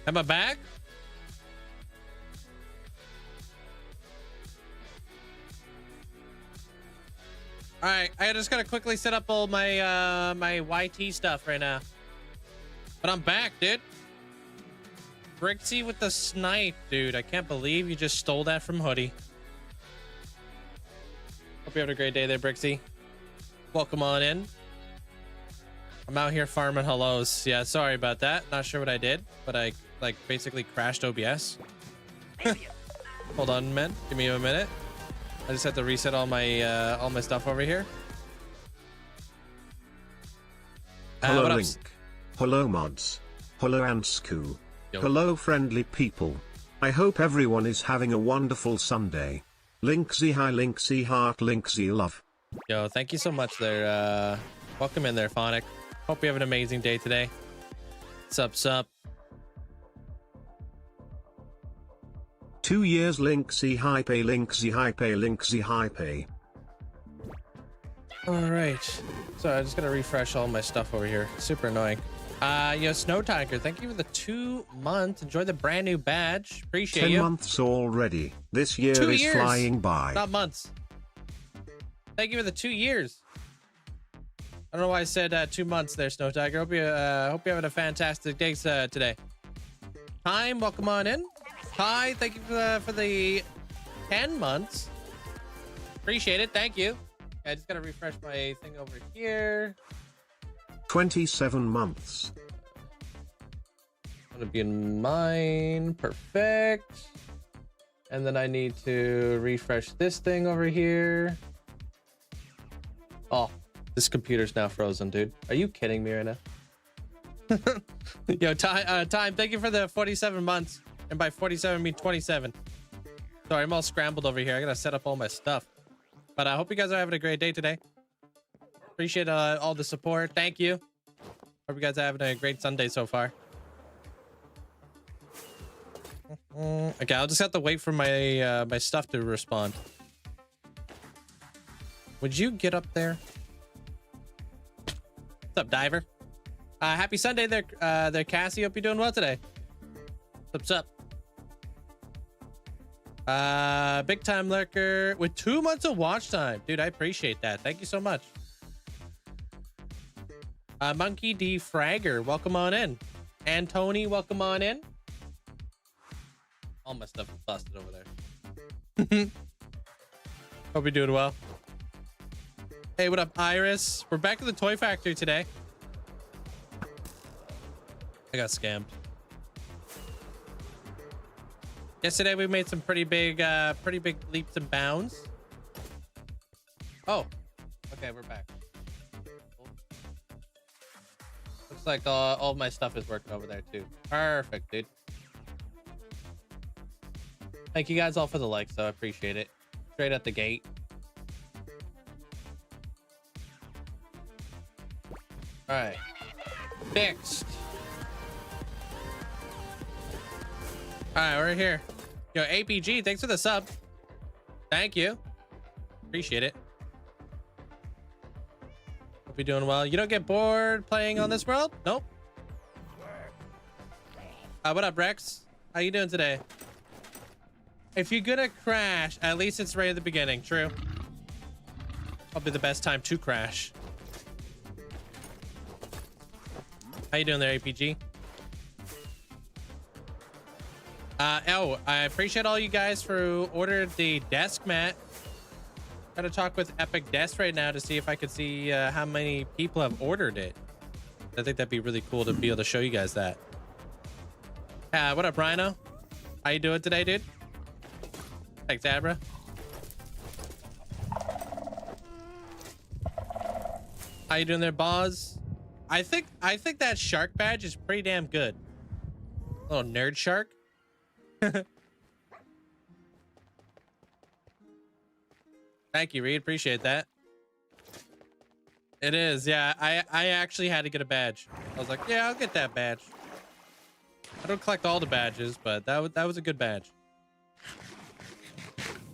Am I back? All right, I just gotta quickly set up all my my YT stuff right now. But I'm back, dude. Linkzzey with the snipe, dude. I can't believe you just stole that from Hoodie. Hope you're having a great day there, Linkzzey. Welcome on in. I'm out here farming hellos. Yeah, sorry about that. Not sure what I did, but I like basically crashed OBS. Hold on, man. Give me a minute. I just have to reset all my stuff over here. Hello, what Link. Hello, mods. Hello, Ansku. Hello, friendly people. I hope everyone is having a wonderful Sunday. Linkzzey, hi, Linkzzey, heart, Linkzzey, love. Yo, thank you so much there. Welcome in there, Phonic. Hope you have an amazing day today. Sup. 2 years, Linkzzey, hype, Linkzzey, hype, Linkzzey, hype. All right. So I just gotta refresh all my stuff over here. Super annoying. Snow Tiger, thank you for the 2 months. Enjoy the brand new badge. Appreciate 10 you. months already. This year 2 is years. flying by. Not months. Thank you for the 2 years. I don't know why I said 2 months there, Snow Tiger. Hope you're having a fantastic day today. Time, welcome on in. Hi, thank you for the 10 months. Appreciate it. Thank you. I just gotta refresh my thing over here. 27 months. I'm gonna be in mine. Perfect. And then I need to refresh this thing over here. Oh, this computer's now frozen, dude. Are you kidding me right now? Yo, time, thank you for the 47 months. And by 47, I mean 27. Sorry, I'm all scrambled over here. I gotta set up all my stuff. But I hope you guys are having a great day today. Appreciate all the support. Thank you. Hope you guys are having a great Sunday so far. Okay, I'll just have to wait for my my stuff to respond. Would you get up there? What's up, Diver? Happy Sunday there, Cassie. Hope you're doing well today. What's up? Big time lurker with 2 months of watch time. Dude, I appreciate that. Thank you so much. Monkey D Fragger, welcome on in. And Tony, welcome on in. All my stuff is busted over there. Hope you're doing well. Hey, what up, Iris? We're back at the toy factory today. I got scammed. Yesterday we made some pretty big leaps and bounds. Oh, okay, we're back. Looks like all of my stuff is working over there too. Perfect, dude. Thank you guys all for the likes, though. I appreciate it. Straight at the gate. All right, fixed. All right, we're here. Yo, APG, thanks for the sub. Thank you. Appreciate it. Hope you're doing well. You don't get bored playing on this world? Nope. What up, Rex? How you doing today? If you're gonna crash, at least it's right at the beginning. True. Probably the best time to crash. How you doing there, APG? Oh, I appreciate all you guys for ordered the desk mat. Gotta talk with Epic Desk right now to see if I could see how many people have ordered it. I think that'd be really cool to be able to show you guys that. What up, Rhino? How you doing today, dude? Thanks, Abra. How you doing there, Boz? I think that shark badge is pretty damn good. Little nerd shark. Thank you, Reed. Appreciate that. It is, yeah. I actually had to get a badge. I was like, yeah, I'll get that badge. I don't collect all the badges, but that was a good badge.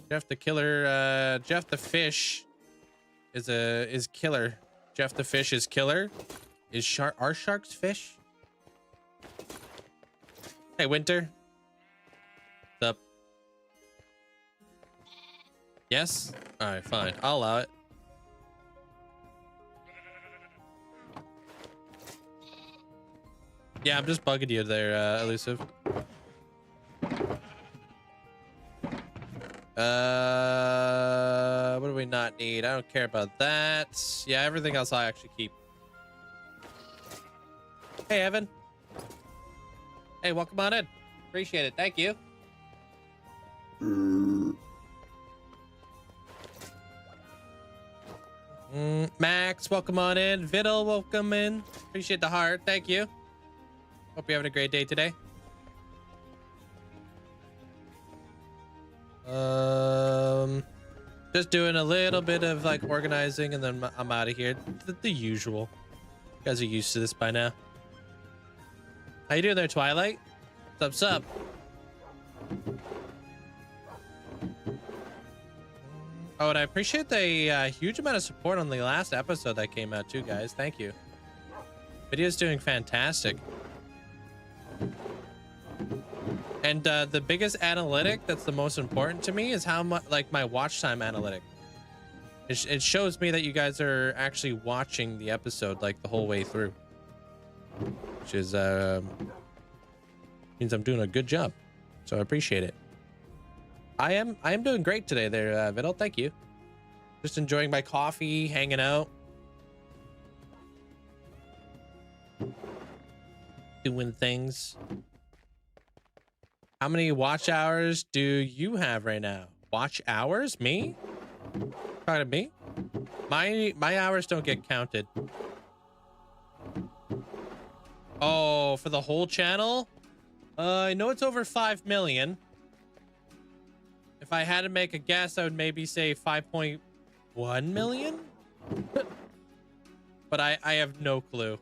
Jeff the Killer, Jeff the Fish is killer. Jeff the Fish is killer. Are sharks fish? Hey, Winter. What's up? Yes? All right, fine. I'll allow it. Yeah, I'm just bugging you there, Elusive. What do we not need? I don't care about that. Yeah, everything else I actually keep. Hey, Evan. Hey, welcome on in. Appreciate it. Thank you. Max, welcome on in. Viddle, welcome in. Appreciate the heart. Thank you. Hope you're having a great day today. Just doing a little bit of like organizing and then I'm out of here. The usual. You guys are used to this by now. How you doing there, Twilight? What's up? Oh, and I appreciate the huge amount of support on the last episode that came out too, guys. Thank you. Video's doing fantastic. And the biggest analytic that's the most important to me is how much, like, my watch time analytic. It shows me that you guys are actually watching the episode like the whole way through, which is means I'm doing a good job. So I appreciate it. I am doing great today there, Viddle. Thank you. Just enjoying my coffee, hanging out, doing things. How many watch hours do you have right now? Watch hours? Me? Talking to me? My hours don't get counted. Oh, for the whole channel? I know it's over 5 million. If I had to make a guess, I would maybe say 5.1 million. But I have no clue.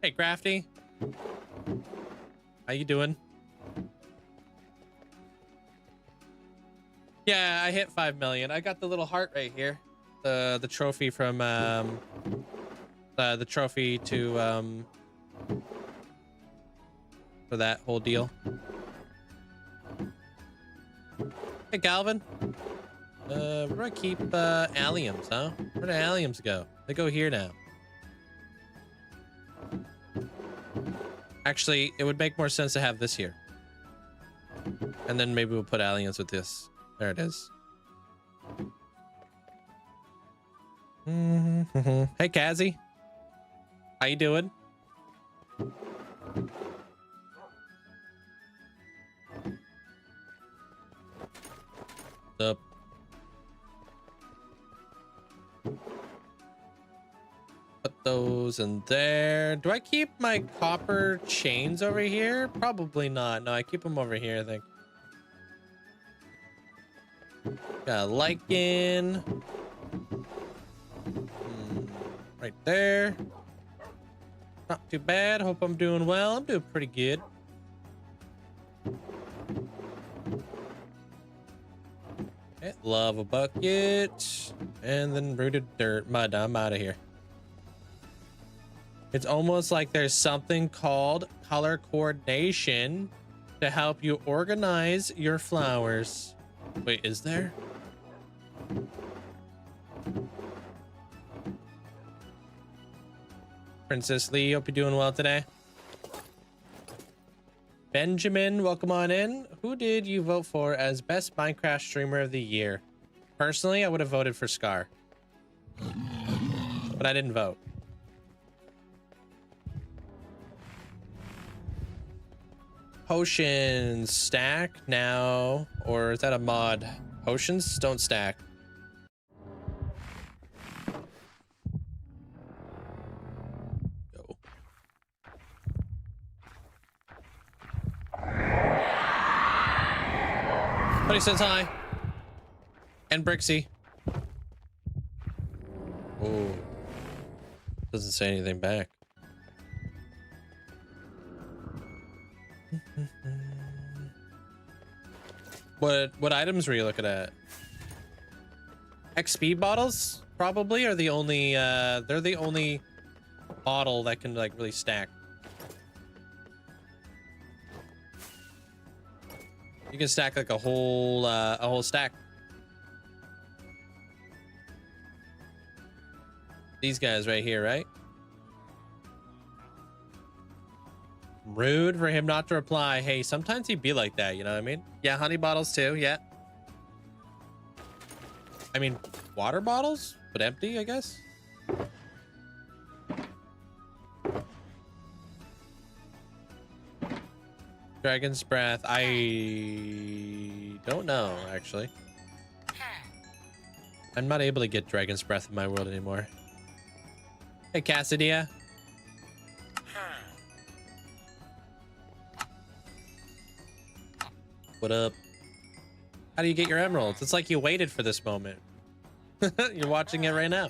Hey, Crafty. How you doing? Yeah, I hit 5 million. I got the little heart right here. The trophy from the trophy to for that whole deal. Hey, Galvin. Where do I keep alliums, huh? Where do alliums go? They go here now. Actually, it would make more sense to have this here. And then maybe we'll put alliums with this. There it is. Hey, Kazzy. How you doing? What's up? Put those in there. Do I keep my copper chains over here? Probably not. No, I keep them over here, I think. Got a lichen. Right there. Not too bad. Hope I'm doing well. I'm doing pretty good. Okay, love a bucket. And then rooted dirt. Mud. I'm out of here. It's almost like there's something called color coordination to help you organize your flowers. Wait, is there? Princess Lee, hope you're doing well today. Benjamin, welcome on in. Who did you vote for as best Minecraft streamer of the year? Personally, I would have voted for Scar, but I didn't vote. Potions stack now, or is that a mod? Potions don't stack. Go. 20 cents high. And Brixie. Oh. Doesn't say anything back. What items were you looking at? XP bottles probably are the only they're the only bottle that can like really stack. You can stack like a whole stack. These guys right here, right? Rude for him not to reply. Hey, sometimes he'd be like that, you know what I mean? Yeah, honey bottles too, yeah. I mean, water bottles, but empty, I guess. Dragon's breath. I don't know, actually. I'm not able to get dragon's breath in my world anymore. Hey, Cassidia. What up? How do you get your emeralds? It's like you waited for this moment. You're watching it right now.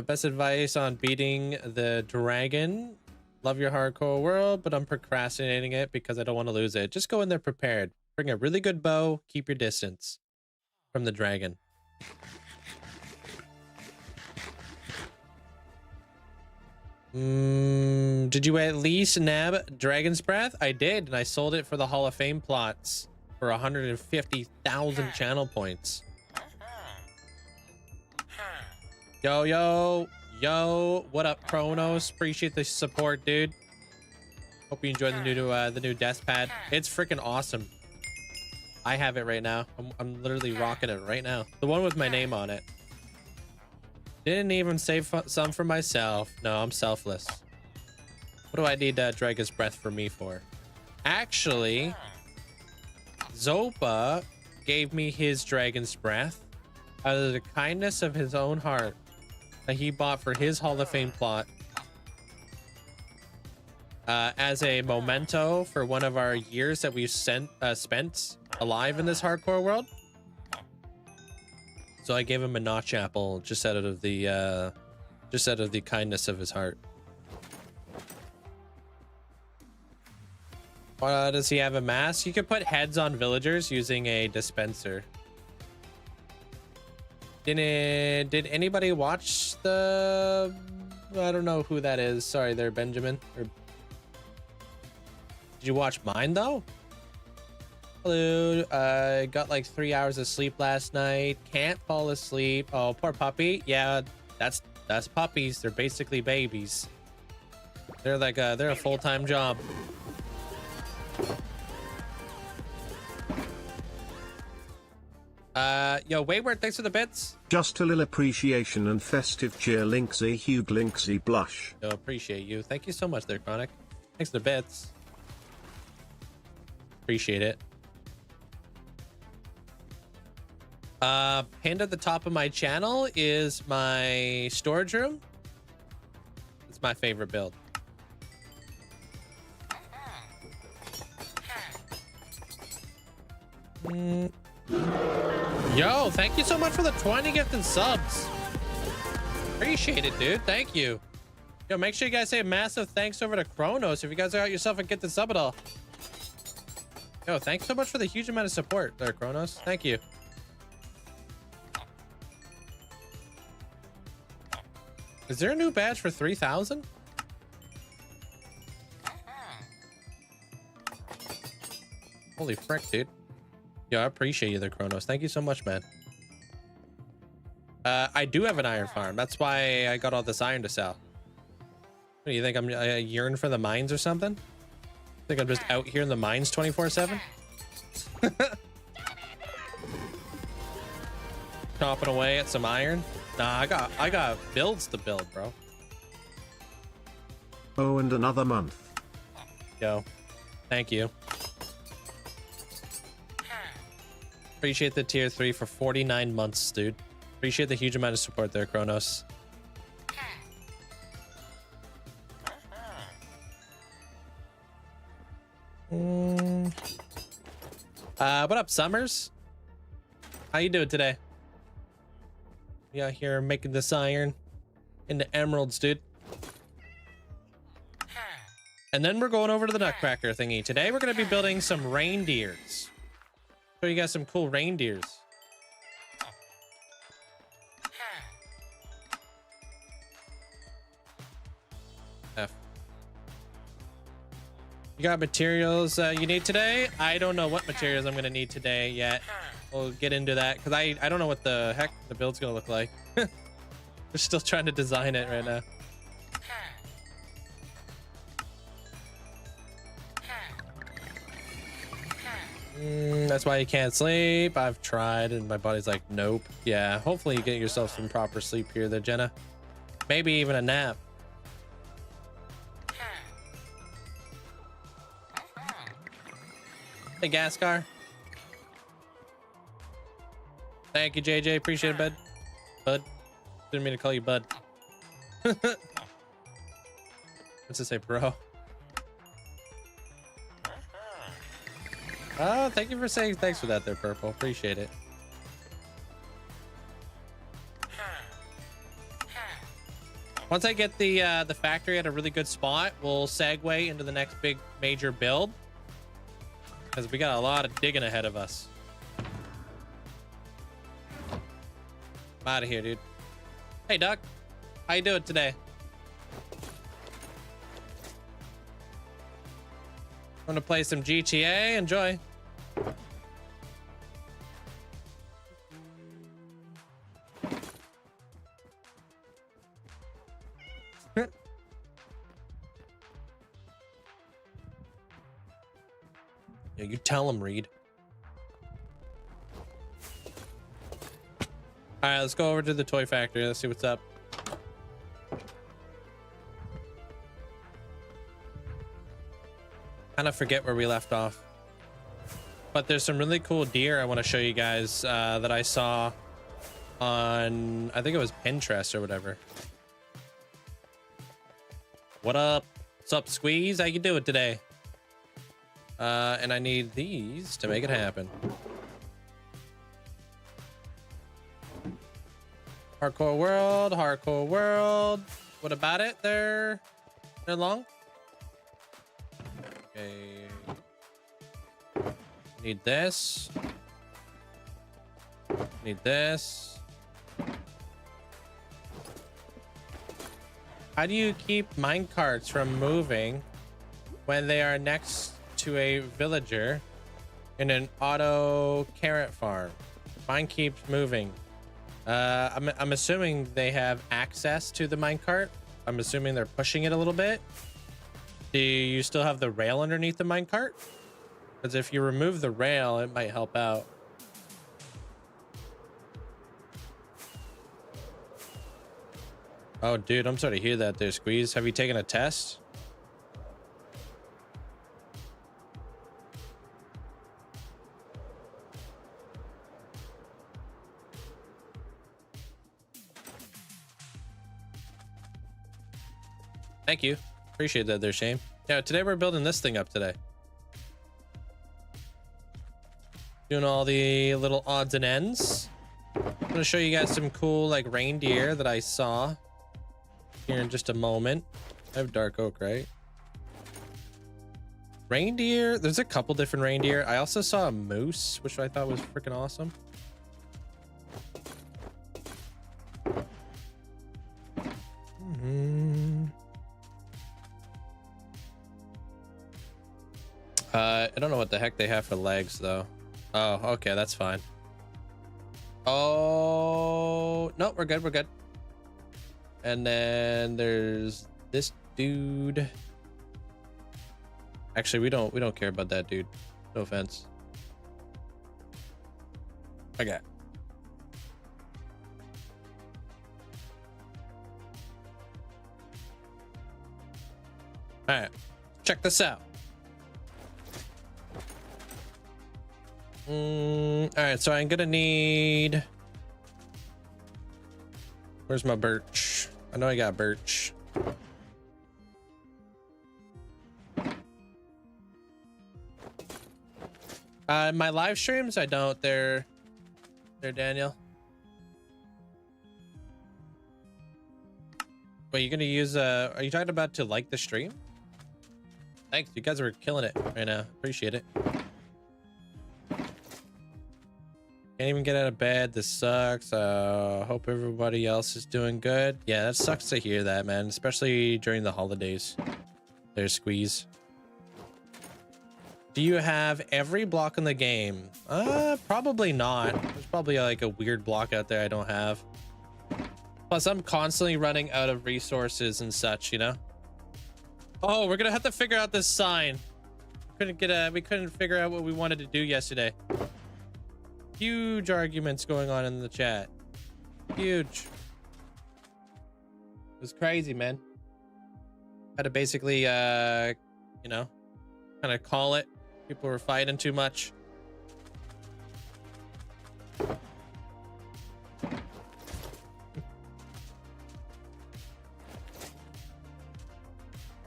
Best advice on beating the dragon. Love your hardcore world, but I'm procrastinating it because I don't want to lose it. Just go in there prepared. Bring a really good bow. Keep your distance from the dragon. Did you at least nab Dragon's Breath? I did, and I sold it for the Hall of Fame plots for 150,000 channel points. Yo, what up, Kronos? Appreciate the support, dude. Hope you enjoyed the new desk pad. It's freaking awesome. I have it right now. I'm literally rocking it right now. The one with my name on it. Didn't even save some for myself. No, I'm selfless. What do I need Dragon's Breath for me for? Actually, Zopa gave me his Dragon's Breath out of the kindness of his own heart that he bought for his Hall of Fame plot as a memento for one of our years that we've spent alive in this hardcore world. So I gave him a notch apple just out of the kindness of his heart. Does he have a mask? You could put heads on villagers using a dispenser. Did anybody watch the? I don't know who that is. Sorry there, Benjamin. Did you watch mine though? Hello. Got like 3 hours of sleep last night. Can't fall asleep. Oh, poor puppy. Yeah, that's puppies. They're basically babies. They're like they're a full-time job. Yo, Wayward, thanks for the bits. Just a little appreciation and festive cheer, Linkzzey, Hugh Linkzzey blush. Yo, appreciate you. Thank you so much there, Chronic. Thanks for the bits. Appreciate it. Pinned at the top of my channel is my storage room. It's my favorite build. Yo, thank you so much for the 20 gifted subs. Appreciate it, dude. Thank you. Yo, make sure you guys say a massive thanks over to Kronos if you guys got yourself a gifted sub at all. Yo, thanks so much for the huge amount of support there, Kronos. Thank you. Is there a new badge for 3,000? Holy frick, dude. Yo, I appreciate you there, Kronos. Thank you so much, man. I do have an iron farm. That's why I got all this iron to sell. What do you think? I yearn for the mines or something? Think I'm just out here in the mines 24/7? Chopping away at some iron? Nah, I got builds to build, bro. Oh, and another month. Yo, thank you. Appreciate the tier 3 for 49 months, dude. Appreciate the huge amount of support there, Kronos. What up, Summers? How you doing today? We out here making this iron into emeralds, dude. And then we're going over to the Nutcracker thingy. Today we're going to be building some reindeers. Show you guys some cool reindeers. F. You got materials you need today? I don't know what materials I'm gonna need today yet. We'll get into that because I don't know what the heck the build's gonna look like. We're still trying to design it right now. That's why you can't sleep. I've tried and my body's like, nope. Yeah, hopefully you get yourself some proper sleep here there, Jenna. Maybe even a nap. Hey, gas car. Thank you, JJ. Appreciate it, bud. Bud. Didn't mean to call you bud. What's it say, bro? Oh, thank you for saying thanks for that there, Purple. Appreciate it. Once I get the factory at a really good spot, we'll segue into the next big major build. Because we got a lot of digging ahead of us. I'm out of here, dude. Hey, Duck. How you doing today? Want to play some GTA? Enjoy. Yeah, you tell him, Reed. All right, let's go over to the toy factory. Let's see what's up. Kind of forget where we left off, but there's some really cool deer I want to show you guys that I saw on, I think it was Pinterest or whatever. What up? What's up, Squeeze? How you doing today? And I need these to make it happen. Hardcore world, hardcore world. What about it? They're long. Okay. Need this. Need this. How do you keep minecarts from moving when they are next to a villager in an auto carrot farm? Mine keeps moving. I'm assuming they have access to the minecart. I'm assuming they're pushing it a little bit. Do you still have the rail underneath the minecart? Because if you remove the rail, it might help out. Oh, dude, I'm sorry to hear that there, Squeeze. Have you taken a test? Thank you. Appreciate that there, Shane. Yeah, today we're building this thing up today. Doing all the little odds and ends. I'm going to show you guys some cool like reindeer that I saw here in just a moment. I have dark oak, right? Reindeer. There's a couple different reindeer. I also saw a moose, which I thought was freaking awesome. I don't know what the heck they have for legs though. Oh, okay, that's fine. Oh no, we're good, we're good. And then there's this dude. Actually, we don't care about that dude. No offense. Okay. All right, check this out. All right, so I'm gonna need, where's my birch? I know I got birch. My live streams, I don't. They're Daniel. Wait, you're gonna use are you talking about to like the stream? Thanks, you guys are killing it right now. Appreciate it. Can't even get out of bed. This sucks. Hope everybody else is doing good. Yeah, that sucks to hear that, man, especially during the holidays. There's Squeeze. Do you have every block in the game? Probably not. There's probably like a weird block out there I don't have. Plus, I'm constantly running out of resources and such, you know? Oh, we're gonna have to figure out this sign. We couldn't figure out what we wanted to do yesterday. Huge arguments going on in the chat. Huge. It was crazy, man. Had to basically, you know, kind of call it. People were fighting too much.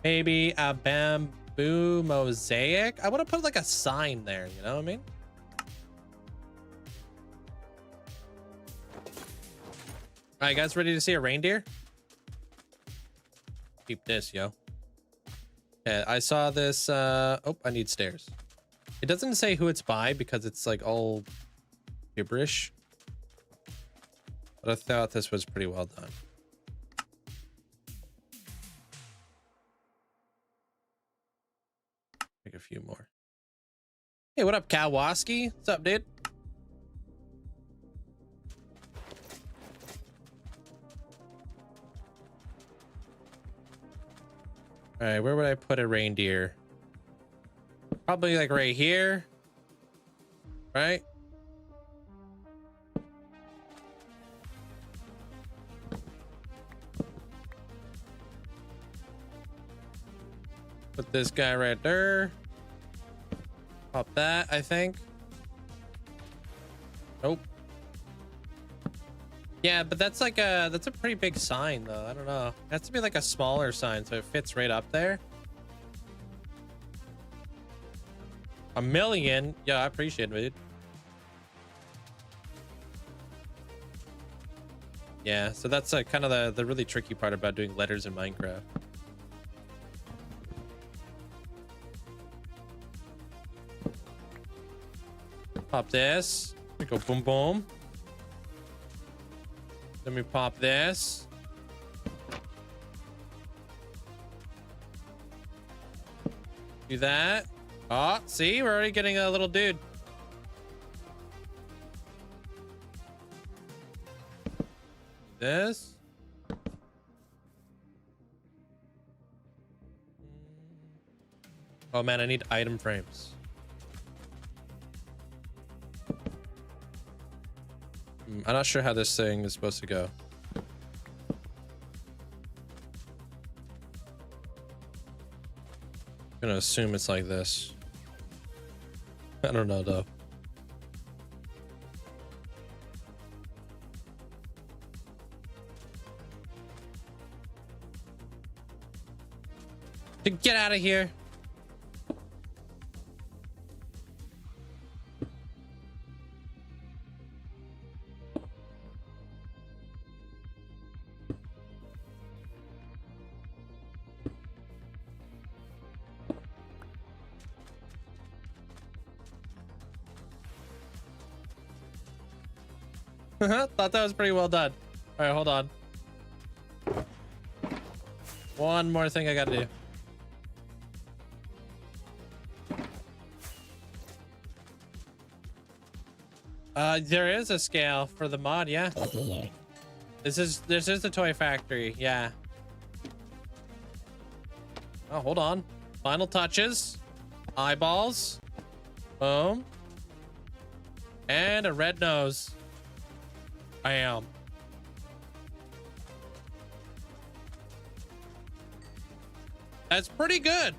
Maybe a bamboo mosaic. I want to put like a sign there, you know what I mean? All right, guys, ready to see a reindeer? Keep this, yo. Yeah, I saw this. Oh, I need stairs. It doesn't say who it's by because it's like all gibberish. But I thought this was pretty well done. Make a few more. Hey, what up, Kawaski? What's up, dude? All right, where would I put a reindeer? Probably like right here, right? Put this guy right there. Pop that, I think. Nope. Yeah, but that's like that's a pretty big sign though. I don't know. It has to be like a smaller sign so it fits right up there. $1 million. Yeah, I appreciate it, dude. Yeah, so that's kind of the really tricky part about doing letters in Minecraft. Pop this. We go boom boom. Then we pop this. Do that. Oh, see, we're already getting a little dude. This. Oh man, I need item frames. I'm not sure how this thing is supposed to go. I'm gonna assume it's like this. I don't know though. Get out of here. Thought that was pretty well done. All right, hold on. One more thing I gotta do. There is a scale for the mod, yeah. This is the toy factory, yeah. Oh, hold on. Final touches. Eyeballs. Boom. And a red nose. Bam. That's pretty good.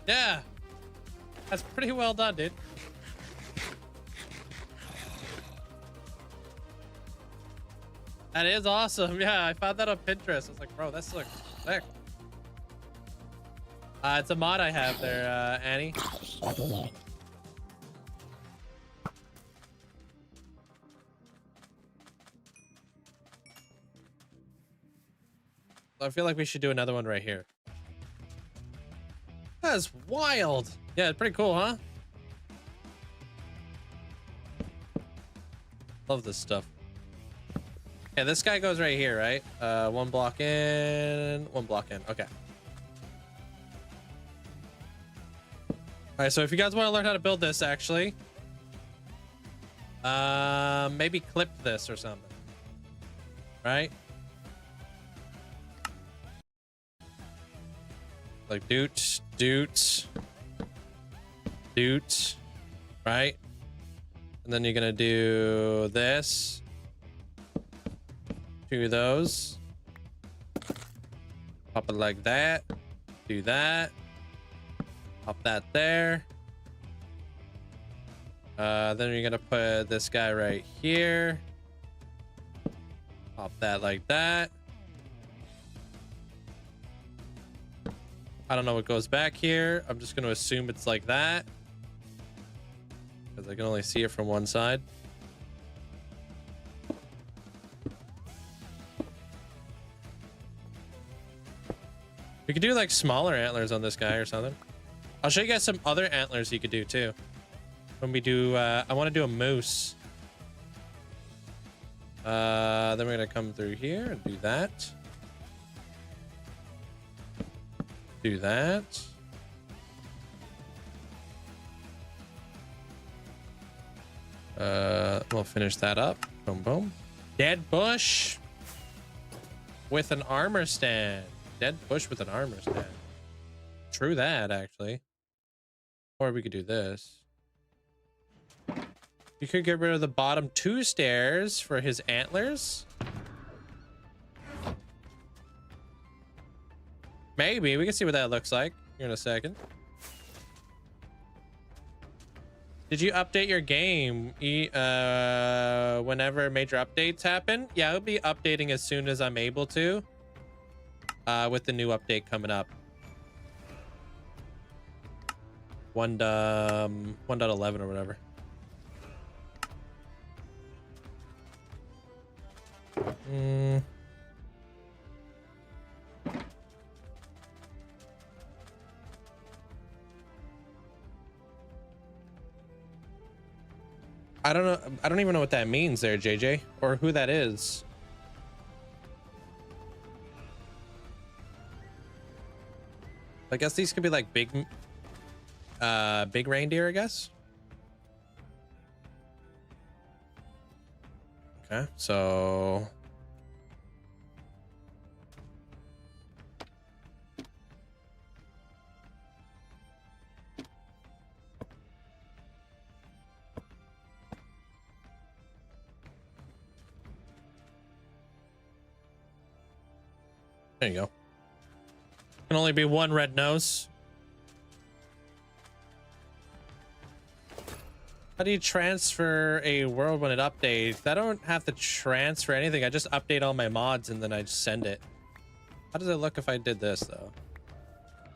Yeah. That's pretty well done, dude. That is awesome. Yeah, I found that on Pinterest. I was like, bro, this looks sick. It's a mod I have there, Annie. I feel like we should do another one right here. That's wild. Yeah, it's pretty cool, huh? Love this stuff. Yeah, this guy goes right here, right? 1 block in, 1 block in. Okay. All right, so if you guys want to learn how to build this, actually, maybe clip this or something, right? Like doot, right? And then you're gonna do this. 2 of those. Pop it like that. Do that. Pop that there. Then you're gonna put this guy right here. Pop that like that. I don't know what goes back here. I'm just gonna assume it's like that, because I can only see it from one side. We could do like smaller antlers on this guy or something. I'll show you guys some other antlers you could do too. When we do, I want to do a moose. Then we're gonna come through here and do that. Do that. We'll finish that up. Boom, boom. Dead bush with an armor stand. Dead bush with an armor stand. True that, actually. Or we could do this. You could get rid of the bottom 2 stairs for his antlers. Maybe. We can see what that looks like here in a second. Did you update your game whenever major updates happen? Yeah, I'll be updating as soon as I'm able to. With the new update coming up. 1.11 or whatever. I don't know. I don't even know what that means there, JJ, or who that is. I guess these could be like big reindeer, I guess. Okay, so there you go. Can only be one red nose. How do you transfer a world when it updates? I don't have to transfer anything. I just update all my mods and then I just send it. How does it look if I did this though?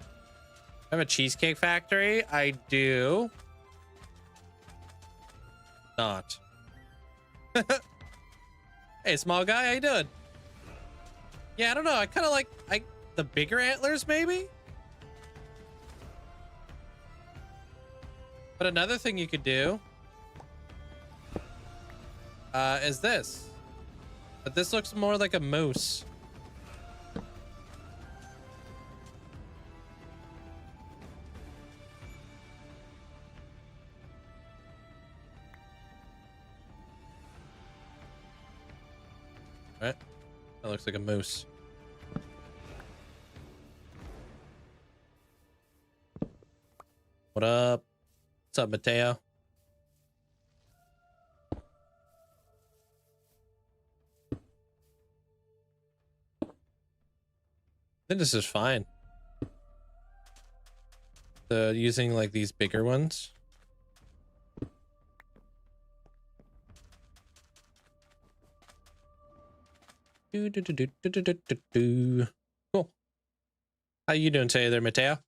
I have a cheesecake factory. I do not. Hey, small guy, how you doing? Yeah, I don't know. I kind of like the bigger antlers, maybe. But another thing you could do is this. But this looks more like a moose. Right? That looks like a moose. What up? What's up, Mateo? I think this is fine. Using like these bigger ones. Cool. How you doing today there, Mateo?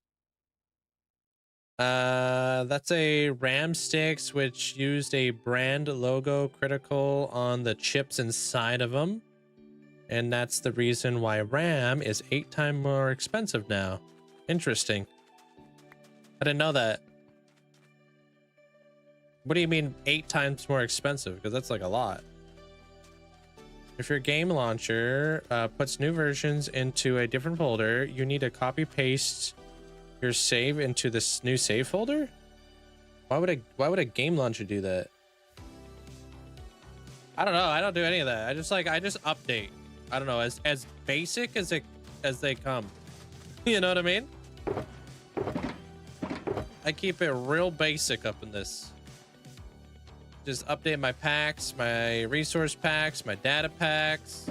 That's a Ram Sticks, which used a brand logo critical on the chips inside of them. And that's the reason why RAM is 8 times more expensive now. Interesting. I didn't know that. What do you mean 8 times more expensive? Because that's like a lot. If your game launcher puts new versions into a different folder, you need to copy paste your save into this new save folder. Why would a game launcher do that? I don't know. I don't do any of that. I just update. I don't know, as basic as they come. You know what I mean? I keep it real basic up in this. Just update my packs, my resource packs, my data packs.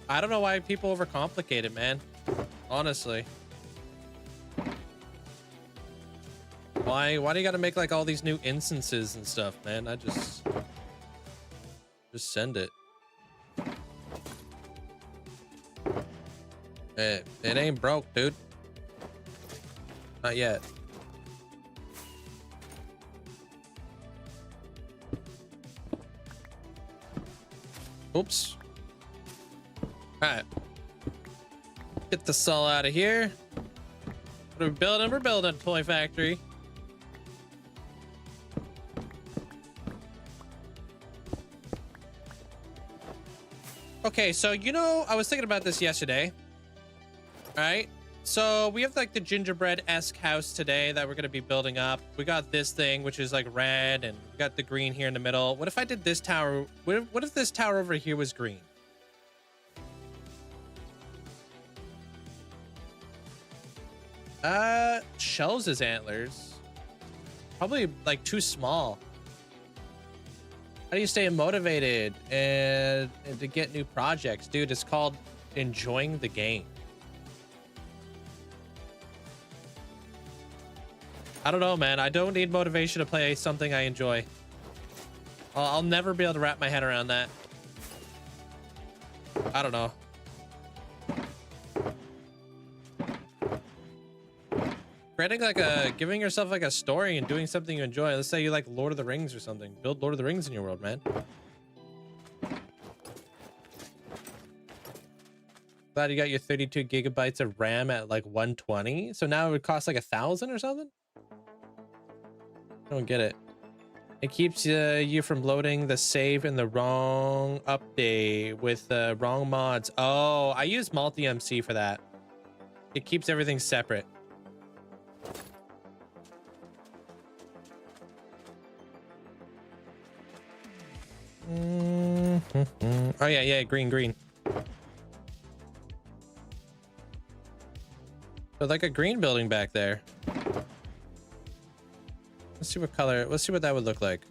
I don't know why people overcomplicate it, man. Honestly. Why do you gotta make like all these new instances and stuff, man? I just send it. It ain't broke, dude. Not yet. Oops. All right. Get the saw out of here. What are we building? We're building a toy factory. Okay, so you know, I was thinking about this yesterday. All right. So we have like the gingerbread-esque house today that we're going to be building up. We got this thing, which is like red, and we got the green here in the middle. What if I did this tower? What if this tower over here was green? Shelves as antlers. Probably like too small. How do you stay motivated and to get new projects? Dude, it's called enjoying the game. I don't know, man. I don't need motivation to play something I enjoy. I'll never be able to wrap my head around that. I don't know. Creating like giving yourself like a story and doing something you enjoy. Let's say you like Lord of the Rings or something. Build Lord of the Rings in your world, man. Glad you got your 32 gigabytes of RAM at like 120. So now it would cost like 1,000 or something? I don't get it. It keeps you from loading the save in the wrong update with the wrong mods. Oh, I use multi-MC for that. It keeps everything separate. Oh yeah, green. So like a green building back there. Let's see what color. Let's see what that would look like.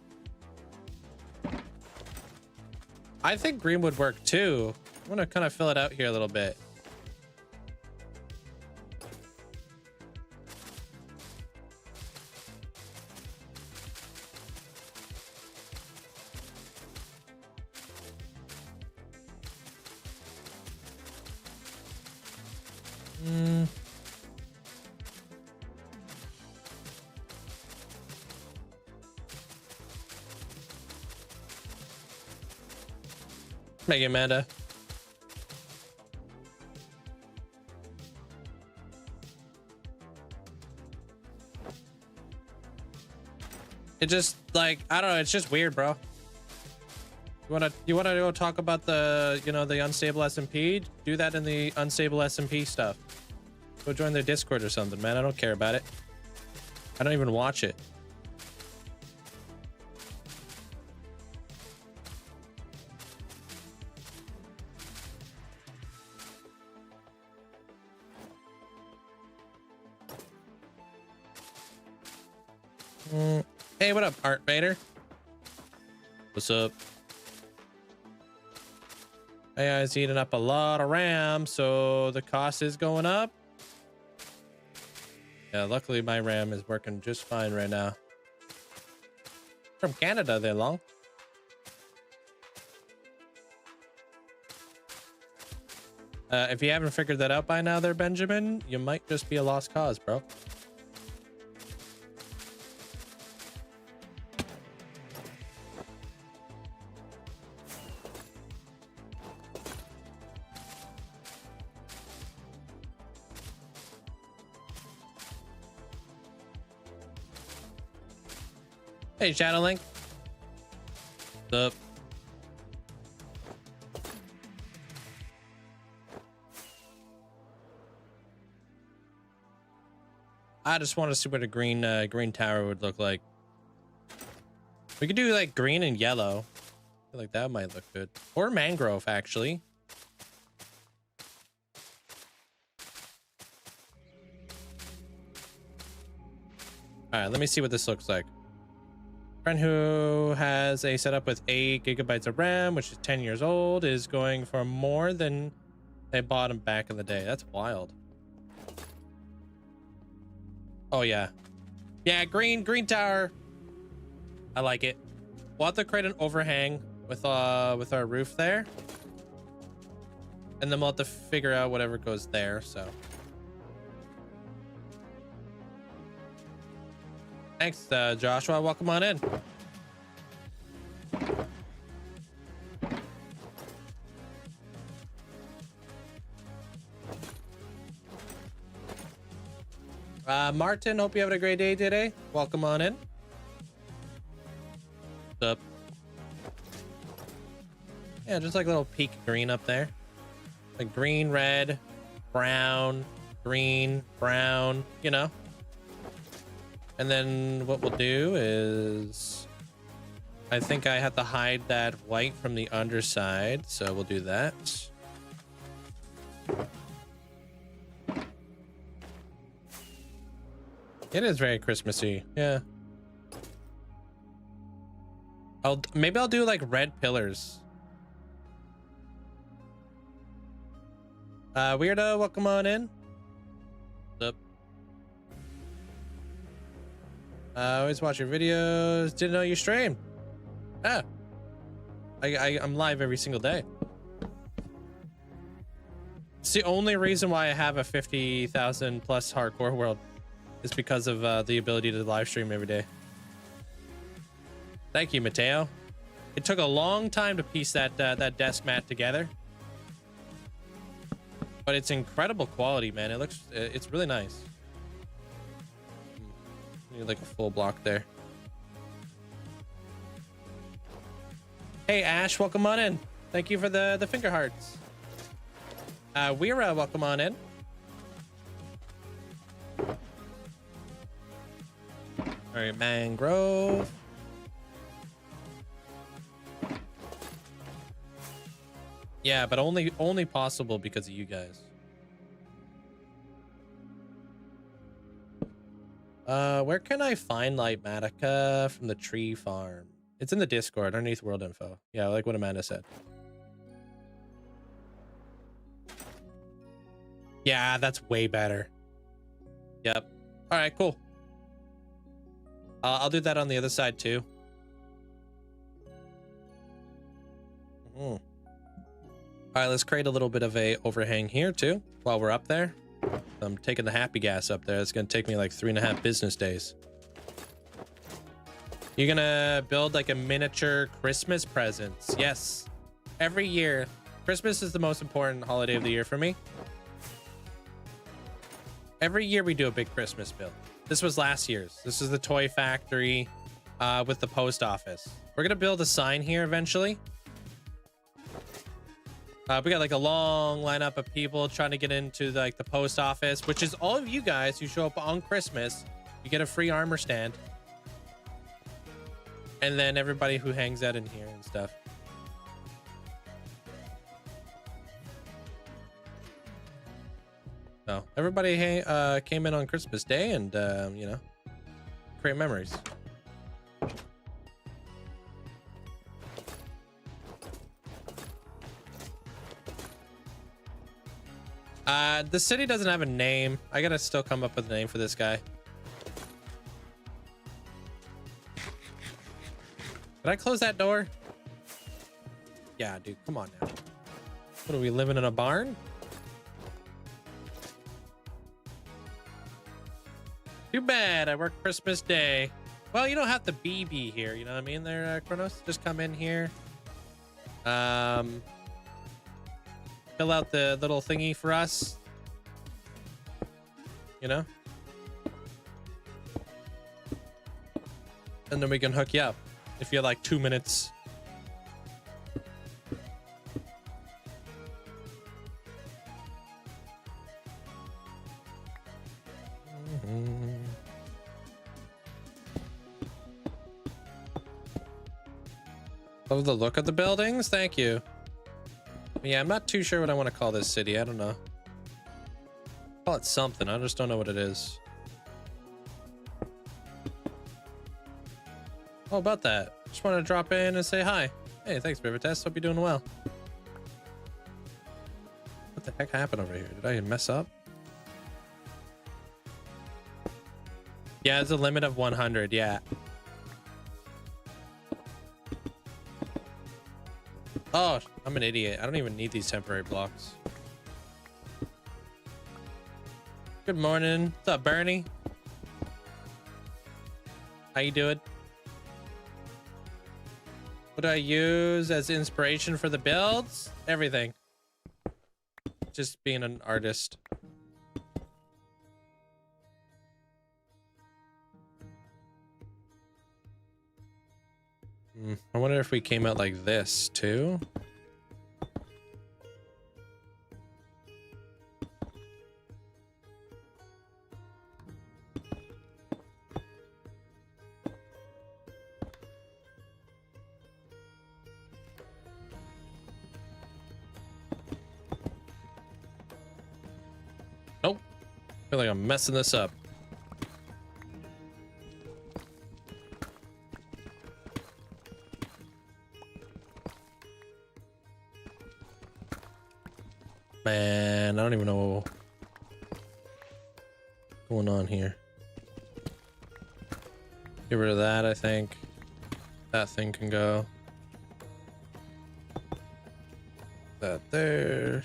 I think green would work too. I'm gonna kind of fill it out here a little bit. Thank you, Amanda. It just like, I don't know, it's just weird, bro. You wanna go talk about the, you know, the unstable SMP? Do that in the unstable SMP stuff. Go join their Discord or something, man. I don't care about it. I don't even watch it. Hey, what up, Art Vader? What's up? AI is eating up a lot of RAM, so the cost is going up. Yeah, luckily my RAM is working just fine right now. From Canada, they're long. If you haven't figured that out by now there, Benjamin, you might just be a lost cause, bro. Hey, Shadowlink. What's up? I just want to see what a green tower would look like. We could do like green and yellow. I feel like that might look good. Or mangrove, actually. All right, let me see what this looks like. Friend who has a setup with 8 gigabytes of RAM, which is 10 years old, is going for more than they bought them back in the day. That's wild. Oh yeah. Yeah, green tower. I like it. We'll have to create an overhang with our roof there. And then we'll have to figure out whatever goes there, so. Thanks, Joshua. Welcome on in. Martin, hope you having a great day today. Welcome on in. What's up? Yeah, just like a little peak green up there. Like green, red, brown, green, brown, you know. And then what we'll do is, I think I have to hide that white from the underside, so we'll do that. It is very Christmassy, yeah. Maybe I'll do like red pillars. Weirdo, welcome on in. What's up? Always watch your videos. Didn't know you stream. Ah, I'm live every single day. It's the only reason why I have a 50,000 plus hardcore world. Is because of the ability to live stream every day. Thank you, Mateo. It took a long time to piece that desk mat together, but it's incredible quality, man. It's really nice. Need like a full block there. Hey Ash, welcome on in. Thank you for the finger hearts. Weira, welcome on in. All right, mangrove. Yeah, but only possible because of you guys. Where can I find Lightmatica from the tree farm? It's in the Discord underneath world info. Yeah, like what Amanda said. Yeah, that's way better. Yep. All right, cool. I'll do that on the other side too. All right, let's create a little bit of a overhang here too while we're up there. I'm taking the happy gas up there. It's gonna take me like 3.5 business days. You're gonna build like a miniature Christmas presents. Yes. Every year, Christmas is the most important holiday of the year for me. Every year we do a big Christmas build. This was last year's. This is the toy factory with the post office. We're gonna build a sign here eventually. We got like a long lineup of people trying to get into like the post office, which is all of you guys who show up on Christmas. You get a free armor stand. And then everybody who hangs out in here and stuff. So everybody came in on Christmas Day and, you know, create memories. The city doesn't have a name. I gotta still come up with a name for this guy. Did I close that door? Yeah, dude, come on now. What are we, living in a barn? Too bad I work Christmas Day. Well, you don't have to be here, you know what I mean there, Kronos? Just come in here. Fill out the little thingy for us. You know? And then we can hook you up if you have like 2 minutes. Love the look of the buildings. Thank you. Yeah, I'm not too sure what I want to call this city. I don't know. Call it something. I just don't know what it is. Oh, about that. Just want to drop in and say hi. Hey, thanks, River Test. Hope you're doing well. What the heck happened over here? Did I mess up? Yeah, it's a limit of 100. Yeah. Oh, I'm an idiot. I don't even need these temporary blocks. Good morning. What's up, Bernie? How you doing? What do I use as inspiration for the builds? Everything. Just being an artist. I wonder if we came out like this too. Nope. I feel like I'm messing this up. Man, I don't even know what's going on here. Get rid of that, I think. That thing can go. That there.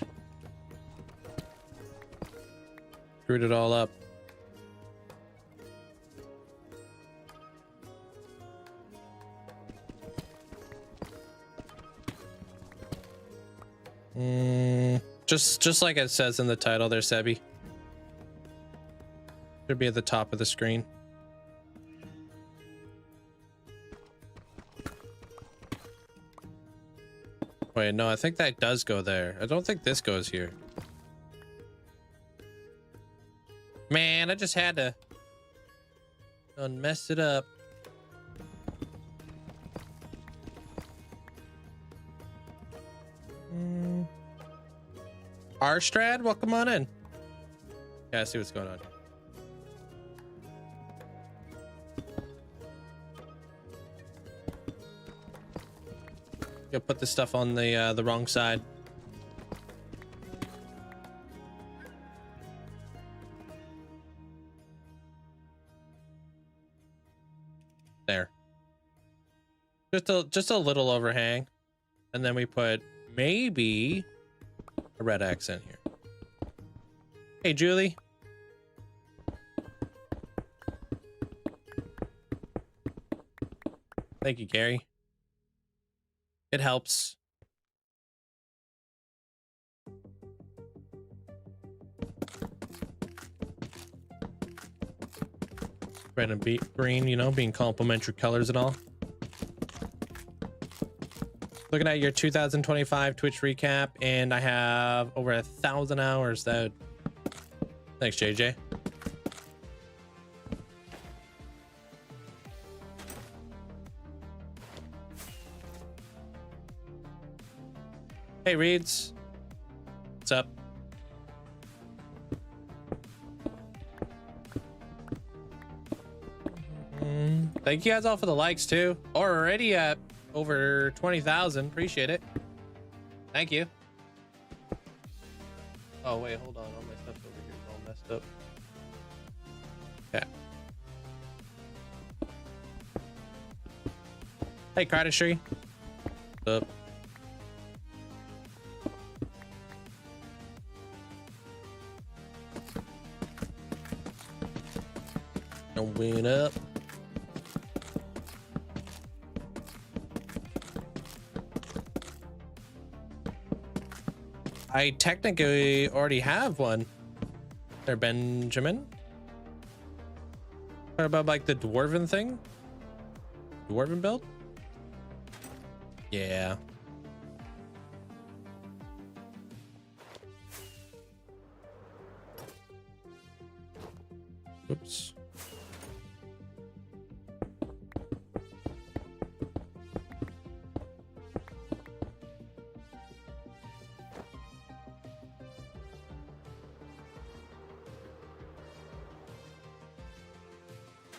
Screwed it all up. Just like it says in the title there, Sebi. Should be at the top of the screen. Wait, no, I think that does go there. I don't think this goes here. Man, I just had to mess it up. Arstrad, welcome on in. Yeah, I see what's going on here. Go put this stuff on the wrong side. There. Just a little overhang, and then we put maybe a red accent here. Hey, Julie. Thank you, Gary. It helps. Red and green, you know, being complementary colors and all. Looking at your 2025 Twitch recap, and I have over 1,000 hours. That. Thanks, JJ. Hey, Reeds. What's up? Thank you guys all for the likes too. Already at over 20,000. Appreciate it. Thank you. Oh wait, hold on. All my stuff's over here is all messed up. Yeah. Hey, Cardistry. What's up? Going up. I technically already have one. There, Benjamin. What about like the dwarven thing? Dwarven build? Yeah. Oops.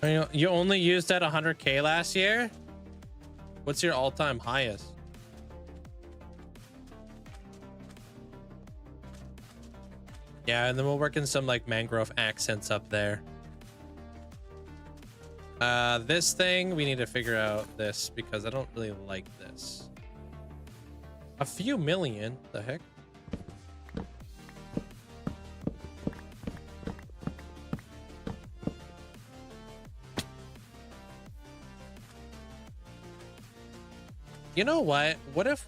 You only used that 100K last year? What's your all-time highest? Yeah, and then we'll work in some like mangrove accents up there. This thing, we need to figure out this because I don't really like this. A few million, the heck? You know what? What if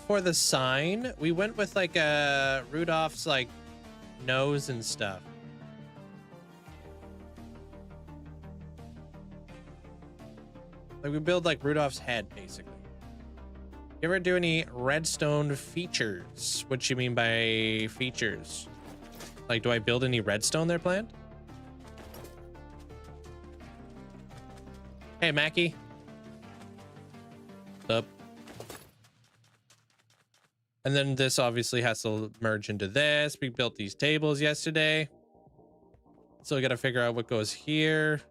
for the sign, we went with like a Rudolph's like nose and stuff? Like we build like Rudolph's head, basically. You ever do any redstone features? What you mean by features? Like, do I build any redstone there planned? Hey, Mackie. What's up? And then this obviously has to merge into this. We built these tables yesterday. So we got to figure out what goes here.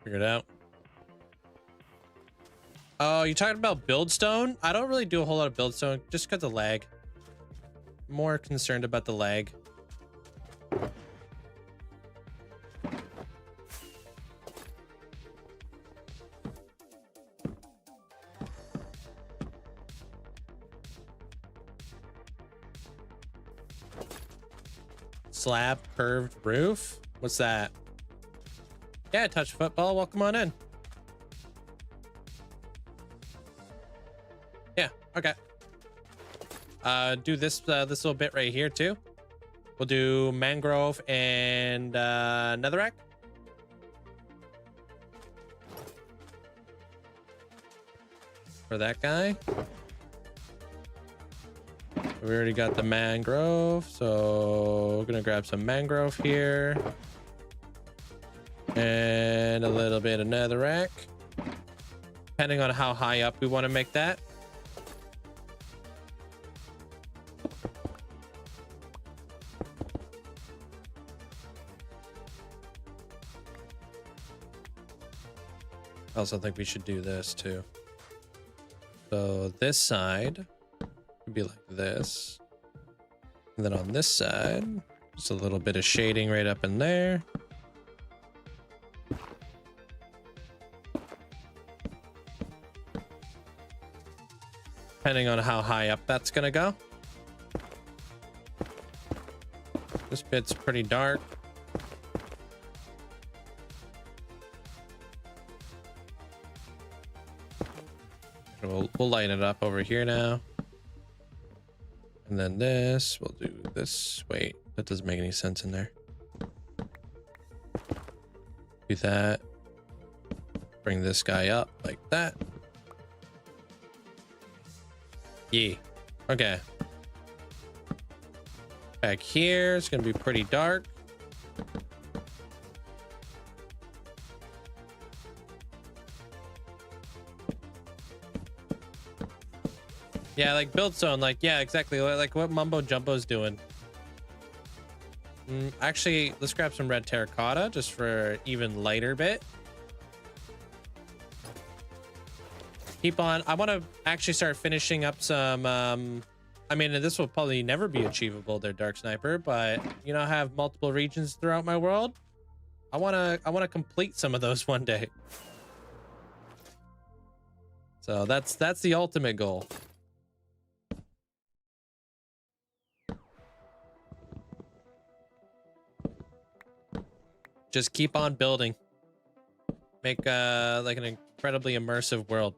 Figure it out. Oh, you talking about buildstone? I don't really do a whole lot of buildstone just because of lag. I'm more concerned about the lag. Slab curved roof? What's that? Yeah, touch football. Welcome on in. Yeah, okay. Do this this little bit right here too. We'll do mangrove and netherrack. For that guy. We already got the mangrove, so we're gonna grab some mangrove here. And a little bit of netherrack. Depending on how high up we want to make that. I also think we should do this too. So this side would be like this. And then on this side, just a little bit of shading right up in there. Depending on how high up that's gonna go. This bit's pretty dark. We'll lighten it up over here now. And then this, we'll do this. Wait, that doesn't make any sense in there. Do that. Bring this guy up like that. Yeah. Okay. Back here, it's gonna be pretty dark. Yeah, like buildstone, like, yeah, exactly. Like what Mumbo Jumbo's doing. Actually, let's grab some red terracotta just for even lighter bit. Keep on. I want to actually start finishing up some I mean, this will probably never be achievable there, Dark Sniper, but you know, I have multiple regions throughout my world. I want to complete some of those one day. So that's the ultimate goal. Just keep on building. Make like an incredibly immersive world.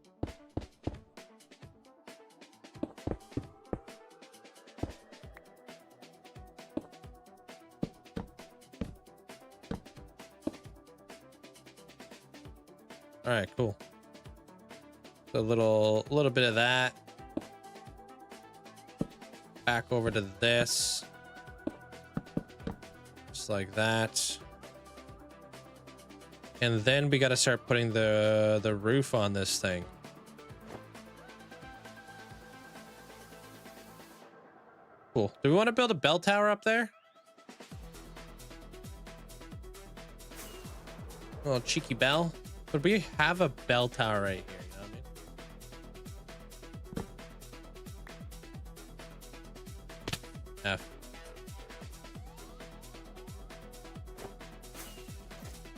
All right, cool. So a little bit of that. Back over to this. Just like that. And then we got to start putting the roof on this thing. Cool. Do we want to build a bell tower up there? A little cheeky bell. But we have a bell tower right here. You know what I mean? F.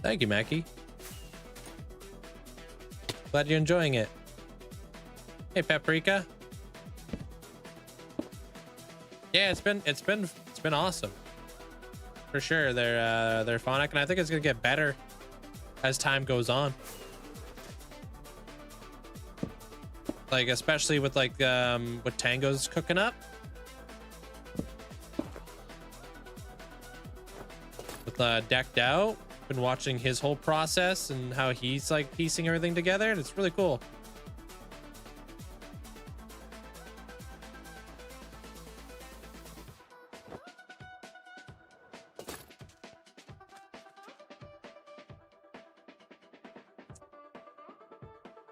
Thank you, Mackie. Glad you're enjoying it. Hey, Paprika. Yeah, it's been awesome. For sure. They're phonic, and I think it's gonna get better as time goes on. Like, especially with like what Tango's cooking up. With Decked Out. Been watching his whole process and how he's like piecing everything together, and it's really cool.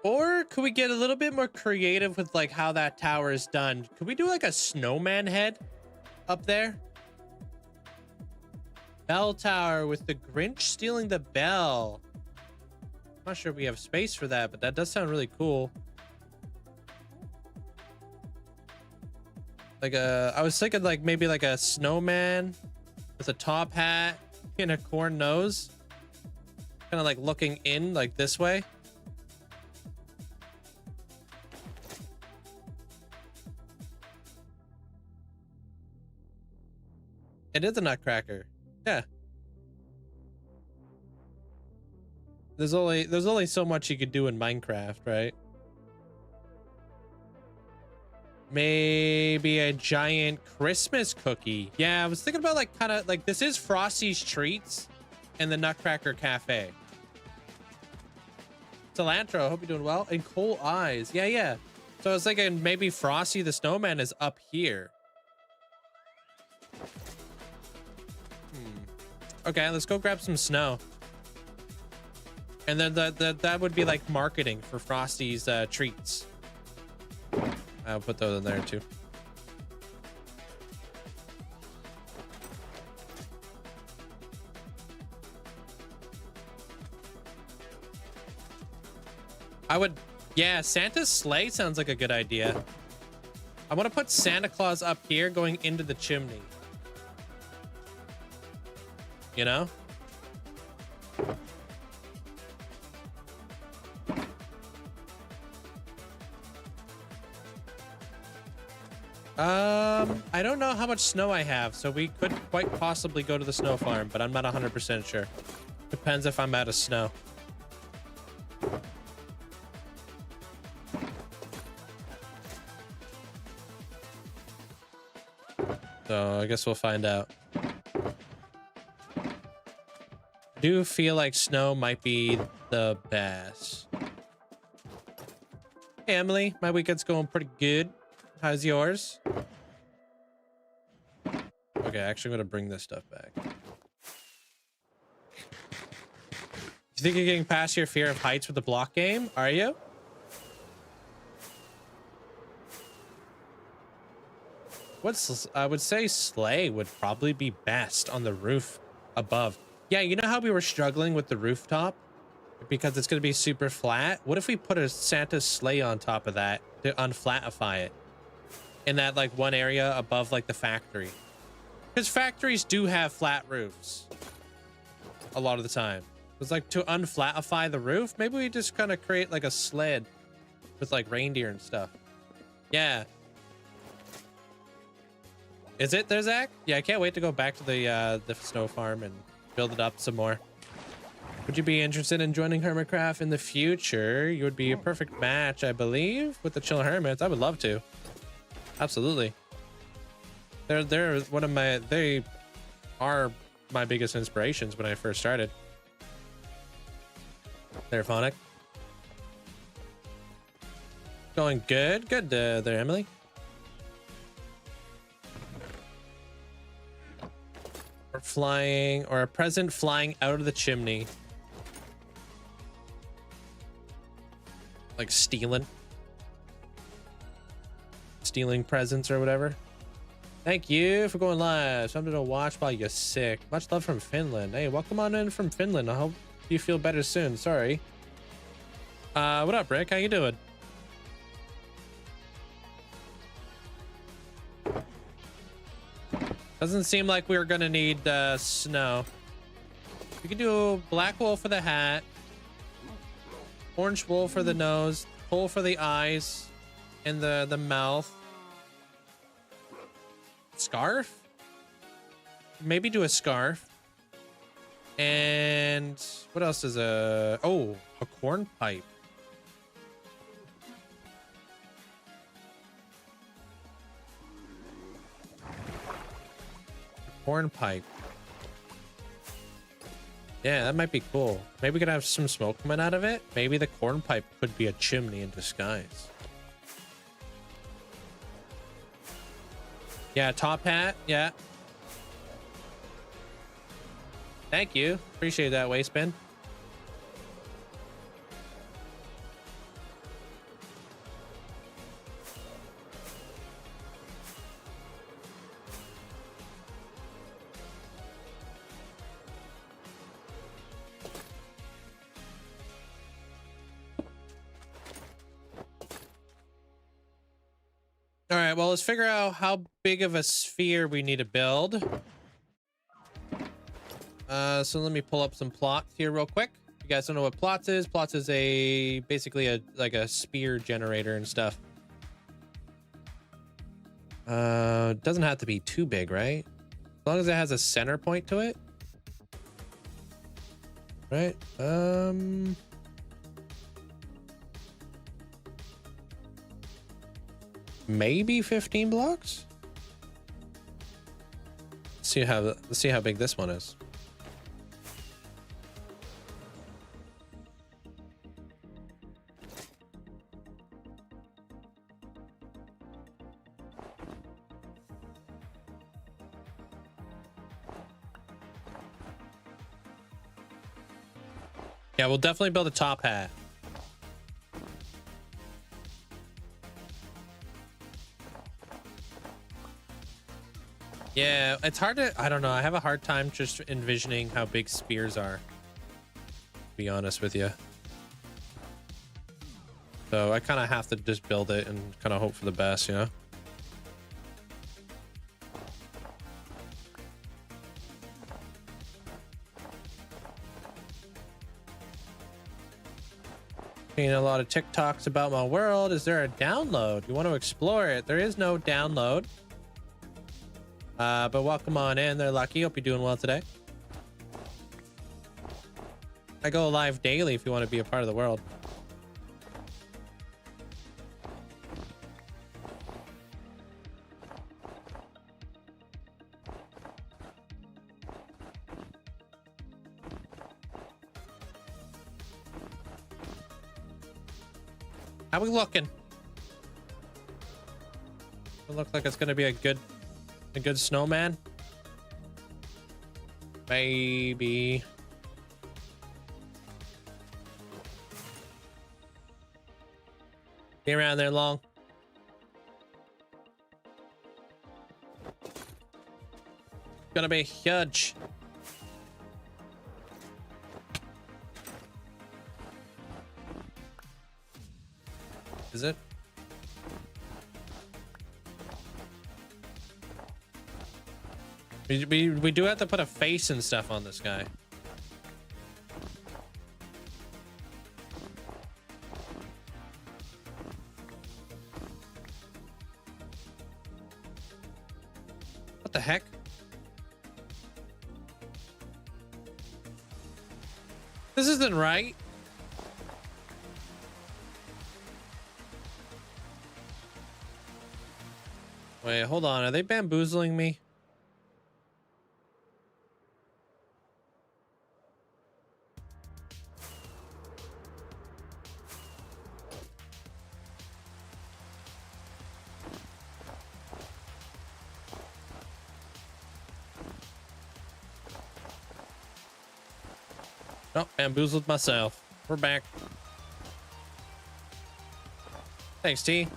Or could we get a little bit more creative with like how that tower is done? Could we do like a snowman head up there? Bell tower with the Grinch stealing the bell. I'm not sure if we have space for that, but that does sound really cool. Like I was thinking like maybe like a snowman with a top hat and a corn nose, kind of like looking in like this way. It is a nutcracker. Yeah. There's only so much you could do in Minecraft, right? Maybe a giant Christmas cookie. Yeah, I was thinking about like kind of like this is Frosty's Treats and the Nutcracker Cafe. Cilantro, I hope you're doing well. And Coal Eyes. Yeah, yeah. So I was thinking maybe Frosty the Snowman is up here. Okay, let's go grab some snow. And then that would be like marketing for Frosty's treats. I'll put those in there too. Yeah, Santa's sleigh sounds like a good idea. I want to put Santa Claus up here going into the chimney. You know? I don't know how much snow I have, so we could quite possibly go to the snow farm, but I'm not 100% sure. Depends if I'm out of snow. So I guess we'll find out. I do feel like snow might be the best. Hey, Emily, my weekend's going pretty good. How's yours? Okay, actually, I'm gonna bring this stuff back. You think you're getting past your fear of heights with the block game? Are you? I would say sleigh would probably be best on the roof above. Yeah, you know how we were struggling with the rooftop because it's going to be super flat? What if we put a Santa's sleigh on top of that to unflatify it in that like one area above like the factory? Because factories do have flat roofs a lot of the time. It's like to unflatify the roof. Maybe we just kind of create like a sled with like reindeer and stuff. Yeah. Is it there, Zach? Yeah, I can't wait to go back to the snow farm and build it up some more. Would you be interested in joining Hermitcraft in the future? You would be a perfect match, I believe, with the Chill Hermits. I would love to. Absolutely. They're one of my, they are my biggest inspirations when I first started. They're phonic. Going good. Good there, Emily. Or flying, or a present flying out of the chimney. Like stealing presents or whatever. Thank you for going live. Something to watch while you're sick. Much love from Finland. Hey, welcome on in from Finland. I hope you feel better soon. Sorry. What up, Rick? How you doing? Doesn't seem like we're gonna need snow. We could do black wool for the hat, orange wool for the nose, wool for the eyes, and the mouth. Scarf? Maybe do a scarf. And what else is a corn pipe. Corn pipe. Yeah, that might be cool. Maybe we could have some smoke coming out of it. Maybe the corn pipe could be a chimney in disguise. Yeah, top hat. Yeah. Thank you. Appreciate that, Waistbin. All right, well, let's figure out how big of a sphere we need to build. So let me pull up some plots here real quick. You guys don't know what plots is? Plots is basically a spear generator and stuff. Doesn't have to be too big, right? As long as it has a center point to it. Right? Maybe 15 blocks? Let's see how big this one is. Yeah, we'll definitely build a top hat. Yeah, it's hard to, I don't know. I have a hard time just envisioning how big spears are, to be honest with you. So I kind of have to just build it and kind of hope for the best, you know? Seeing a lot of TikToks about my world. Is there a download? You want to explore it? There is no download. But welcome on in there, Lucky. Hope you're doing well today. I go live daily if you want to be a part of the world. How we looking? It looks like it's gonna be a good snowman. Maybe. Be around there long. Gonna be huge. Is it? We do have to put a face and stuff on this guy. What the heck? This isn't right. Wait, hold on. Are they bamboozling me? Oh, bamboozled myself. We're back. Thanks, T.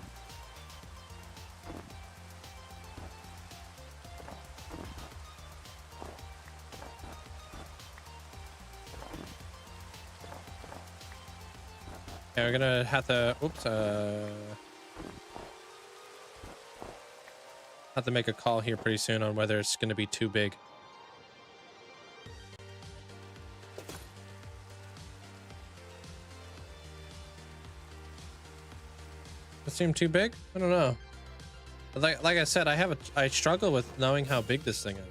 Yeah, we're gonna have to, oops, have to make a call here pretty soon on whether it's gonna be too big. It seem too big? I don't know. Like I said, I struggle with knowing how big this thing is.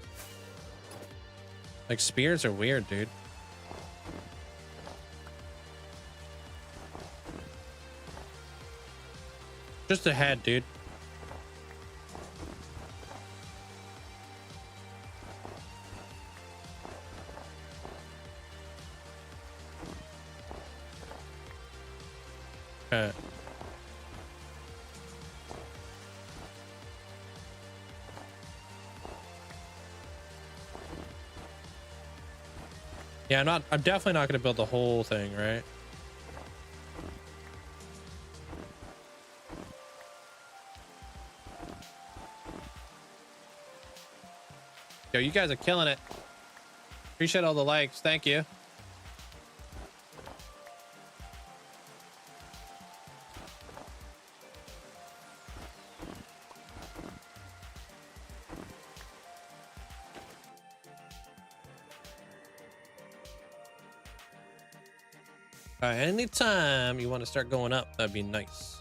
Like, spears are weird, dude. Just a head, dude. Okay. Yeah, I'm definitely not gonna build the whole thing, right? Yo, you guys are killing it. Appreciate all the likes. Thank you. All right, anytime you want to start going up, that'd be nice.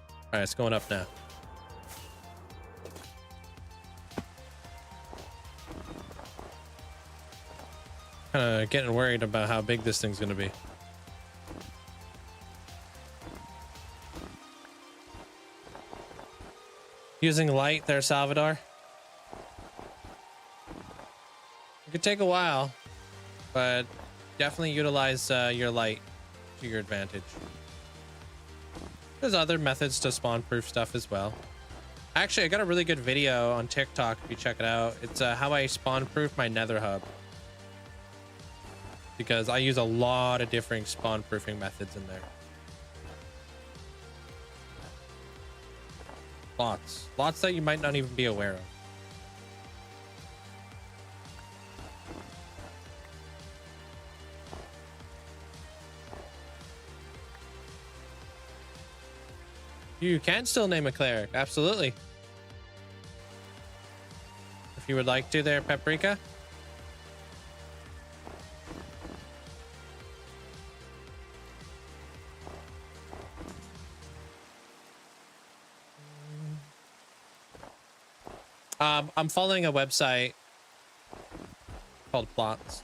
All right, it's going up now. Kind of getting worried about how big this thing's gonna be. Using light there, Salvador. It could take a while, but definitely utilize your light to your advantage. There's other methods to spawn proof stuff as well. Actually, I got a really good video on TikTok if you check it out. It's how I spawn proof my nether hub, because I use a lot of different spawn proofing methods in there. Lots that you might not even be aware of. You can still name a cleric, absolutely. If you would like to there, Paprika. I'm following a website called Plots.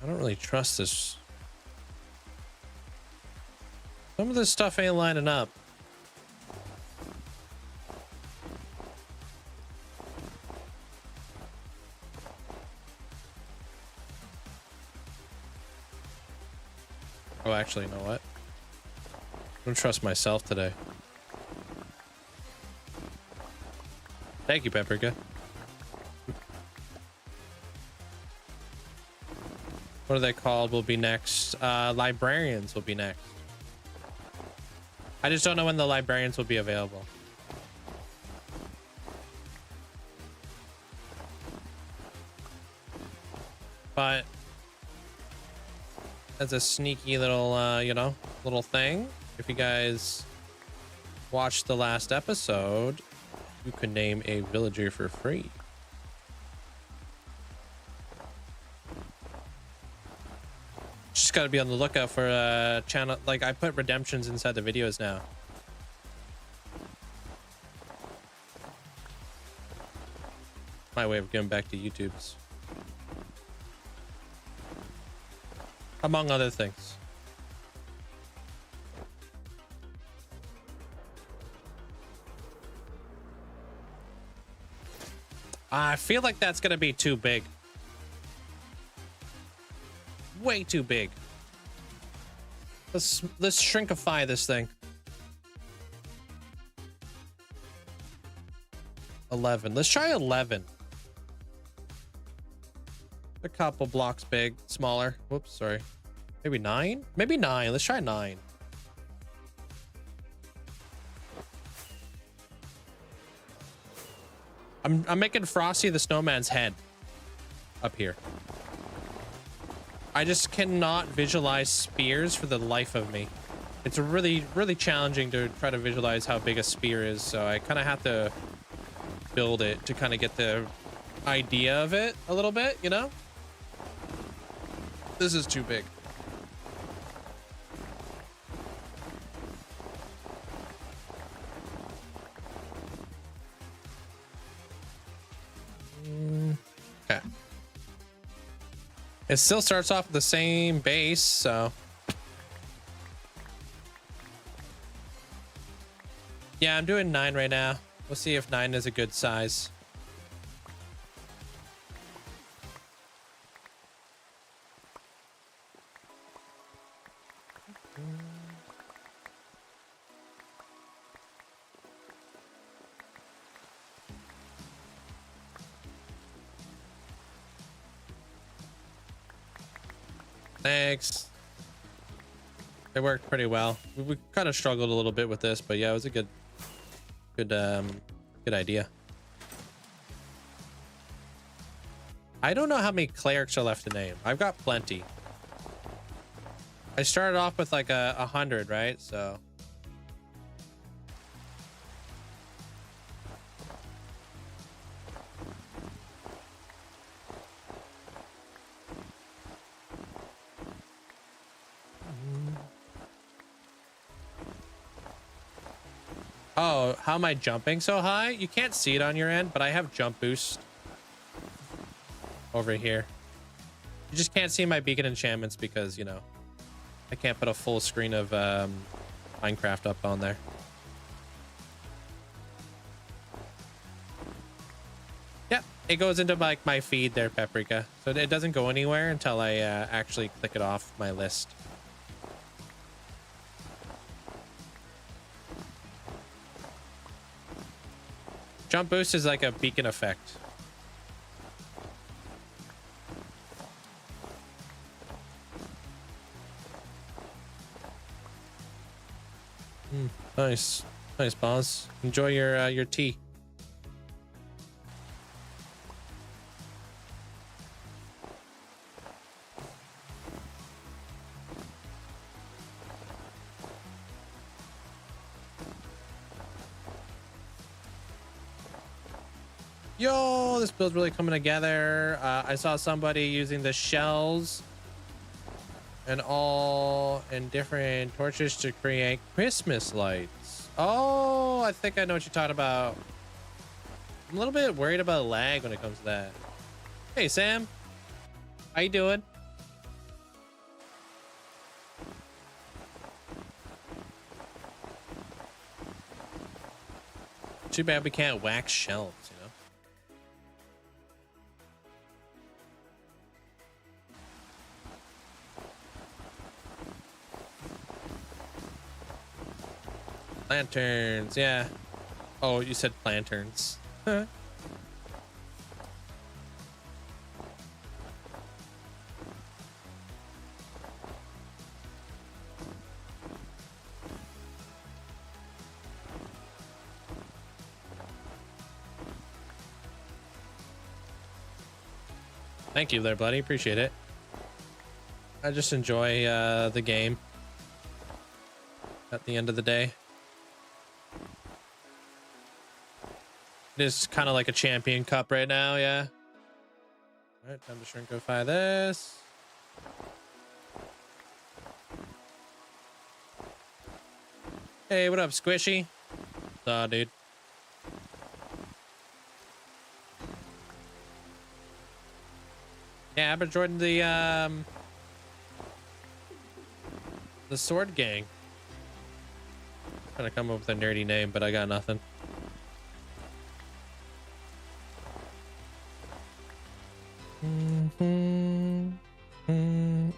I don't really trust this. Some of this stuff ain't lining up. Oh, actually, you know what? I don't trust myself today. Thank you, Paprika. What are they called? Will be next. Librarians will be next. I just don't know when the librarians will be available. But as a sneaky little, you know, little thing, if you guys watched the last episode, you could name a villager for free. Just got to be on the lookout for a channel. Like, I put redemptions inside the videos now. My way of getting back to YouTube's. Among other things. I feel like that's gonna be too big. Way too big. Let's shrinkify this thing. 11. Let's try 11. A couple blocks big, smaller. Whoops, sorry. Maybe 9? Maybe 9. Let's try 9. I'm making Frosty the Snowman's head. up here. I just cannot visualize spears for the life of me. It's really, really challenging to try to visualize how big a spear is, so I kind of have to build it to kind of get the idea of it a little bit, you know? This is too big. Okay. It still starts off with the same base, so yeah, I'm doing 9 right now. We'll see if 9 is a good size. Thanks. It worked pretty well. We kind of struggled a little bit with this, but yeah, it was a good idea. I don't know how many clerics are left to name. I've got plenty. I started off with like 100, right? So oh, how am I jumping so high? You can't see it on your end, but I have jump boost over here. You just can't see my beacon enchantments because, you know, I can't put a full screen of Minecraft up on there. Yep, it goes into like my feed there, Paprika. So it doesn't go anywhere until I actually click it off my list. Jump boost is like a beacon effect. Nice, nice, boss. Enjoy your tea. Yo, this build's really coming together. I saw somebody using the shells and all and different torches to create Christmas lights. Oh, I think I know what you're talking about. I'm a little bit worried about lag when it comes to that. Hey, Sam. How you doing? Too bad we can't wax shelves, you know? Lanterns, yeah. Oh, you said planterns. Thank you there, buddy. Appreciate it. I just enjoy the game at the end of the day. It is kind of like a champion cup right now, yeah. All right, time to shrinkify this. Hey, what up, Squishy? Aw, dude. Yeah, I've been joining the sword gang. Trying to come up with a nerdy name, but I got nothing.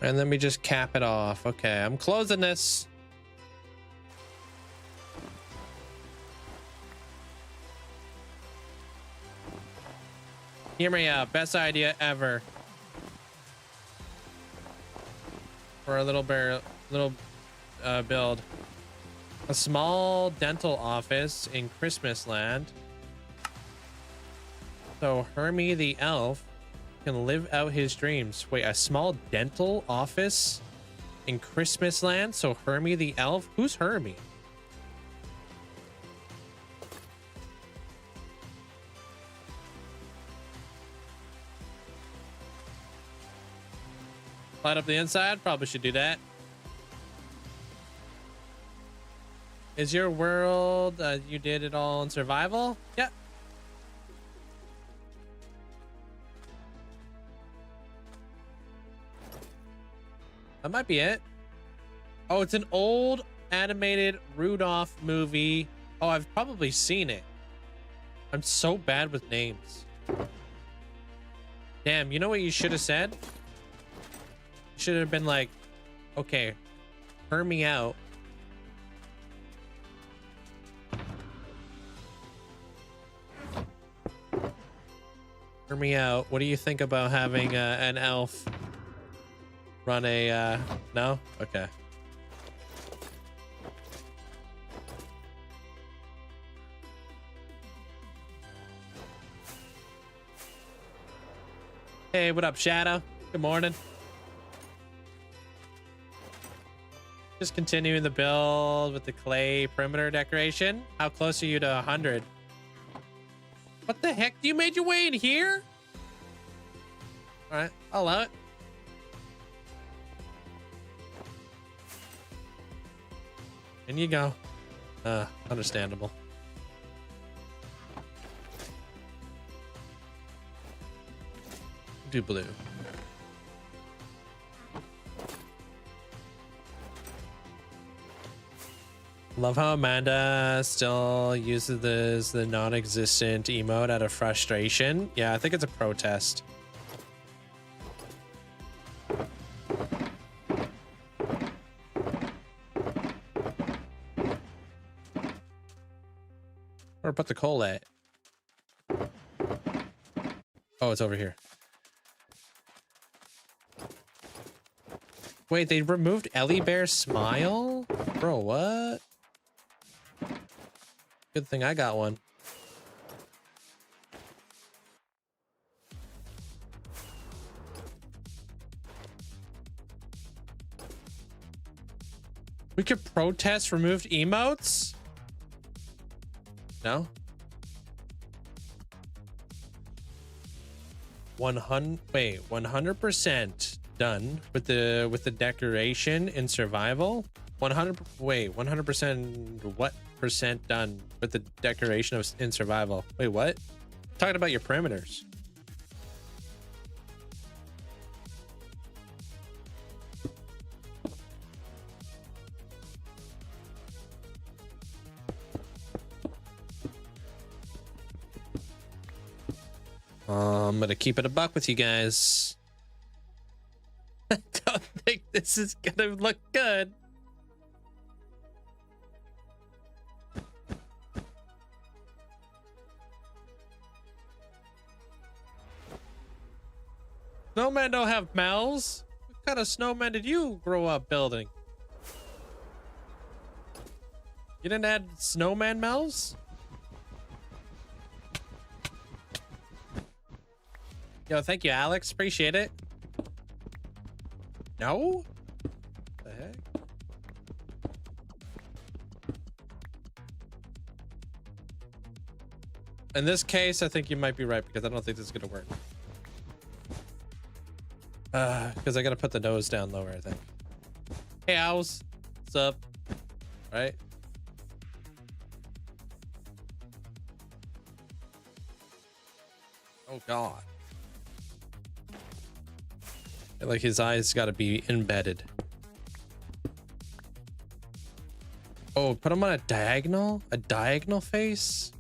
And then we just cap it off. Okay, I'm closing this. Hear me out. Best idea ever. For a little build. A small dental office in Christmas land. So Hermie the elf can live out his dreams. Wait, a small dental office in Christmas land? So Hermie the elf? Who's Hermie? Light up the inside? Probably should do that. Is your world, you did it all in survival? Yeah. That might be it. Oh, it's an old animated Rudolph movie. Oh, I've probably seen it. I'm so bad with names. Damn, you know what you should have said? You should have been like, okay, hear me out. Hear me out. What do you think about having an elf run a, no? Okay. Hey, what up, Shadow? Good morning. Just continuing the build with the clay perimeter decoration. How close are you to 100? What the heck? You made your way in here? All right, I'll allow it. In you go. Understandable. Do blue. Love how Amanda still uses the non-existent emote out of frustration. Yeah, I think it's a protest. Where put the coal at? Oh, it's over here. Wait, they removed Ellie Bear's smile? Bro, what? Good thing I got one. We could protest removed emotes? No? 100% done with the decoration in survival. 100% what percent done with the decoration of in survival? Wait, what? Talking about your perimeters. I'm gonna keep it a buck with you guys. I don't think this is gonna look good. Snowmen don't have mouths. What kind of snowman did you grow up building? You didn't add snowman mouths? Yo, thank you, Alex. Appreciate it. No? What the heck? In this case, I think you might be right because I don't think this is gonna work. Because I gotta put the nose down lower, I think. Hey, Owls. What's up? All right. Oh, God. Like his eyes got to be embedded. Oh, put him on a diagonal face.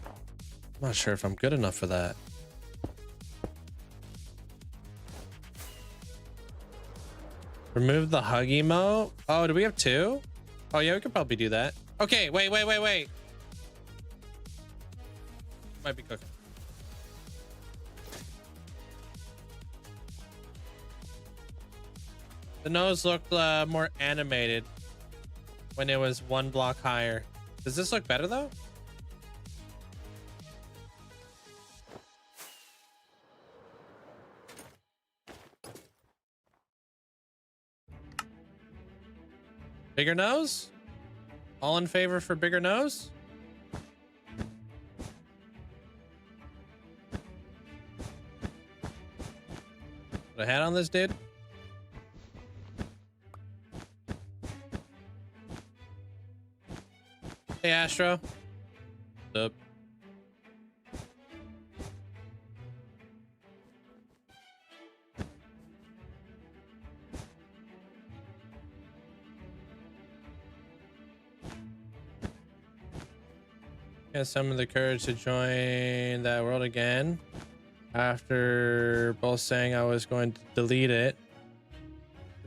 I'm not sure if I'm good enough for that. Remove the hug emote. Oh, do we have two? Oh yeah, we could probably do that. Okay, wait. Might be cooking. The nose looked more animated when it was one block higher. Does this look better though? Bigger nose? All in favor for bigger nose? Put a hat on this dude. Hey, Astro. What's up? Yeah, summon the courage to join that world again. After both saying I was going to delete it.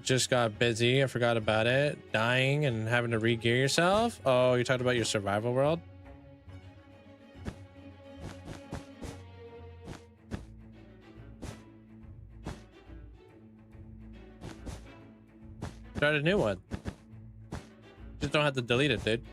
Just got busy. I forgot about it. Dying and having to re-gear yourself. Oh, you're talking about your survival world? Start a new one. Just don't have to delete it, dude.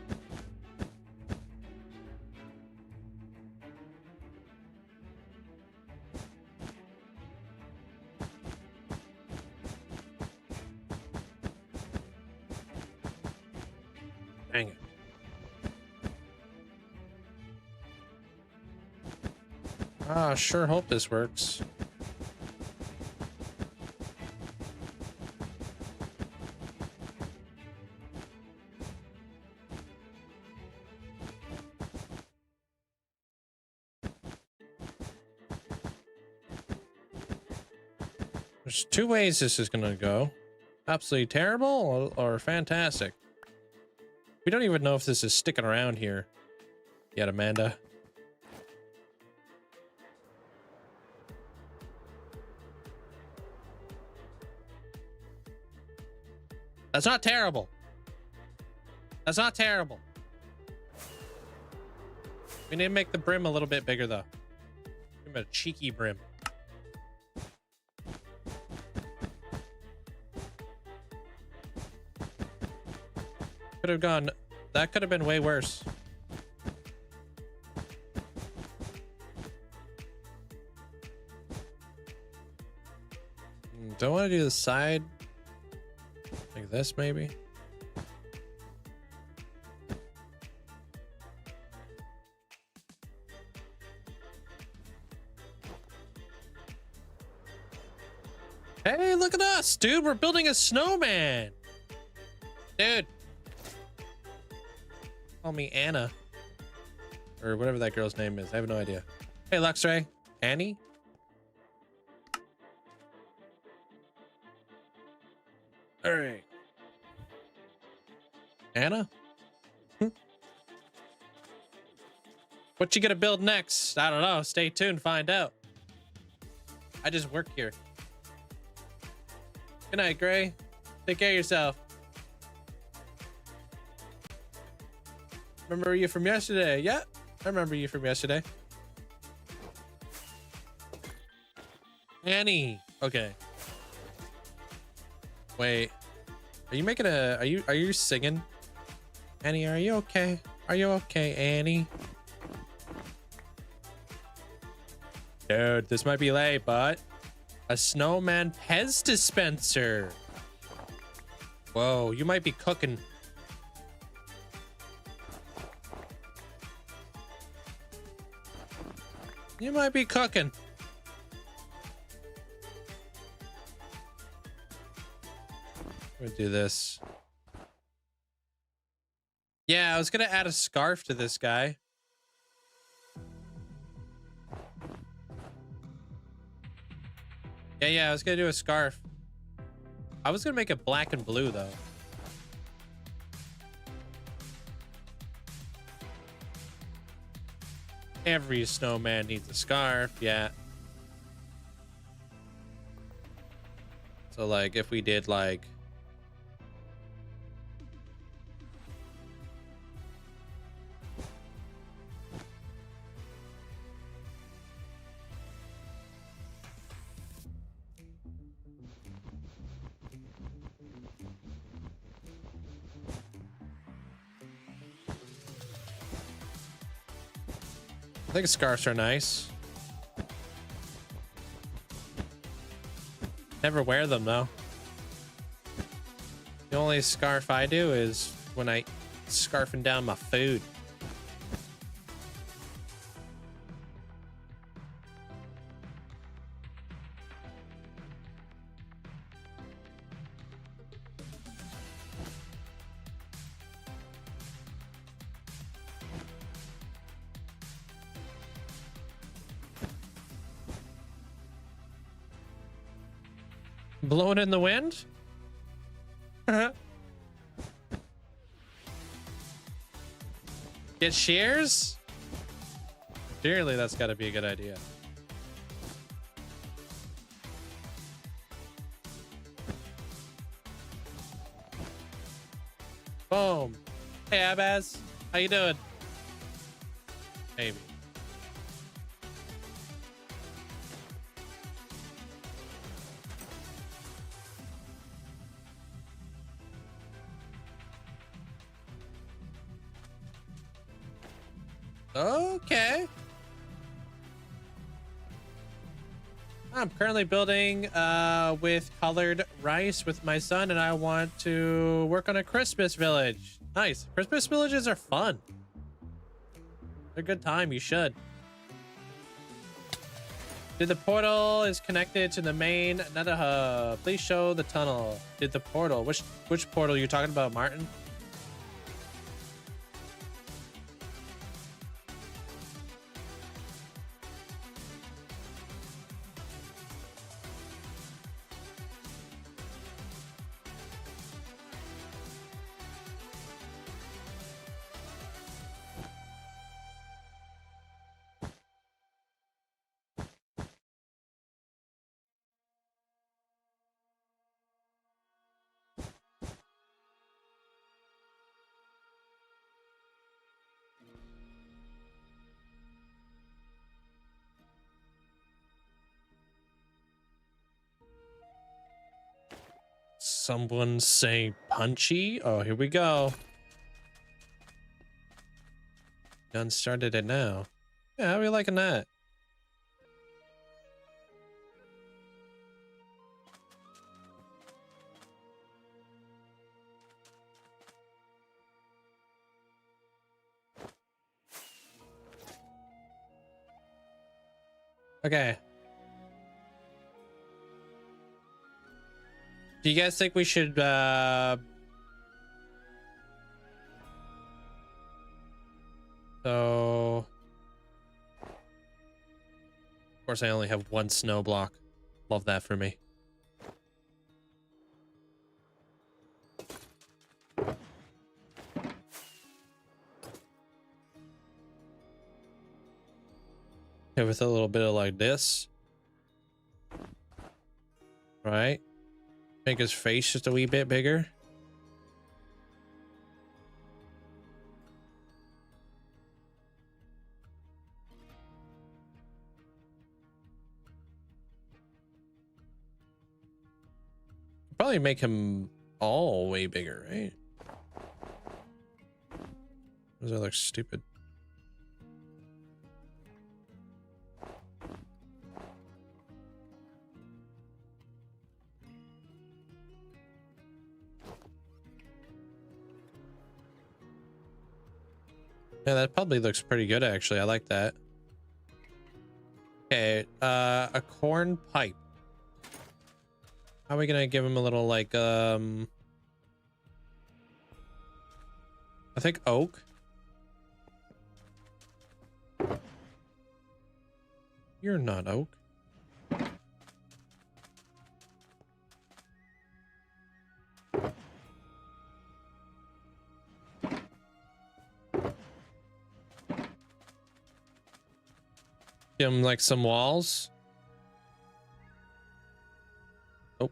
Dang it. Ah, sure hope this works. There's two ways this is gonna go. Absolutely terrible or fantastic. We don't even know if this is sticking around here yet, Amanda. That's not terrible. That's not terrible. We need to make the brim a little bit bigger, though. Give it a cheeky brim. Could have gone. That could have been way worse. Do I want to do the side like this, maybe? Hey, look at us, dude. We're building a snowman. Dude. Call me Anna. Or whatever that girl's name is. I have no idea. Hey, Luxray. Annie? All right. Anna? What you gonna build next? I don't know. Stay tuned. Find out. I just work here. Good night, Gray. Take care of yourself. Remember you from yesterday? Yeah, I remember you from yesterday. Annie. Okay. Wait. Are you making a... Are you singing? Annie, are you okay? Are you okay, Annie? Dude, this might be late, but... A snowman Pez dispenser. Whoa, you might be cooking. You might be cooking. I'm gonna do this. Yeah, I was gonna add a scarf to this guy. Yeah, I was gonna do a scarf. I was gonna make it black and blue though. Every snowman needs a scarf, yeah. So like if we did like I think scarves are nice. Never wear them though. The only scarf I do is when I scarfing down my food. Blowing in the wind? Get shears? Surely that's got to be a good idea. Boom. Hey, Abaz. How you doing? Maybe. Okay. I'm currently building with colored rice with my son, and I want to work on a Christmas village. Nice. Christmas villages are fun. They're a good time. You should. Did the portal is connected to the main nether hub? Please show the tunnel. Did the portal? Which portal are you talking about, Martin? Someone say punchy? Oh, here we go. Done started it now. Yeah, how are we liking that? Okay. Do you guys think we should so of course I only have one snow block. Love that for me. Yeah, with a little bit of like this. Right? Make his face just a wee bit bigger. Probably make him all way bigger, right? Does that look stupid? Yeah, that probably looks pretty good, actually. I like that. Okay, a corn pipe. How are we gonna give him a little, like, I think oak. You're not oak. Give him like some walls. Oh.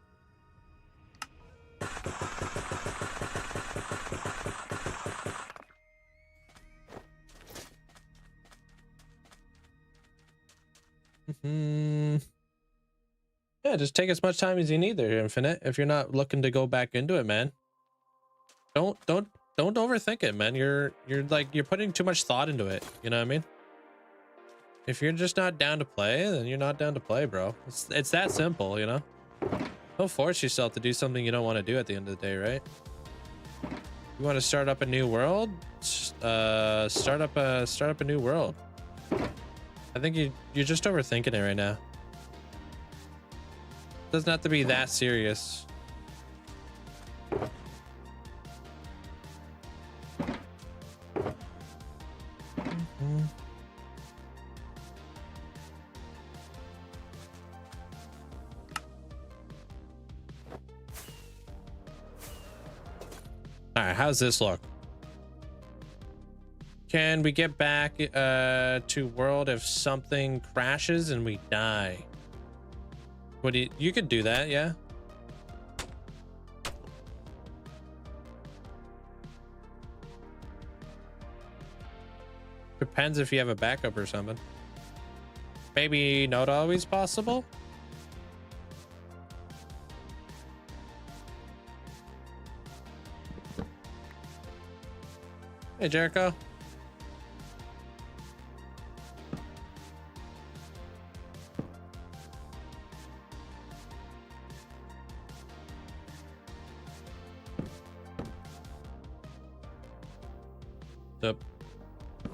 Yeah, just take as much time as you need there, Infinite. If you're not looking to go back into it, man. Don't overthink it, man. You're putting too much thought into it. You know what I mean? If you're just not down to play, then you're not down to play, bro. It's that simple, you know? Don't force yourself to do something you don't want to do at the end of the day, right? You want to start up a new world? Start up a new world. I think you're just overthinking it right now. Doesn't have to be that serious. All right, how's this look? Can we get back to world if something crashes and we die? What do you could do that, yeah? Depends if you have a backup or something. Maybe not always possible. Hey, Jericho.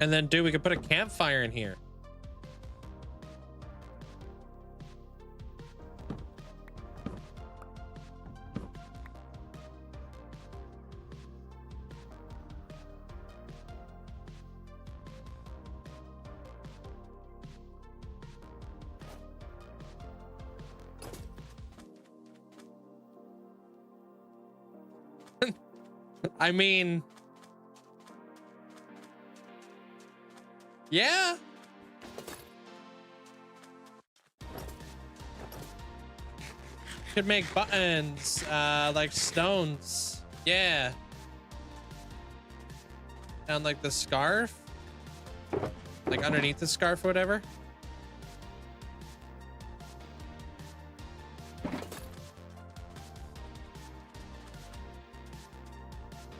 And then, dude, we could put a campfire in here. I mean, yeah. Could make buttons, like stones. Yeah. And like the scarf, like underneath the scarf or whatever.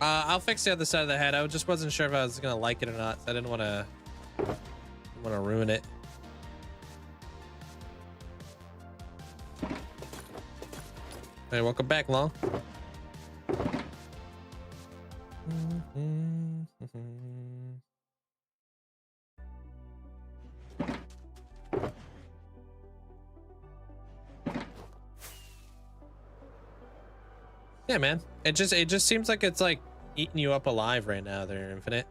I'll fix the other side of the head. I just wasn't sure if I was gonna like it or not. So I didn't want to ruin it. Hey, welcome back, Long. Yeah, man. It just seems like it's like eating you up alive right now there, Infinite.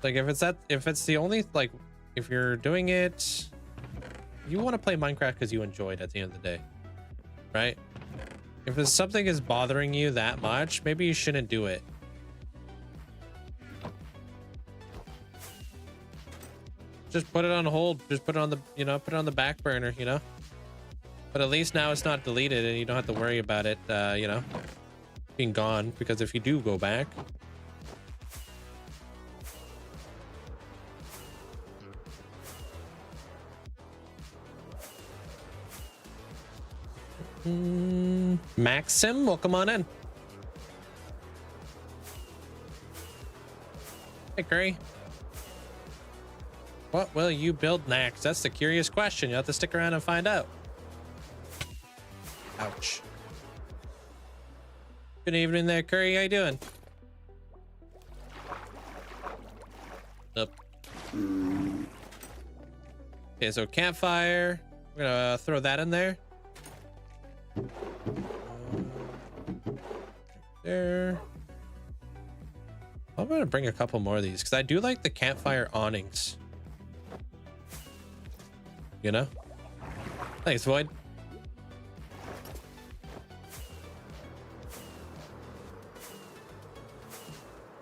Like if it's the only, like, if you're doing it, you want to play Minecraft because you enjoy it at the end of the day, right? If something is bothering you that much, maybe you shouldn't do it. Just put it on hold. Just put it on the, put it on the back burner, But at least now it's not deleted and you don't have to worry about it, being gone. Because if you do go back, Maxim, welcome on in. Hey, Curry. What will you build next? That's the curious question. You'll have to stick around and find out. Ouch. Good evening there, Curry. How you doing? Up. Okay, so campfire. We're gonna throw that in there. There. I'm gonna bring a couple more of these because I do like the campfire awnings. Thanks, Void.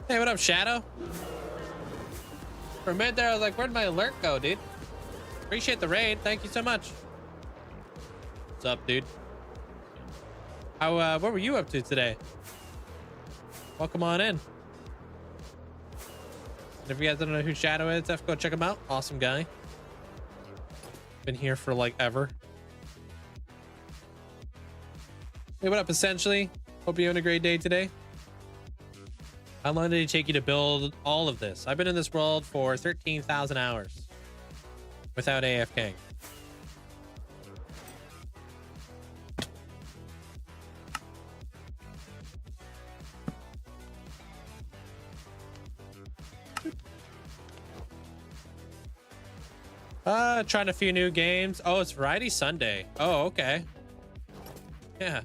Hey, what up, Shadow? For a minute there, I was like, where'd my alert go, dude? Appreciate the raid. Thank you so much. What's up, dude? What were you up to today? Welcome on in. And if you guys don't know who Shadow is, go check him out. Awesome guy. Been here for like ever. Hey, what up, Essentially? Hope you're having a great day today. How long did it take you to build all of this? I've been in this world for 13,000 hours without AFK. Trying a few new games. Oh, it's Variety Sunday. Oh, okay. Yeah.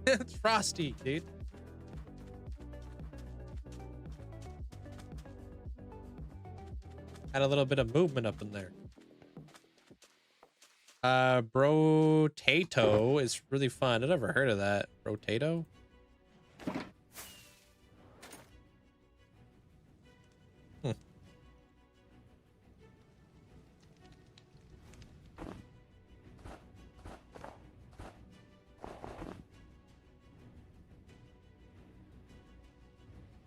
It's Frosty, dude. Had a little bit of movement up in there. Brotato is really fun. I never heard of that. Brotato?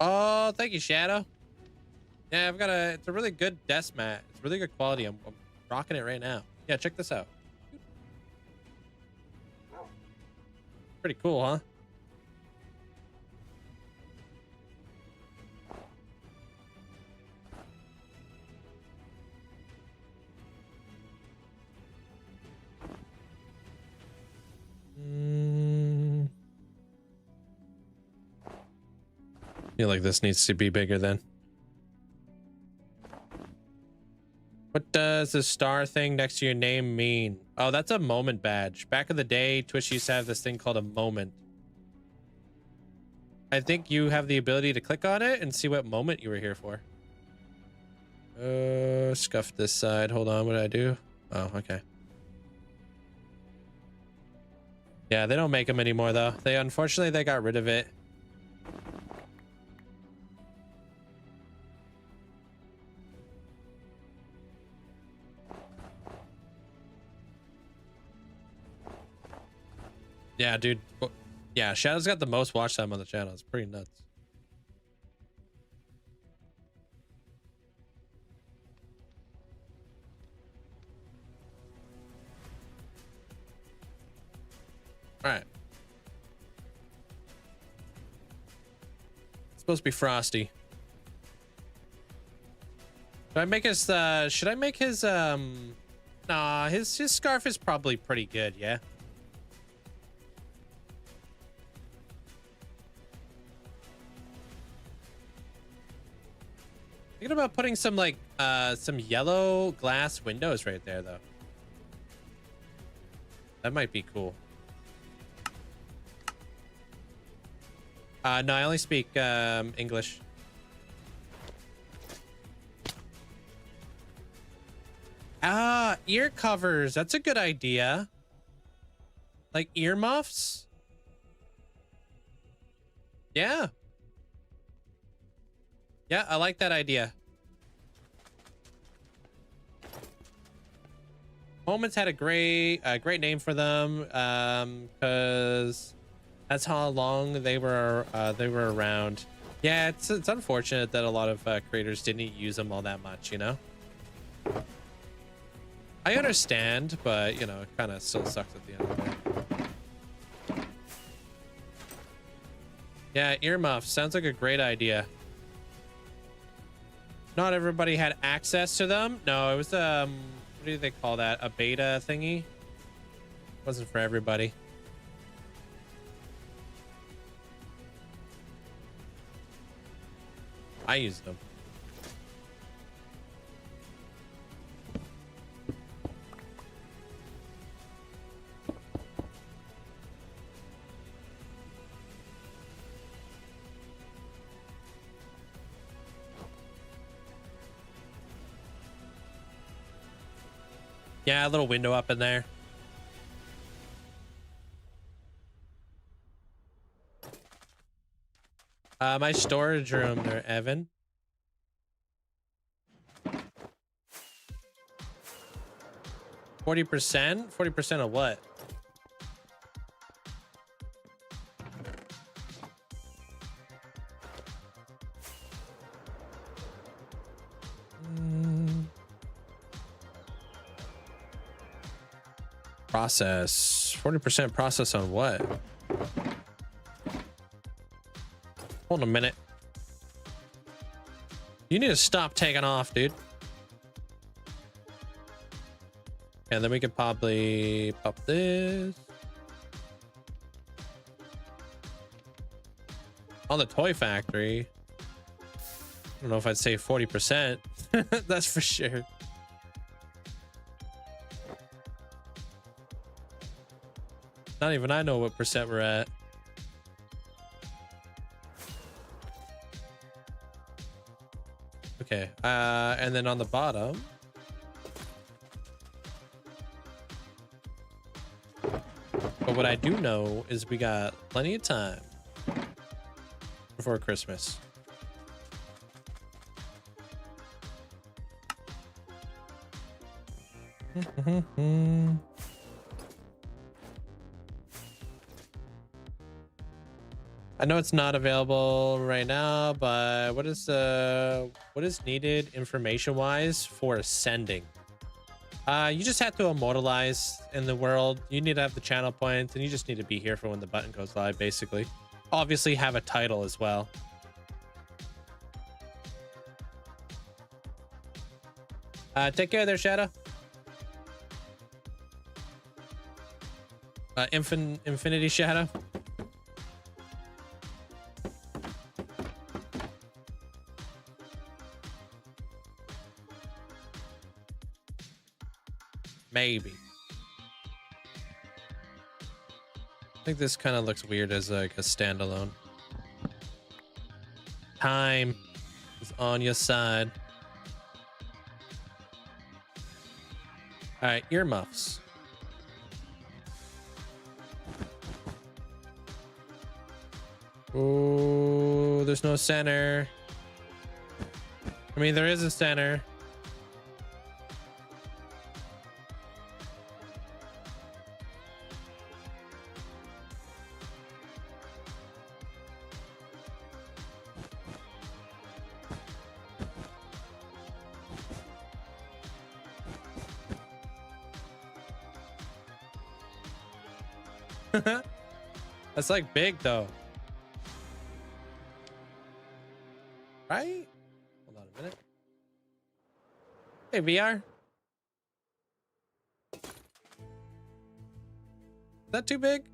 Oh, thank you, Shadow. Yeah, I've got it's a really good desk mat. It's really good quality. I'm rocking it right now. Yeah, check this out. Pretty cool, huh? I feel like this needs to be bigger then. What does the star thing next to your name mean? Oh, that's a moment badge. Back in the day, Twitch used to have this thing called a moment. I think you have the ability to click on it and see what moment you were here for. Scuff this side. Hold on, what did I do? Oh, okay. Yeah, they don't make them anymore though. Unfortunately, they got rid of it. Yeah, dude. Yeah, Shadow's got the most watch time on the channel. It's pretty nuts. All right. It's supposed to be Frosty. Should I make his nah, his scarf is probably pretty good, yeah. Thinking about putting some like some yellow glass windows right there though. That might be cool. No, I only speak English. Ah, ear covers. That's a good idea. Like earmuffs? Yeah. Yeah, I like that idea. Moments had a great name for them, because that's how long they were around. Yeah, it's unfortunate that a lot of creators didn't use them all that much, you know. I understand, but you know, it kind of still sucks at the end of the day. Yeah, earmuffs sounds like a great idea. Not everybody had access to them. No, it was what do they call that? A beta thingy. Wasn't for everybody. I used them. Yeah, a little window up in there. My storage room there, Evan. %? 40% of what? Process. 40% process on what? Hold a minute. You need to stop taking off, dude. And then we could probably pop this. On the toy factory. I don't know if I'd say 40%. That's for sure. Not even I know what percent we're at. Okay, and then on the bottom, but what I do know is we got plenty of time before Christmas. I know it's not available right now, but what is needed information wise for ascending? You just have to immortalize in the world. You need to have the channel points, and you just need to be here for when the button goes live, basically. Obviously have a title as well. Take care there, Shadow. Infinity Shadow. Maybe. I think this kind of looks weird as like a standalone. Time is on your side. All right, earmuffs. Oh, there's no center. I mean, there is a center. That's like big though. Right? Hold on a minute. Hey, VR. Is that too big?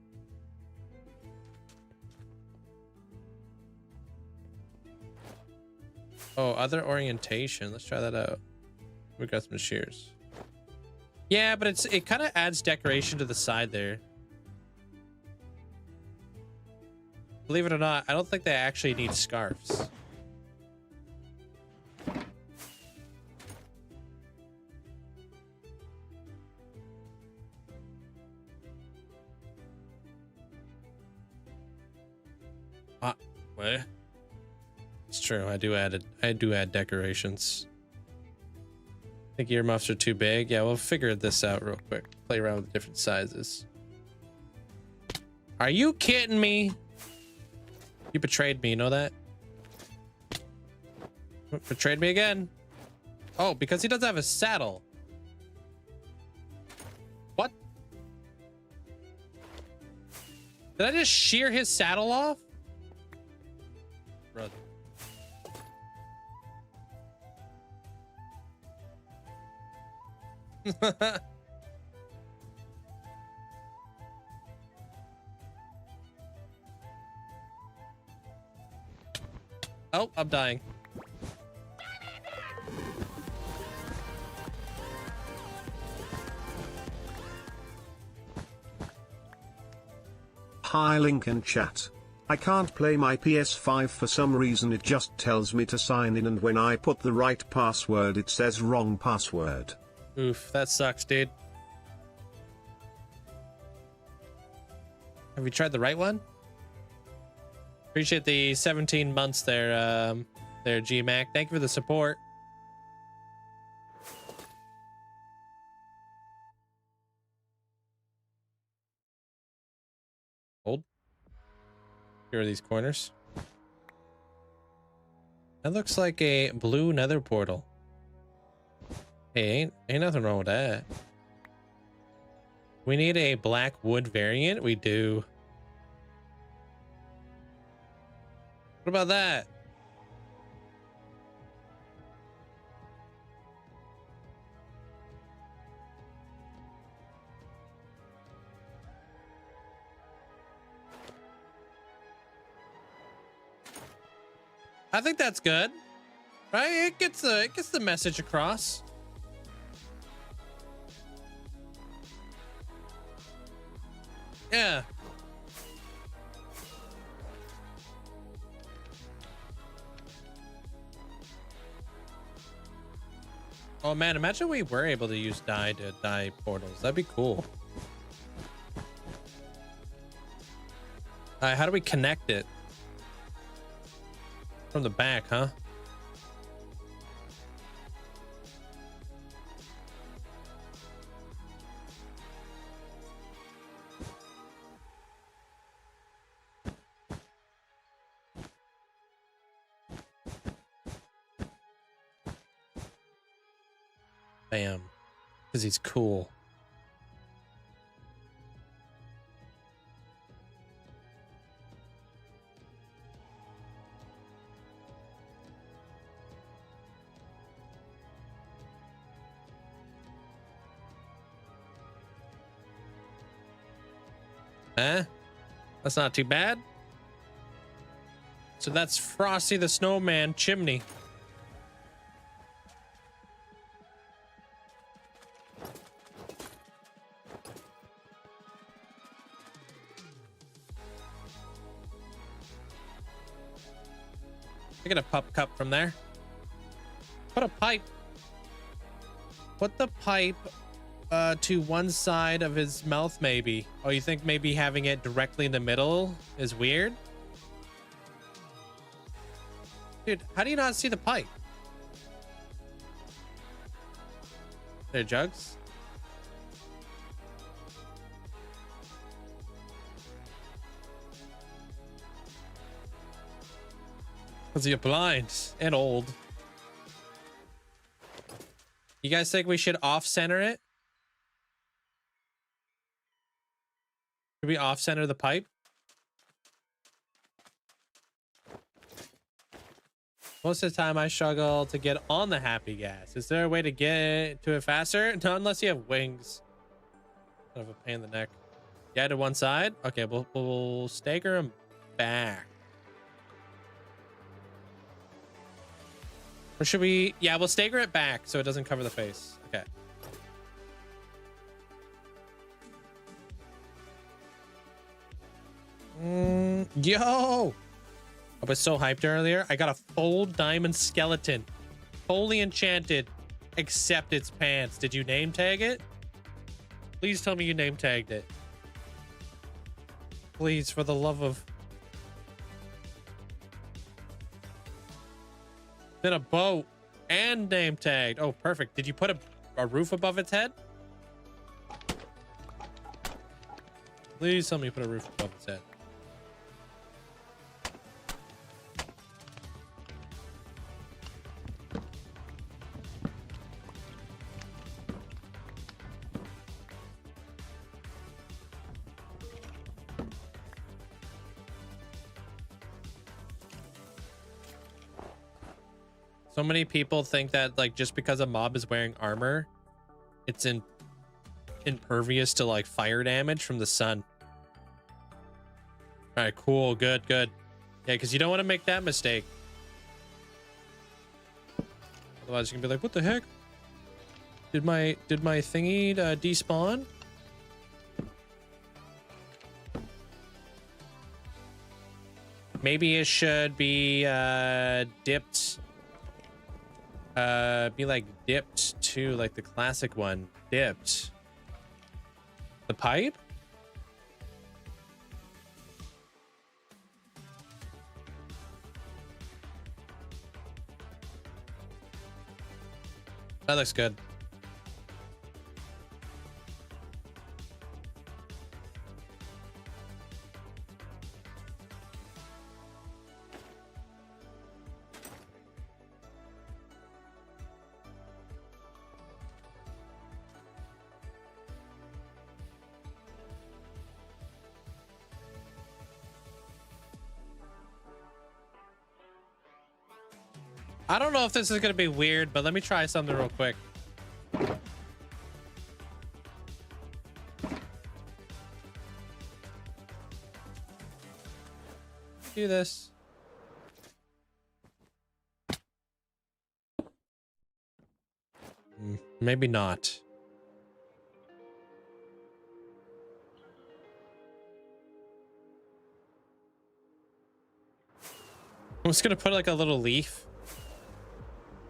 Oh, other orientation. Let's try that out. We got some shears. Yeah, but it kind of adds decoration to the side there. Believe it or not, I don't think they actually need scarves. What? It's true. I do add decorations. I think earmuffs are too big. Yeah, we'll figure this out real quick. Play around with different sizes. Are you kidding me? You betrayed me, you know that? Betrayed me again. Oh, because he doesn't have a saddle. What? Did I just shear his saddle off? Brother. Oh, I'm dying. Hi Link and chat. I can't play my PS5 for some reason. It just tells me to sign in, and when I put the right password it says wrong password. Oof, that sucks, dude. Have you tried the right one? Appreciate the 17 months there, there, G-Mac. Thank you for the support. Hold. Here are these corners. That looks like a blue nether portal. Hey, ain't nothing wrong with that. We need a black wood variant. We do. What about that? I think that's good, right? It gets the message across. Yeah. Oh man, imagine we were able to use dye to dye portals. That'd be cool. How do we connect it? From the back, huh? Bam. Because he's cool. That's not too bad. So that's Frosty the Snowman chimney. I get a pup cup from there. Put a pipe. Put the pipe to one side of his mouth, maybe. Oh, you think maybe having it directly in the middle is weird? Dude, how do you not see the pipe? There, Jugs. Because you're blind and old. You guys think we should off-center it? Should we off-center the pipe? Most of the time I struggle to get on the happy gas. Is there a way to get to it faster? Not unless you have wings. Kind of a pain in the neck. Yeah, to one side? Okay, we'll stagger him back. Or should we? Yeah, we'll stagger it back so it doesn't cover the face. Okay. Yo! I was so hyped earlier. I got a full diamond skeleton. Fully enchanted, except its pants. Did you name tag it? Please tell me you name tagged it. Please, for the love of... Then a boat and name tagged. Oh, perfect. Did you put a roof above its head? Please tell me you put a roof above its head. So many people think that like just because a mob is wearing armor, it's impervious to like fire damage from the sun. All right, cool, good. Yeah, because you don't want to make that mistake. Otherwise, you can be like, "What the heck? Did my thingy despawn?" Maybe it should be dipped. Be like dipped to like the classic one. Dipped. The pipe? That looks good. I don't know if this is going to be weird, but let me try something real quick. Do this. Maybe not. I'm just gonna put like a little leaf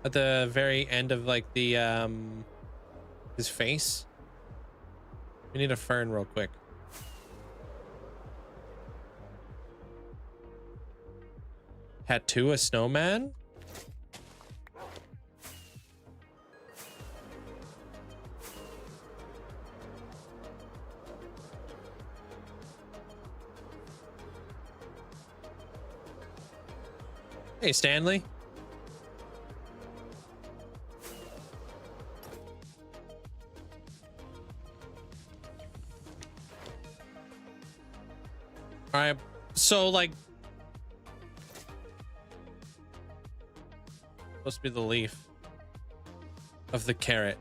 at the very end of like the his face. We need a fern real quick. Tattoo a snowman? Hey, Stanley. All right, so like supposed to be the leaf of the carrot.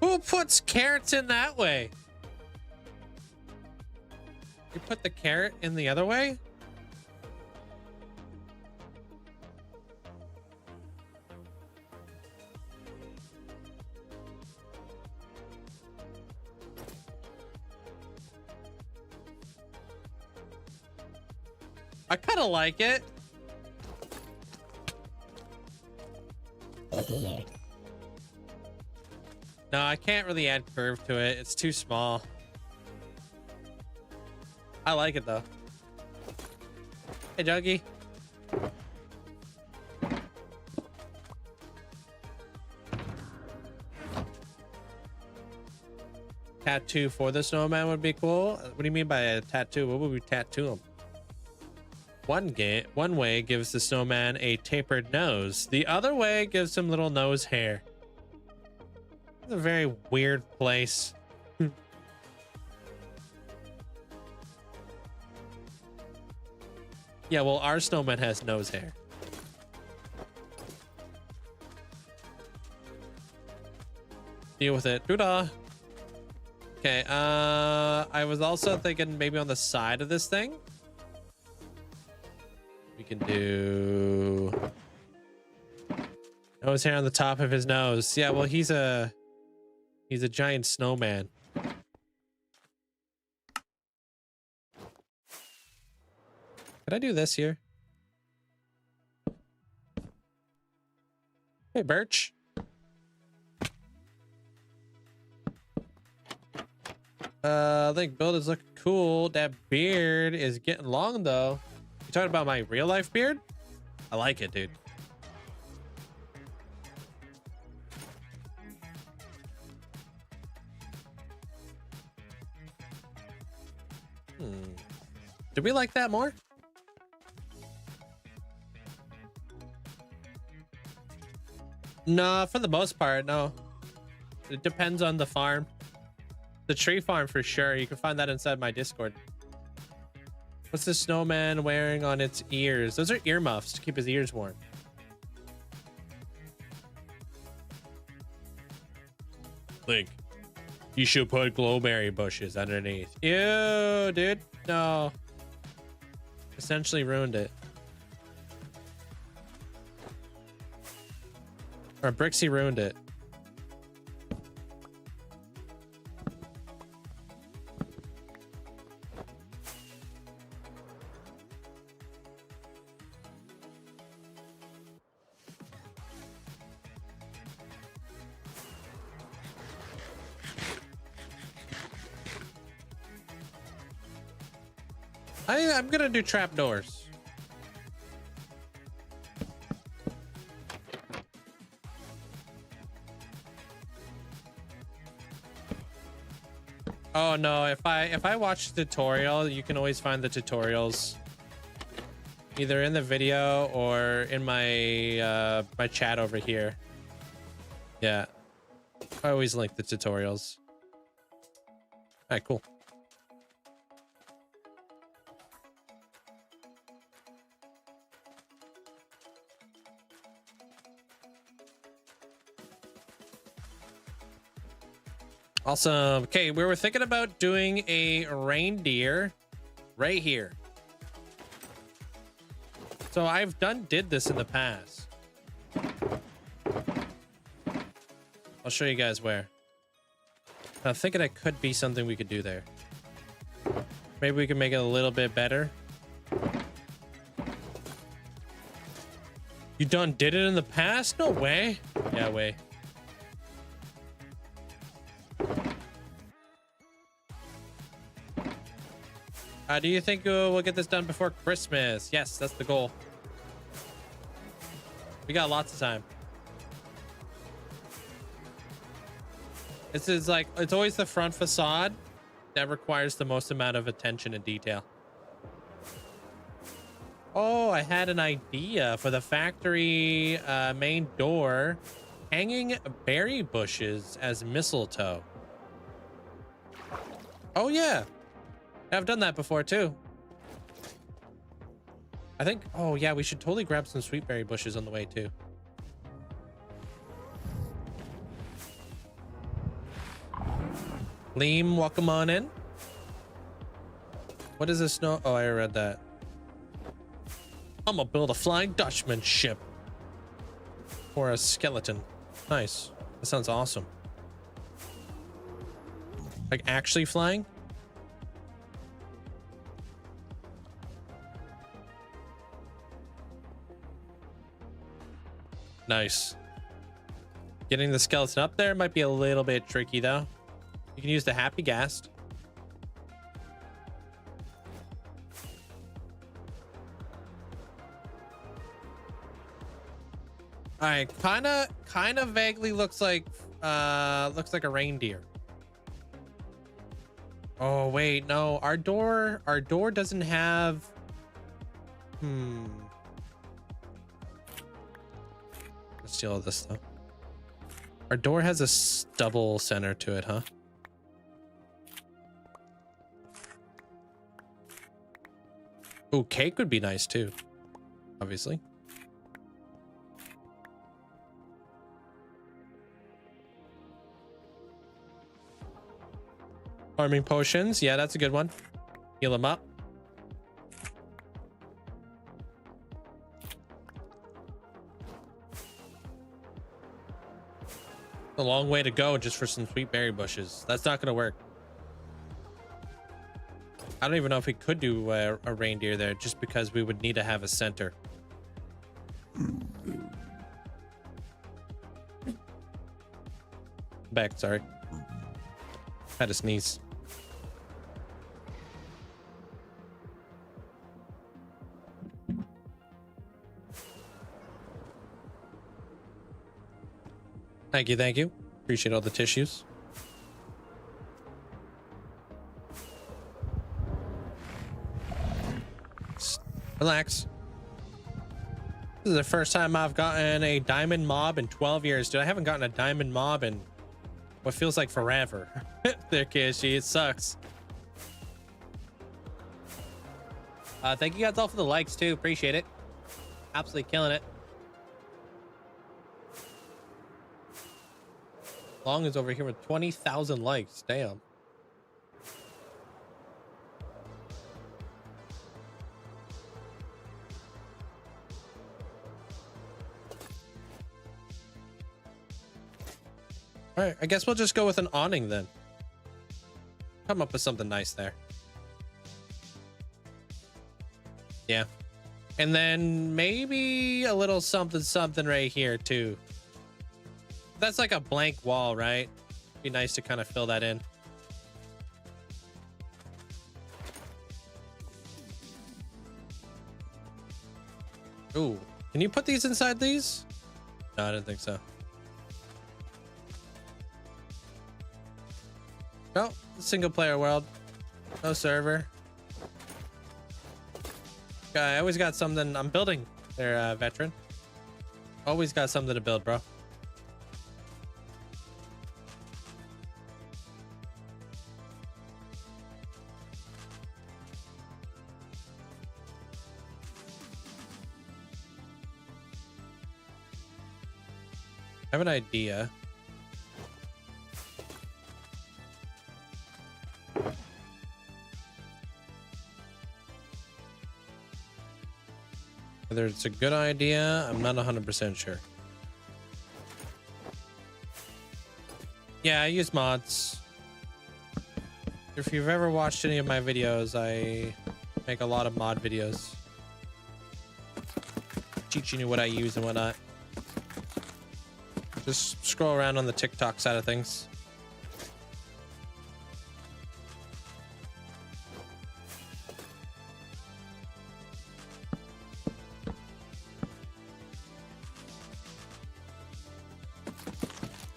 Who puts carrots in that way? You put the carrot in the other way? I kind of like it. No, I can't really add curve to it. It's too small. I like it though. Hey, Dougie. Tattoo for the snowman would be cool. What do you mean by a tattoo? What would we tattoo him? One way gives the snowman a tapered nose. The other way gives him little nose hair. It's a very weird place. Yeah, well, our snowman has nose hair. Deal with it. Doodah. Okay, I was also thinking maybe on the side of this thing. We can do nose hair on the top of his nose. Yeah, well, he's a giant snowman. Could I do this here? Hey, Birch. I think build is looking cool. That beard is getting long though. You talking about my real life beard? I like it, dude. Do we like that more? No, for the most part, no. It depends on the farm. The tree farm for sure. You can find that inside my Discord. What's the snowman wearing on its ears? Those are earmuffs to keep his ears warm. Link, you should put glowberry bushes underneath. Ew, dude. No. Essentially ruined it. Or Brixie ruined it. I'm gonna do trapdoors. Oh no, if I watch the tutorial, you can always find the tutorials either in the video or in my my chat over here. Yeah, I always link the tutorials. All right, cool. Awesome. Okay, we were thinking about doing a reindeer right here. So I've did this in the past. I'll show you guys where. I'm thinking it could be something we could do there. Maybe we can make it a little bit better. You did it in the past? No way. Yeah, way. Do you think we'll get this done before Christmas? Yes, that's the goal. We got lots of time. This is like, it's always the front facade that requires the most amount of attention and detail. Oh, I had an idea for the factory main door. Hanging berry bushes as mistletoe. Oh, yeah. I've done that before, too. I think, oh, yeah, we should totally grab some sweet berry bushes on the way, too. Liam, welcome on in. What is this? No, oh, I read that. I'm gonna build a Flying Dutchman ship. Or a skeleton. Nice. That sounds awesome. Like actually flying? Nice. Getting the skeleton up there might be a little bit tricky though. You can use the happy ghast. All right, kind of vaguely looks like a reindeer. Oh wait, no, our door doesn't have. Let's steal all this stuff. Our door has a double center to it, huh? Oh, cake would be nice too, obviously. Farming potions. Yeah, that's a good one. Heal them up. A long way to go just for some sweet berry bushes. That's not going to work. I don't even know if we could do a reindeer there just because we would need to have a center. Back, sorry. Had to sneeze. Thank you, thank you. Appreciate all the tissues. Relax. This is the first time I've gotten a diamond mob in 12 years. Dude, I haven't gotten a diamond mob in what feels like forever. There, Kishi, it sucks. Thank you guys all for the likes too. Appreciate it. Absolutely killing it. Long is over here with 20,000 likes. Damn. All right, I guess we'll just go with an awning then. Come up with something nice there. Yeah. And then maybe a little something something right here too. That's like a blank wall, right? Be nice to kind of fill that in. Ooh, can you put these inside these? No, I didn't think so. No, single player world. No server. I always got something. I'm building there, veteran. Always got something to build, bro. I have an idea. Whether it's a good idea, I'm not 100% sure. Yeah, I use mods. If you've ever watched any of my videos, I make a lot of mod videos. Teaching you what I use and whatnot. Just scroll around on the TikTok side of things.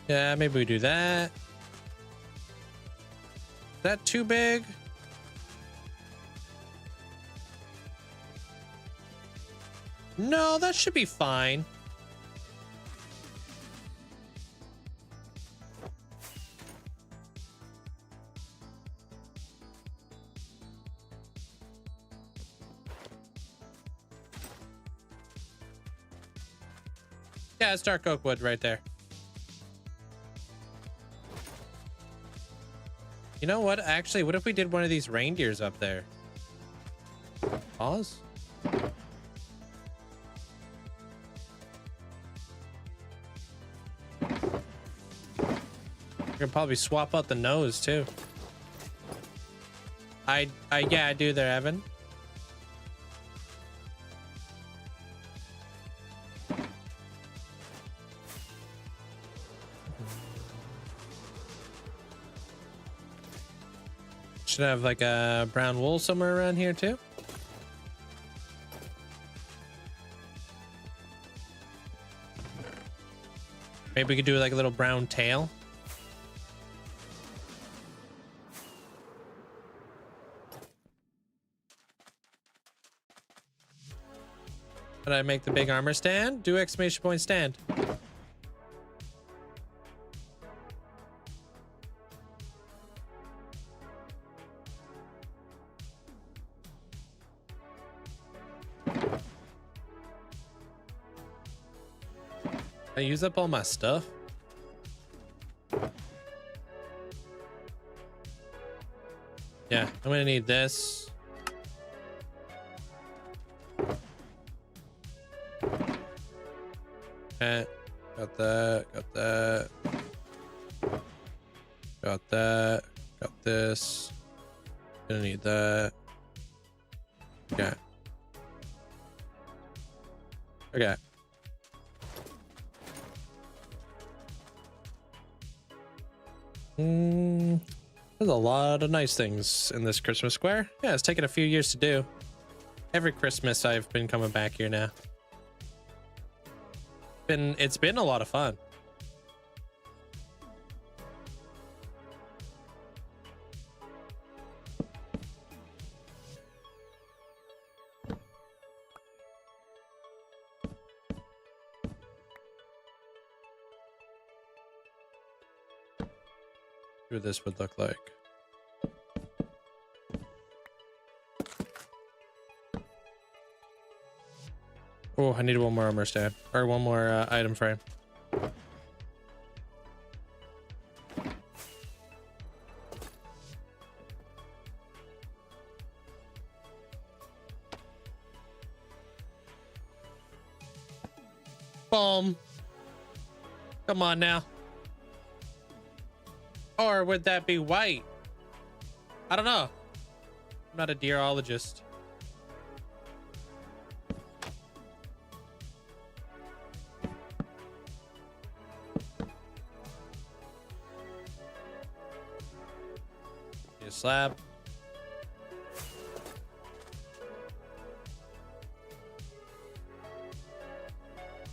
Yeah, maybe we do that. Is that too big? No, that should be fine. Yeah, it's dark oak wood right there. You know what? Actually, what if we did one of these reindeers up there? Pause. We could probably swap out the nose too. Yeah, I do there, Evan. Should have like a brown wool somewhere around here too. Maybe we could do like a little brown tail. Did I make the big armor stand? Do exclamation point stand. I use up all my stuff. Yeah, I'm gonna need this. Okay, got that, got that. Got that, got this. Gonna need that. Okay. Okay. There's a lot of nice things in this Christmas square. Yeah, it's taken a few years to do. Every Christmas I've been coming back here now. It's been a lot of fun. What this would look like. Oh, I need one more armor stand or one more item frame. Boom. Come on now. Or would that be white? I don't know. I'm not a deerologist. Need a slab.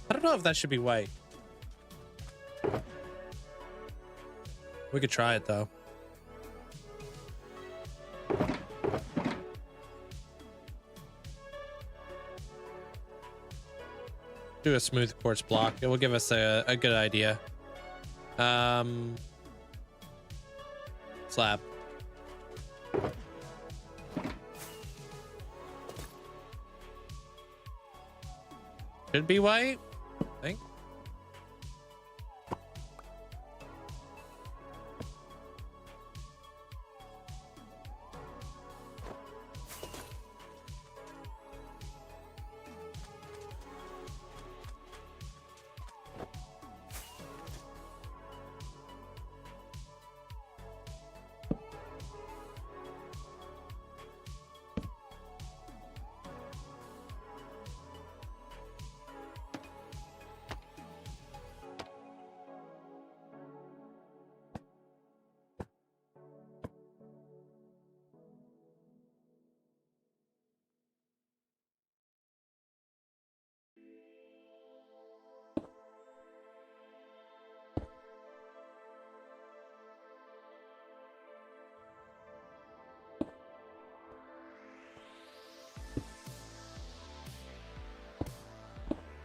I don't know if that should be white. We could try it though. Do a smooth quartz block. It will give us a good idea. Slab. Should be white, I think.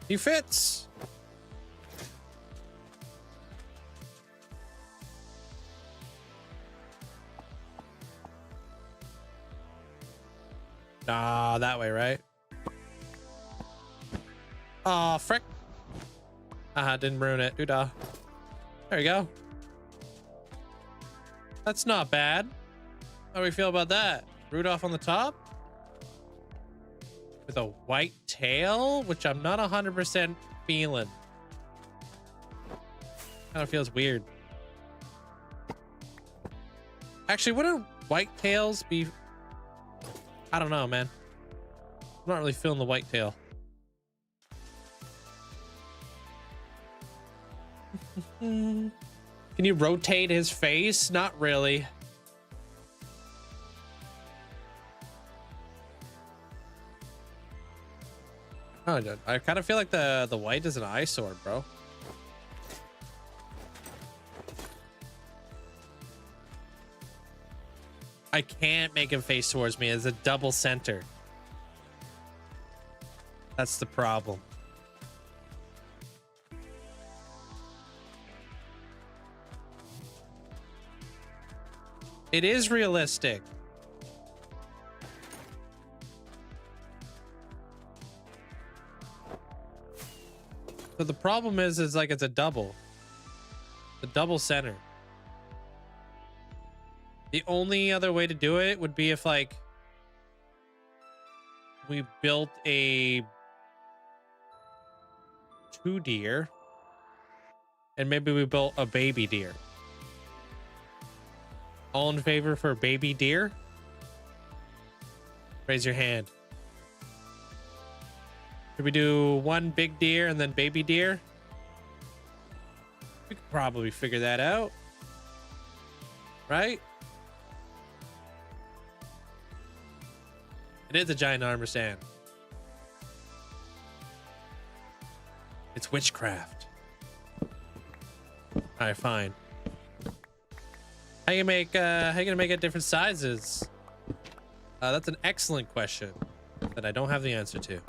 He fits. Ah, that way, right? Oh, frick. Didn't ruin it. Doodah. There you go. That's not bad. How do we feel about that? Rudolph on the top? With a white tail, which I'm not 100% feeling. Kind of feels weird. Actually, wouldn't white tails be... I don't know, man. I'm not really feeling the white tail. Can you rotate his face? Not really. Oh, I kind of feel like the white is an eyesore, bro. I can't make him face towards me. It's a double center. That's the problem. It is realistic. So the problem is like it's a double. The double center. The only other way to do it would be if like we built a 2 deer and maybe we built a baby deer. All in favor for baby deer? Raise your hand. Should we do 1 big deer and then baby deer? We could probably figure that out. Right? It is a giant armor stand. It's witchcraft. Alright, fine. How you gonna make it different sizes? That's an excellent question that I don't have the answer to.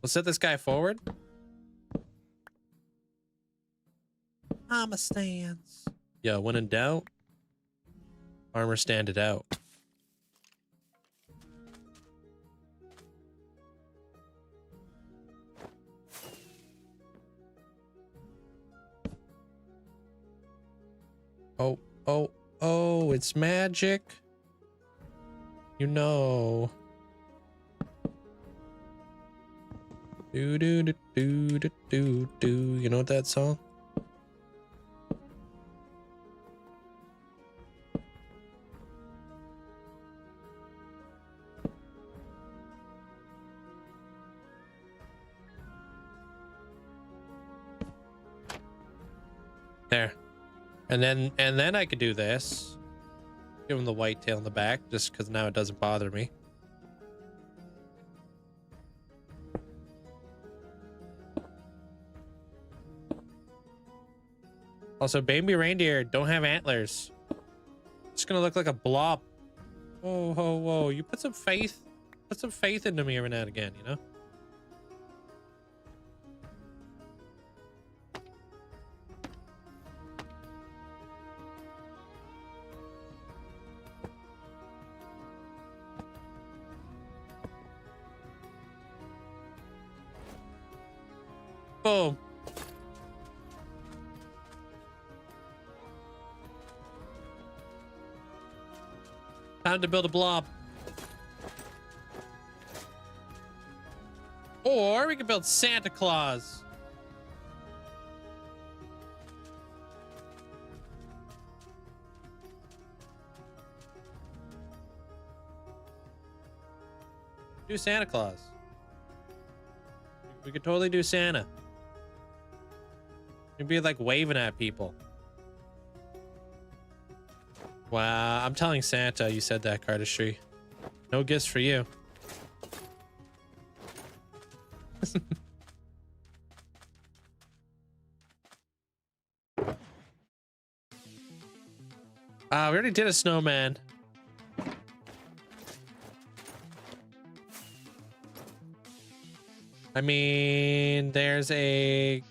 We'll set this guy forward. Armor stands. Yeah, when in doubt, armor stand it out. Oh, it's magic. You know. Do do do do do do do. You know what that song? There. And then I could do this. Give him the white tail in the back, just because now it doesn't bother me. Also, baby reindeer don't have antlers. It's gonna look like a blob. Whoa, whoa, whoa. You put some faith into me every now and again, you know? Boom. Time to build a blob. Or we could build Santa Claus. Do Santa Claus. We could totally do Santa. You'd be like waving at people. Wow, I'm telling Santa you said that, Cardistry. No gifts for you. We already did a snowman. I mean, there's a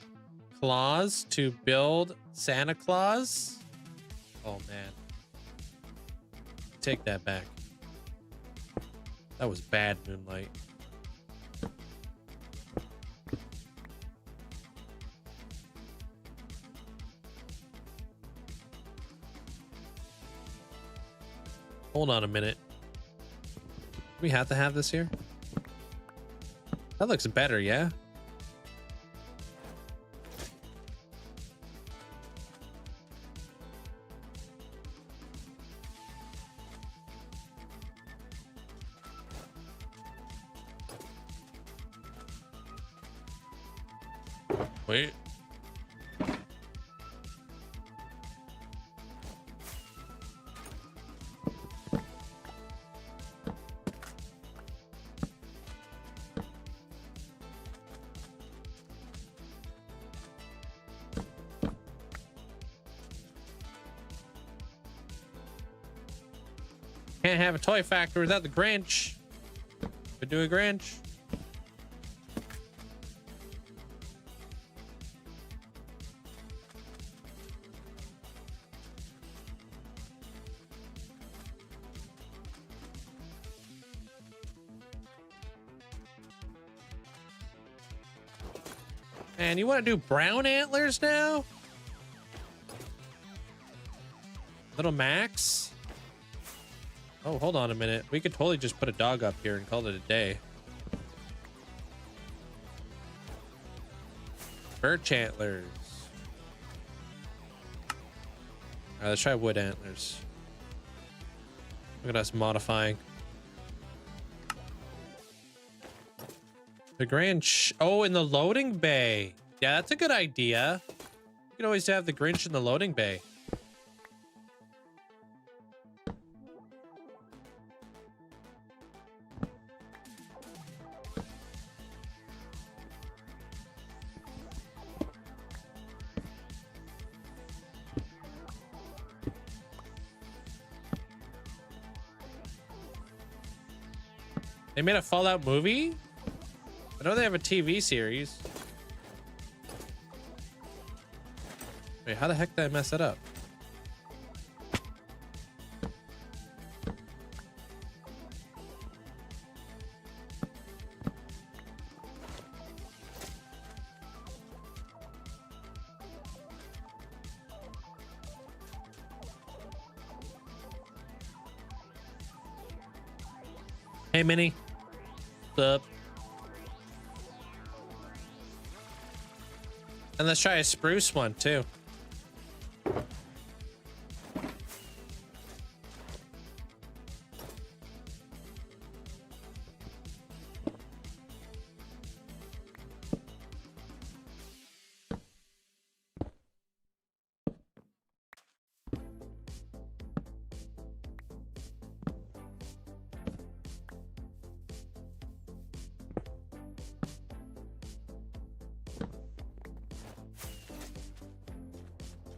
clause to build Santa Claus. Oh man. Take that back. That was bad, Moonlight. Hold on a minute. Do we have to have this here? That looks better, yeah? Wait. Can't have a toy factory without the Grinch. Could do a Grinch. Man, you want to do brown antlers now? Little Max? Oh, hold on a minute. We could totally just put a dog up here and call it a day. Birch antlers. All right, let's try wood antlers. Look at us modifying. The Grinch. Oh, in the loading bay. Yeah, that's a good idea. You could always have the Grinch in the loading bay. They made a Fallout movie? I know they have a TV series. Wait, how the heck did I mess that up? Hey, Minnie. What's up? And let's try a spruce one too.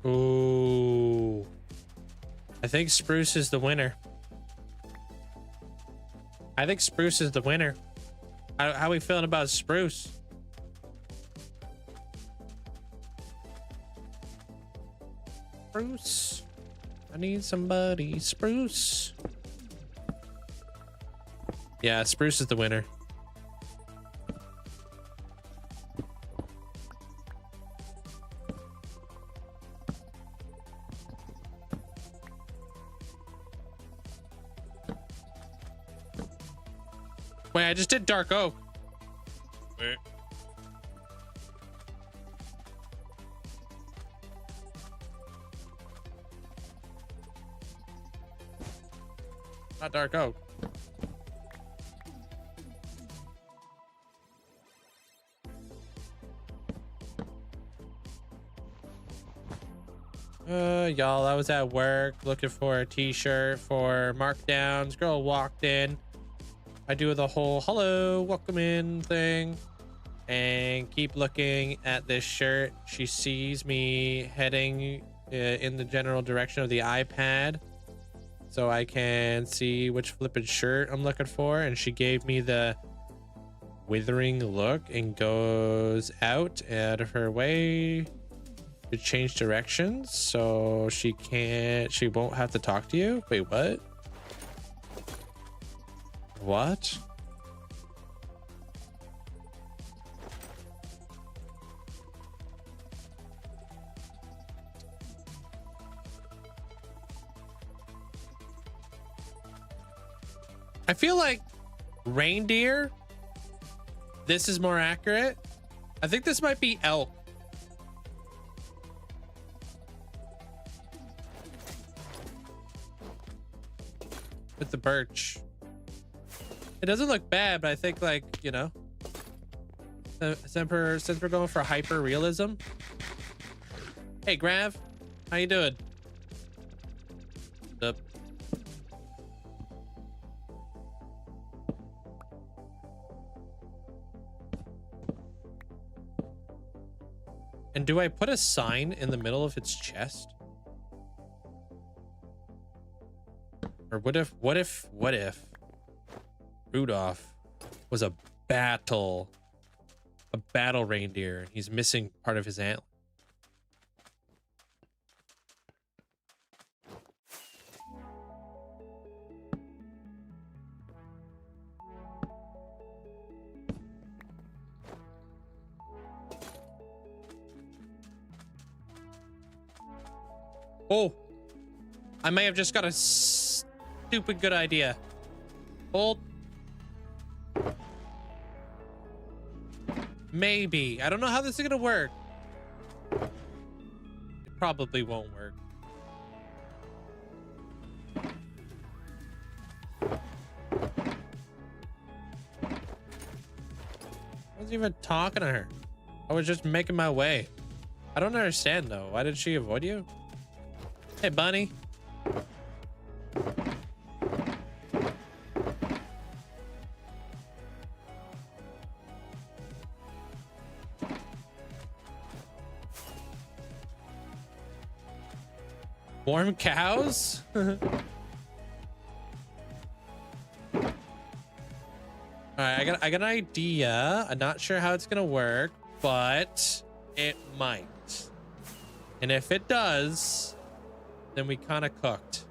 Ooh. I think spruce is the winner. I think spruce is the winner. How are we feeling about spruce? Spruce. I need somebody. Spruce. Yeah, spruce is the winner. Wait, I just did dark oak. Wait. Not dark oak. Y'all, I was at work looking for a t-shirt for markdowns. Girl walked in. I do the whole hello, welcome in thing and keep looking at this shirt. She sees me heading in the general direction of the iPad so I can see which flippin' shirt I'm looking for. And she gave me the withering look and goes out of her way to change directions so she won't have to talk to you. Wait, what? I feel like reindeer, this is more accurate. I think this might be elk. With the birch. It doesn't look bad, but I think, like, you know, since we're going for hyper realism. Hey, Grav, how you doing? What's up? And do I put a sign in the middle of its chest? Or what if Rudolph was a battle reindeer? He's missing part of his antler. Oh, I may have just got a stupid good idea. Hold. Maybe. I don't know how this is gonna work. It probably won't work. I wasn't even talking to her. I was just making my way. I don't understand though. Why did she avoid you? Hey, bunny. Warm cows? All right, I got an idea. I'm not sure how it's gonna work, but it might. And if it does, then we kind of cooked.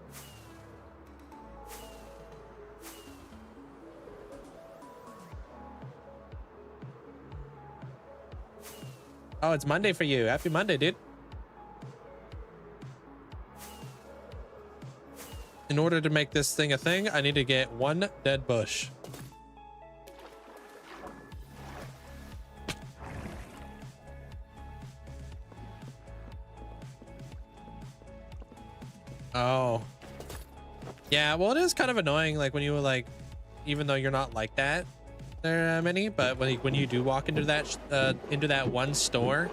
Oh, it's Monday for you. Happy Monday, dude. In order to make this thing a thing, I need to get one dead bush. Oh. Yeah, well, it is kind of annoying, like, when you were, like, even though you're not like that, there are many, but when you do walk into that one store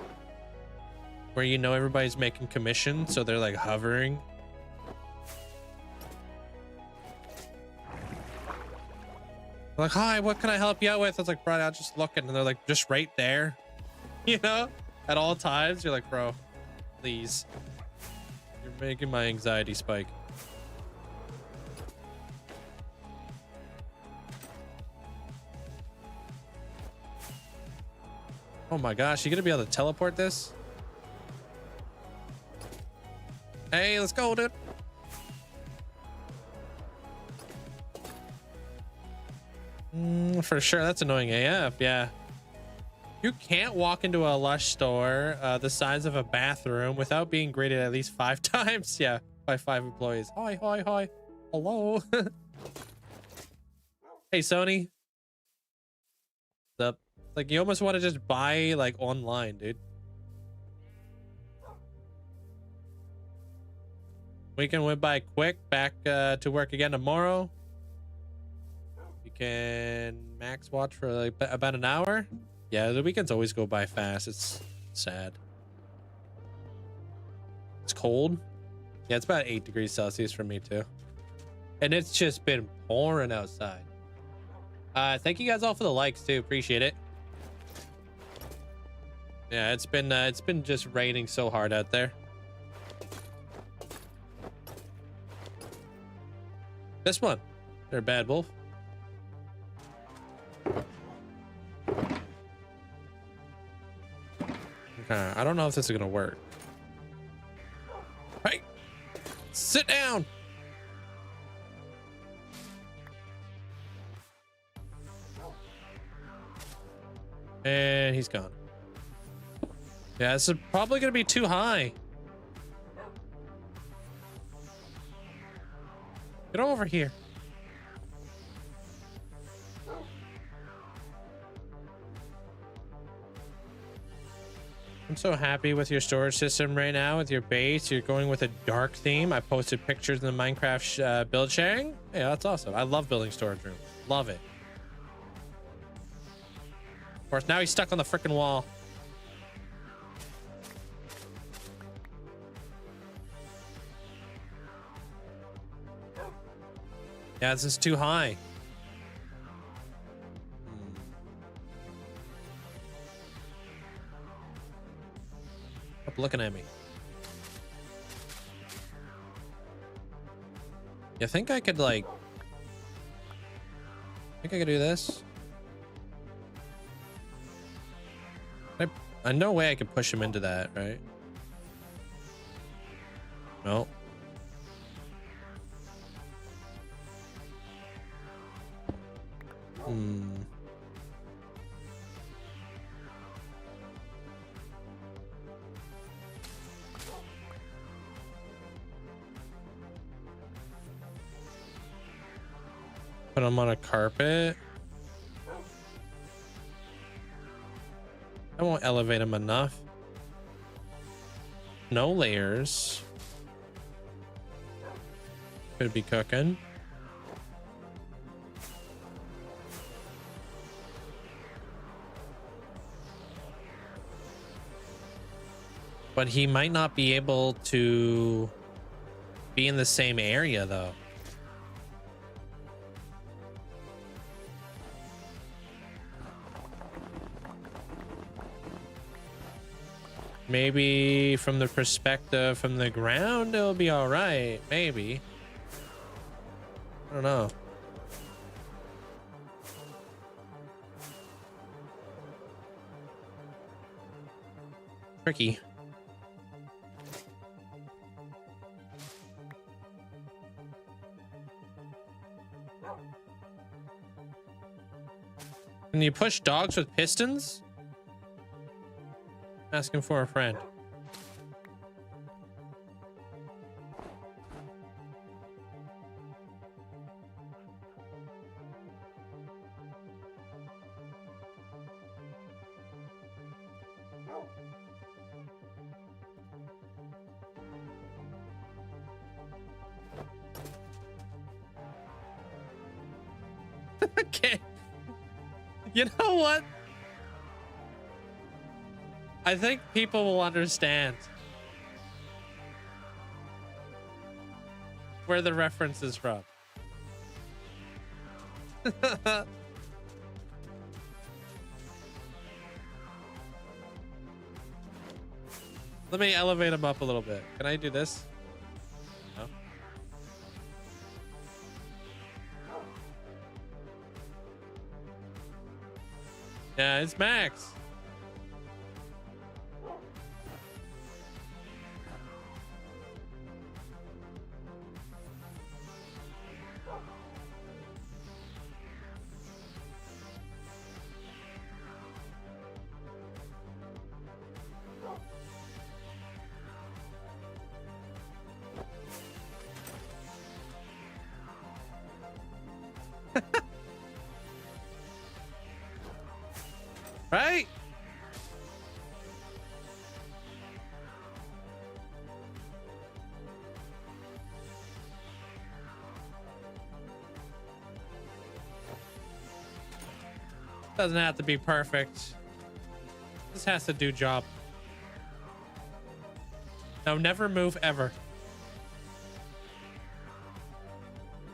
where you know everybody's making commission, so they're, like, hovering. Like, hi, what can I help you out with? I was like, bro, I'm just looking. And they're like, just right there, you know, at all times. You're like, bro, please. You're making my anxiety spike. Oh my gosh, you gonna be able to teleport this? Hey, let's go, dude. For sure, that's annoying AF. Yeah, you can't walk into a Lush store the size of a bathroom without being graded at least 5 times. Yeah, by 5 employees. Hi, hi, hi. Hello. Hey, Sony. What's up? Like, you almost want to just buy like online, dude. Weekend went by quick. Back to work again tomorrow. You can max watch for like about an hour. Yeah, the weekends always go by fast. It's sad. It's cold. Yeah, it's about 8 degrees Celsius for me too. And it's just been pouring outside. Thank you guys all for the likes too. Appreciate it. Yeah, it's been just raining so hard out there. This one. They're a bad wolf. Okay, I don't know if this is gonna work. Hey, sit down. And he's gone. Yeah, this is probably gonna be too high. Get over here. I'm so happy with your storage system right now with your base. You're going with a dark theme. I posted pictures in the Minecraft build sharing. Yeah, that's awesome. I love building storage rooms. Love it. Of course, now he's stuck on the freaking wall. Yeah, this is too high. Stop looking at me. You think I could like... think I could do this? No way I could push him into that, right? No. Put him on a carpet. I won't elevate him enough. No layers. Could be cooking. But he might not be able to be in the same area though. Maybe from the perspective from the ground, it'll be all right. Maybe. I don't know. Tricky. Can you push dogs with pistons? Asking for a friend. Okay. You know what? I think people will understand where the reference is from. Let me elevate him up a little bit. Can I do this? No. Yeah, it's Max. Right? Doesn't have to be perfect. This has to do job. No, never move ever.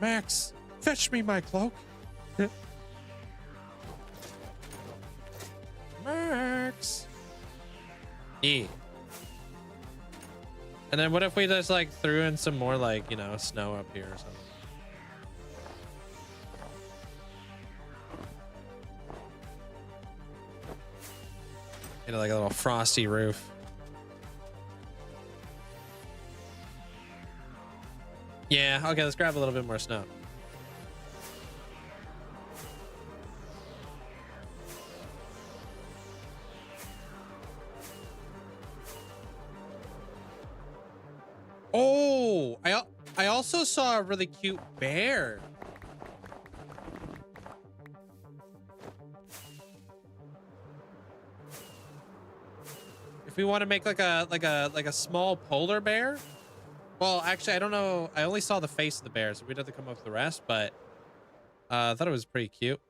Max, fetch me my cloak. Max. E. And then what if we just like threw in some more like, you know, snow up here or something? Into like a little frosty roof. Yeah, okay, let's grab a little bit more snow. Oh, I also saw a really cute bear. If we want to make like a small polar bear. Well, actually, I don't know. I only saw the face of the bear, so we'd have to come up with the rest, but I thought it was pretty cute.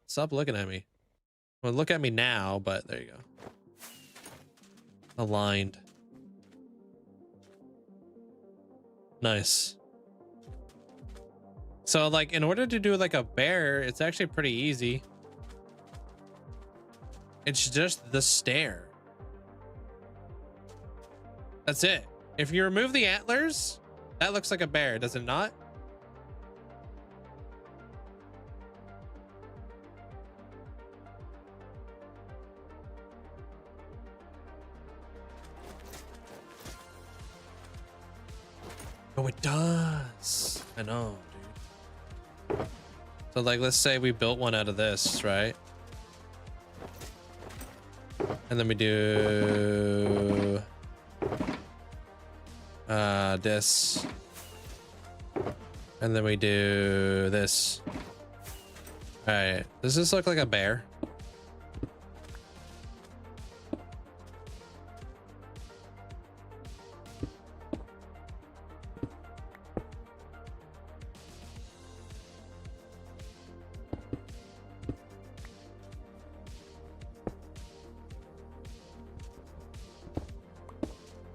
Stop looking at me. Well, look at me now, but there you go. Aligned. Nice. So like in order to do like a bear, it's actually pretty easy. It's just the stare. That's it. If you remove the antlers, that looks like a bear, does it not? Oh, it does. I know, dude. So like, let's say we built one out of this, right? And then we do this. And then we do this. All right. Does this look like a bear?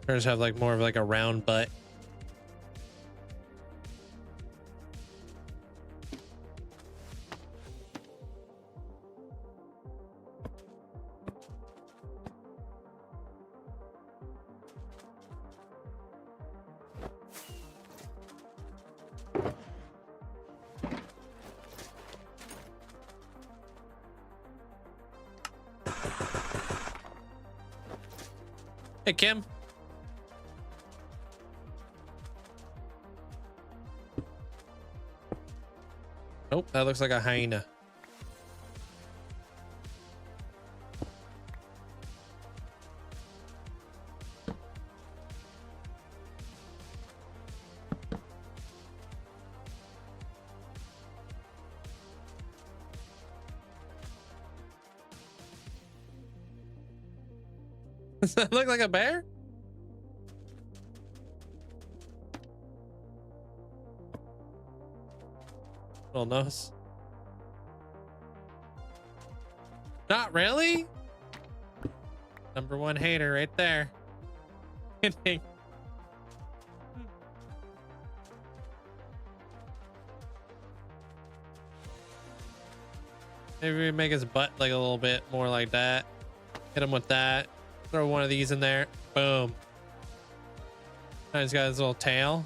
Bears have like more of like a round butt. Hey, Kim. Nope, that looks like a hyena. Does that look like a bear? Little nose. Not really? Number one hater right there. Kidding. Maybe we make his butt like a little bit more like that. Hit him with that. Throw one of these in there. Boom. Now he's got his little tail.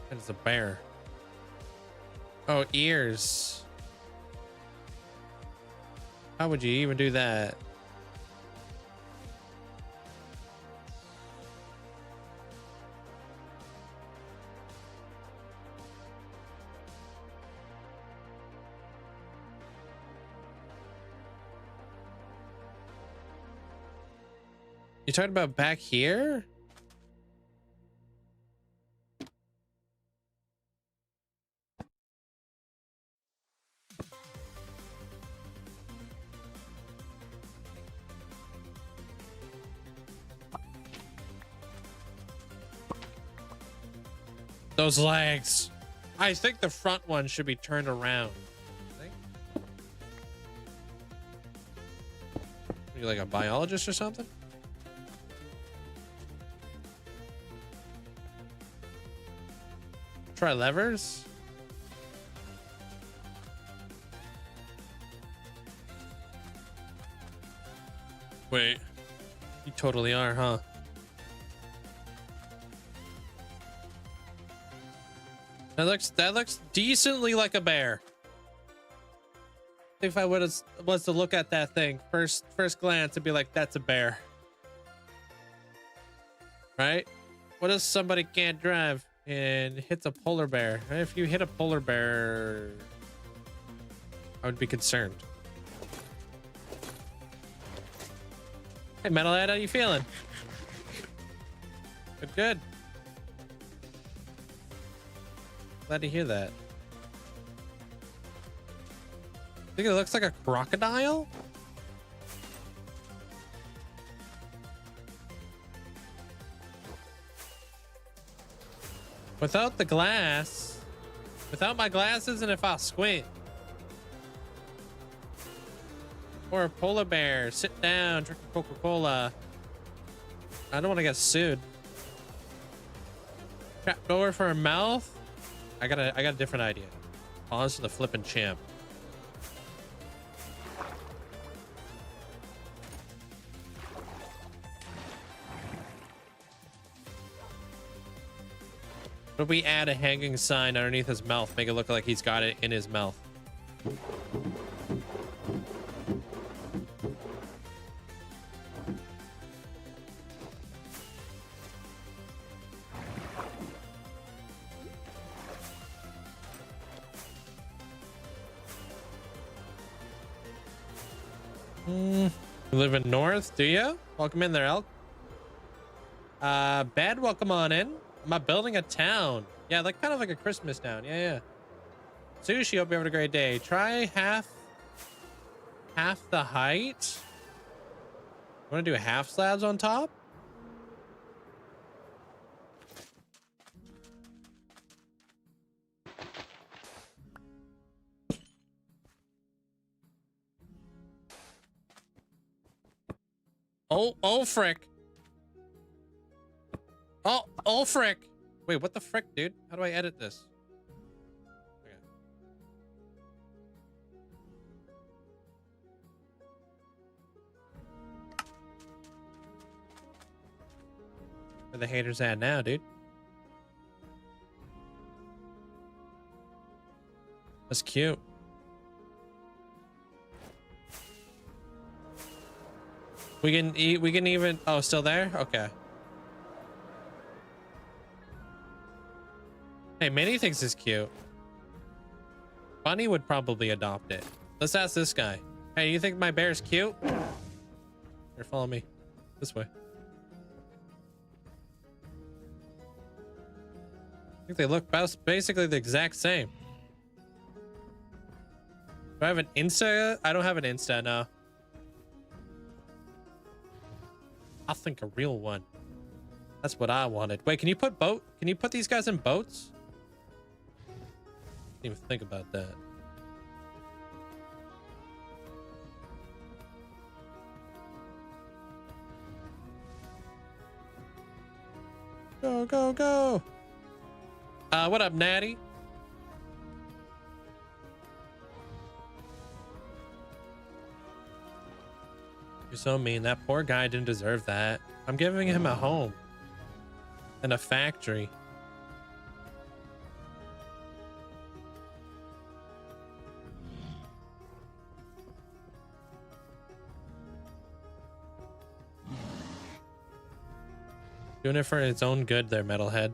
And it's a bear. Oh, ears. How would you even do that? You talking about back here? Those legs. I think the front one should be turned around. Are you like a biologist or something? Try levers. Wait, you totally are, huh? That looks decently like a bear. If I was to look at that thing first glance and be like, that's a bear, right? What if somebody can't drive and hits a polar bear? If you hit a polar bear, I would be concerned. Hey, Metalhead, how you feeling? Good, good. Glad to hear that. I think it looks like a crocodile. Without the glass, without my glasses, and if I squint. Or a polar bear, sit down, drink a Coca-Cola. I don't want to get sued. Trap door for a mouth. I got a different idea. Pause to the flippin' champ. What if we add a hanging sign underneath his mouth, make it look like he's got it in his mouth? You live in North, do you? Welcome in there, Elk. Bad, welcome on in. Am I building a town? Yeah, like kind of like a Christmas town. Yeah. Sushi, hope you're having a great day. Try half the height. Want to do half slabs on top? Oh frick. Oh frick. Wait, what the frick, dude? How do I edit this? Okay. Where the haters at now, dude? That's cute. We can even, oh, still there? Okay. Hey, Minnie thinks it's cute. Bunny would probably adopt it. Let's ask this guy. Hey, you think my bear's cute? Here, follow me. This way. I think they look basically the exact same. Do I have an Insta? I don't have an Insta, no. I think a real one. That's what I wanted. Wait, can you put these guys in boats? Didn't even think about that. Go, go, go. What up, Natty? You're so mean. That poor guy didn't deserve that. I'm giving him a home and a factory. Doing it for its own good there, Metalhead.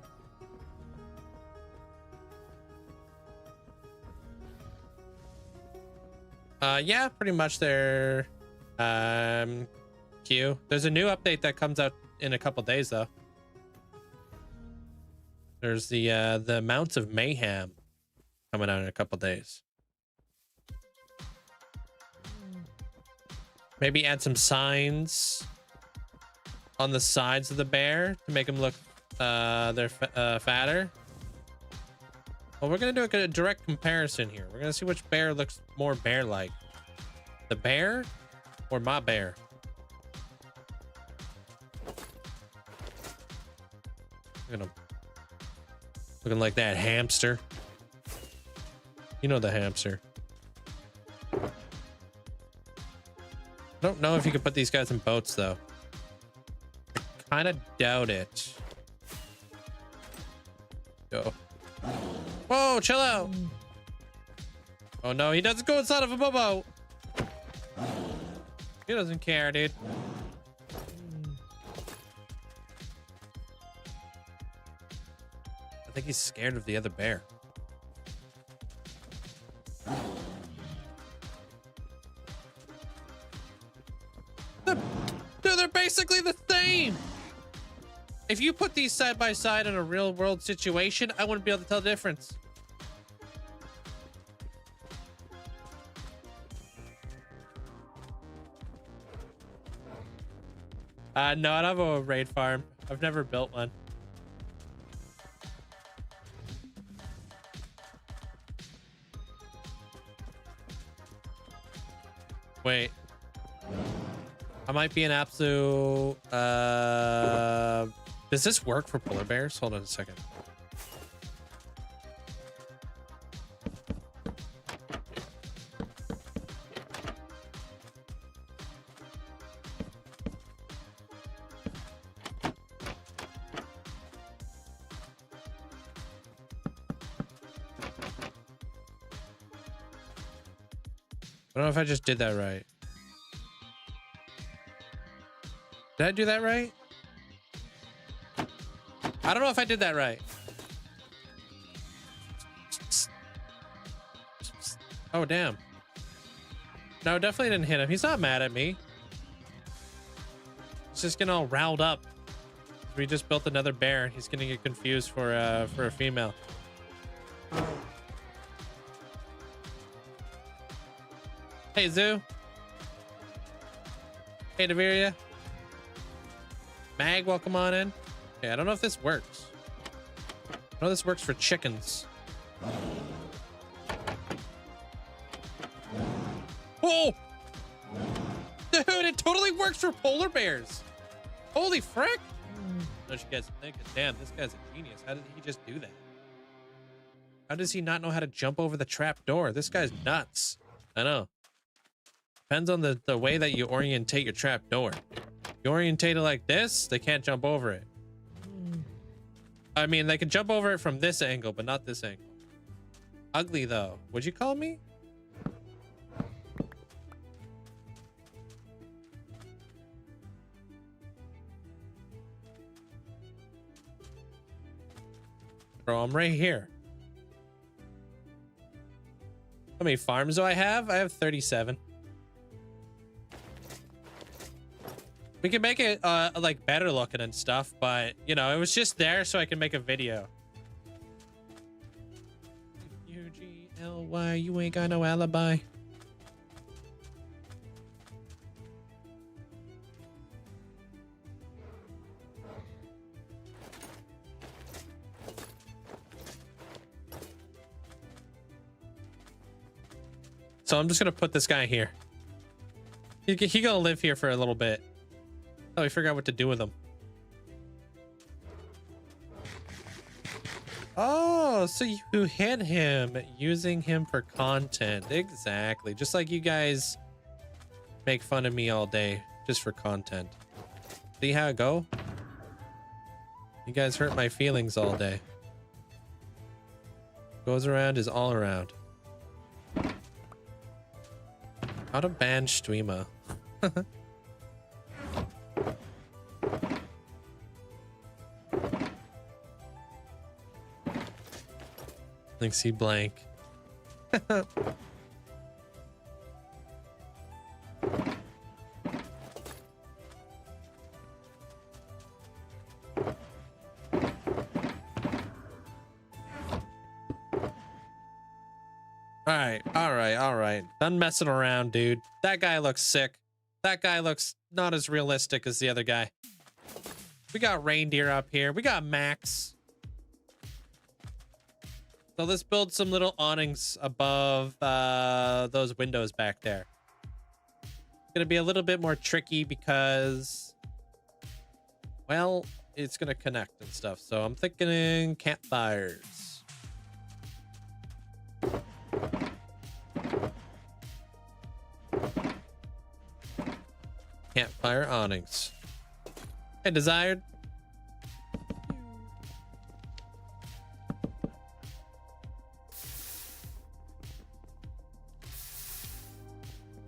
Yeah, pretty much there. Q. There's a new update that comes out in a couple days, though. There's the Mounts of Mayhem coming out in a couple days. Maybe add some signs on the sides of the bear to make them look they're fatter. Well, we're gonna do a direct comparison here. We're gonna see which bear looks more bear-like. The bear or my bear? Look at him. Looking like that hamster. You know the hamster. I don't know if you could put these guys in boats, though. kind of doubt it. Go. Whoa, chill out. Oh no, he doesn't go inside of a bobo. He doesn't care, dude. I think he's scared of the other bear. Dude, they're basically the same. If you put these side by side in a real world situation, I wouldn't be able to tell the difference. No, I don't have a raid farm. I've never built one. Wait. I might be an absolute... Does this work for polar bears? Hold on a second. I don't know if I just did that right. Did I do that right? I don't know if I did that right. Oh, damn. No, definitely didn't hit him. He's not mad at me. He's just getting all riled up. We just built another bear. He's gonna get confused for a female. Hey, Zoo. Hey, Deveria. Mag, welcome on in. Okay, I don't know if this works. I know this works for chickens. Oh! Dude, it totally works for polar bears. Holy frick. Don't you guys think? Damn, this guy's a genius. How did he just do that? How does he not know how to jump over the trap door? This guy's nuts. I know. Depends on the way that you orientate your trap door. You orientate it like this, they can't jump over it. I mean, they can jump over it from this angle, but not this angle. Ugly, though. Would you call me? Bro, I'm right here. How many farms do I have? I have 37. We can make it like better looking and stuff, but you know, it was just there so I can make a video. UGLY, you ain't got no alibi. So I'm just gonna put this guy here. He gonna live here for a little bit. Oh, we figure out what to do with him. Oh, so you hit him using him for content. Exactly. Just like you guys make fun of me all day just for content. See how it go? You guys hurt my feelings all day. Goes around is all around. How to ban streamer. Linkzzey blank. All right. Done messing around, dude. That guy looks sick. That guy looks not as realistic as the other guy. We got reindeer up here. We got Max. So let's build some little awnings above those windows back there. It's gonna be a little bit more tricky because, well, it's gonna connect and stuff. So I'm thinking campfires. Campfire awnings. Hey, Desired.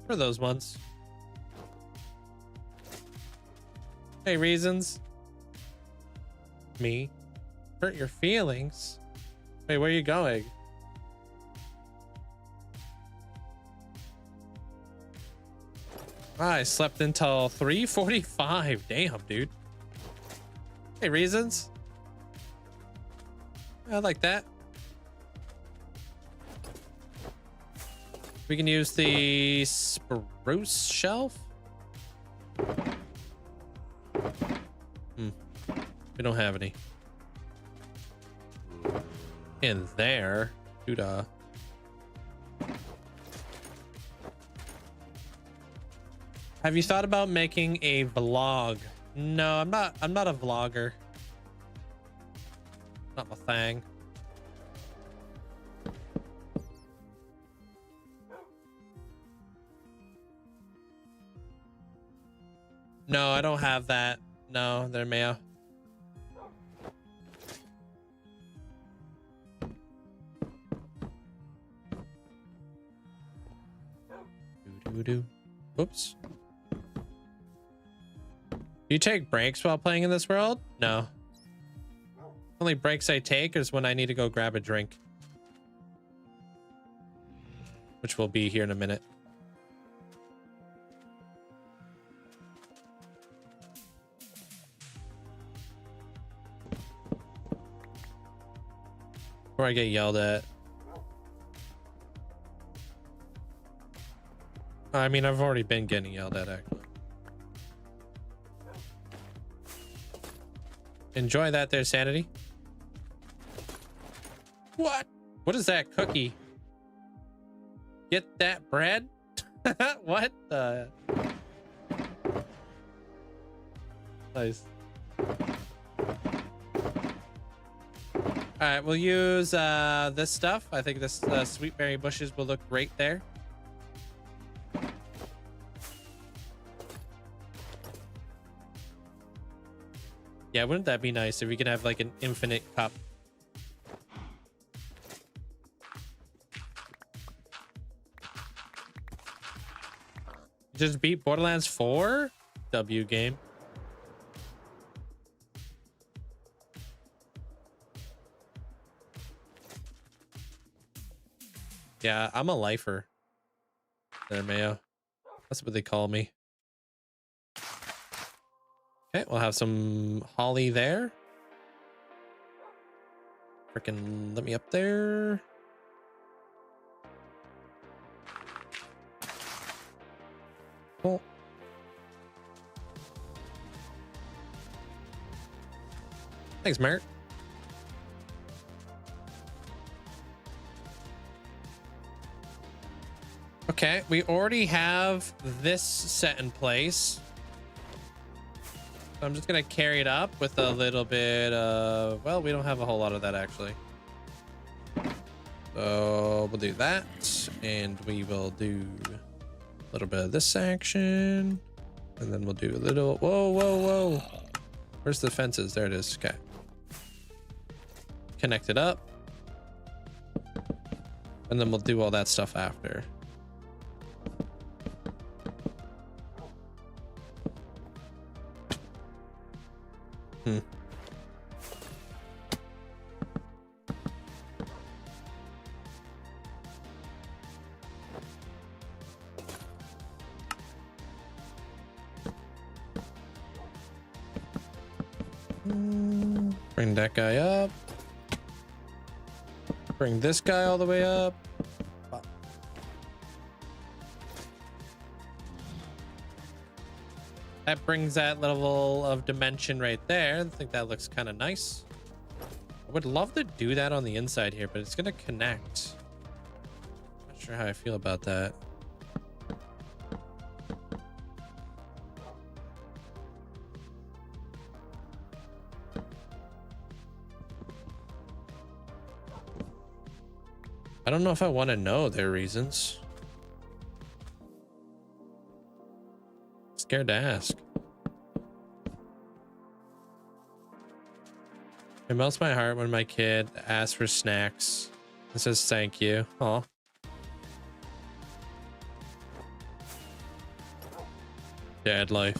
For those ones. Hey, Reasons. Me. Hurt your feelings? Wait, where are you going? I slept until 3:45. Damn, dude. Hey, Reasons. I like that. We can use the spruce shelf. We don't have any. In there. Dude, have you thought about making a vlog? No, I'm not a vlogger. Not my thing. No, I don't have that. No, there, Mayo. Oops. Do you take breaks while playing in this world? No. Only breaks I take is when I need to go grab a drink. Which will be here in a minute. Before I get yelled at. I mean, I've already been getting yelled at, actually. Enjoy that there, Sanity. What? What is that cookie? Get that bread? What the? Nice. All right, we'll use this stuff. I think this sweet berry bushes will look great there. Yeah, wouldn't that be nice if we could have like an infinite cup? Just beat Borderlands 4? W game. Yeah, I'm a lifer. There, Mayo. That's what they call me. Okay, we'll have some holly there. Freaking let me up there. Cool. Thanks, Mert. Okay, we already have this set in place. I'm just gonna carry it up with a little bit of, well, we don't have a whole lot of that actually. So we'll do that, and we will do a little bit of this section, and then we'll do a little, whoa. Where's the fences? There it is. Okay. Connect it up. And then we'll do all that stuff after. Bring that guy up. Bring this guy all the way up. That brings that level of dimension right there. I think that looks kind of nice. I would love to do that on the inside here, but it's going to connect. Not sure how I feel about that. I don't know if I want to know their reasons. Scared to ask. It melts my heart when my kid asks for snacks and says thank you. Aw. Dad life.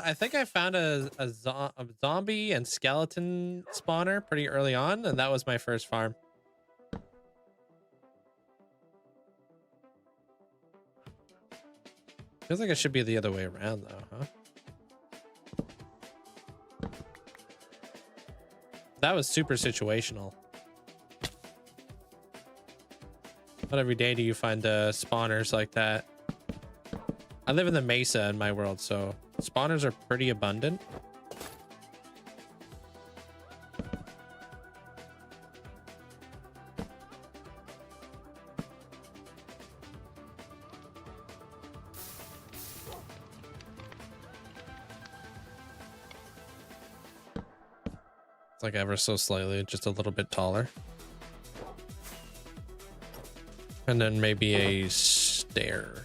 I think I found a zombie and skeleton spawner pretty early on, and that was my first farm. Feels like it should be the other way around though, huh? That was super situational. Not every day do you find spawners like that. I live in the Mesa in my world, so spawners are pretty abundant. It's like ever so slightly, just a little bit taller. And then maybe a stair.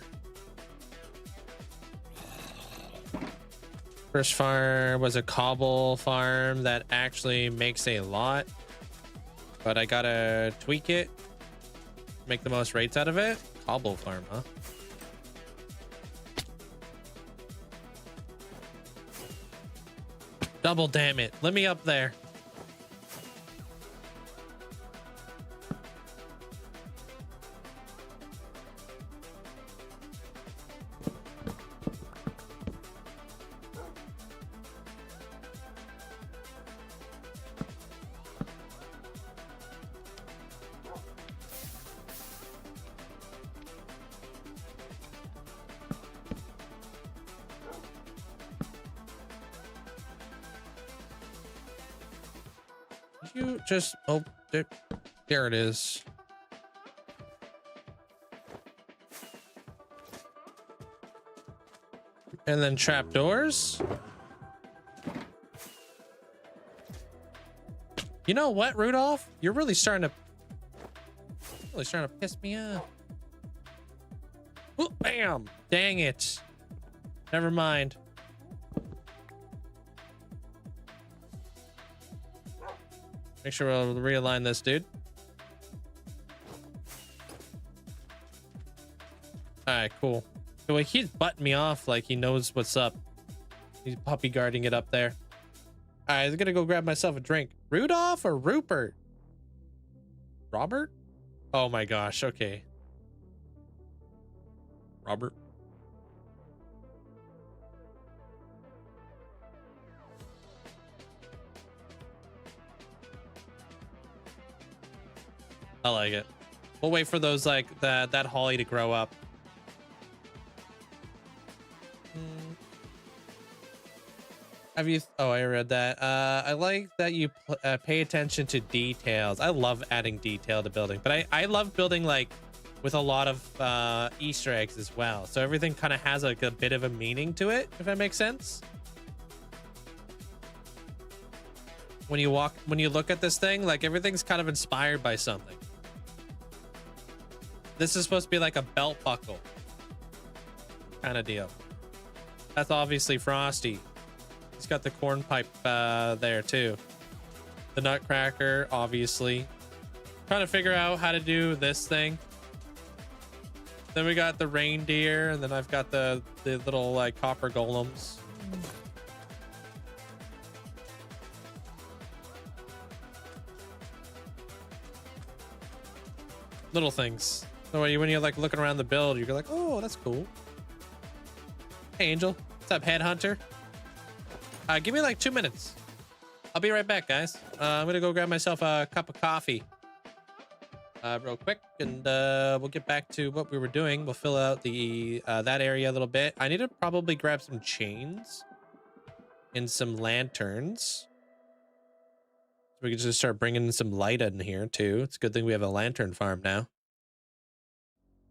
First farm was a cobble farm that actually makes a lot, but I gotta tweak it, make the most rates out of it. Cobble farm, huh? Double damn it. Let me up there. You just, oh, there it is. And then trapdoors. You know what, Rudolph? You're really starting to piss me off. Ooh, bam! Dang it. Never mind. Make sure we'll realign this, dude. All right, cool. So he's butting me off like he knows what's up. He's puppy guarding it up there. All right, I'm gonna go grab myself a drink. Rudolph or Rupert? Robert? Oh my gosh, okay. Robert. I like it. We'll wait for those, like, that holly to grow up. Have you? Oh, I read that. I like that you pay attention to details. I love adding detail to building, but I love building like with a lot of Easter eggs as well. So everything kind of has like a bit of a meaning to it, if that makes sense. When you look at this thing, like everything's kind of inspired by something. This is supposed to be like a belt buckle kind of deal. That's obviously Frosty. He's got the corn pipe there too. The nutcracker, obviously. Trying to figure out how to do this thing. Then we got the reindeer, and then I've got the little like copper golems. Little things. So when you're like looking around the build, you're like, oh, that's cool. Hey, Angel. What's up, headhunter? Give me like 2 minutes. I'll be right back, guys. I'm gonna go grab myself a cup of coffee real quick, and we'll get back to what we were doing. We'll fill out the that area a little bit. I need to probably grab some chains in some lanterns. We can just start bringing some light in here too. It's a good thing we have a lantern farm now.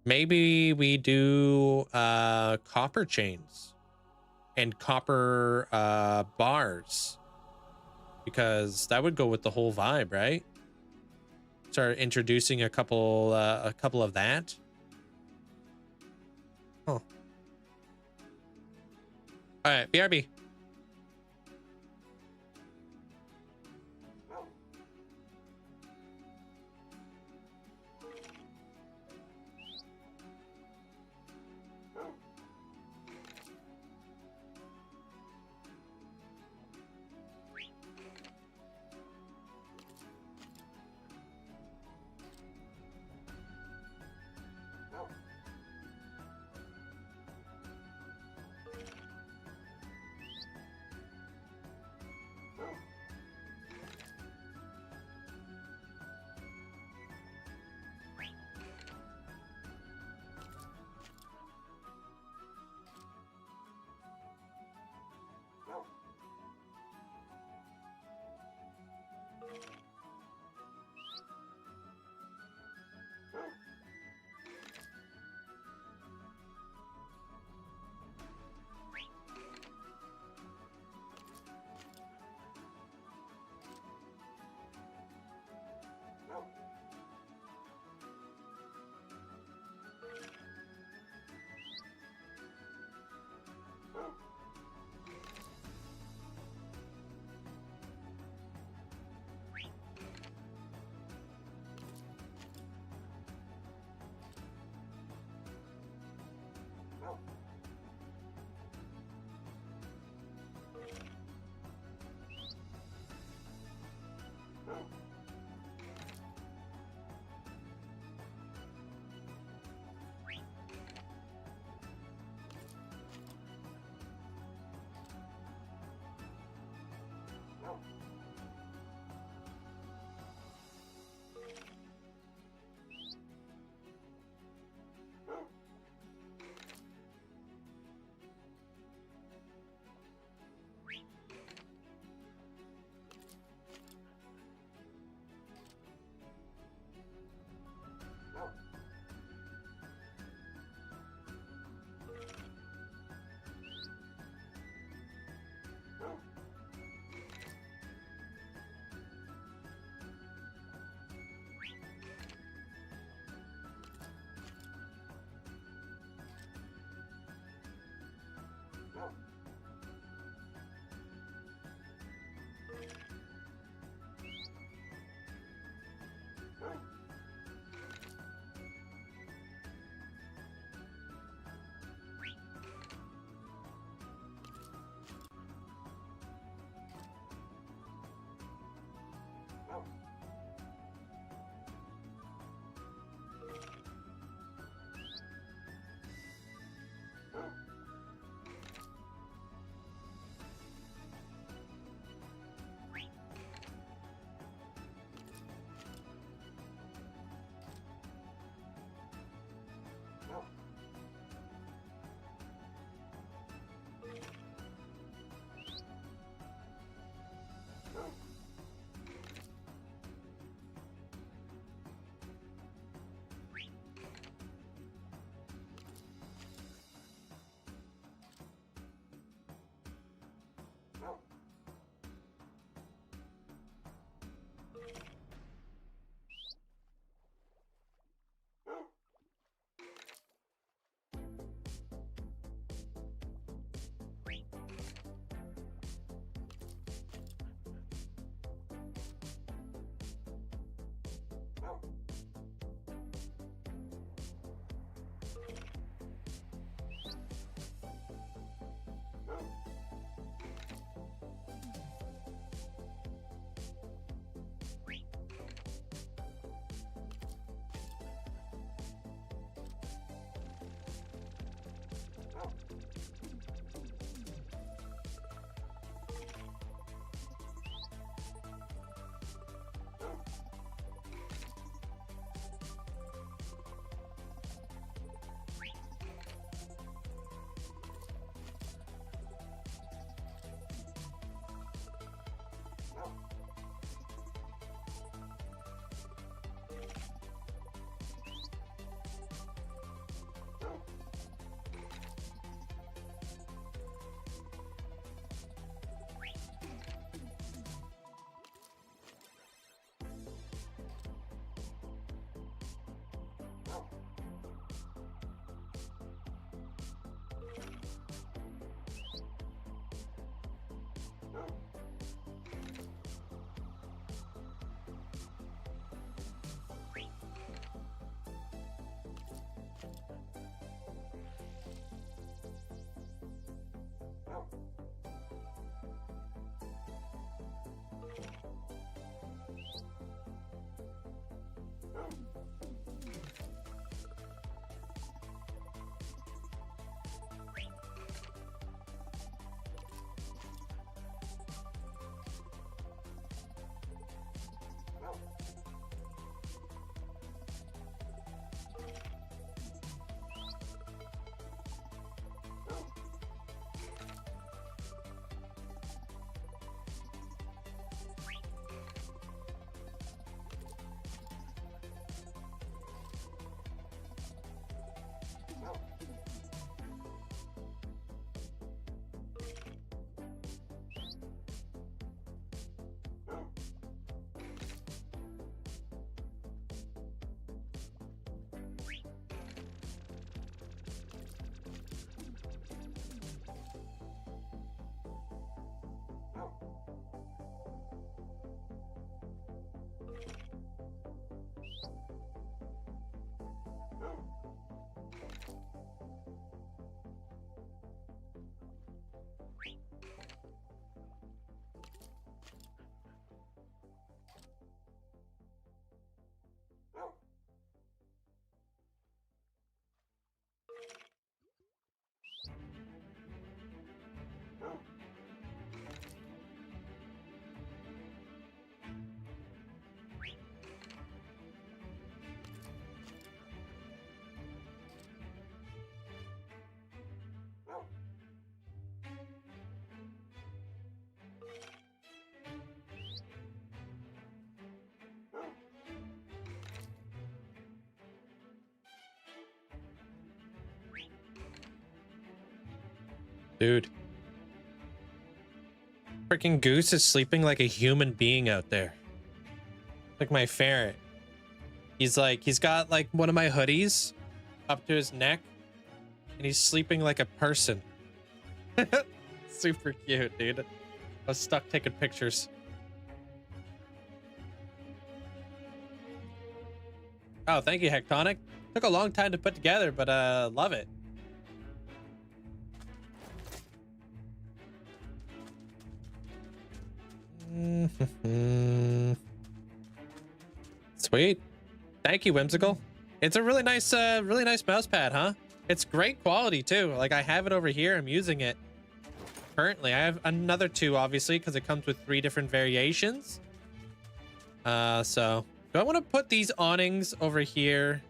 Maybe we do copper chains and copper bars, because that would go with the whole vibe, right? Start introducing a couple of that. Oh. All right, BRB. Dude. Freaking Goose is sleeping like a human being out there. Like my ferret. He's got like one of my hoodies up to his neck and he's sleeping like a person. Super cute, dude. I was stuck taking pictures. Oh, thank you, Hectonic. Took a long time to put together, but love it. Sweet. Thank you, Whimsical. It's a really nice mouse pad, huh? It's great quality too. Like I have it over here. I'm using it currently. I have another two, obviously, because it comes with 3 different variations. So do I want to put these awnings over here?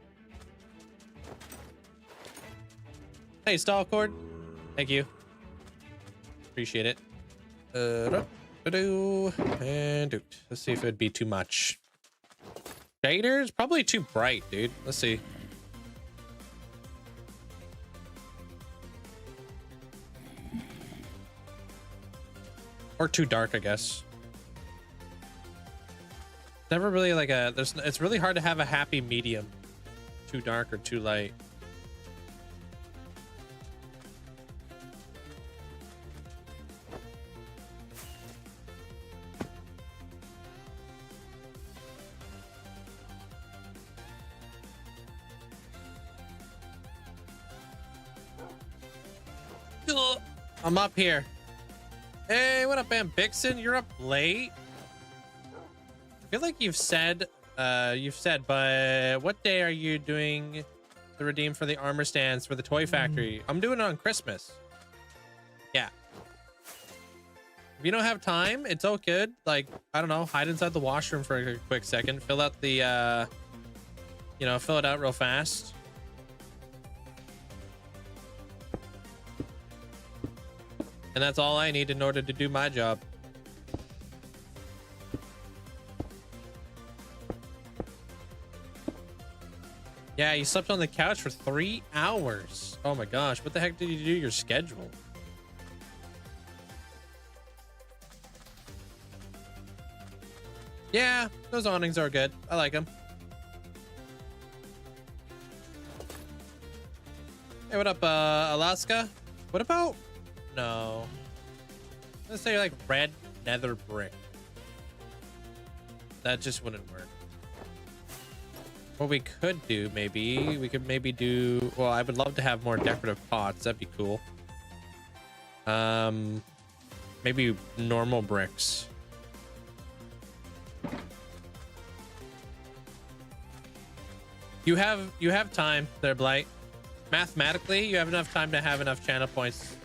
Hey, Stalcord. Thank you. Appreciate it. And let's see if it'd be too much. Shaders? Probably too bright, dude. Let's see. Or too dark, I guess. Never really like a... It's really hard to have a happy medium. Too dark or too light. I'm up here. Hey, what up, Bixen? You're up late. I feel like you've said, but what day are you doing the redeem for the armor stands for the toy factory? I'm doing it on Christmas. Yeah. If you don't have time, it's all good. Like, I don't know, hide inside the washroom for a quick second. Fill out the, fill it out real fast. And that's all I need in order to do my job. Yeah, you slept on the couch for 3 hours. Oh my gosh, what the heck did you do your schedule? Yeah, those awnings are good. I like them. Hey, what up, Alaska? What about... No. Let's say like red nether brick. That just wouldn't work. What we could do, maybe, we could maybe do... Well, I would love to have more decorative pots. That'd be cool. Maybe normal bricks. You have time there, Blight. Mathematically, you have enough time to have enough channel points.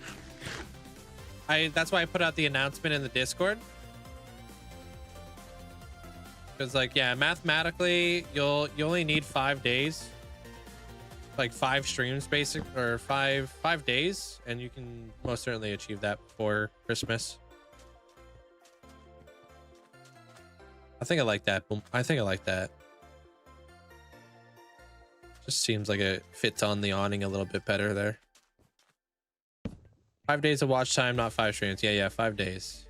That's why I put out the announcement in the Discord. Because, like, yeah, mathematically, you only need 5 days, like 5 streams, or five days, and you can most certainly achieve that before Christmas. I think I like that. I think I like that. Just seems like it fits on the awning a little bit better there. 5 days of watch time, not 5 streams. Yeah, 5 days.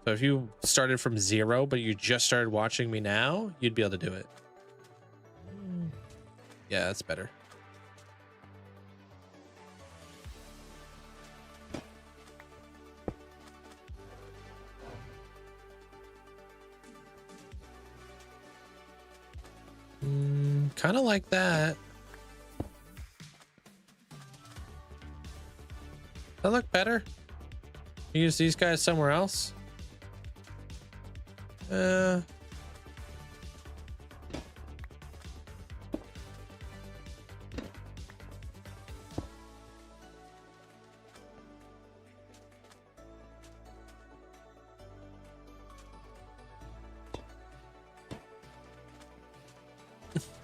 So if you started from 0, but you just started watching me now, you'd be able to do it. Yeah, that's better. Kind of like that. That look better? Use these guys somewhere else?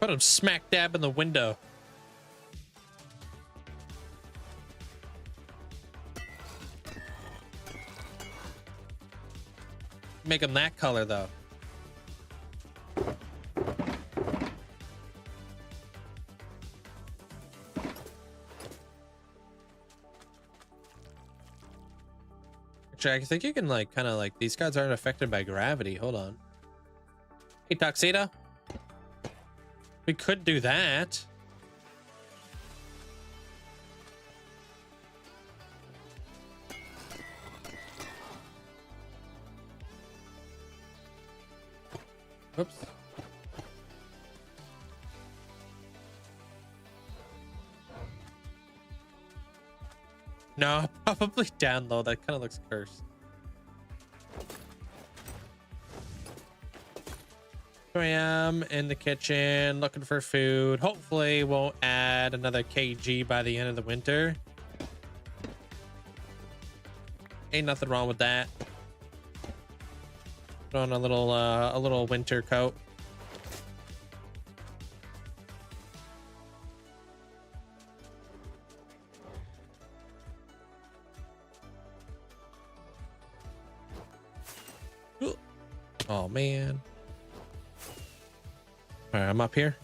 Put him smack dab in the window. Make him that color though. Actually, I think you can like kind of like these guys aren't affected by gravity. Hold on. Hey, Tuxedo. We could do that. Oops. No, probably down low. That kind of looks cursed. Here I am in the kitchen looking for food. Hopefully won't add another kg by the end of the winter. Ain't nothing wrong with that. Put on a little winter coat. Oh man. All right, I'm up here.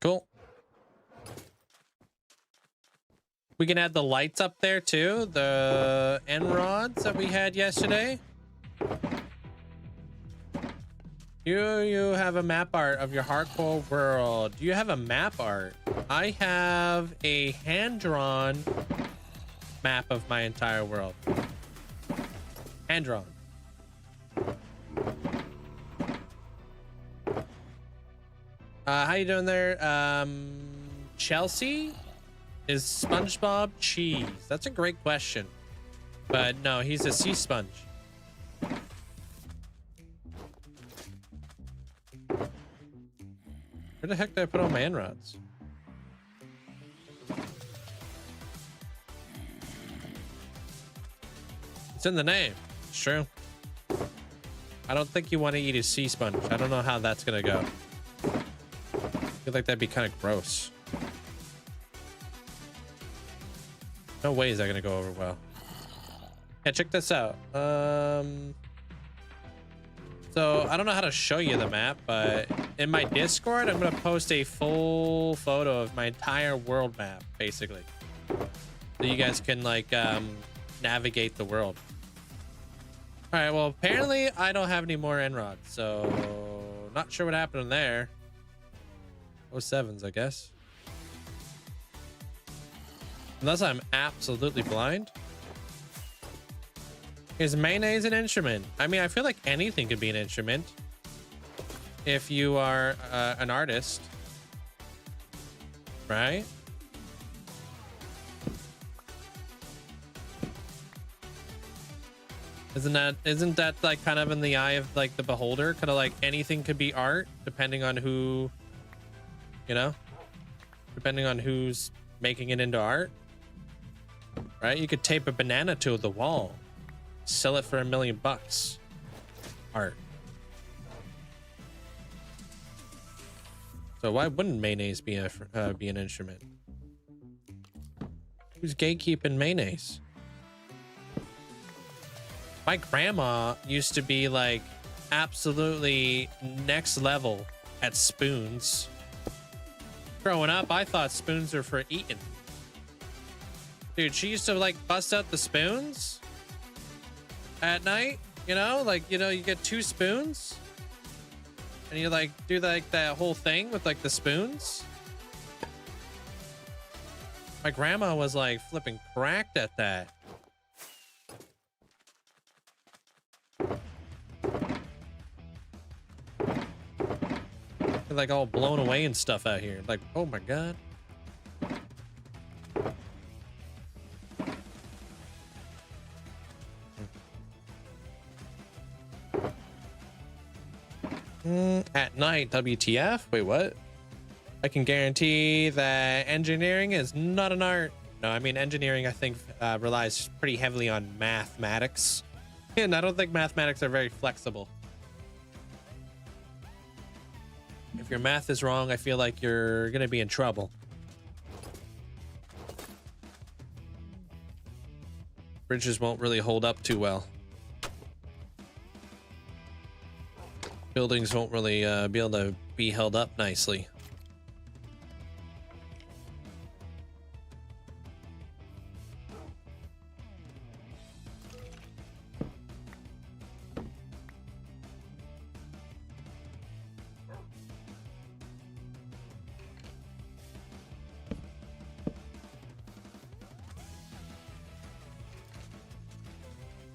Cool. We can add the lights up there too, the end rods that we had yesterday. You have a map art of your hardcore world. Do you have a map art? I have a hand-drawn map of my entire world. Hand-drawn. How you doing there? Chelsea? Is SpongeBob cheese? That's a great question. But no, he's a sea sponge. Where the heck did I put all my end rods? It's in the name. It's true. I don't think you want to eat a sea sponge. I don't know how that's gonna go. I feel like that'd be kind of gross. No way is that gonna go over well. Yeah, check this out. So I don't know how to show you the map, but in my Discord, I'm gonna post a full photo of my entire world map, basically, so you guys can like navigate the world. All right. Well, apparently I don't have any more end rods, so not sure what happened there. 07s, I guess. Unless I'm absolutely blind. Is mayonnaise an instrument? I mean, I feel like anything could be an instrument if you are an artist, right? Isn't that like kind of in the eye of like the beholder? Kind of like anything could be art depending on who, you know, depending on who's making it into art. Right? You could tape a banana to the wall, sell it for $1 million. Art. So why wouldn't mayonnaise be an instrument? Who's gatekeeping mayonnaise? My grandma used to be like absolutely next level at spoons. Growing up, I thought spoons were for eating. Dude, she used to like bust out the spoons at night, you know, like, you know, you get 2 spoons and you like do like that whole thing with like the spoons. My grandma was like flipping cracked at that. They're like all blown away and stuff out here. Like, oh my God. At night, WTF? Wait, what? I can guarantee that engineering is not an art. No, I mean, engineering, I think, relies pretty heavily on mathematics. And I don't think mathematics are very flexible. If your math is wrong, I feel like you're going to be in trouble. bridges won't really hold up too well. Buildings won't really be able to be held up nicely.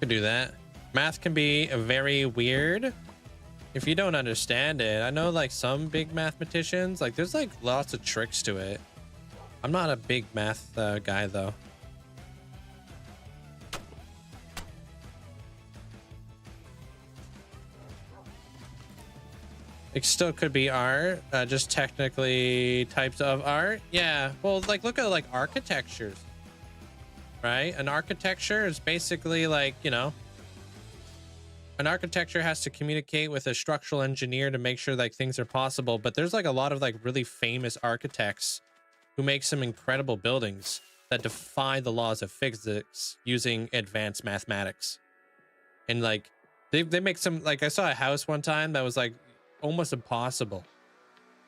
Could do that. Math can be very weird if you don't understand it. I know like some big mathematicians, like there's like lots of tricks to it. I'm not a big math guy though. It still could be art, just technically types of art. Yeah, well, like look at like architectures, right? An architecture is basically like, you know, an architecture has to communicate with a structural engineer to make sure like things are possible. But there's like a lot of like really famous architects who make some incredible buildings that defy the laws of physics using advanced mathematics. And like they make some, like I saw a house one time that was like almost impossible,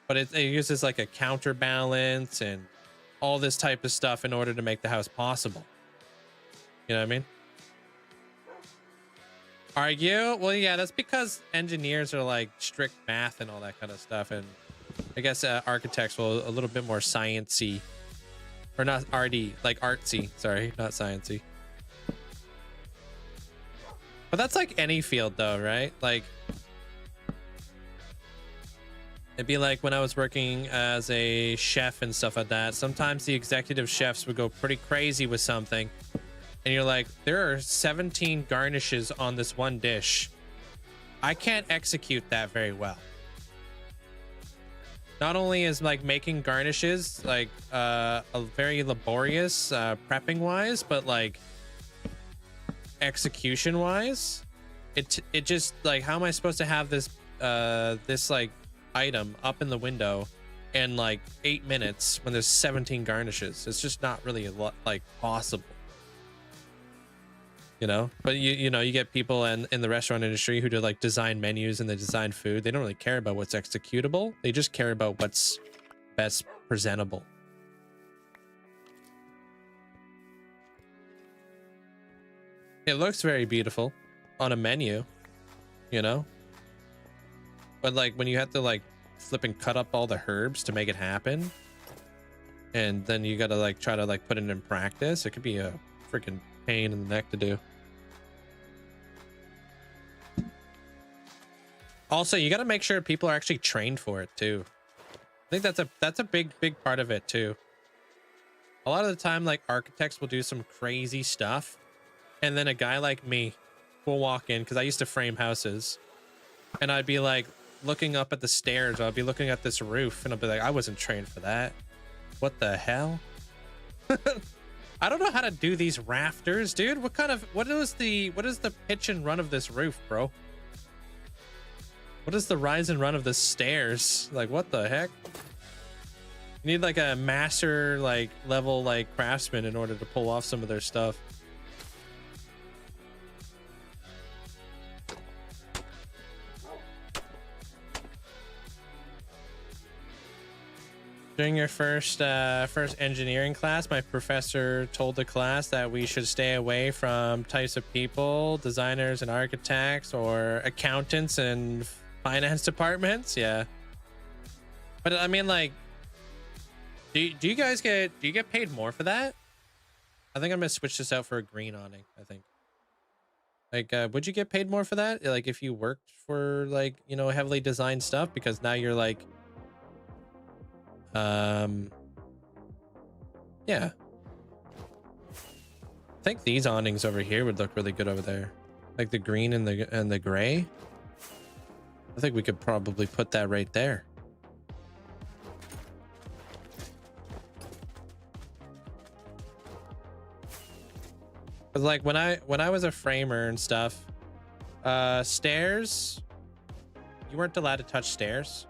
but it uses like a counterbalance and all this type of stuff in order to make the house possible. You know what I mean? Argue? Well, yeah, that's because engineers are like strict math and all that kind of stuff, and I guess architects will a little bit more sciencey, or not RD, like artsy. Sorry, not sciencey. But that's like any field, though, right? Like it'd be like when I was working as a chef and stuff like that. Sometimes the executive chefs would go pretty crazy with something. And you're like, there are 17 garnishes on this one dish. I can't execute that very well. Not only is like making garnishes like a very laborious prepping wise, but like execution wise, it just like, how am I supposed to have this this like item up in the window in like 8 minutes when there's 17 garnishes? It's just not really like possible. You know, but you know, you get people in the restaurant industry who do like design menus and they design food. They don't really care about what's executable. They just care about what's best presentable. It looks very beautiful on a menu, you know, but like when you have to like flip and cut up all the herbs to make it happen, and then you got to like try to like put it in practice, it could be a freaking pain in the neck to do. Also, you got to make sure people are actually trained for it too. I think that's a big part of it too. A lot of the time, like architects will do some crazy stuff, and then a guy like me will walk in, because I used to frame houses, and I'd be like looking up at the stairs, or I'd be looking at this roof, and I'll be like, I wasn't trained for that. What the hell? I don't know how to do these rafters, dude. What is the pitch and run of this roof, bro? What is the rise and run of the stairs? Like, what the heck? You need like a master like level like craftsman in order to pull off some of their stuff. During your first engineering class, my professor told the class that we should stay away from types of people, designers and architects, or accountants and finance departments. Yeah, but I mean, like, do you guys get paid more for that? I think I'm gonna switch this out for a green awning. I think. Like, would you get paid more for that? Like, if you worked for like, you know, heavily designed stuff, because now you're like. Yeah. I think these awnings over here would look really good over there. Like the green and the gray. I think we could probably put that right there. Cause like when I was a framer and stuff, stairs, you weren't allowed to touch stairs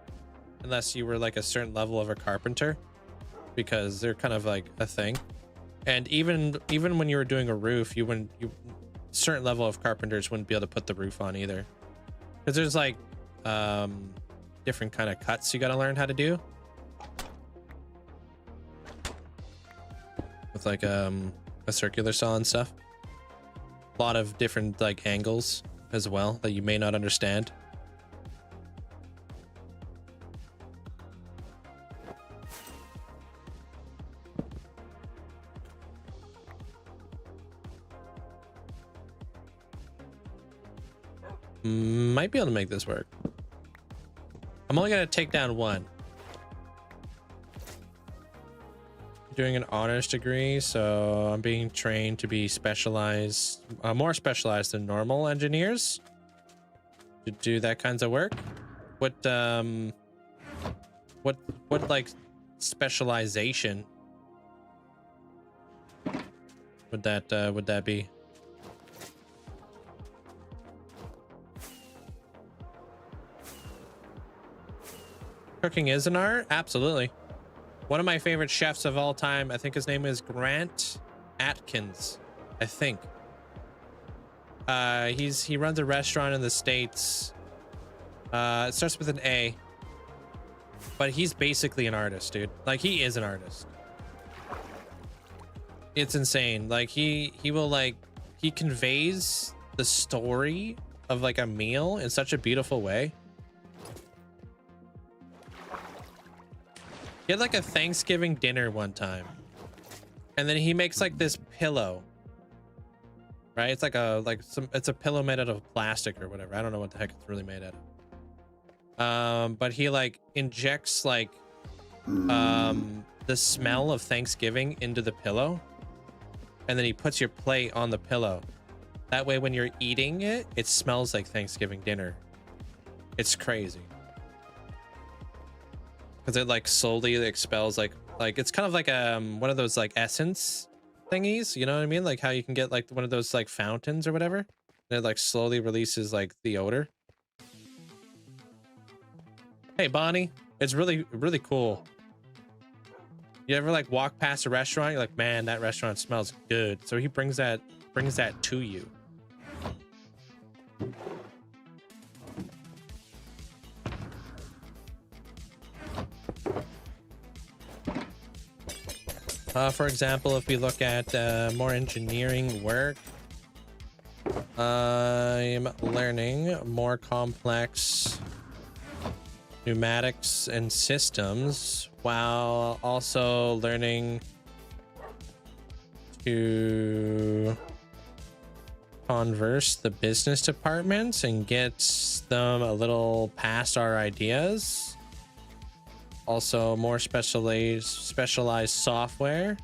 unless you were like a certain level of a carpenter, because they're kind of like a thing. And even when you were doing a roof, certain level of carpenters wouldn't be able to put the roof on either, because there's like different kind of cuts you got to learn how to do with like a circular saw and stuff. A lot of different like angles as well that you may not understand. Might be able to make this work. I'm only gonna take down one. Doing an honors degree, so I'm being trained to be specialized, more specialized than normal engineers to do that kinds of work. What like specialization would that be? Cooking is an art, absolutely. One of my favorite chefs of all time, I think his name is Grant Atkins, I think. He runs a restaurant in the States. It starts with an A, but he's basically an artist, dude. Like, he is an artist. It's insane. Like, he conveys the story of like a meal in such a beautiful way. He had like a Thanksgiving dinner one time, and then he makes like this pillow, right? It's like it's a pillow made out of plastic or whatever. I don't know what the heck it's really made out of. But he like injects like the smell of Thanksgiving into the pillow, and then he puts your plate on the pillow. That way when you're eating it, it smells like Thanksgiving dinner. It's crazy. Because it like slowly expels like it's kind of like one of those like essence thingies, you know what I mean? Like how you can get like one of those like fountains or whatever. And it like slowly releases like the odor. Hey Bonnie, it's really cool. You ever like walk past a restaurant, you're like, man, that restaurant smells good. So he brings that to you. For example, if we look at more engineering work, I'm learning more complex pneumatics and systems while also learning to converse the business departments and get them a little past our ideas. Also more specialized software.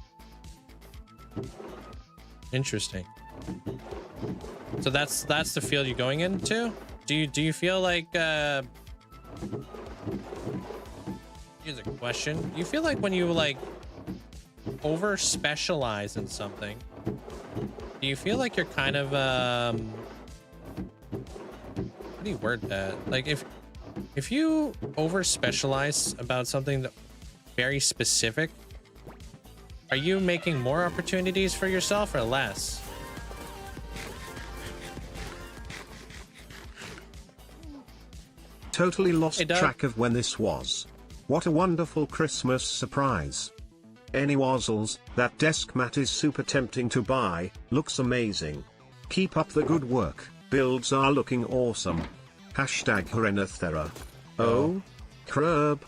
Interesting. So that's the field you're going into? Do you feel like here's a question. Do you feel like when you like over specialize in something, do you feel like you're kind of how do you word that? Like if you over specialize about something very specific, are you making more opportunities for yourself or less? Totally lost track of when this was. What a wonderful Christmas surprise. Any wazzles, that desk mat is super tempting to buy, looks amazing. Keep up the good work, builds are looking awesome. Hashtag Horenathera. Oh, crub.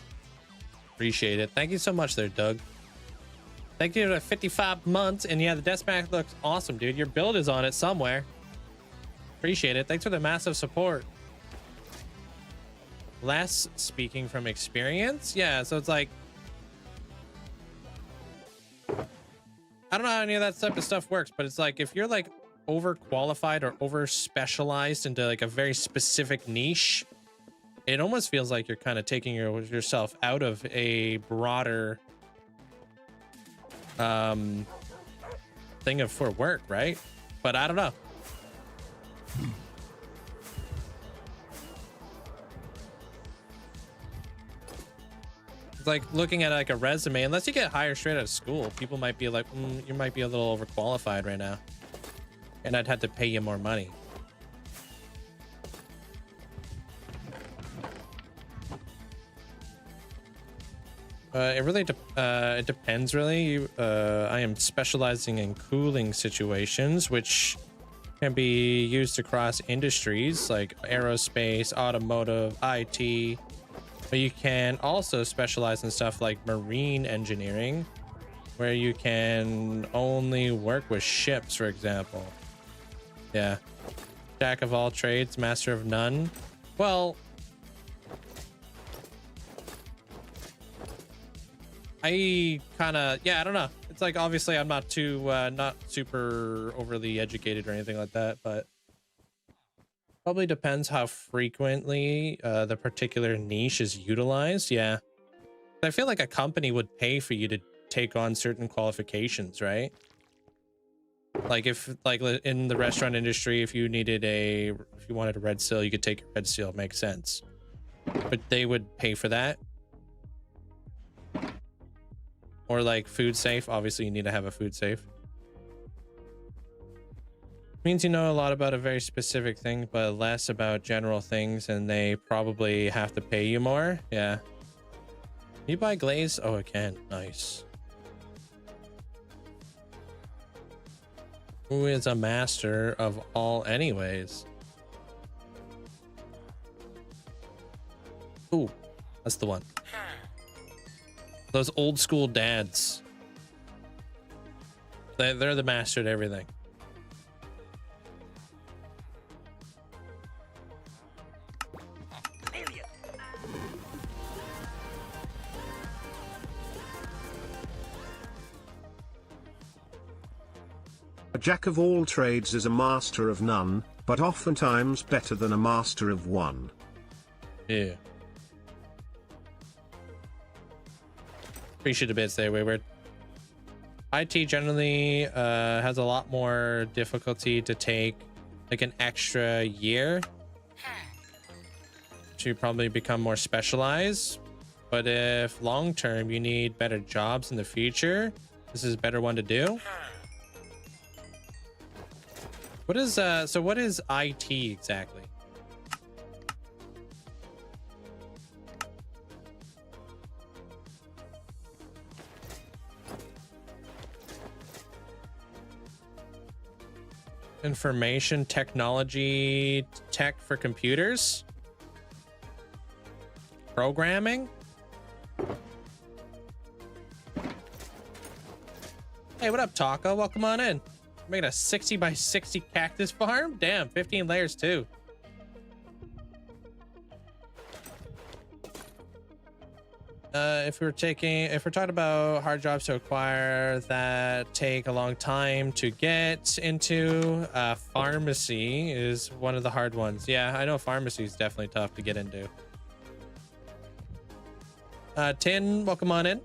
Appreciate it. Thank you so much there, Doug. Thank you for 55 months. And yeah, the desk mat looks awesome, dude. Your build is on it somewhere. Appreciate it. Thanks for the massive support. Less speaking from experience. Yeah, so it's like, I don't know how any of that type of stuff works, but it's like if you're like overqualified or over specialized into like a very specific niche, it almost feels like you're kind of taking yourself out of a broader thing of for work, right? But I don't know. It's like looking at like a resume, unless you get hired straight out of school, people might be like, you might be a little overqualified right now. And I'd have to pay you more money. It depends really. I am specializing in cooling situations, which can be used across industries like aerospace, automotive, IT. But you can also specialize in stuff like marine engineering, where you can only work with ships, for example. Yeah. Jack of all trades, master of none. Well, I kind of, yeah, I don't know. It's like, obviously I'm not too, not super overly educated or anything like that, but probably depends how frequently the particular niche is utilized. Yeah. I feel like a company would pay for you to take on certain qualifications, right? Like if, like in the restaurant industry, if you wanted a red seal, you could take a red seal. Makes sense. But they would pay for that. Or like food safe. Obviously you need to have a food safe. Means you know a lot about a very specific thing, but less about general things, and they probably have to pay you more. Yeah. Can you buy glaze? Oh, I can. Nice. Who is a master of all anyways? Ooh, that's the one. Those old school dads. They're the master at everything. A jack of all trades is a master of none, but oftentimes better than a master of one. Yeah. Appreciate the bits there, Wayward. IT generally has a lot more difficulty to take like an extra year to probably become more specialized. But if long term you need better jobs in the future, this is a better one to do. What is so what is IT exactly? Information technology tech for computers? Programming? Hey, what up, Taco? Welcome on in. Making a 60 by 60 cactus farm? Damn, 15 layers too. If we're talking about hard jobs to acquire that take a long time to get into, pharmacy is one of the hard ones. Yeah, I know pharmacy is definitely tough to get into. Tin, welcome on in.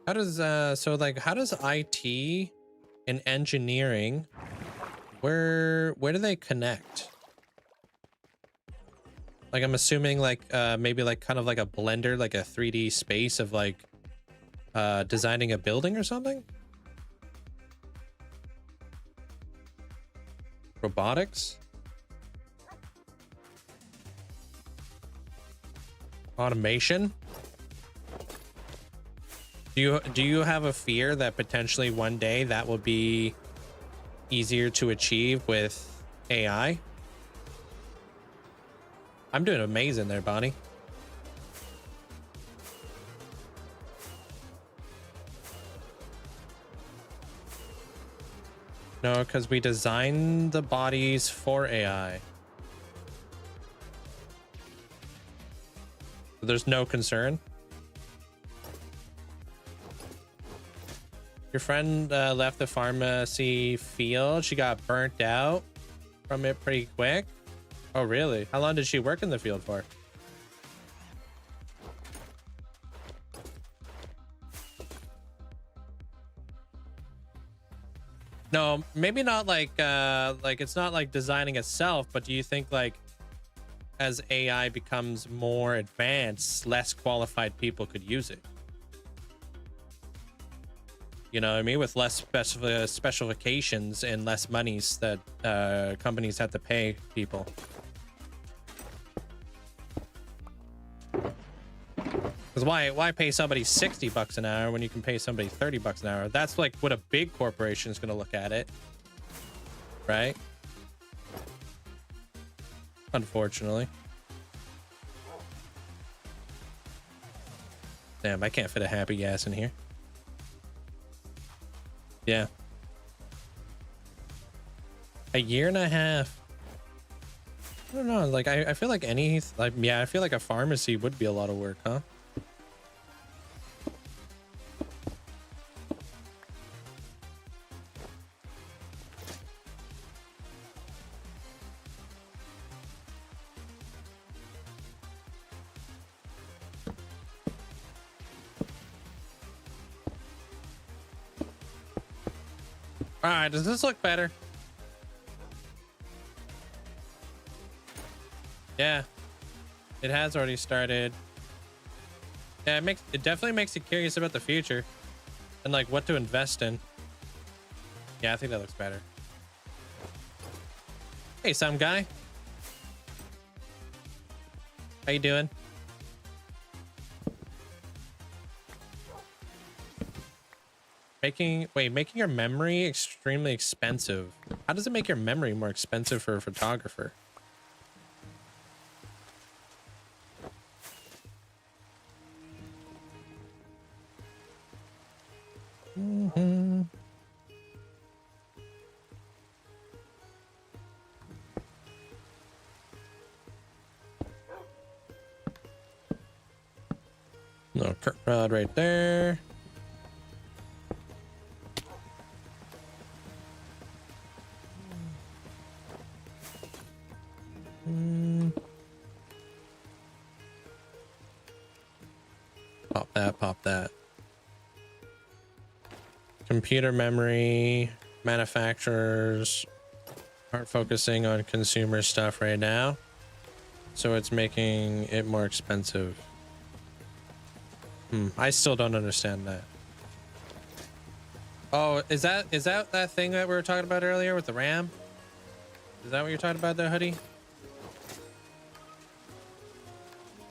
How does how does IT and engineering, where do they connect? Like I'm assuming like maybe like kind of like a blender, like a 3D space of like designing a building or something? Robotics? Automation? Do you have a fear that potentially one day that will be easier to achieve with AI? I'm doing amazing there, Bonnie. No, because we designed the bodies for AI. There's no concern. Your friend left the pharmacy field. She got burnt out from it pretty quick. Oh, really? How long did she work in the field for? No, maybe not like it's not like designing itself, but do you think like as AI becomes more advanced, less qualified people could use it? You know what I mean? With less specifications and less monies that companies have to pay people. Because why pay somebody $60 an hour when you can pay somebody $30 an hour? That's like what a big corporation is going to look at it, right? Unfortunately. Damn, I can't fit a happy gas in here. Yeah. A year and a half. I don't know. Like, I feel like I feel like a pharmacy would be a lot of work, huh? All right, does this look better? Yeah, it has already started. Yeah, it definitely makes you curious about the future and like what to invest in. Yeah, I think that looks better. Hey, some guy. How you doing? Making your memory extremely expensive. How does it make your memory more expensive for a photographer? Mm-hmm. No curtain rod right there. Pop that. Computer memory, manufacturers aren't focusing on consumer stuff right now, so it's making it more expensive. I still don't understand that. Oh, is that that thing that we were talking about earlier with the RAM? Is that what you're talking about there, Hoodie?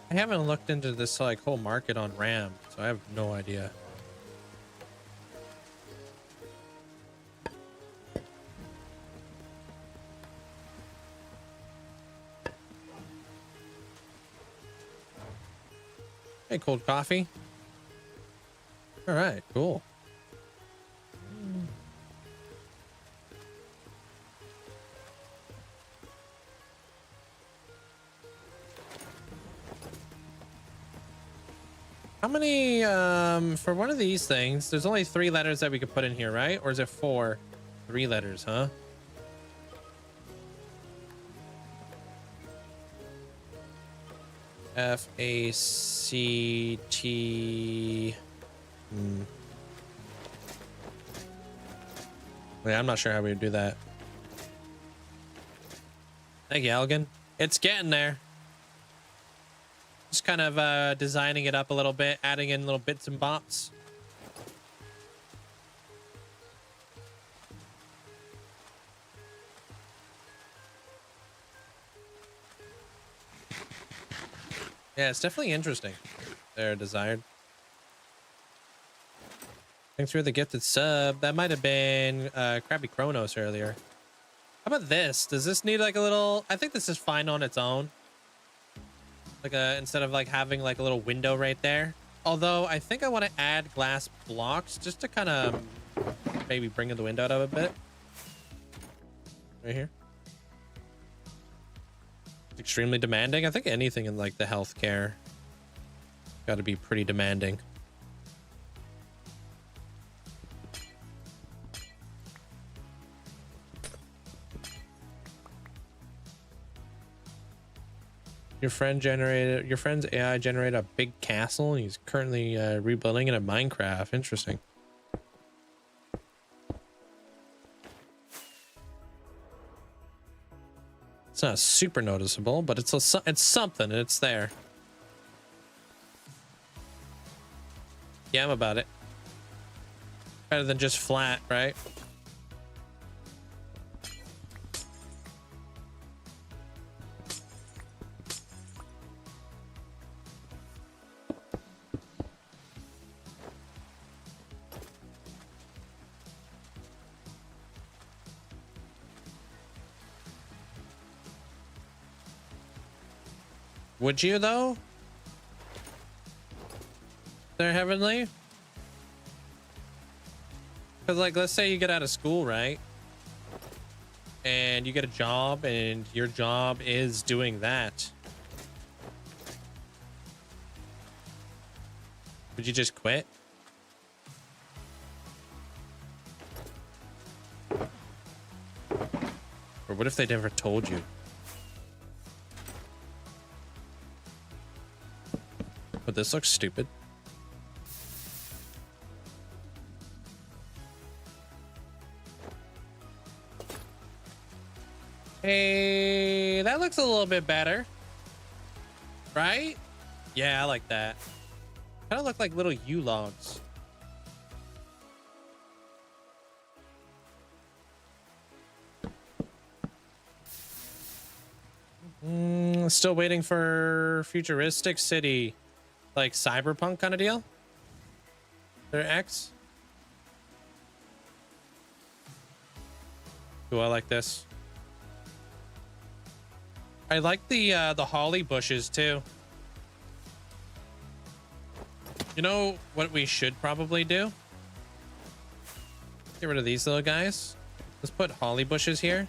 I haven't looked into this like whole market on RAM, so I have no idea. Hey, cold coffee. All right, cool. How many, for one of these things, there's only 3 letters that we could put in here, right? Or is it 4? 3 letters, huh? F-A-C-T... Yeah, I'm not sure how we would do that. Thank you, Elgin. It's getting there. Just kind of designing it up a little bit, adding in little bits and bops. Yeah, it's definitely interesting. They're desired. Thanks for the gifted sub. That might have been Krabby Kronos earlier. How about this? Does this need like a little... I think this is fine on its own. Like instead of like having like a little window right there. Although I think I want to add glass blocks just to kind of maybe bring the window out of a bit. Right here. It's extremely demanding. I think anything in like the healthcare got to be pretty demanding. Your friend's AI generated a big castle and he's currently rebuilding it in Minecraft. Interesting. not super noticeable, but it's something, and it's there. Yeah, I'm about it. Better than just flat, right? Would you though? They're heavenly? Because like, let's say you get out of school, right? And you get a job and your job is doing that. Would you just quit? Or what if they never told you? But this looks stupid. Hey, that looks a little bit better. Right? Yeah, I like that. Kind of look like little U-logs. Still waiting for futuristic city. Like cyberpunk kind of deal? They're X? Ooh, I like this. I like the holly bushes too. You know what we should probably do? Get rid of these little guys. Let's put holly bushes here.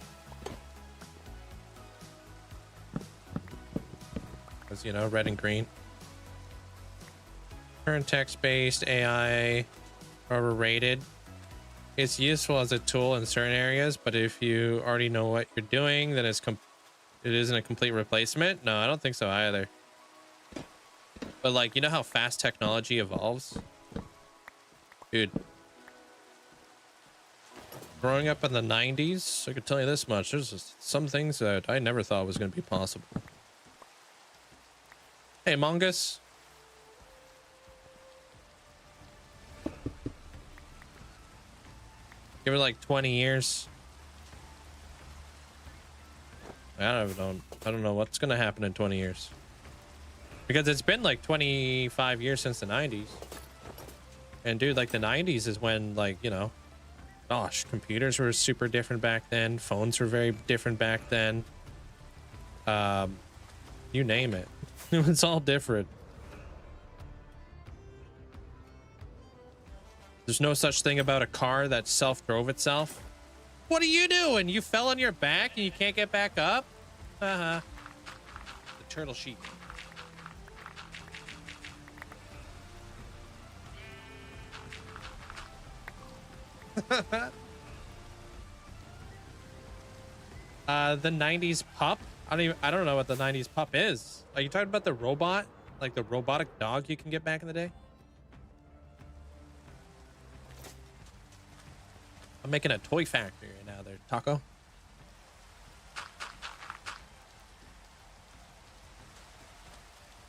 Because, you know, red and green. Current text-based AI overrated. It's useful as a tool in certain areas, but if you already know what you're doing, then it isn't a complete replacement. No, I don't think so either. But like, you know how fast technology evolves? Dude. Growing up in the 90s, I could tell you this much. There's just some things that I never thought was going to be possible. Hey, Mongus. Give it like 20 years. I don't know what's gonna happen in 20 years. Because it's been like 25 years since the 90s. And dude, like the 90s is when, like, you know, gosh, computers were super different back then. Phones were very different back then. You name it. It's all different. There's no such thing about a car that self-drove itself. What are you doing? You fell on your back and you can't get back up? Uh-huh. The turtle sheep. The 90s pup? I don't know what the 90s pup is. Are you talking about the robot? Like the robotic dog you can get back in the day? I'm making a toy factory right now there, Taco.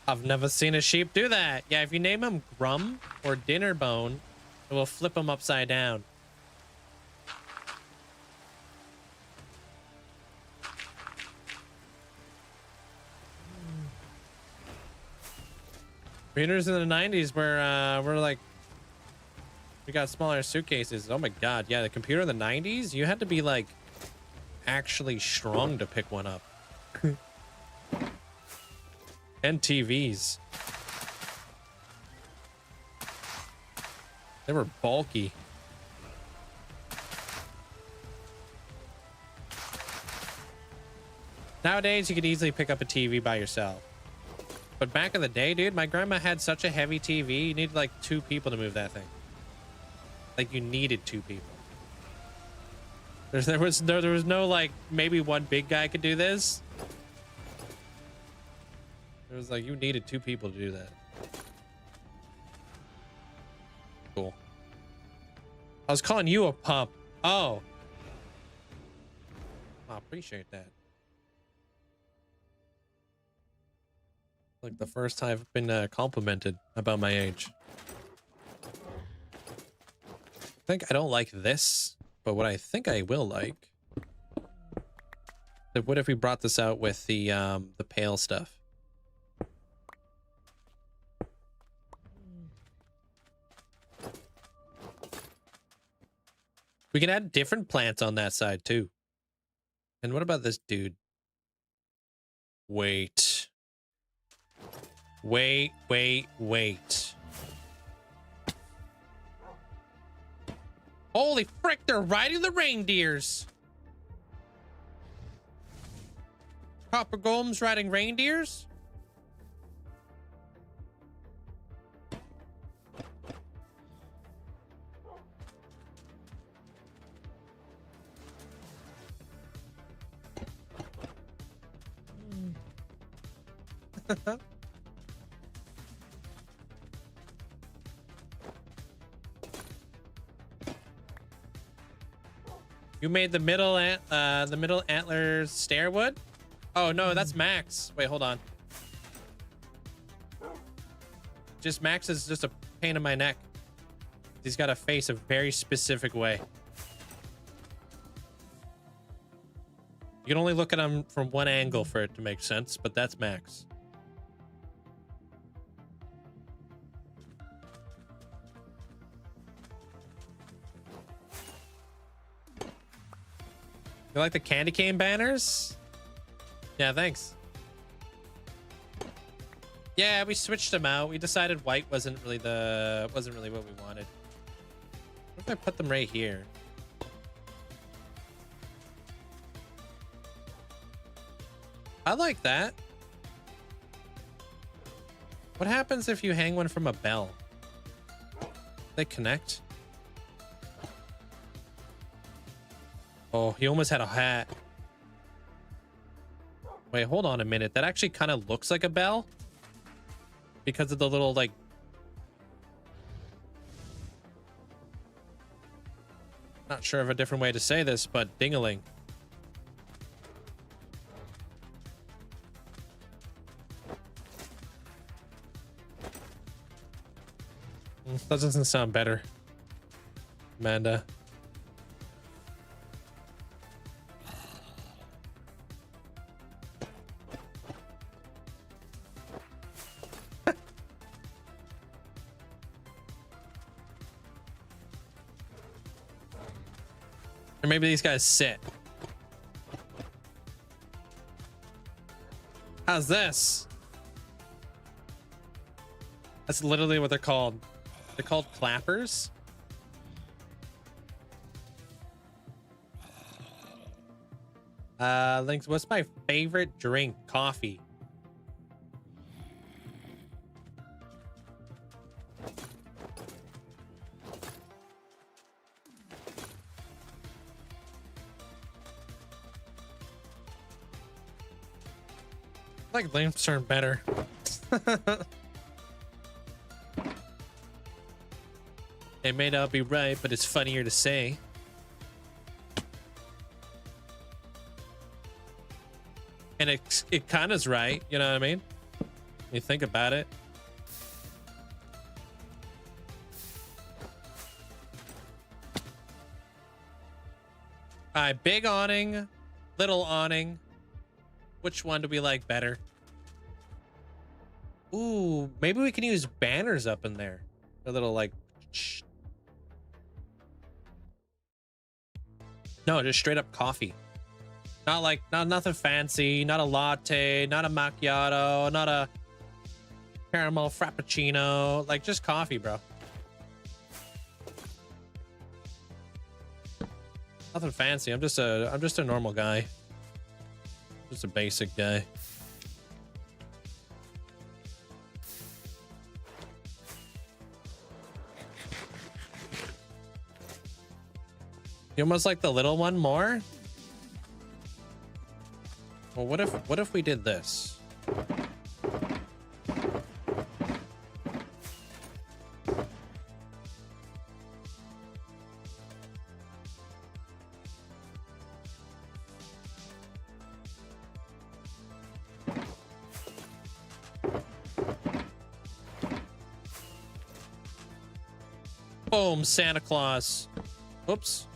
I've never seen a sheep do that. Yeah, if you name him Grum or Dinnerbone, it will flip him upside down. Computers in the 90s were like, we got smaller suitcases. Oh my god, yeah, the computer in the 90s, you had to be like actually strong to pick one up. And TVs. They were bulky. Nowadays, you could easily pick up a TV by yourself. But back in the day, dude, my grandma had such a heavy TV, you needed like 2 people to move that thing. Like, you needed 2 people. There was no like, maybe one big guy could do this. It was like, you needed 2 people to do that. Cool. I was calling you a pup. Oh. I appreciate that. Like the first time I've been complimented about my age. I think I don't like this, but what I think I will like. Like, what if we brought this out with the pale stuff? We can add different plants on that side too. And what about this dude? Wait. Wait. Holy frick, they're riding the reindeers. Copper golems riding reindeers? You made the middle antlers stairwood? Oh no, that's Max. Wait, hold on. Just Max is just a pain in my neck. He's got a face a very specific way. You can only look at him from one angle for it to make sense, but that's Max. You like the candy cane banners? Yeah, thanks. Yeah, we switched them out. We decided white wasn't really what we wanted. What if I put them right here? I like that. What happens if you hang one from a bell? They connect? Oh, he almost had a hat. Wait, hold on a minute. That actually kind of looks like a bell. Because of the little, like... Not sure of a different way to say this, but ding-a-ling. That doesn't sound better, Amanda. Or maybe these guys sit. How's this? That's literally what they're called. They're called clappers. Links, what's my favorite drink? Coffee. I like lamps turn better. It may not be right, but it's funnier to say. And it kind of's right, you know what I mean? When you think about it. Alright, big awning, little awning. Which one do we like better? Ooh, maybe we can use banners up in there. A little like... No, just straight up coffee. Not like, not nothing fancy, not a latte, not a macchiato, not a caramel frappuccino, like just coffee, bro. Nothing fancy. I'm just a normal guy. Just a basic guy. You almost like the little one more? Well, what if we did this? Boom, Santa Claus. Oops.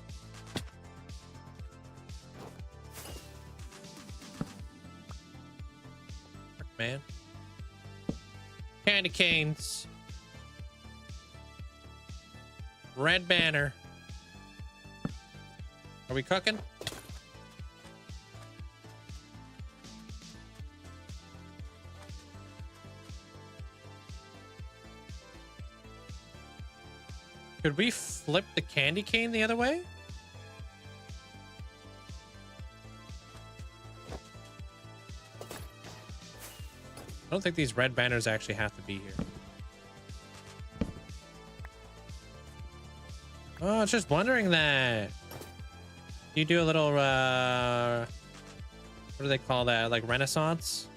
Man. Candy canes. Red banner. Are we cooking? Could we flip the candy cane the other way? I don't think these red banners actually have to be here. Oh, I was just wondering that. You do a little, what do they call that? Like Renaissance?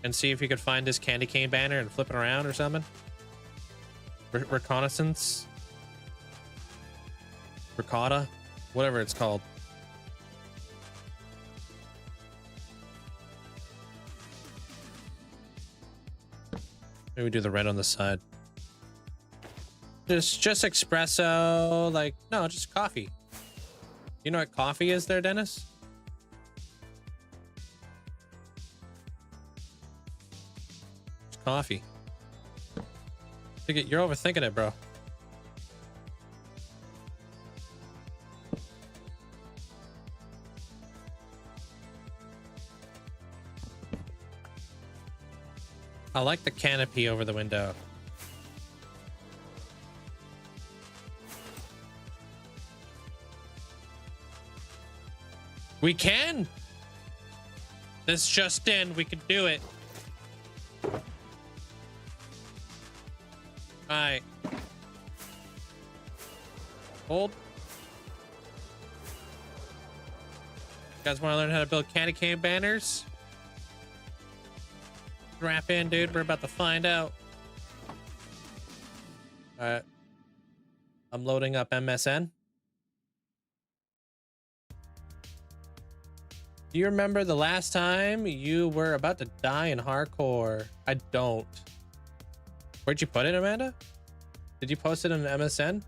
And see if you could find this candy cane banner and flip it around or something? Reconnaissance? Ricotta? Whatever it's called. Maybe we do the red on the side. Just espresso, like, no, just coffee. You know what coffee is there, Dennis? It's coffee. You're overthinking it, bro. I like the canopy over the window. We can. This just in, we can do it. All right. Hold. You guys want to learn how to build candy cane banners? Strap in, dude. We're about to find out. All right. I'm loading up MSN. Do you remember the last time you were about to die in hardcore? I don't. Where'd you put it, Amanda? Did you post it on MSN?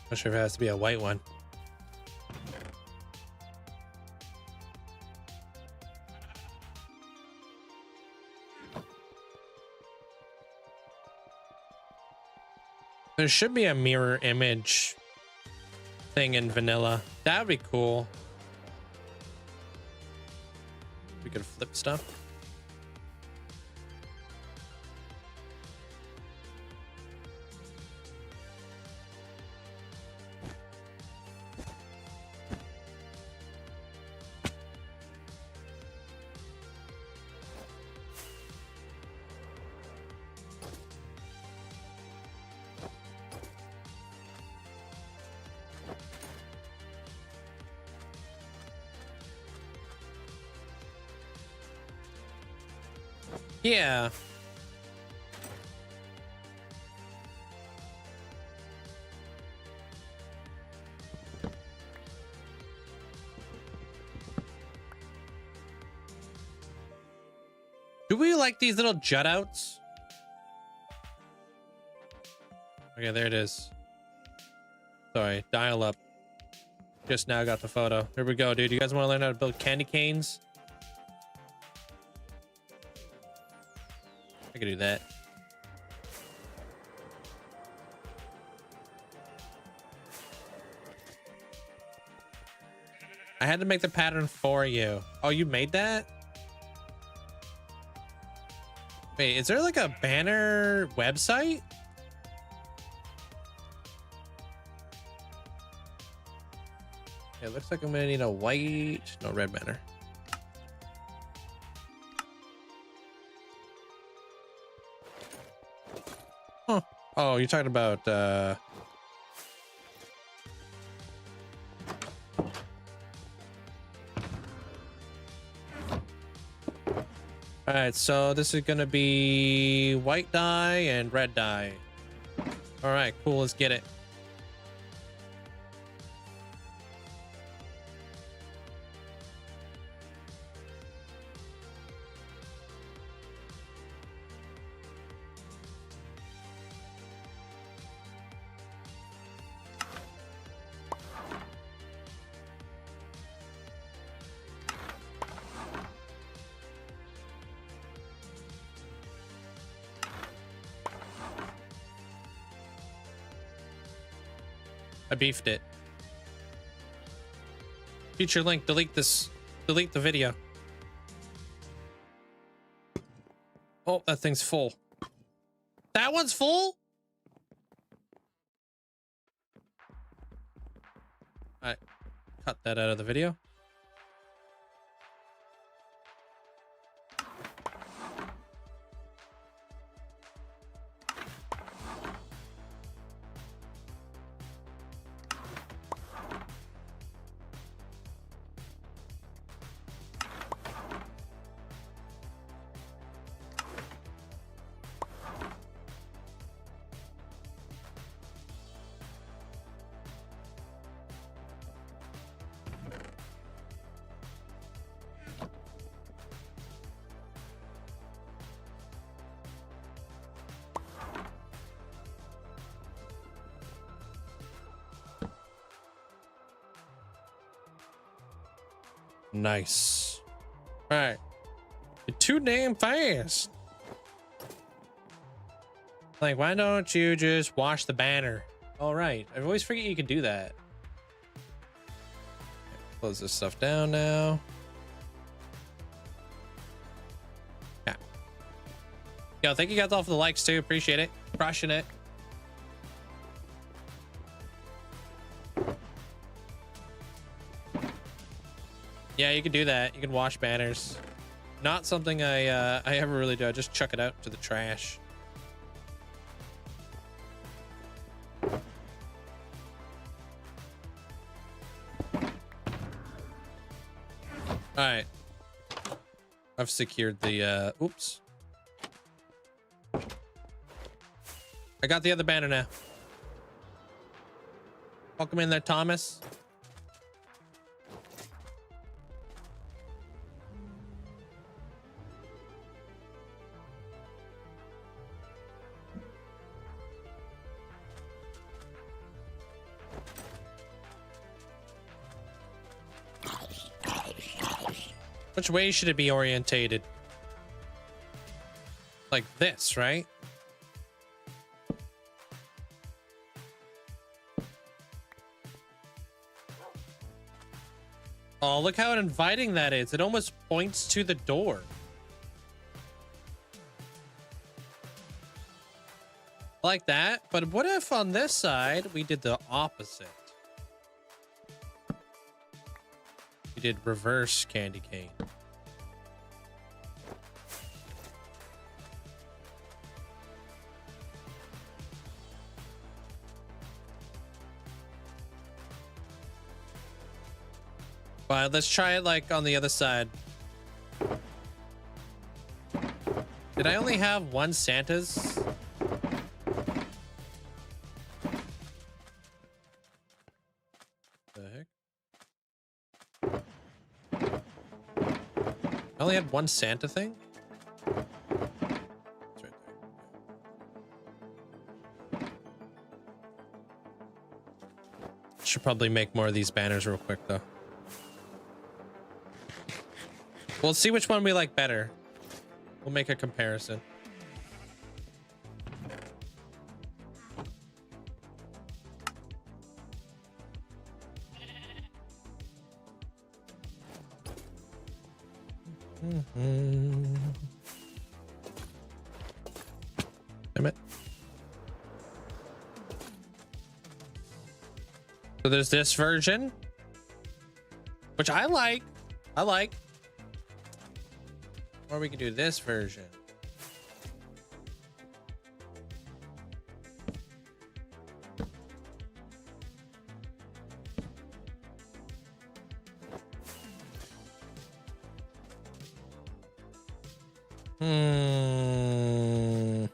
Not sure if it has to be a white one. There should be a mirror image thing in vanilla. That would be cool. We could flip stuff. Yeah. Do we like these little jut outs? Okay, there it is. Sorry, dial up. Just now got the photo. Here we go, dude. You guys want to learn how to build candy canes? I could do that. I had to make the pattern for you. Oh, you made that? Wait, is there like a banner website? It looks like I'm gonna need a white, no, red banner. Huh. Oh, you're talking about All right, so this is gonna be white dye and red dye. All right, cool. Let's get it. I beefed it. Future link, delete this. Delete the video. Oh, that thing's full. That one's full? Alright. Cut that out of the video. Nice. All right. You're too damn fast. Like, why don't you just wash the banner? All right. I always forget you can do that. Close this stuff down now. Yeah. Yo, thank you guys all for the likes too. Appreciate it. Crushing it. Yeah, you can do that. You can wash banners. Not something I ever really do. I just chuck it out to the trash. All right. I've secured the oops. I got the other banner now. Welcome in there, Thomas. Which way should it be orientated? Like this, right? Oh, look how inviting that is. It almost points to the door. Like that. But what if on this side we did the opposite? We did reverse candy cane. But let's try it like on the other side. Did I only have one Santa's? The heck? I only had one Santa thing? It's right there. Should probably make more of these banners real quick though. We'll see which one we like better. We'll make a comparison. Damn it. So there's this version, which I like. Or we could do this version. Hmm.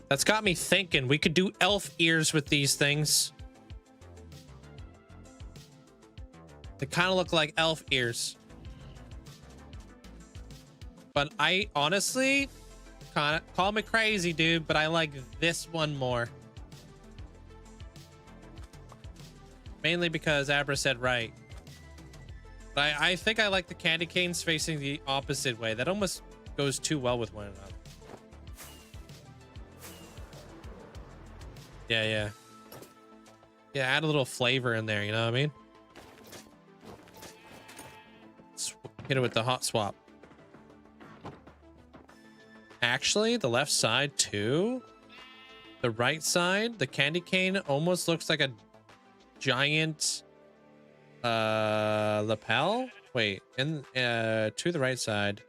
That's got me thinking we could do elf ears with these things. They kind of look like elf ears. But I honestly, kind of call me crazy, dude, but I like this one more. Mainly because Abra said right. But I think I like the candy canes facing the opposite way. That almost goes too well with one another. Yeah. Yeah, add a little flavor in there, you know what I mean? Hit it with the hot swap. Actually, the left side too. The right side, the candy cane almost looks like a giant lapel. Wait, and to the right side.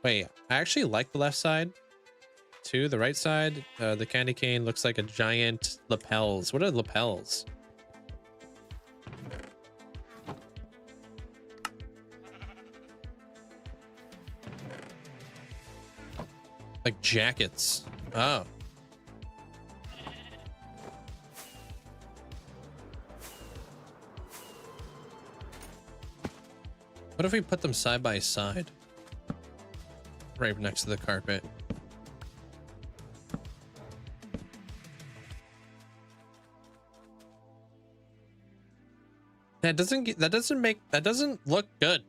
Wait, I actually like the left side. To the right side, the candy cane looks like a giant lapels. What are lapels? Like jackets. Oh. What if we put them side by side? Right next to the carpet. That doesn't look good.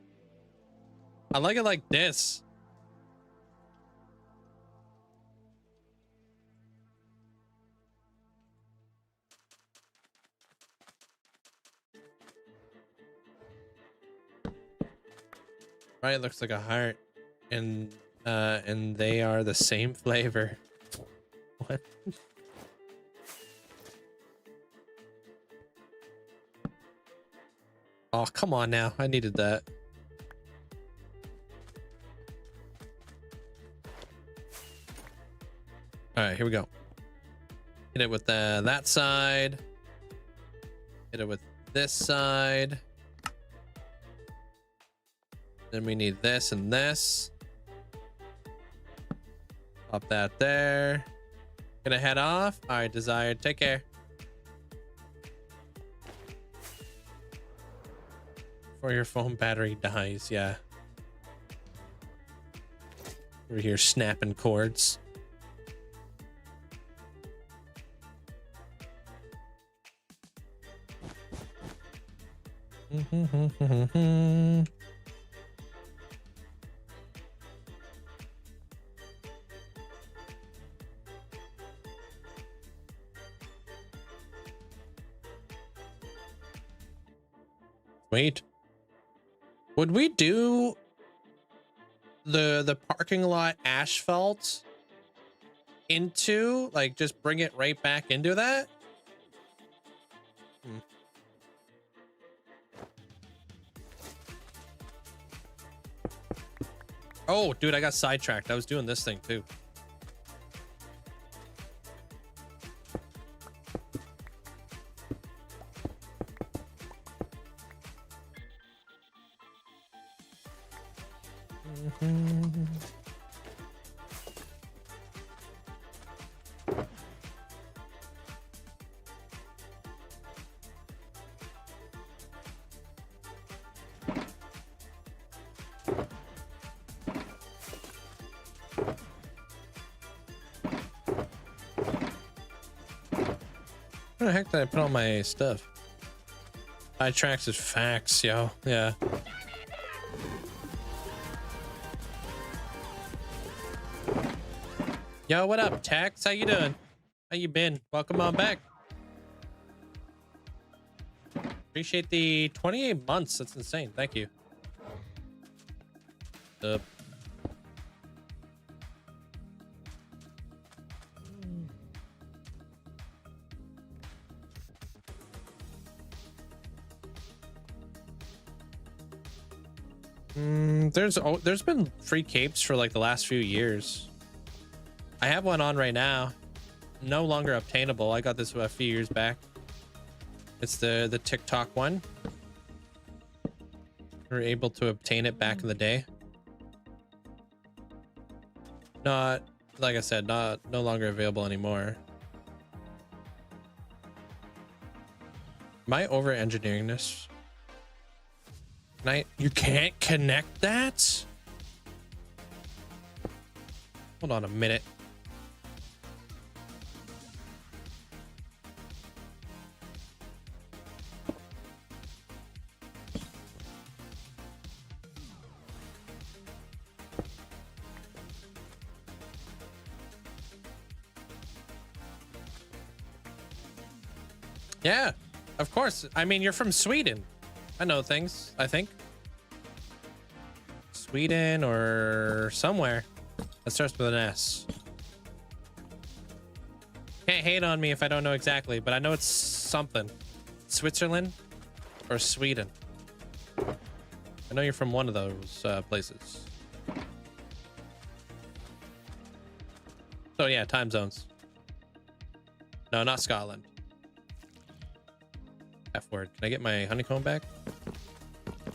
I like it like this. Right, it looks like a heart, and they are the same flavor. What? Oh, come on now. I needed that. All right, here we go. Hit it with that side. Hit it with this side. Then we need this and this. Pop that there. Gonna head off. All right, Desired. Take care. Before your phone battery dies, yeah. We're here snapping cords. Wait. Would we do the parking lot asphalt into, like, just bring it right back into that? Oh, dude, I got sidetracked. I was doing this thing too. Where the heck did I put all my stuff? Sidetracks is facts, yo. Yeah. Yo, what up, Tex? How you doing? How you been? Welcome on back. Appreciate the 28 months. That's insane. Thank you. There's been free capes for like the last few years. I have one on right now. No longer obtainable. I got this a few years back. It's the TikTok one. We were able to obtain it back in the day. Not, like I said, no longer available anymore. Am I over engineering this? You can't connect that? Hold on a minute. Yeah, of course. I mean, you're from Sweden. I know things, I think. Sweden or somewhere that starts with an S. Can't hate on me if I don't know exactly, but I know it's something. Switzerland or Sweden. I know you're from one of those places. So yeah, time zones. No, not Scotland. F word. Can I get my honeycomb back?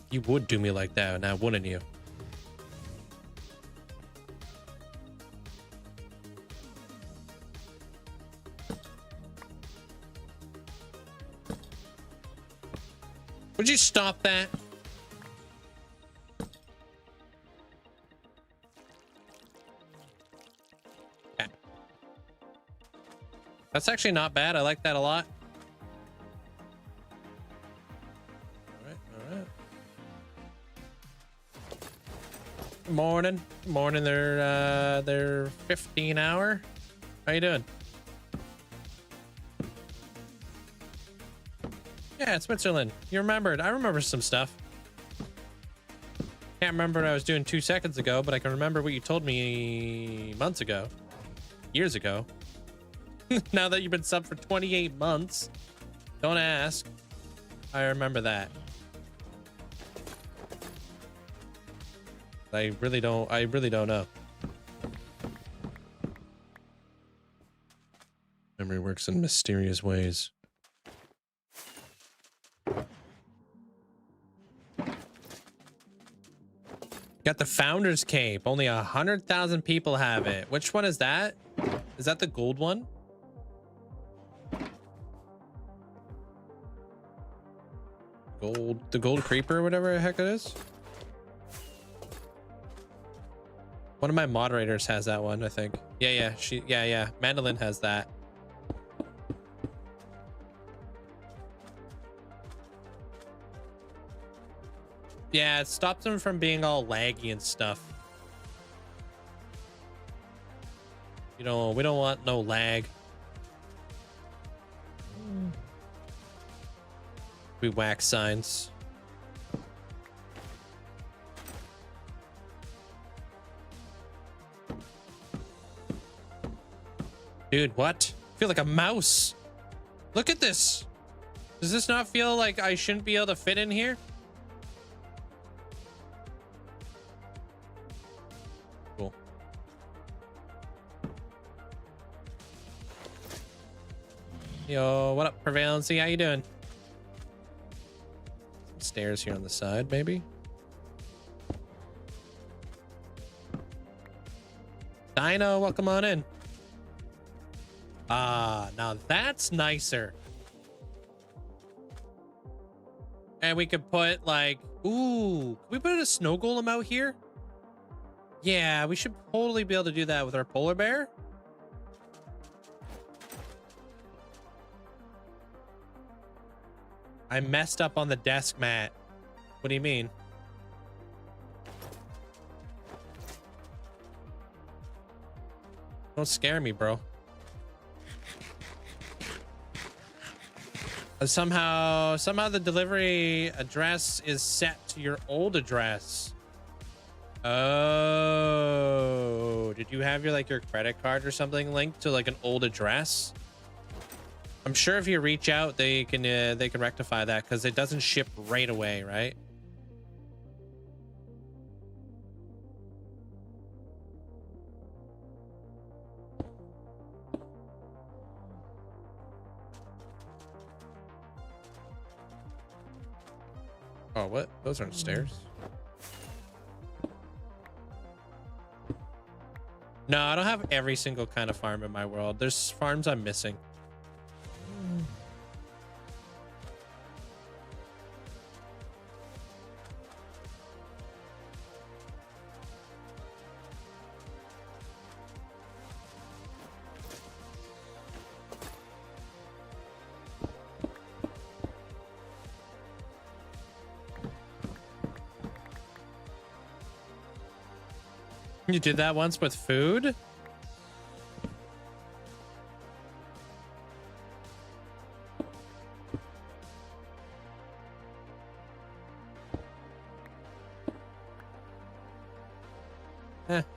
You would do me like that now, wouldn't you? Would you stop that? Okay. That's actually not bad. I like that a lot. All right. Good morning. Good morning. They're 15 hour. How you doing? Yeah, it's Switzerland. You remembered. I remember some stuff. Can't remember what I was doing 2 seconds ago, but I can remember what you told me months ago. Years ago. Now that you've been sub for 28 months. Don't ask. I remember that. I really don't know. Memory works in mysterious ways. Got the Founder's Cape. Only 100,000 people have it. Which one is that? Is that the gold one? The gold creeper or whatever the heck it is. One of my moderators has that one, I think. Yeah. Mandolin has that. Yeah, it stops them from being all laggy and stuff. You know, we don't want no lag. We wax signs. Dude, what? I feel like a mouse. Look at this. Does this not feel like I shouldn't be able to fit in here? Cool. Yo, what up, Prevalency? How you doing? Some stairs here on the side, maybe? Dino, welcome on in. Ah, now that's nicer. And we could put like, ooh, can we put a snow golem out here? Yeah, we should totally be able to do that with our polar bear. I messed up on the desk mat. What do you mean? Don't scare me, bro. Somehow the delivery address is set to your old address. Oh, did you have your credit card or something linked to like an old address? I'm sure if you reach out, they can rectify that because it doesn't ship right away, right? Oh, what? Those aren't stairs. No, I don't have every single kind of farm in my world. There's farms I'm missing. You did that once with food?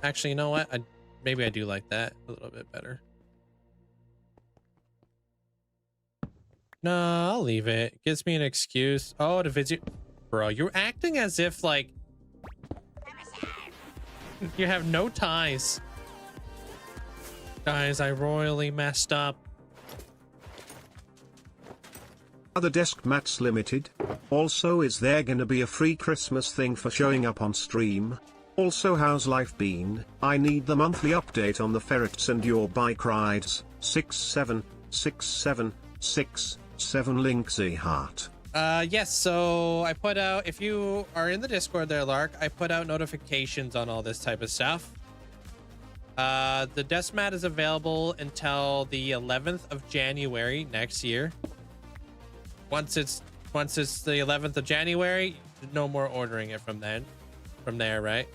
Actually, you know what? Maybe I do like that a little bit better. No, I'll leave it. Gives me an excuse. Oh, to visit. Bro, you're acting as if like you have no ties. Guys, I royally messed up. Other desk mats limited. Also, is there gonna be a free Christmas thing for showing up on stream? Also, how's life been? I need the monthly update on the ferrets and your bike rides. 6767667 Linkzzey heart. Yes, so I put out, if you are in the Discord there, Lark, I put out notifications on all this type of stuff. The desk mat is available until the 11th of January next year. Once it's the 11th of January, no more ordering it from there, right?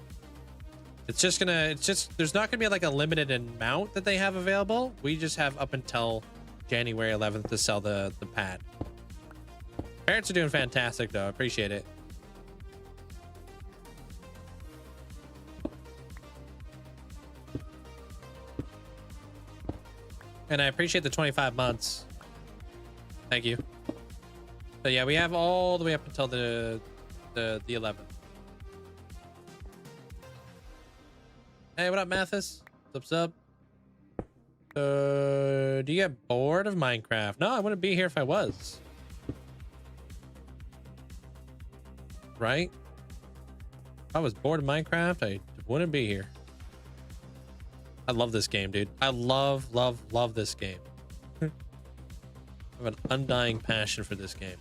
There's not gonna be like a limited amount that they have available. We just have up until January 11th to sell the pad. Parents are doing fantastic though. I appreciate it. And I appreciate the 25 months. Thank you. So yeah, we have all the way up until the 11th. Hey, what up, Mathis? What's up? Do you get bored of Minecraft? No, I wouldn't be here if I was. Right? If I was bored of Minecraft, I wouldn't be here. I love this game, dude. I love this game. I have an undying passion for this game.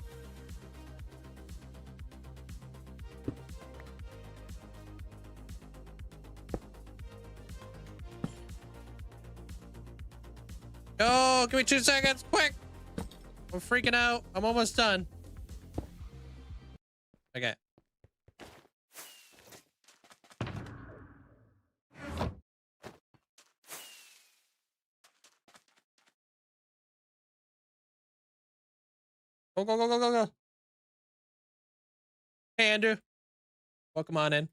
Oh, give me 2 seconds, quick. I'm freaking out. I'm almost done. Okay. Go, go, go, go, go, go. Hey, Andrew. Welcome on in.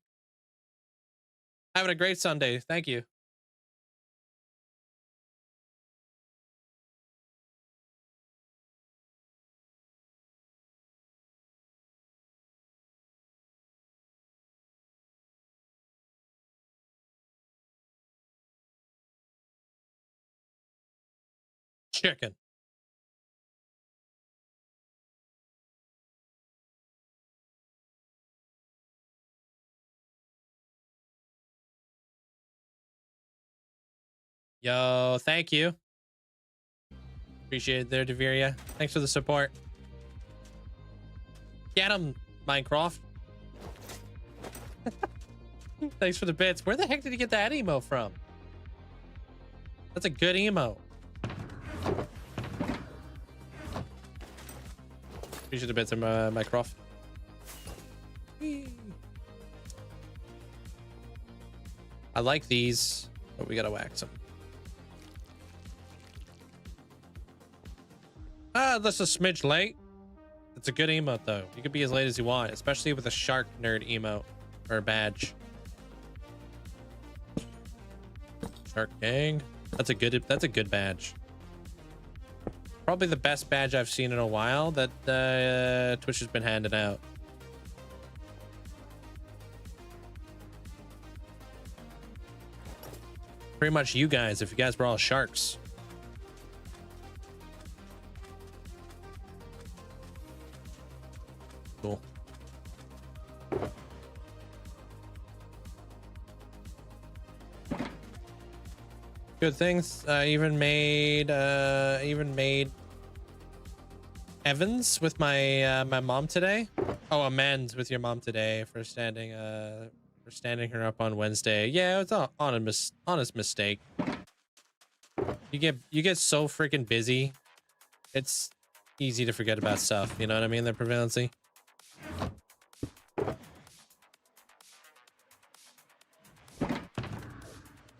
Having a great Sunday. Thank you. Chicken. Yo, thank you. Appreciate it there, Deviria. Thanks for the support. Get him, Minecraft. Thanks for the bits. Where the heck did you get that emo from? That's a good emo. Appreciate the bits, Minecraft. I like these, but we gotta wax them. Ah, that's a smidge late. It's a good emote though. You could be as late as you want, especially with a shark nerd emote or badge. Shark gang. That's a good badge. Probably the best badge I've seen in a while that Twitch has been handing out. Pretty much you guys, if you guys were all sharks. Cool. Good things. Even made Evans with my my mom today. Oh, amends with your mom today for standing her up on Wednesday. Yeah, it's an honest mistake. You get so freaking busy. It's easy to forget about stuff. You know what I mean? The prevalency.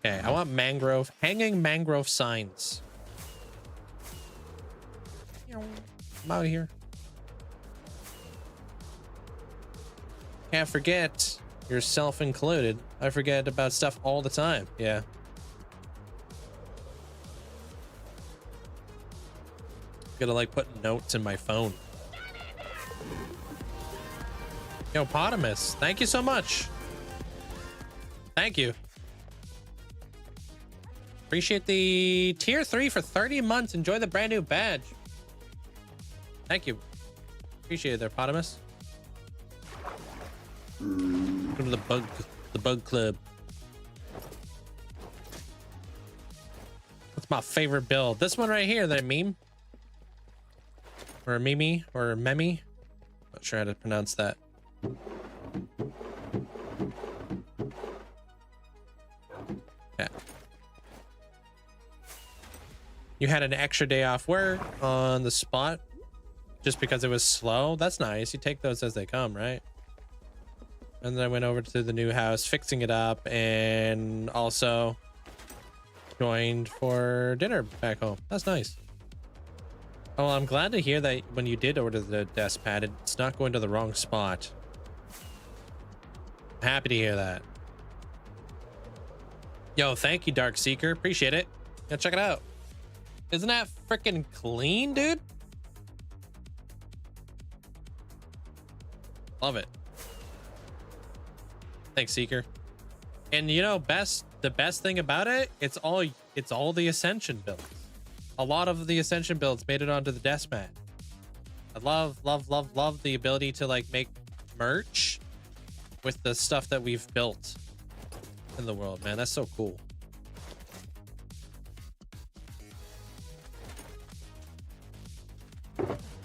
Okay, I want hanging mangrove signs. I'm out of here. Can't forget, yourself included. I forget about stuff all the time. Yeah. Gotta like put notes in my phone. Yo, Potamus, thank you so much. Thank you. Appreciate the tier 3 for 30 months. Enjoy the brand new badge. Thank you. Appreciate it there, Potamus. Welcome to the bug club. What's my favorite build? This one right here, that meme. Or a Mimi or a Memi. Not sure how to pronounce that. Yeah. You had an extra day off work on the spot just because it was slow. That's nice. You take those as they come, right? And then I went over to the new house, fixing it up, and also joined for dinner back home. That's nice. Oh, I'm glad to hear that when you did order the desk pad, it's not going to the wrong spot. I'm happy to hear that. Yo, thank you, Dark Seeker. Appreciate it. Yeah, check it out. Isn't that freaking clean, dude? Love it. Thanks, Seeker. And you know, the best thing about it, it's all the Ascension builds. A lot of the Ascension builds made it onto the desk mat. I love the ability to like make merch with the stuff that we've built in the world, man. That's so cool.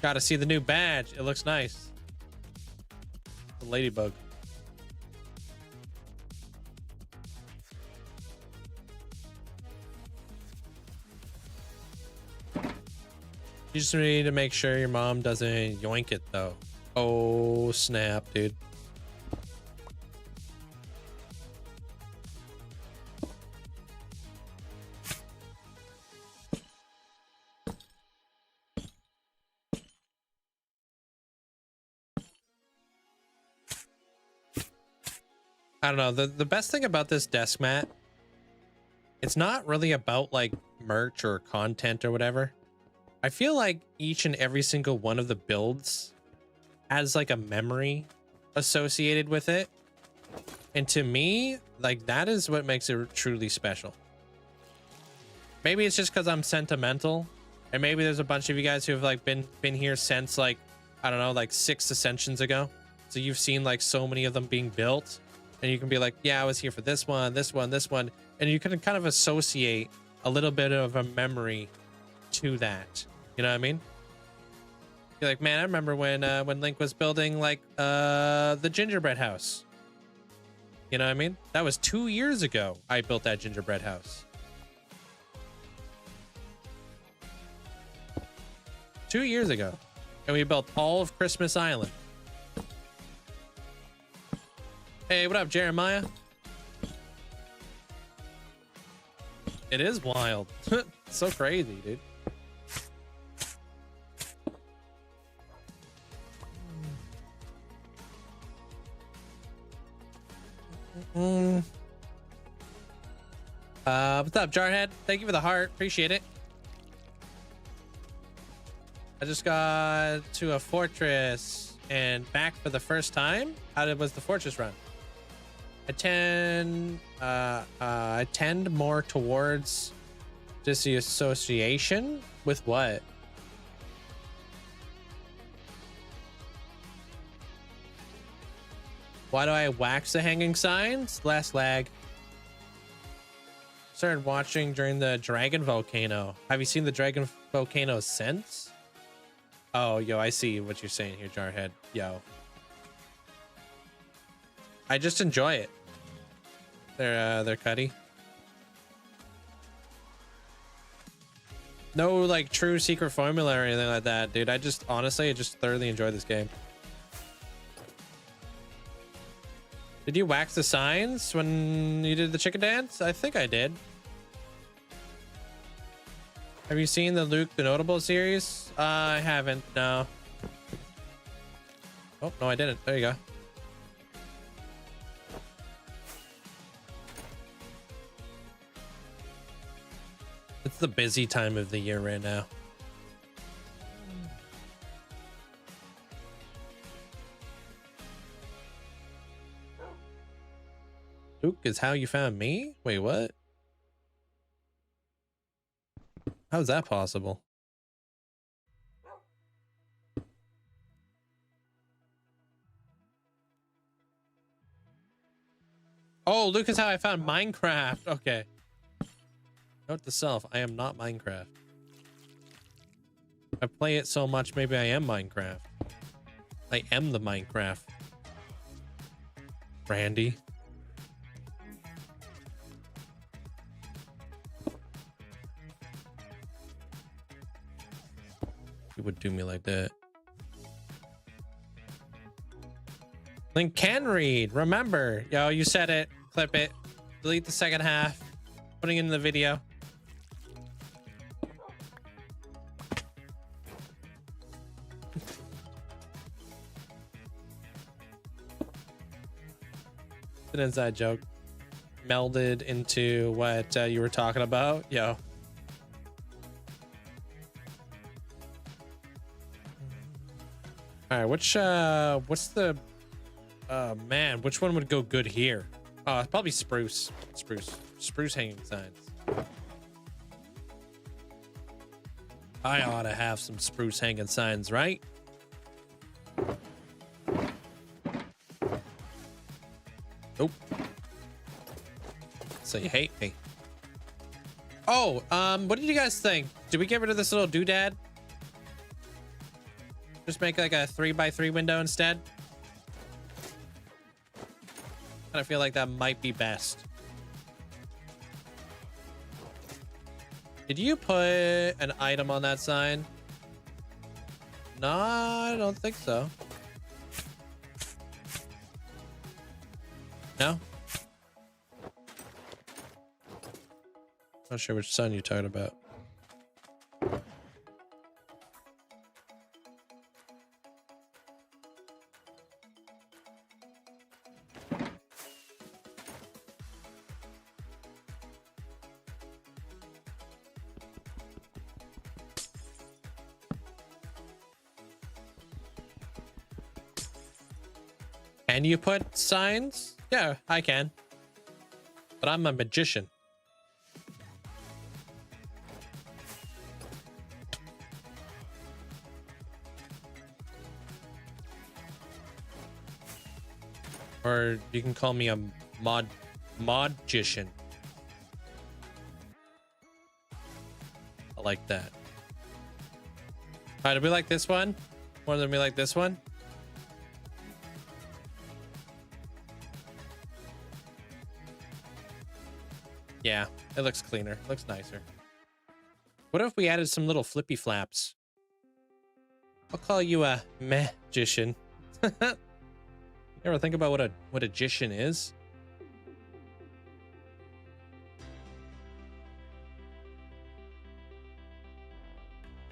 Gotta see the new badge. It looks nice. The ladybug. You just need to make sure your mom doesn't yoink it though. Oh snap, dude. I don't know. The best thing about this desk mat, it's not really about like merch or content or whatever. I feel like each and every single one of the builds has like a memory associated with it. And to me, like that is what makes it truly special. Maybe it's just because I'm sentimental, and maybe there's a bunch of you guys who have like been here since like, I don't know, like 6 Ascensions ago. So you've seen like so many of them being built. And you can be like, yeah, I was here for this one, this one, this one. And you can kind of associate a little bit of a memory to that. You know what I mean? You're like, man, I remember when Link was building like the gingerbread house. You know what I mean? That was 2 years ago I built that gingerbread house. 2 years ago. And we built all of Christmas Island. Hey, what up, Jeremiah? It is wild. So crazy, dude. What's up, Jarhead? Thank you for the heart. Appreciate it. I just got to a fortress and back for the first time. How was the fortress run? I tend more towards disassociation with what? Why do I wax the hanging signs? Less lag. Started watching during the dragon volcano. Have you seen the dragon volcano since? Oh, yo, I see what you're saying here, Jarhead. Yo. I just enjoy it. They're cutty. No, like, true secret formula or anything like that, dude. I just thoroughly enjoy this game. Did you wax the signs when you did the chicken dance? I think I did. Have you seen the Luke the Notable series? I haven't, no. Oh, no, I didn't. There you go. It's the busy time of the year right now. Luke is how you found me? Wait, what? How's that possible? Oh, Luke is how I found Minecraft. Okay. Note to self, I am not Minecraft. I play it so much, maybe I am Minecraft. I am the Minecraft. Randy. You would do me like that. Link can read. Remember. Yo, you said it. Clip it. Delete the second half. Putting it in the video. An inside joke. Melded into what you were talking about. Yo. All right, what's the man, which one would go good here? Oh, probably spruce hanging signs. I ought to have some spruce hanging signs, right? Nope. So you hate me. Oh, what did you guys think? Did we get rid of this little doodad? Just make like a 3x3 window instead. I feel like that might be best. Did you put an item on that sign? No, I don't think so. No? Not sure which sign you're talking about. Can you put signs? Yeah, I can. But I'm a magician. Or you can call me a magician. I like that. All right, do we like this one more than we like this one? Yeah, it looks cleaner. It looks nicer. What if we added some little flippy flaps? I'll call you a magician. You ever think about what a magician is?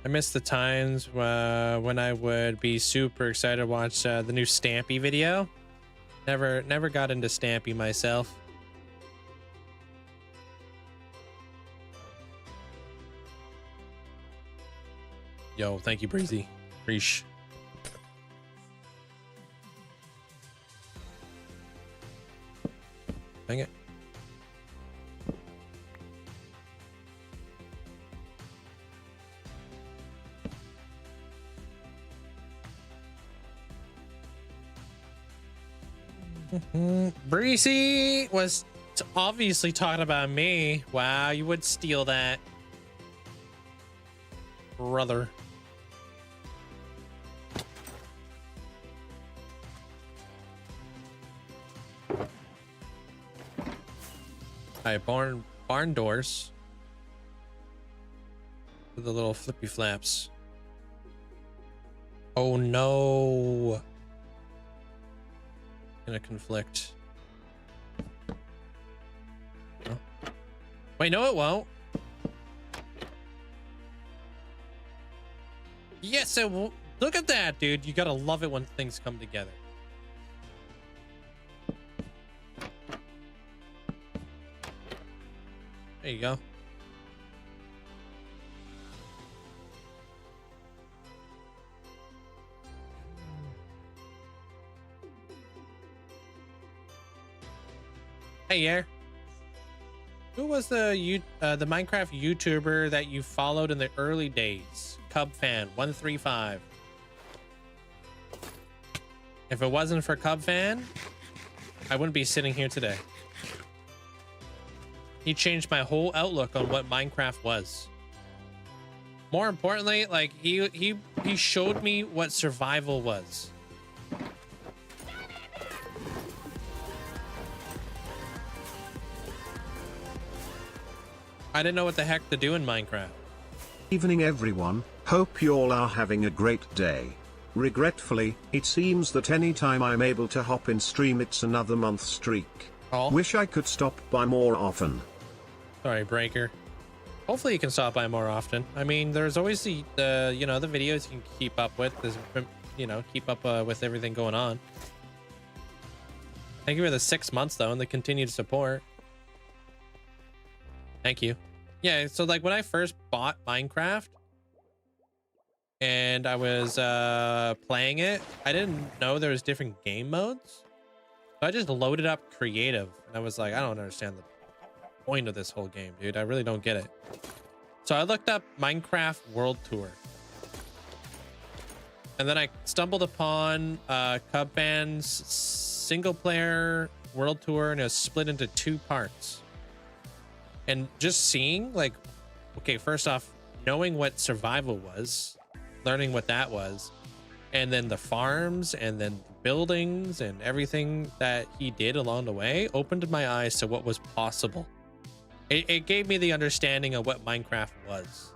I miss the times when I would be super excited to watch the new Stampy video. Never got into Stampy myself. Yo, thank you, Breezy. Preach. Dang it. Breezy was It's obviously talking about me. Wow, you would steal that. Brother. Alright, barn doors. With the little flippy flaps. Oh no. Gonna conflict. Oh. Wait, no it won't. Yes, it will. Look at that, dude. You gotta love it when things come together. There you go. Hey, yeah. Who was the Minecraft YouTuber that you followed in the early days? Cub fan 135. If it wasn't for Cub fan, I wouldn't be sitting here today. He changed my whole outlook on what Minecraft was. More importantly, like he showed me what survival was. I didn't know what the heck to do in Minecraft. Evening everyone, hope you all are having a great day. Regretfully, it seems that anytime I'm able to hop in stream it's another month streak. Oh. Wish I could stop by more often. Sorry, Breaker. Hopefully you can stop by more often. I mean, there's always the you know, the videos you can keep up with. There's, you know, keep up with everything going on. Thank you for the 6 months though and the continued support. Thank you. Yeah, so like when I first bought Minecraft and I was playing it, I didn't know there was different game modes. So I just loaded up creative and I was like, I don't understand the point of this whole game, dude. I really don't get it. So I looked up Minecraft World Tour. And then I stumbled upon Cub Band's single player World Tour, and it was split into 2 parts. And just seeing, like, okay, first off, knowing what survival was, learning what that was, and then the farms and then the buildings and everything that he did along the way opened my eyes to what was possible. It gave me the understanding of what Minecraft was.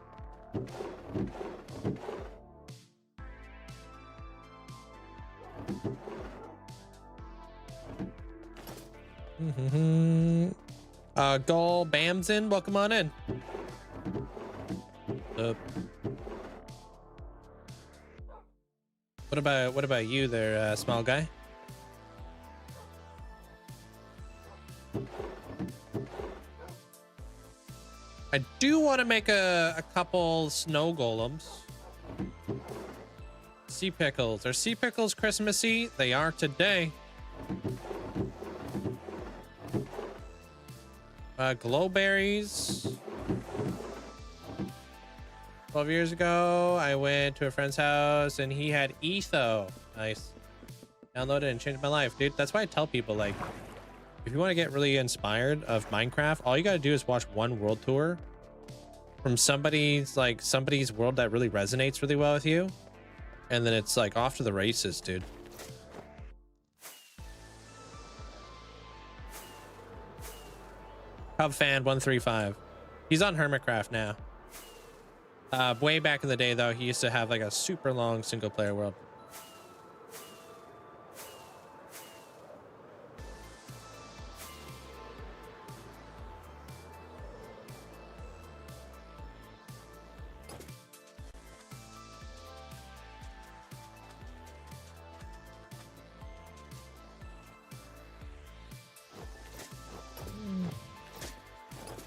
Gol Bamsin, welcome on in. What about you there, small guy? I do want to make a couple snow golems. Sea pickles. Are sea pickles Christmassy? They are today. Glowberries. 12 years ago, I went to a friend's house and he had Etho. Nice. Downloaded it and changed my life, dude. That's why I tell people, like, if you want to get really inspired of Minecraft, all you got to do is watch one world tour from somebody's world that really resonates really well with you. And then it's like off to the races, dude. Cub fan 135. He's on Hermitcraft now. Way back in the day though, he used to have like a super long single player world.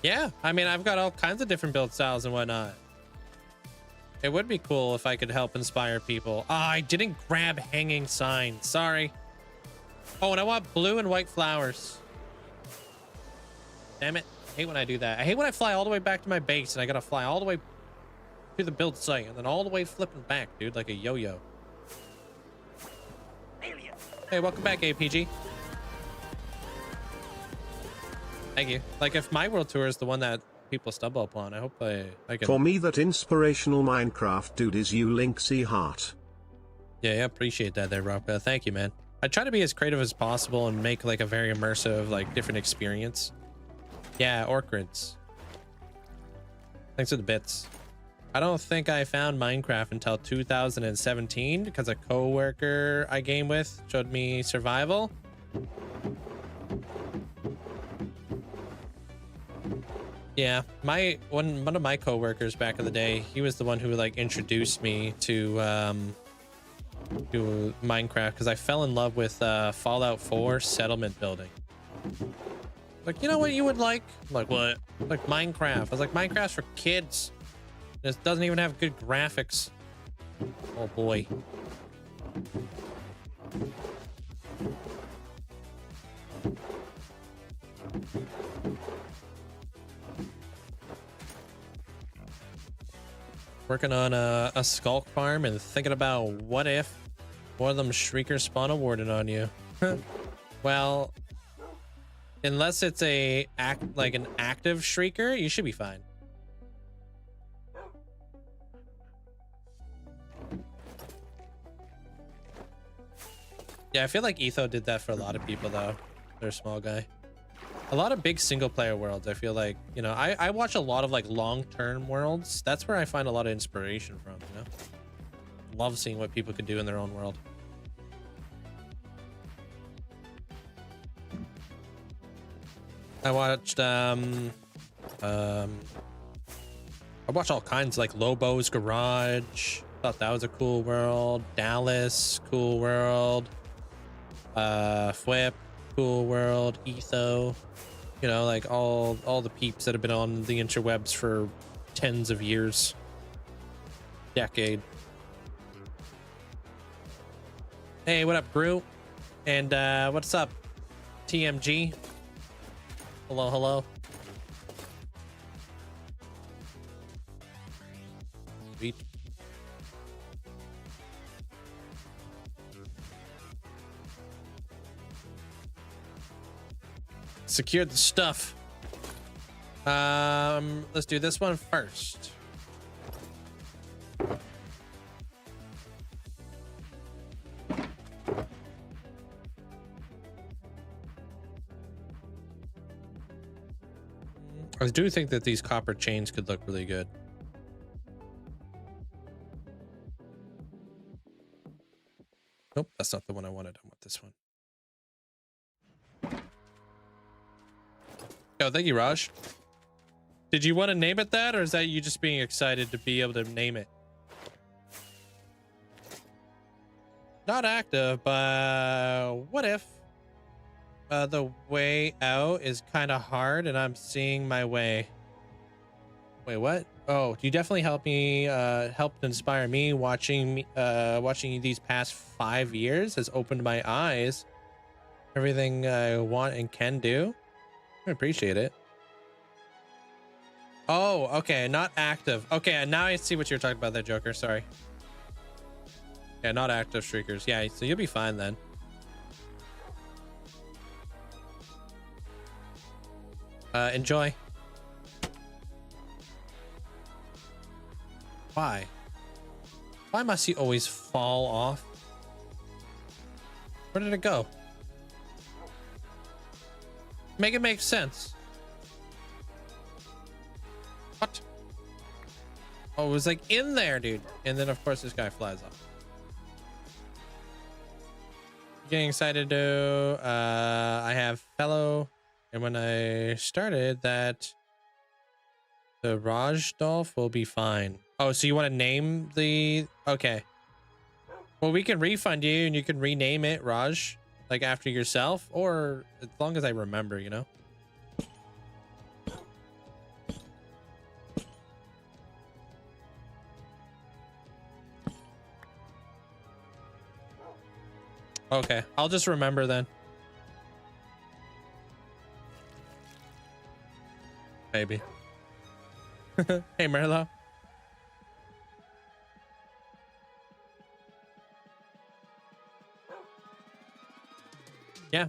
Yeah, I mean, I've got all kinds of different build styles and whatnot. It would be cool if I could help inspire people. Ah, I didn't grab hanging signs. Sorry. Oh, and I want blue and white flowers. Damn it. I hate when I do that. I hate when I fly all the way back to my base and I gotta fly all the way to the build site and then all the way flipping back, dude, like a yo-yo. Hey, welcome back, APG. Thank you. Like, if my world tour is the one that people stumble upon, I hope I can. For me, that inspirational Minecraft dude is you, Linkzzey heart. Yeah, appreciate that there, Rock. Thank you, man. I try to be as creative as possible and make like a very immersive, like different experience. Yeah, Orchids. Thanks for the bits. I don't think I found Minecraft until 2017 because a coworker I game with showed me survival. Yeah, one of my coworkers back in the day, he was the one who like introduced me to Minecraft because I fell in love with Fallout 4 settlement building. Like, you know what you would like? I'm like, what? Like Minecraft. I was like, Minecraft's for kids. This doesn't even have good graphics. Oh boy. Working on a skulk farm and thinking about what if one of them shriekers spawn awarded on you. Well, unless it's an active shrieker, you should be fine. Yeah, I feel like Etho did that for a lot of people though. They're a small guy. A lot of big single player worlds, I feel like, you know, I watch a lot of like long-term worlds. That's where I find a lot of inspiration from, you know? Love seeing what people could do in their own world. I watched I watched all kinds, like Lobo's Garage. Thought that was a cool world. Dallas, cool world. Fwip, cool world. Etho, you know, like all the peeps that have been on the interwebs for tens of years, decade. Hey, what up, Gru? And what's up, TMG? Hello, hello. Sweet. Secured the stuff. Let's do this one first. I do think that these copper chains could look really good. Nope, that's not the one I wanted. I want this one. Oh, thank you, Raj. Did you want to name it that, or is that you just being excited to be able to name it? Not active, but what if the way out is kind of hard and I'm seeing my way? Wait, what? Oh, you definitely helped me, helped inspire me. Watching you these past 5 years has opened my eyes. Everything I want and can do. I appreciate it. Oh, okay, not active. Okay, now I see what you're talking about there, Joker. Sorry. Yeah, not active shriekers. Yeah, so you'll be fine then. Enjoy. Why? Why must he always fall off? Where did it go? Make it make sense. What? Oh, it was like in there, dude. And then of course this guy flies off. Getting excited to I have fellow, and when I started that the Raj Dolph will be fine. Oh, so you want to name the... Okay. Well, we can refund you and you can rename it Raj, like after yourself, or as long as I remember, you know? Okay, I'll just remember then. Maybe. Hey, Merlo. Yeah.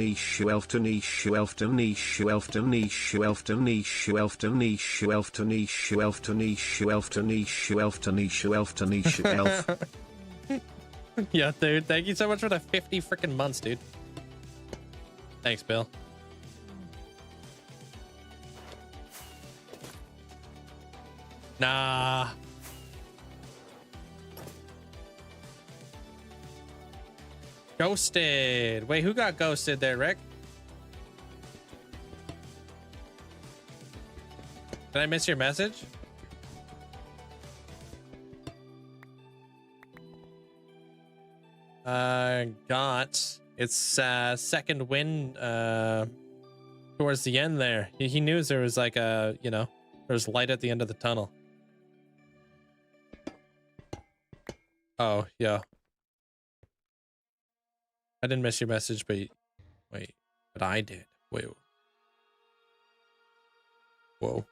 issue Elfton issue Elfton issue Elfton issue Elfton issue Elfton issue Elfton issue Elfton issue Elfton issue Elfton issue Elfton issue Elf. Yeah, dude. Thank you so much for the 50 freaking months, dude. Thanks, Bill. Nah. Ghosted. Wait, who got ghosted there, Rick? Did I miss your message? Got it's second win towards the end there. He knew there was like a, you know, there was light at the end of the tunnel. Oh, yeah. I didn't miss your message, but wait, but I did. Wait. Whoa.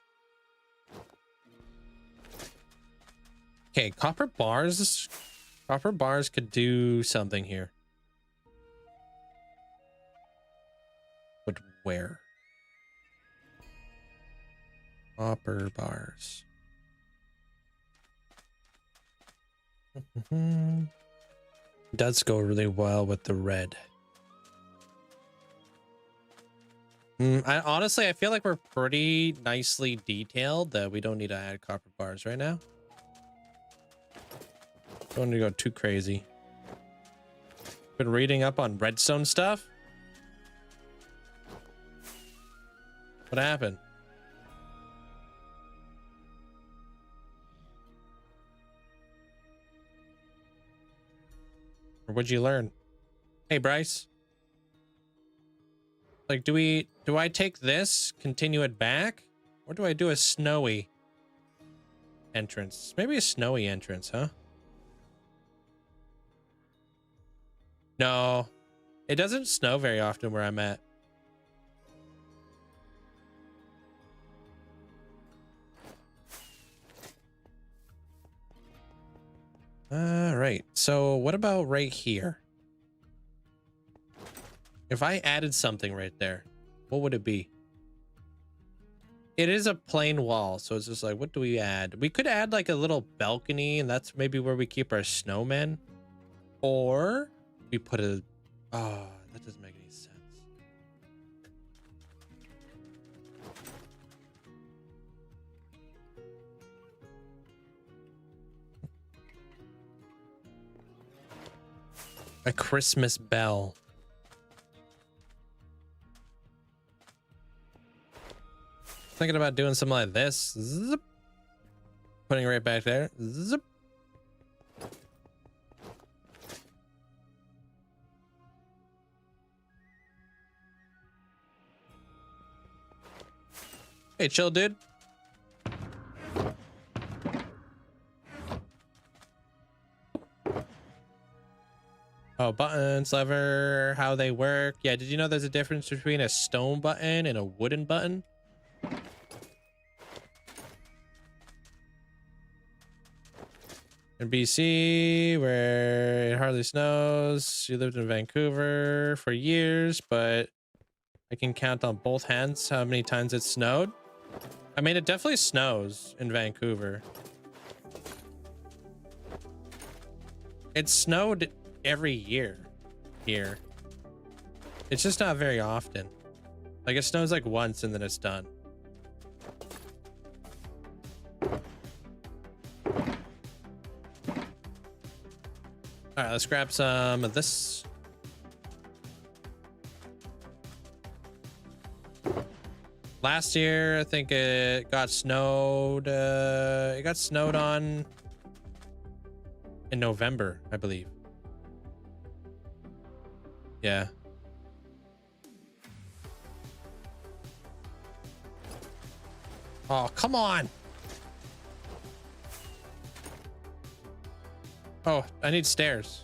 Okay, copper bars. Copper bars could do something here. But where? Copper bars. Does go really well with the red. Honestly, I feel like we're pretty nicely detailed that we don't need to add copper bars right now. Don't want to go too crazy. Been reading up on redstone stuff. What happened? Or what'd you learn? Hey, Bryce. Like, do I take this, continue it back? Or do I do a snowy entrance? Maybe a snowy entrance, huh? No, it doesn't snow very often where I'm at. All right, so what about right here? If I added something right there, what would it be? It is a plain wall, so it's just like, what do we add? We could add like a little balcony, and that's maybe where we keep our snowmen. Or we put a... Oh, that doesn't make any sense. A Christmas bell. Thinking about doing something like this. Zip. Putting it right back there. Zip. Hey, chill, dude. Oh, buttons, lever, how they work. Yeah, did you know there's a difference between a stone button and a wooden button? In BC, where it hardly snows, you lived in Vancouver for years, but I can count on both hands how many times it snowed. I mean, it definitely snows in Vancouver. It snowed every year here. It's just not very often. Like, it snows like once and then it's done. All right, let's grab some of this. Last year, I think it got snowed. It got snowed on in November, I believe. Yeah. Oh, come on. Oh, I need stairs.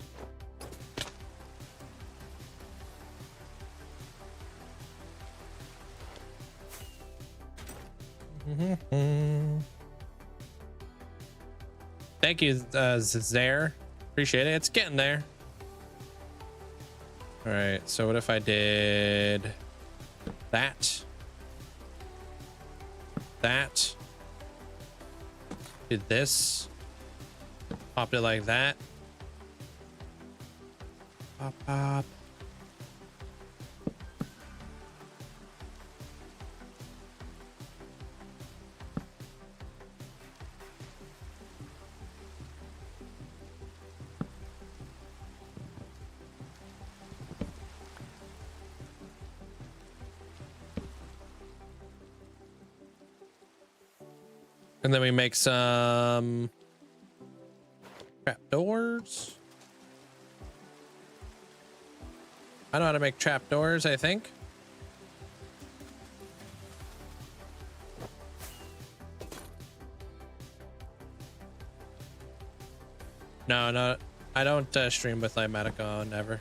Thank you, Zaire. Appreciate it. It's getting there. All right, so what if I did that, did this, popped it like that, pop, pop. And then we make some trapdoors. I know how to make trapdoors, I think. No, I don't stream with Limatica on ever.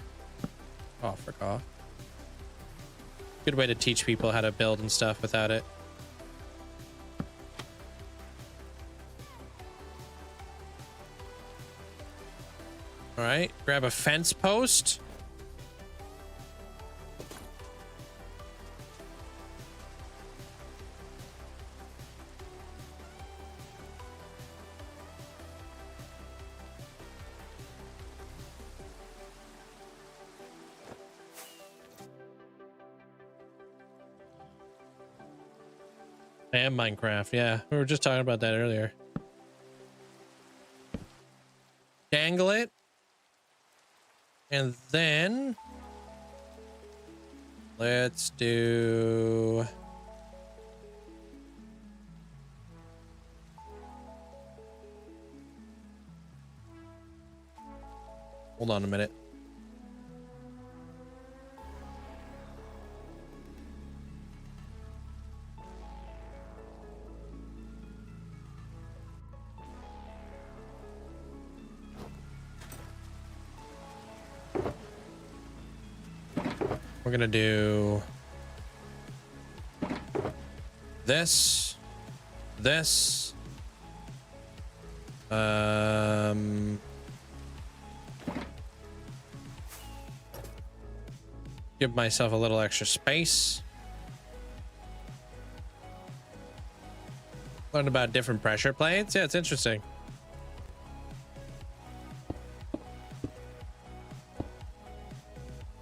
Oh, I forgot. Good way to teach people how to build and stuff without it. All right, grab a fence post. And Minecraft, yeah. We were just talking about that earlier. Dangle it. And then let's do hold on a minute. We're gonna do this, give myself a little extra space. Learn about different pressure plates. Yeah, it's interesting.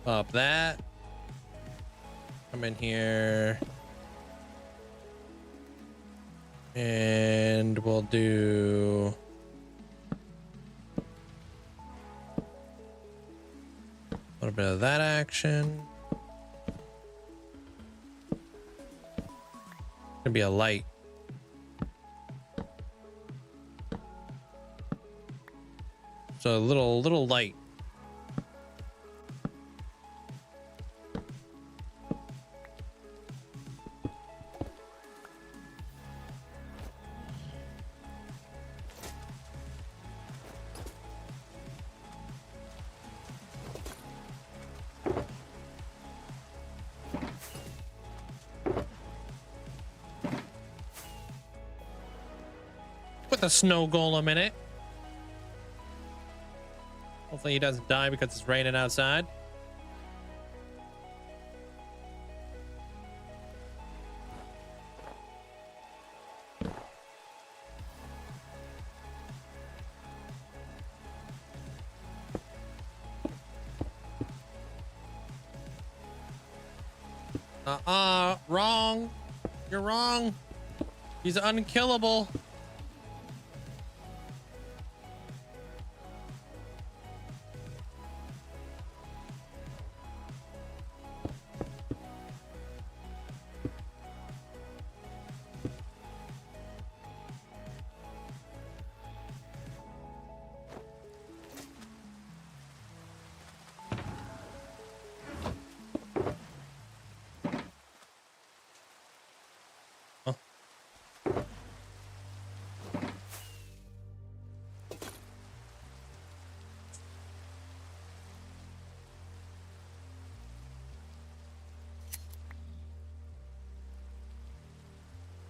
Up that. Come in here. And we'll do a little bit of that action. Gonna be a light. So a little light. With a snow golem in it. Hopefully he doesn't die because it's raining outside. Wrong. You're wrong. He's unkillable.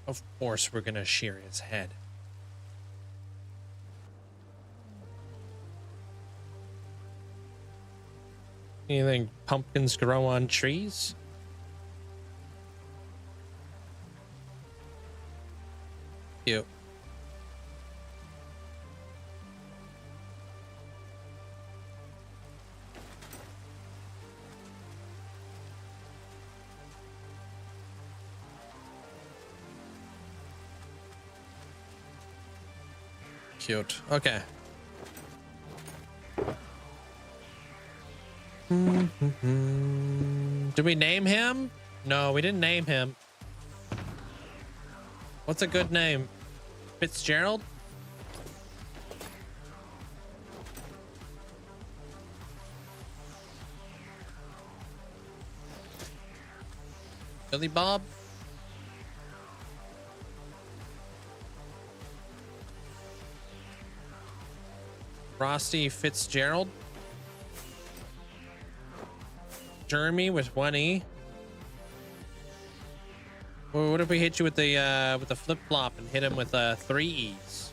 Of course we're gonna shear his head. You think pumpkins grow on trees? Cute. Cute. Okay. Did we name him? No, we didn't name him. What's a good name? Fitzgerald? Billy Bob? Frosty Fitzgerald? Jeremy with 1 E. Well, what if we hit you with the flip flop and hit him with 3 E's?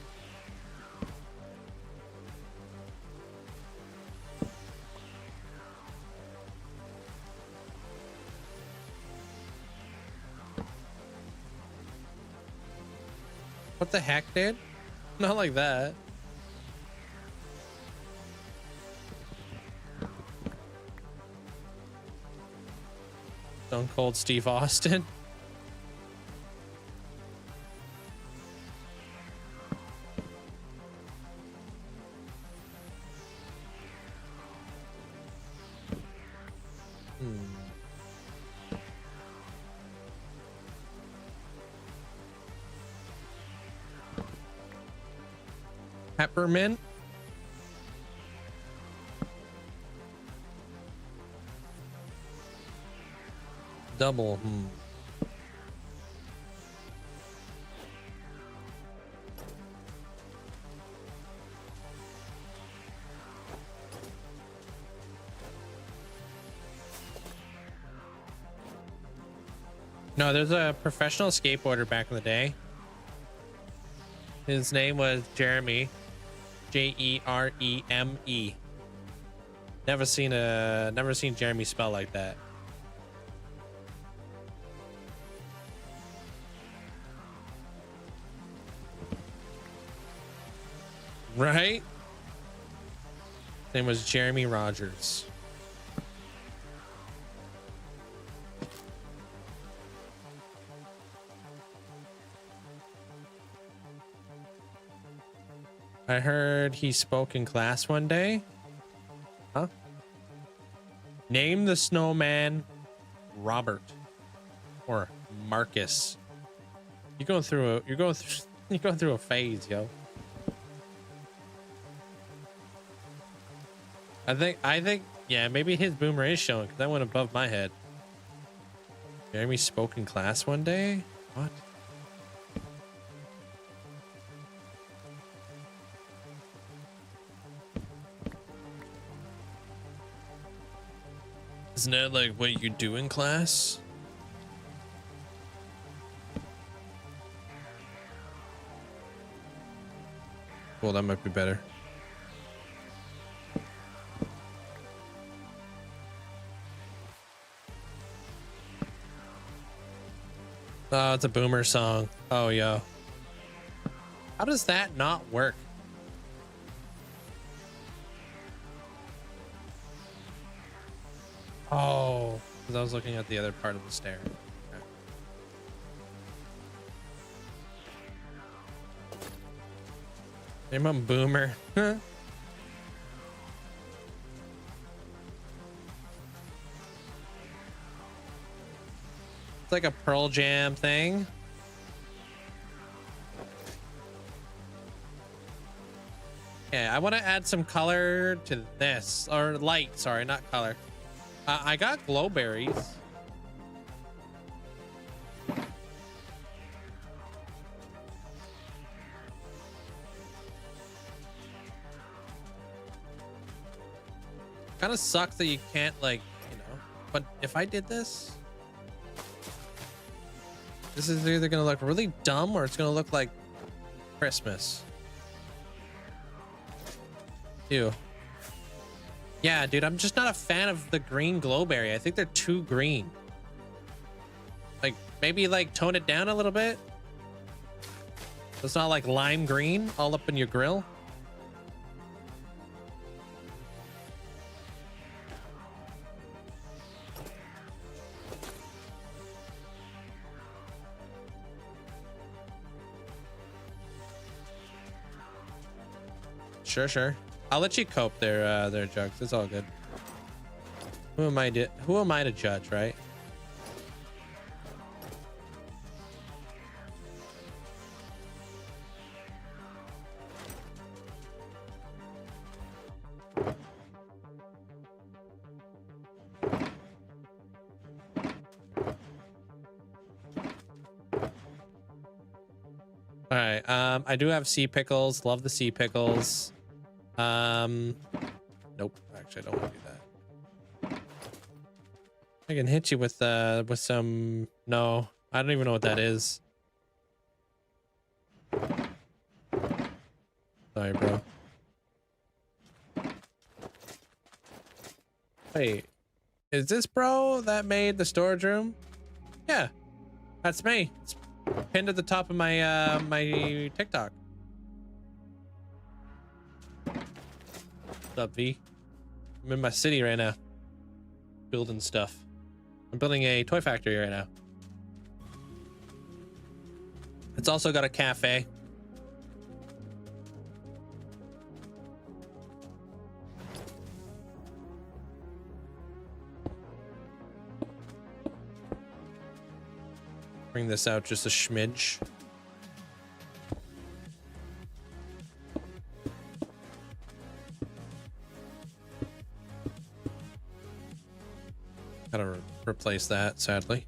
What the heck, dude? Not like that. Stone Cold Steve Austin. Peppermint. Double. No, there's a professional skateboarder back in the day. His name was Jeremy. Jereme. Never seen Jeremy spell like that. Right? His name was Jeremy Rogers. I heard he spoke in class one day. Huh? Name the snowman Robert or Marcus. You're going through a phase, yo. I think yeah, maybe his boomer is showing because that went above my head. Jeremy spoke in class one day? What? Isn't that like what you do in class? Well, that might be better. Oh, it's a boomer song. Oh, yo. How does that not work? Oh, because I was looking at the other part of the stair. Okay. Name him Boomer. It's like a Pearl Jam thing. Okay, I want to add some color to this, or light, sorry, not color. I got glowberries. Kind of sucks that you can't, like, you know, but if I did this, this is either gonna look really dumb or it's gonna look like Christmas. Ew. Yeah, dude, I'm just not a fan of the green glowberry. I think they're too green. Like, maybe like tone it down a little bit. It's not like lime green all up in your grill. Sure. I'll let you cope there, Jugs. It's all good. Who am I to judge, right? All right. I do have sea pickles. Love the sea pickles. Nope. Actually, I don't want to do that. I can hit you with some. No, I don't even know what that is. Sorry, bro. Wait, is this bro that made the storage room? Yeah, that's me. It's pinned at the top of my my TikTok. What's up, V? I'm in my city right now, building stuff. I'm building a toy factory right now. It's also got a cafe. Bring this out just a smidge. Gotta replace that, sadly.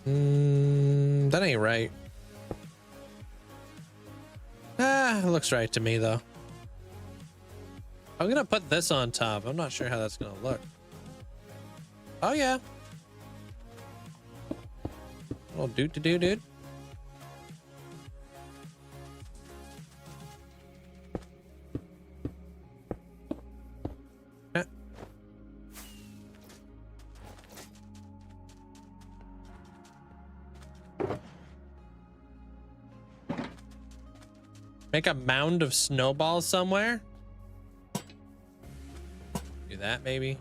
That ain't right. It looks right to me though. I'm gonna put this on top. I'm not sure how that's gonna look. Oh yeah. Oh, dude. Make a mound of snowballs somewhere. Do that maybe.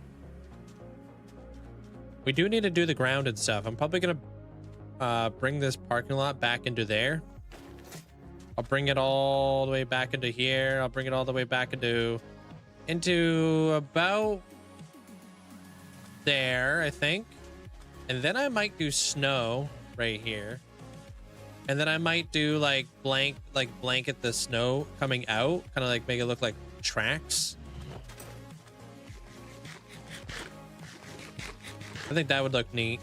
We do need to do the grounded stuff. I'm probably gonna bring this parking lot back into there. I'll bring it all the way back into here. I'll bring it all the way back into about there, I think. And then I might do snow right here. And then I might do like blanket the snow coming out, kind of like make it look like tracks. I think that would look neat.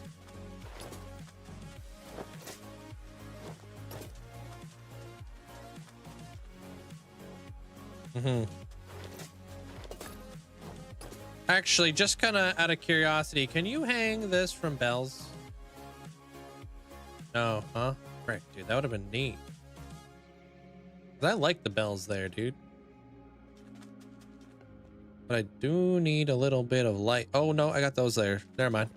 Actually, just kind of out of curiosity, can you hang this from bells? No, huh? Right, dude, that would have been neat. I like the bells there, dude. But I do need a little bit of light. Oh, no, I got those there. Never mind.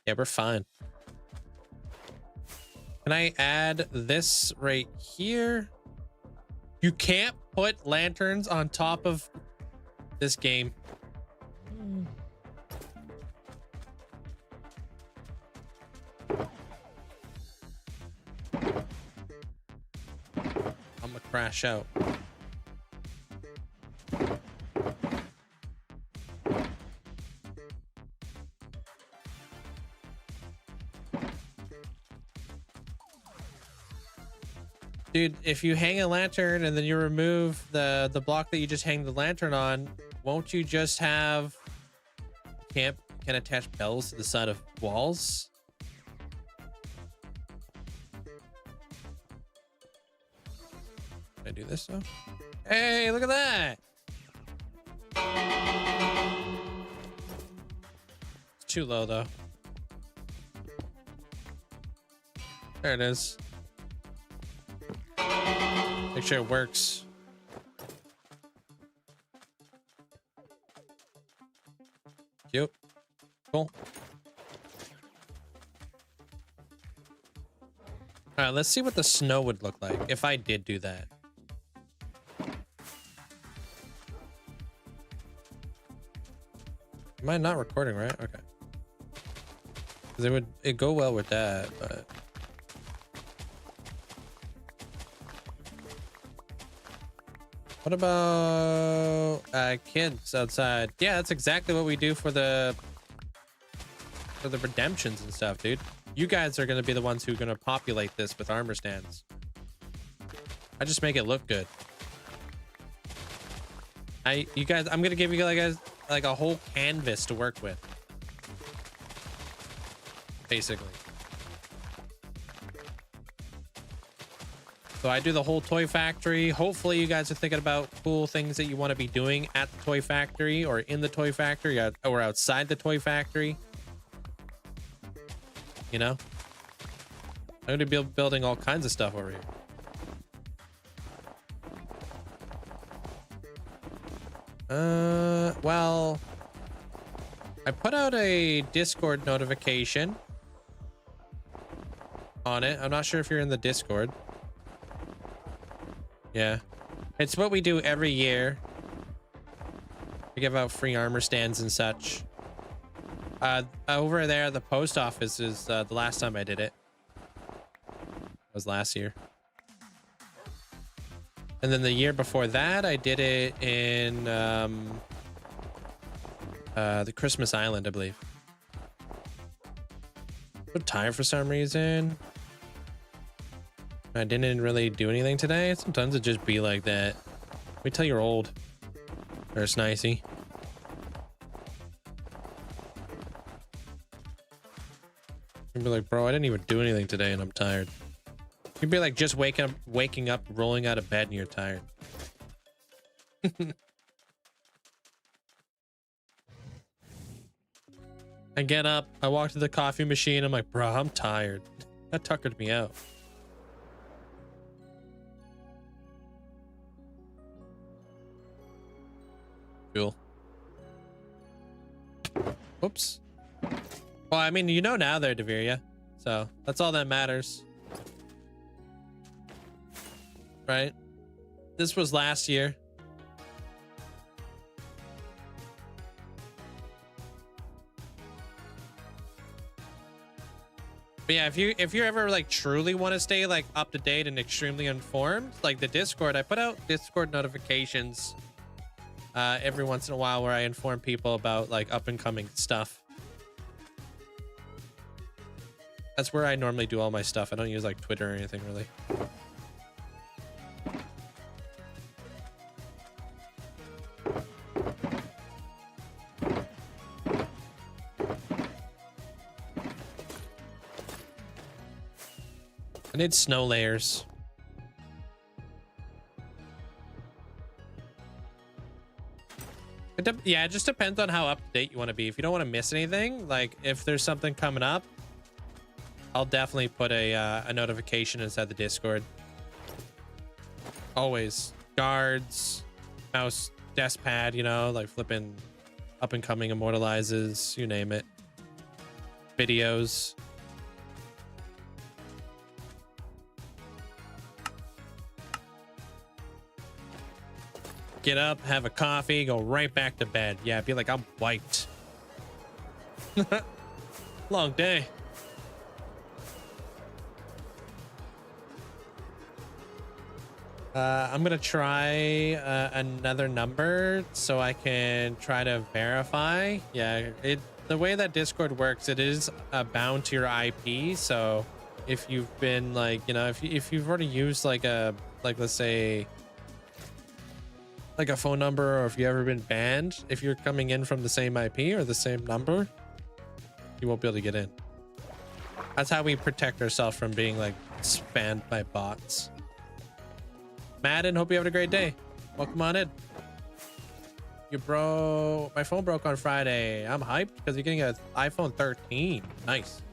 Yeah, we're fine. Can I add this right here? You can't put lanterns on top of this game. I'm gonna crash out. Dude, if you hang a lantern and then you remove the block that you just hang the lantern on, won't you just have can attach bells to the side of walls? Can I do this though? Hey, look at that! It's too low though. There it is. Make sure it works. Cute. Cool. All right, let's see what the snow would look like if I did do that. Am I not recording, right? Okay. Because it'd go well with that, but... What about kids outside? Yeah, that's exactly what we do for the redemptions and stuff, dude. You guys are gonna be the ones who are gonna populate this with armor stands. I just make it look good. You guys, I'm gonna give you like a whole canvas to work with, basically. So I do the whole toy factory. Hopefully you guys are thinking about cool things that you want to be doing at the toy factory or in the toy factory or outside the toy factory. You know, I'm going to be building all kinds of stuff over here. Well, I put out a Discord notification on it. I'm not sure if you're in the Discord. Yeah, it's what we do every year. We give out free armor stands and such. Over there at the post office is the last time I did it. It was last year. And then the year before that, I did it in the Christmas Island, I believe. I'm tired for some reason. I didn't really do anything today. Sometimes it just be like that. Wait till you're old. Or Snicey. You'd be like, bro, I didn't even do anything today and I'm tired. You'd be like just waking up, rolling out of bed and you're tired. I get up, I walk to the coffee machine, I'm like, bro, I'm tired. That tuckered me out. Cool. Oops. Well, I mean, you know now there, Deviria. So that's all that matters. Right? This was last year. But yeah, if you ever like truly want to stay like up to date and extremely informed, like the Discord, I put out Discord notifications every once in a while where I inform people about like up and coming stuff. That's where I normally do all my stuff. I don't use like Twitter or anything really. I need snow layers. Yeah, it just depends on how up to date you want to be. If you don't want to miss anything, like if there's something coming up, I'll definitely put a notification inside the Discord. Always. Guards, mouse, desk pad, you know, like flipping up and coming immortalizes, you name it. Videos. Get up, have a coffee, go right back to bed. Yeah, be like, I'm wiped. Long day. I'm gonna try another number so I can try to verify. Yeah, the way that Discord works, it is bound to your IP. So if you've been like, you know, if you've already used like let's say like a phone number, or if you've ever been banned, if you're coming in from the same IP or the same number, you won't be able to get in. That's how we protect ourselves from being like spammed by bots. Madden, hope you have a great day. Welcome on in. My phone broke on Friday. I'm hyped because you're getting an iPhone 13. Nice.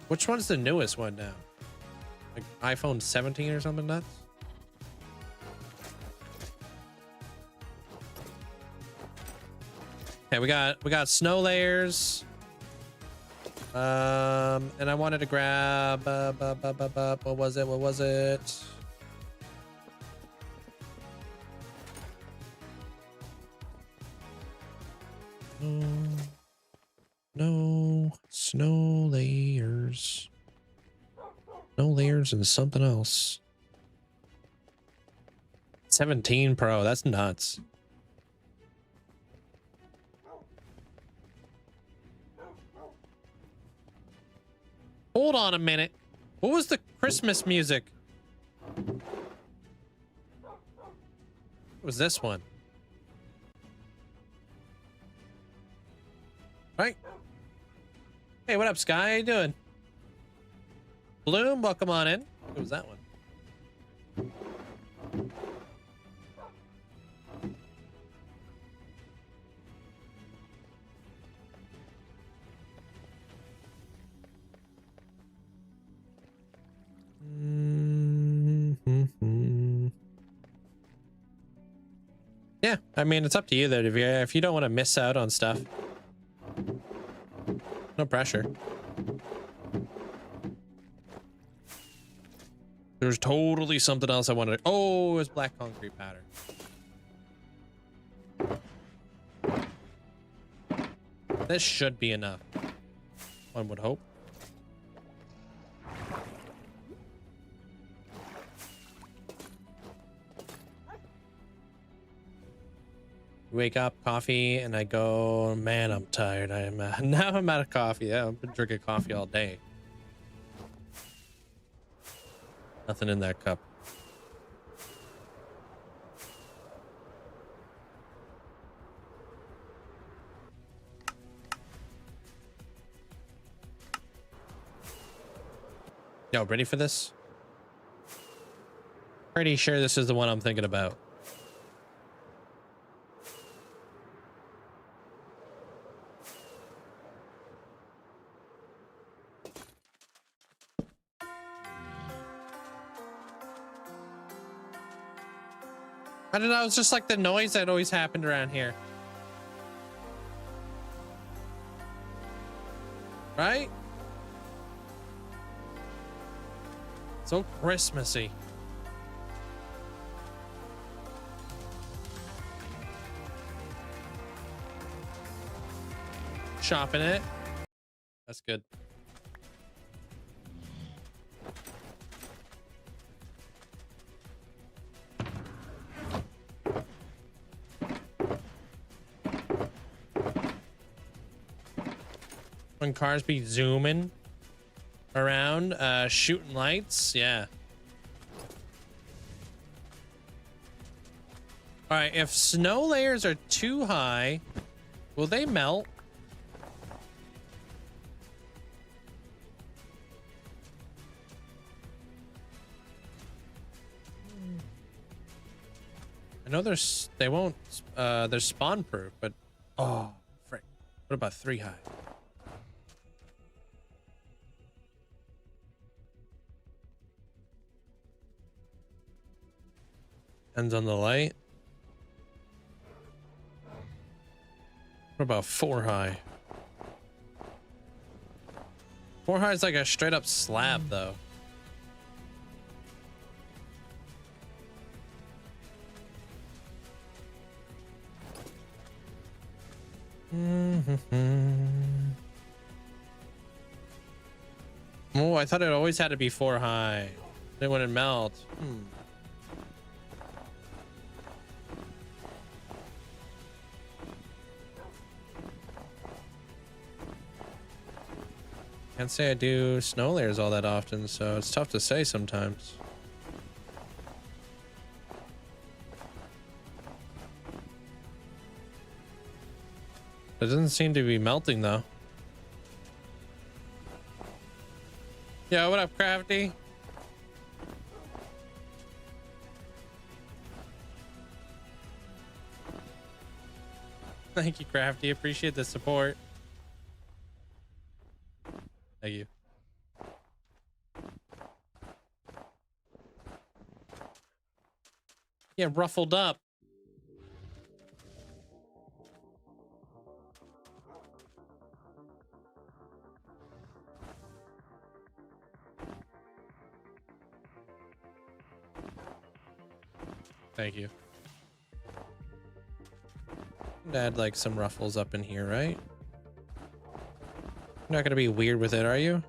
Which one's the newest one now? Like iPhone 17 or something nuts. Okay, we got snow layers. And I wanted to grab what was it? What was it? No snow layers. No layers and something else. 17 Pro, that's nuts. Hold on a minute. What was the Christmas music? What was this one? Right. Hey, what up, Sky? How you doing? Bloom, welcome on in. What was that one? Yeah, I mean, it's up to you though. If you don't want to miss out on stuff, no pressure. There's totally something else I wanted. Oh, it's black concrete pattern. This should be enough. One would hope. Wake up, coffee, and I go, man, I'm tired. Now I'm out of coffee. Yeah, I've been drinking coffee all day. Nothing in that cup. Yo, ready for this? Pretty sure this is the one I'm thinking about. I don't know, it's just like the noise that always happened around here. Right? So Christmassy. Shopping it. That's good. When cars be zooming around, shooting lights, yeah. All right, if snow layers are too high, will they melt? I know they won't, they're spawn proof, but oh, frick. What about 3 high? Depends on the light. What about 4 high? 4 high is like a straight up slab though. Oh, I thought it always had to be 4 high. Then when it melts. Can't say I do snow layers all that often, so it's tough to say sometimes. It doesn't seem to be melting though. Yo, what up, Crafty? Thank you, Crafty. Appreciate the support. Thank you. Yeah, ruffled up. Thank you. Add like some ruffles up in here, right? You're not gonna be weird with it, are you?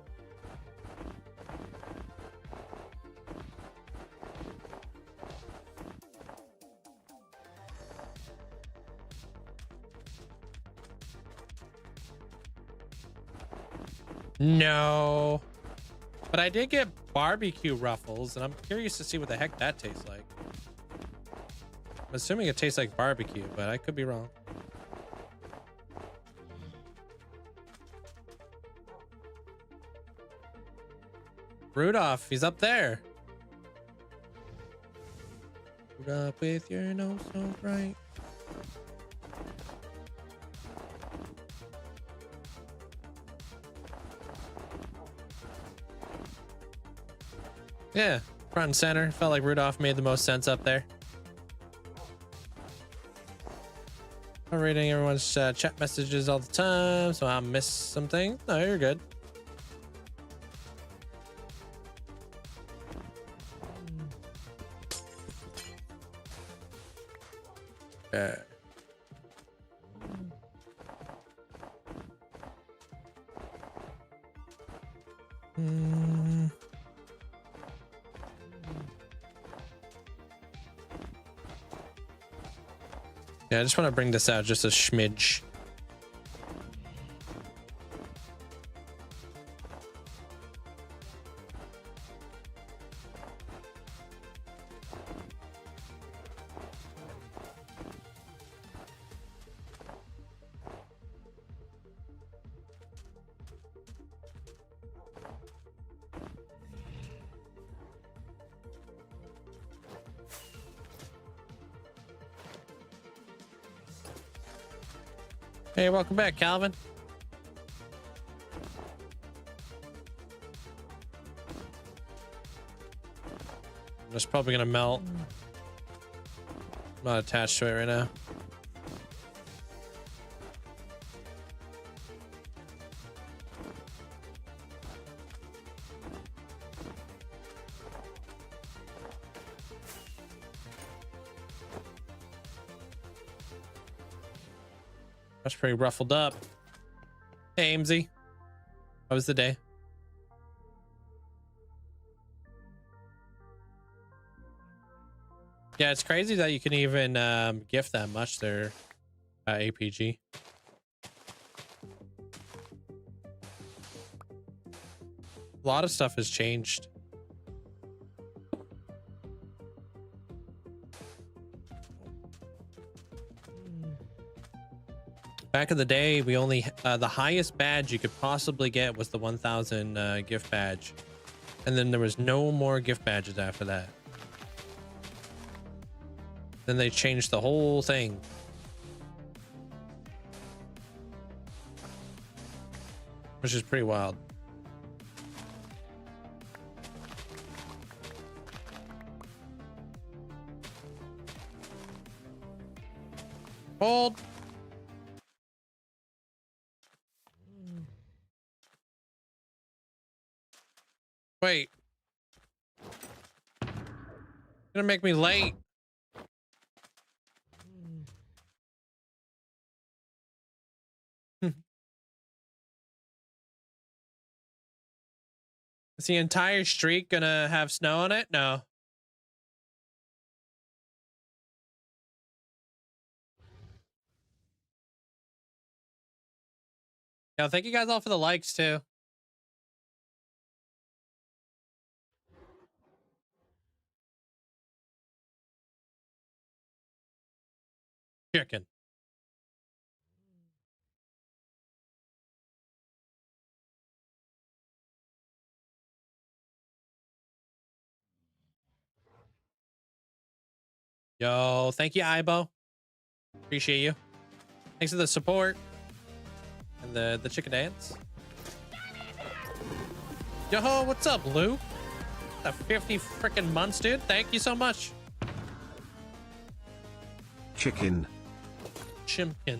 No. But I did get barbecue ruffles, and I'm curious to see what the heck that tastes like. I'm assuming it tastes like barbecue, but I could be wrong. Rudolph, he's up there. Rudolph with your nose so bright. Yeah, front and center. Felt like Rudolph made the most sense up there. I'm reading everyone's chat messages all the time, so I'll miss something. No, you're good. Okay. Yeah, I just want to bring this out just a smidge. Hey, welcome back, Calvin. I'm just probably gonna melt. I'm not attached to it right now. That's pretty ruffled up. Hey, Linkzzey. How was the day? Yeah, it's crazy that you can even gift that much there, APG. A lot of stuff has changed. Back in the day, we only the highest badge you could possibly get was the 1000 gift badge, and then there was no more gift badges after that. Then they changed the whole thing. Which is pretty wild. Hold. Wait. You're gonna make me late. Is the entire street gonna have snow on it? No. Yeah, thank you guys all for the likes too. Chicken. Yo, thank you, Ibo. Appreciate you. Thanks for the support and the chicken dance. Yo, what's up, Lou? The 50 freaking months, dude. Thank you so much. chicken. Chimpkin.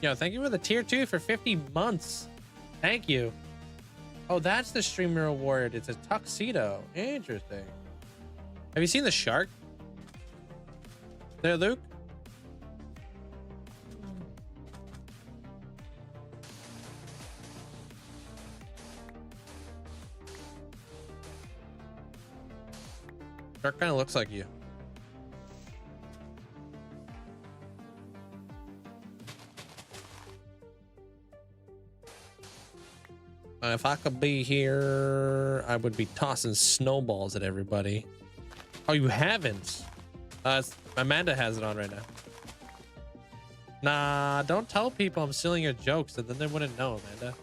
Yo, thank you for the tier 2 for 50 months. Thank you. Oh, that's the streamer award. It's a tuxedo. Interesting. Have you seen the shark? There, Luke? Shark kind of looks like you. If I could be here, I would be tossing snowballs at everybody. Oh, you haven't? Amanda has it on right now. Nah, don't tell people I'm stealing your jokes, and then they wouldn't know, Amanda.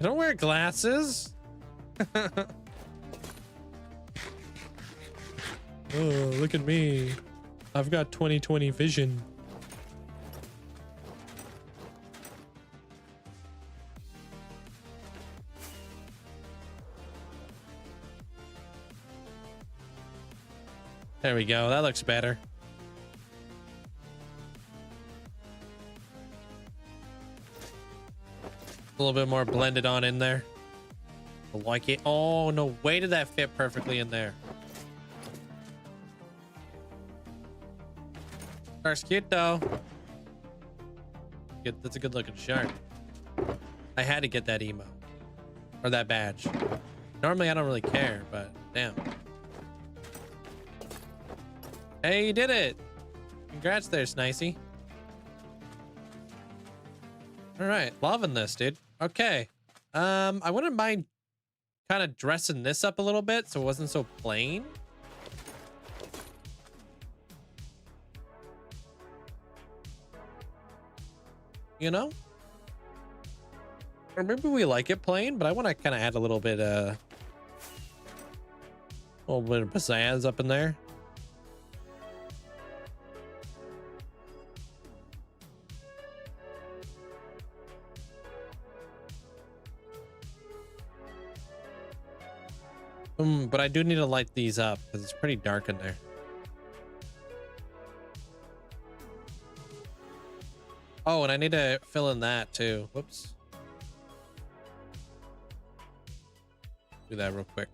You don't wear glasses? Oh, look at me. I've got 20/20 vision. There we go. That looks better. A little bit more blended on in there. I like it. Oh, no way did that fit perfectly in there. Shark's cute though. That's a good looking shark. I had to get that emo. Or that badge. Normally I don't really care, but damn. Hey, you did it. Congrats there, Snicey. All right, loving this, dude. Okay. I wouldn't mind kind of dressing this up a little bit so it wasn't so plain. You know? Or maybe we like it plain, but I want to kind of add a little bit of pizzazz up in there. But I do need to light these up because it's pretty dark in there. Oh, and I need to fill in that too. Whoops. Do that real quick.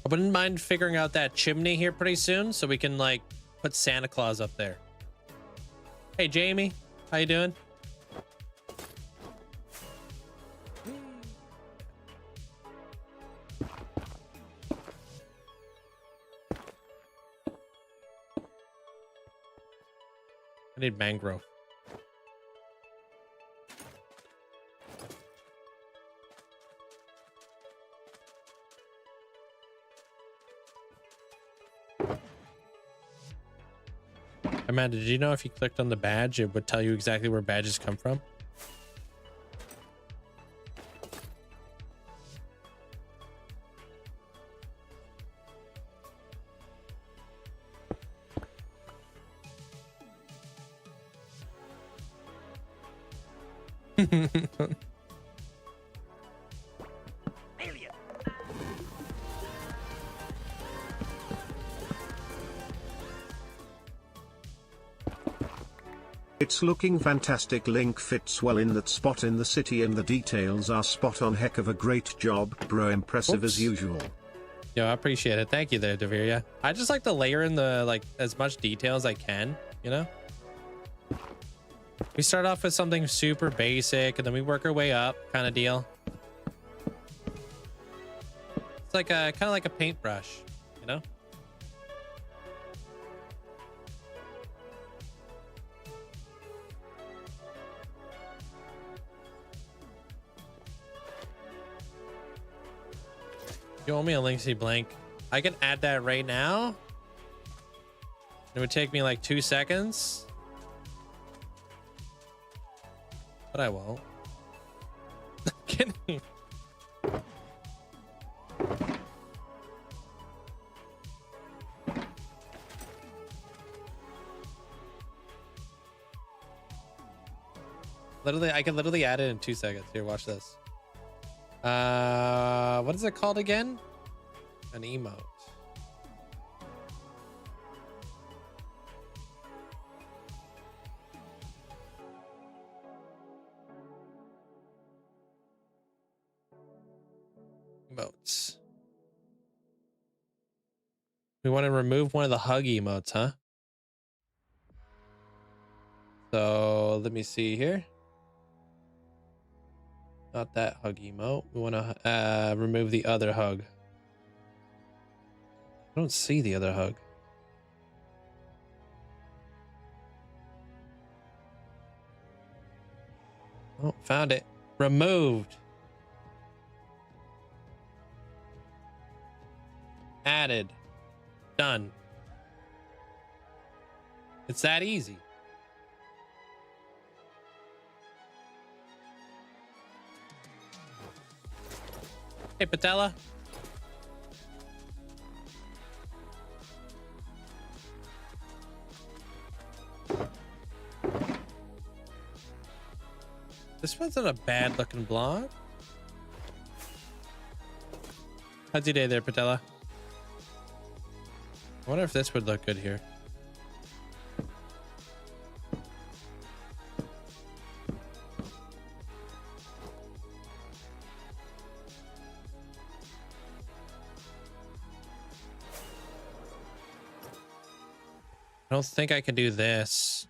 I wouldn't mind figuring out that chimney here pretty soon so we can like put Santa Claus up there. Hey Jamie, how you doing? I need mangrove. Amanda, did you know if you clicked on the badge, it would tell you exactly where badges come from? It's looking fantastic. Link fits well in that spot in the city and the details are spot on. Heck of a great job, bro. Impressive as usual. Yo, I appreciate it. Thank you there, Deviria. I just like to layer in the like as much detail as I can, you know? We start off with something super basic and then we work our way up kind of deal. It's like a kind of like a paintbrush, you know? You owe me a Linkzzey blank. I can add that right now. It would take me like 2 seconds. But I won't. kidding me? Literally, I can literally add it in 2 seconds. Here, watch this. What is it called again? An emote. Emotes. We want to remove one of the hug emotes, huh? So let me see here. Not that hug emote. We want to remove the other hug. I don't see the other hug. Oh, found it. Removed. Added. Done. It's that easy. Hey, Patella. This one's not a bad looking blog. How's your day there, Patella? I wonder if this would look good here. I don't think I can do this.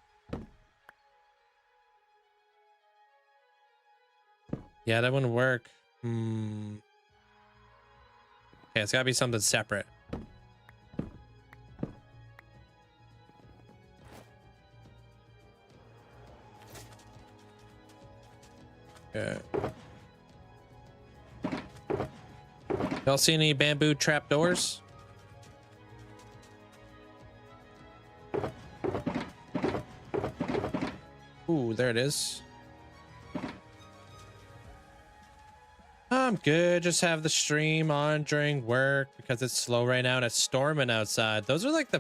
Yeah, that wouldn't work. Okay, it's gotta be something separate. Okay. Y'all see any bamboo trapdoors? Ooh, there it is. I'm good. Just have the stream on during work because it's slow right now and it's storming outside. Those are like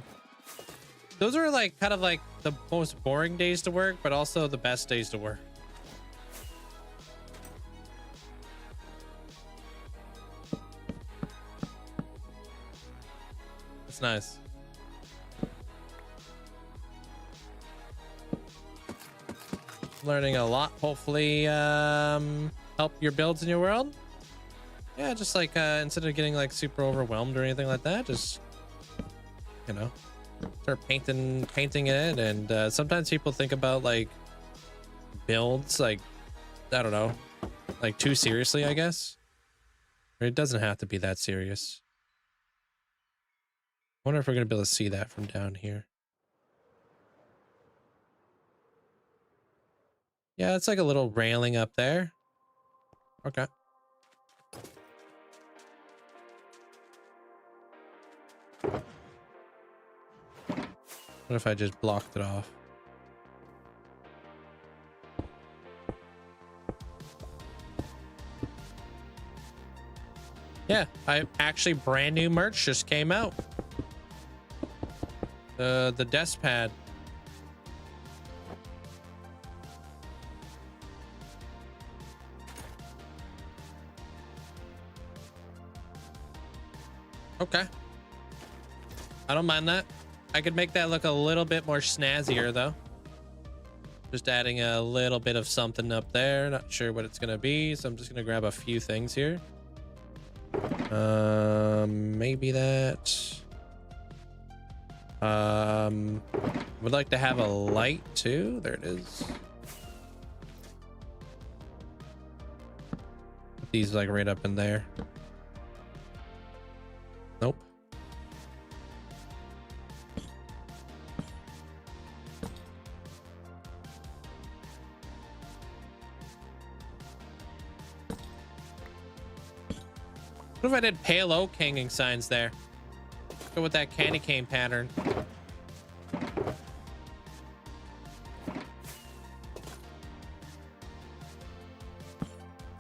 kind of like the most boring days to work, but also the best days to work. It's nice. Learning a lot. Hopefully, help your builds in your world. Yeah, just like instead of getting like super overwhelmed or anything like that, just start painting it. And sometimes people think about like builds like, I don't know, like too seriously, I guess. Or it doesn't have to be that serious. I wonder if we're gonna be able to see that from down here. Yeah, it's like a little railing up there. Okay. What if I just blocked it off? Yeah, actually brand new merch just came out. The desk pad. Okay. I don't mind that. I could make that look a little bit more snazzier though. Just adding a little bit of something up there. Not sure what it's gonna be, so I'm just gonna grab a few things here. Maybe that. Would like to have a light too. There it is. Put these like right up in there. Nope. What if I did pale oak hanging signs there? Go with that candy cane pattern.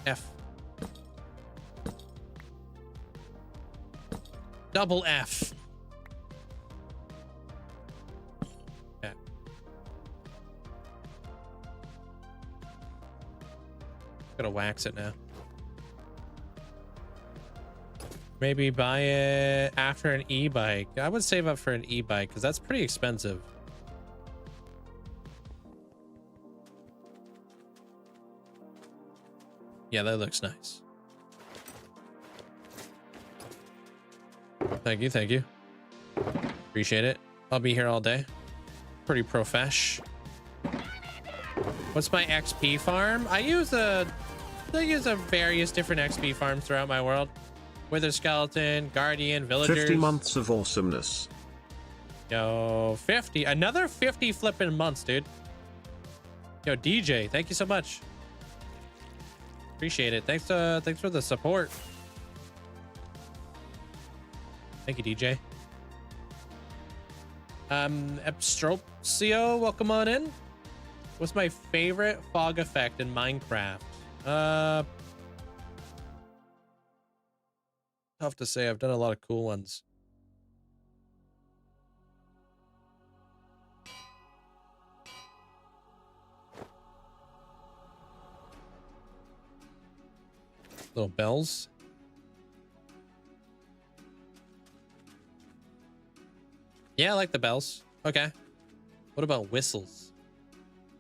F. Double F. Yeah. Gotta wax it now. Maybe buy it after an e-bike. I would save up for an e-bike because that's pretty expensive. Yeah, that looks nice. Thank you, thank you. Appreciate it. I'll be here all day. Pretty profesh. What's my XP farm? I use a various different XP farms throughout my world. Wither skeleton, guardian, villagers. 50 months of awesomeness. Yo, 50. Another 50 flipping months, dude. Yo, DJ, thank you so much. Appreciate it. Thanks for the support. Thank you, DJ. Epstropsio, welcome on in. What's my favorite fog effect in Minecraft? Tough to say. I've done a lot of cool ones. Little bells. Yeah, I like the bells. Okay. What about whistles?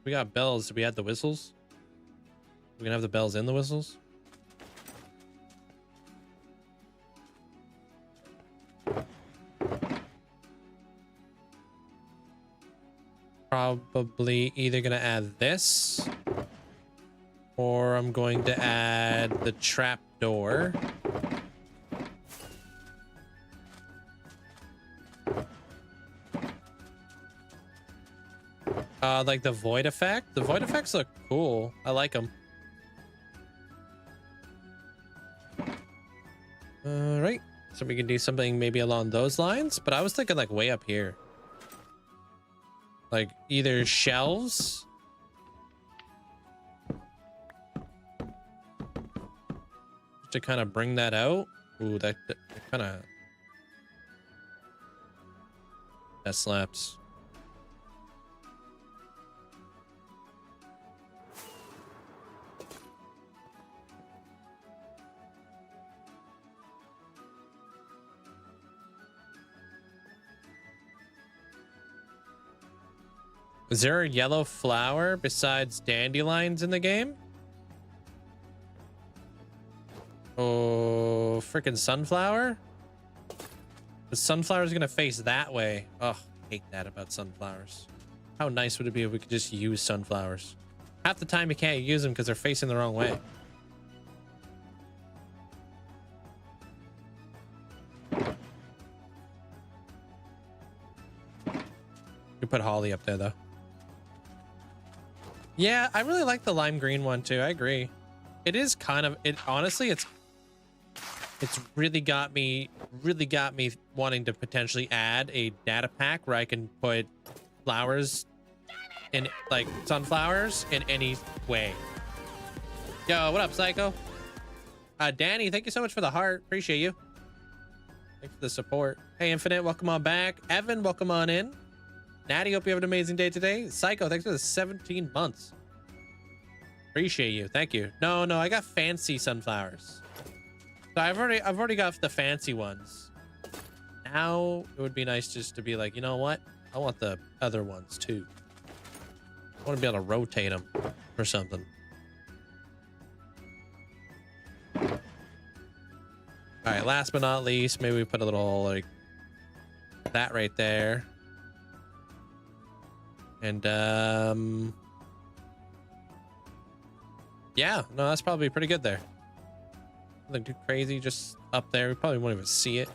We got bells. Do we add the whistles? We're gonna have the bells in the whistles? Probably either gonna add this, or I'm going to add the trap door. Like the void effect. The void effects look cool. I like them. All right, so we can do something maybe along those lines, but I was thinking like way up here. Like either shelves to kind of bring that out. Ooh, that kind of that slaps. Is there a yellow flower besides dandelions in the game? Oh, freaking sunflower? The sunflower's gonna face that way. Oh, hate that about sunflowers. How nice would it be if we could just use sunflowers? Half the time you can't use them because they're facing the wrong way. You put holly up there though. Yeah, I really like the lime green one too. I agree. It is kind of honestly, it's really got me wanting to potentially add a data pack where I can put flowers in, like sunflowers, in any way. Yo, what up, Psycho? Danny, thank you so much for the heart. Appreciate you. Thanks for the support. Hey, Infinite, welcome on back. Evan, welcome on in. Natty, hope you have an amazing day today. Psycho, thanks for the 17 months. Appreciate you. Thank you. No, I got fancy sunflowers. So I've already got the fancy ones. Now it would be nice just to be like, you know what? I want the other ones too. I want to be able to rotate them or something. All right, last but not least, maybe we put a little like that right there. And yeah, no, that's probably pretty good there. Nothing too crazy, just up there. We probably won't even see it.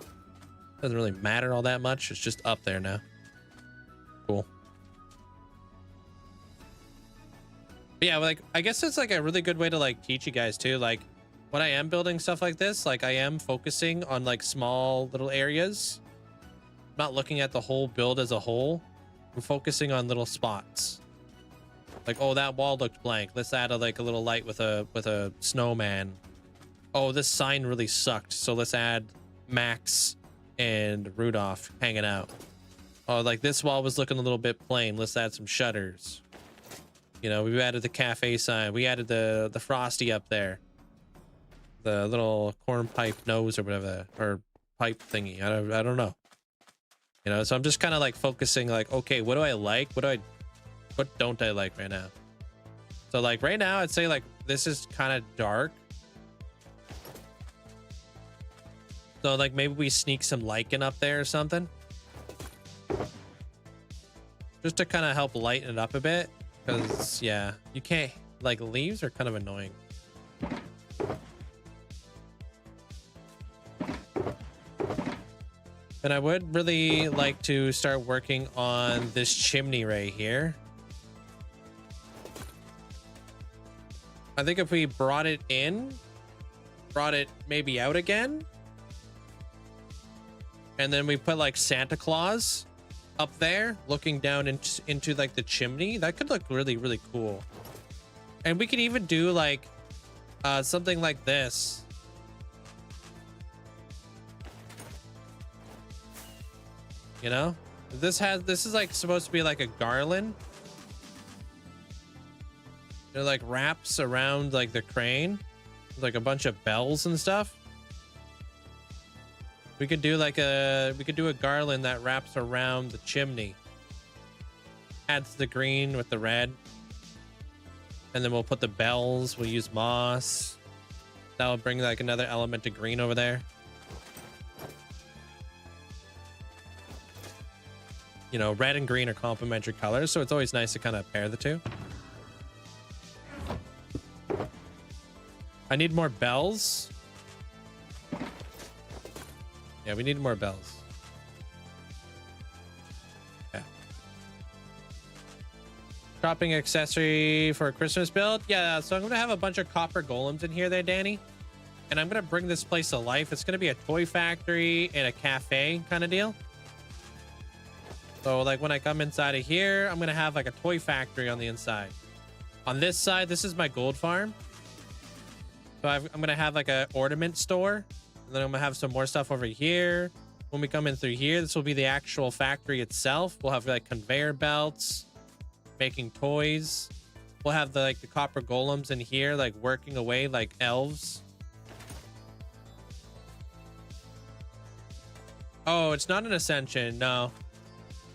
Doesn't really matter all that much. It's just up there now. Cool. But yeah, like I guess it's like a really good way to like teach you guys too. Like when I am building stuff like this, like I am focusing on like small little areas. I'm not looking at the whole build as a whole. I'm focusing on little spots. Like, oh, that wall looked blank. Let's add a little light with a snowman. Oh, this sign really sucked. So let's add max and Rudolph hanging out. Oh, like this wall was looking a little bit plain. Let's add some shutters. You know, we added the cafe sign. We added the Frosty up there. The little corn pipe nose or whatever, or pipe thingy. I don't know. You know, so I'm just kind of like focusing like, okay, what do I like? What don't I like right now? So like right now, I'd say like this is kind of dark. So like maybe we sneak some lichen up there or something. Just to kind of help lighten it up a bit. Because yeah, you can't, like leaves are kind of annoying. And I would really like to start working on this chimney right here. I think if we brought it in, brought it maybe out again, and then we put like Santa Claus up there looking down into like the chimney, that could look really, really cool. And we could even do like something like this. You know, this is like supposed to be like a garland. It like wraps around like the crane, like a bunch of bells and stuff. We could do like we could do a garland that wraps around the chimney. Adds the green with the red. And then we'll put the bells. We'll use moss. That'll bring like another element of green over there. You know, red and green are complementary colors, so it's always nice to kind of pair the two. I need more bells. Yeah, we need more bells. Yeah. Shopping accessory for a Christmas build. Yeah, so I'm going to have a bunch of copper golems in here there, Danny. And I'm going to bring this place to life. It's going to be a toy factory and a cafe kind of deal. So like when I come inside of here, I'm going to have like a toy factory on the inside. On this side, this is my gold farm. So I'm going to have like a ornament store. And then I'm going to have some more stuff over here. When we come in through here, this will be the actual factory itself. We'll have like conveyor belts, making toys. We'll have the like the copper golems in here, like working away like elves. Oh, it's not an ascension. No.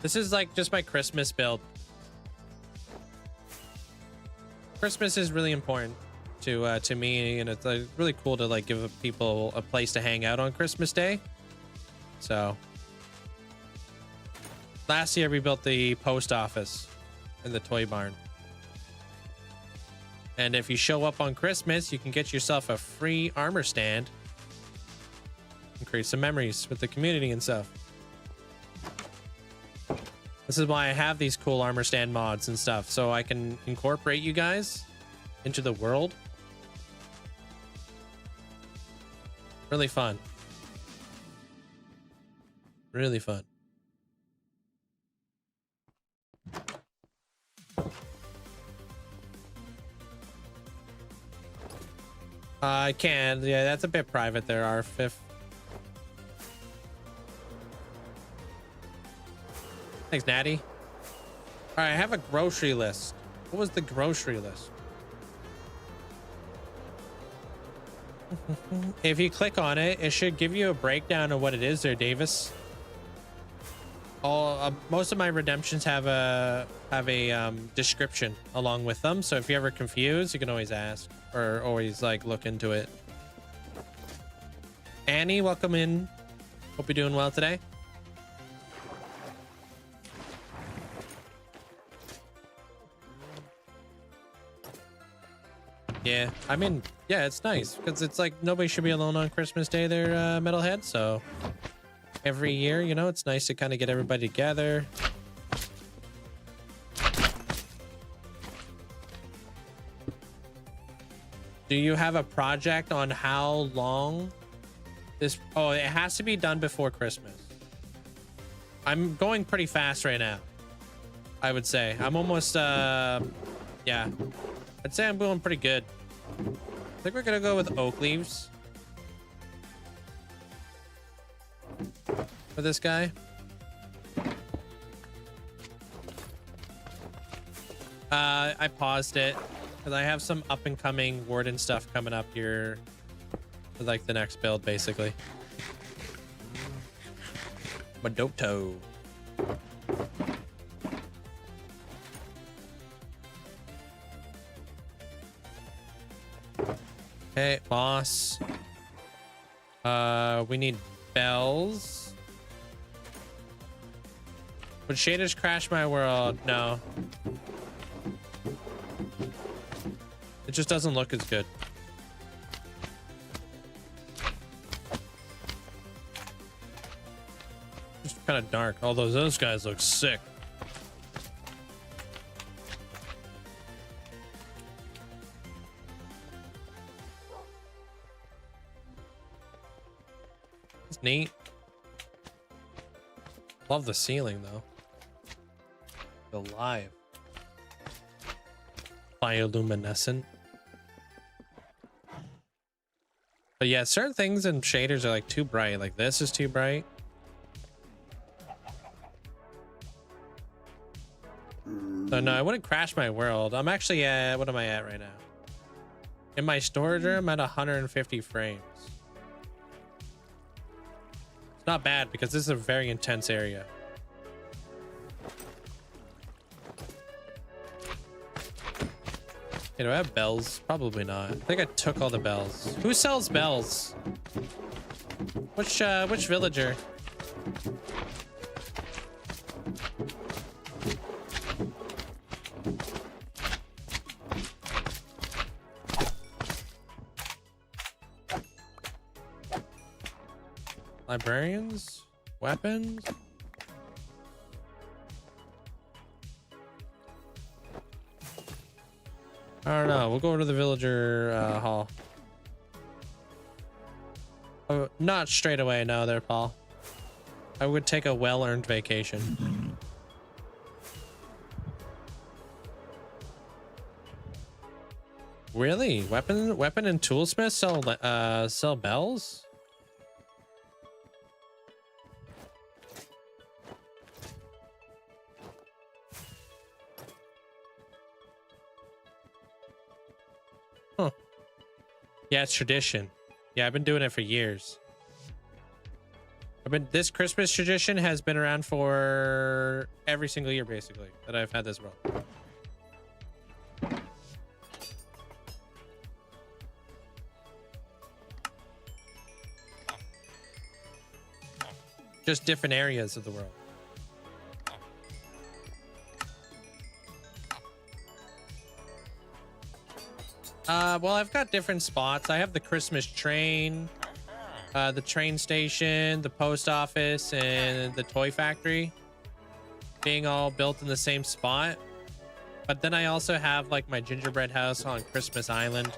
This is like just my Christmas build. Christmas is really important to me, and it's really cool to like give people a place to hang out on Christmas Day. So last year we built the post office and the toy barn. And if you show up on Christmas, you can get yourself a free armor stand and create some memories with the community and stuff. This is why I have these cool armor stand mods and stuff, so I can incorporate you guys into the world. Really fun. Really fun. I can. Yeah, that's a bit private there, R5. Thanks, Natty. All right, I have a grocery list. What was the grocery list? If you click on it, it should give you a breakdown of what it is there, Davis. Most of my redemptions have a description along with them. So if you're ever confused, you can always ask or always like look into it. Annie, welcome in. Hope you're doing well today. Yeah, I mean, yeah, it's nice because it's like nobody should be alone on Christmas Day there, Metalhead. So every year, you know, it's nice to kind of get everybody together. Do you have a project on how long this? Oh, it has to be done before Christmas. I'm going pretty fast right now, I would say. I'm almost, yeah. I'd say I'm going pretty good. I think we're gonna go with oak leaves. for this guy. I paused it because I have some up and coming warden stuff coming up here for like the next build, basically. Madoto. Okay, boss. We need bells. Would shaders crash my world? No. It just doesn't look as good. Just kind of dark. Although those guys look sick. It's neat. Love the ceiling though. The live. Bioluminescent. But yeah, certain things in shaders are like too bright. Like this is too bright. So no, I wouldn't crash my world. I'm actually at, what am I at right now? In my storage room at 150 frames. It's not bad because this is a very intense area. Hey, do I have bells? Probably not. I think I took all the bells. Who sells bells? Which villager? Librarians? Weapons? I don't know. We'll go to the villager hall. Oh, not straight away. No, there, Paul. I would take a well-earned vacation. Really? Weapon and toolsmith sell bells? Huh. Yeah, it's tradition. Yeah, I've been doing it for years. This Christmas tradition has been around for every single year, basically, that I've had this world. Just different areas of the world. Well, I've got different spots. I have the Christmas train, the train station, the post office, and the toy factory being all built in the same spot. But then I also have like my gingerbread house on Christmas Island.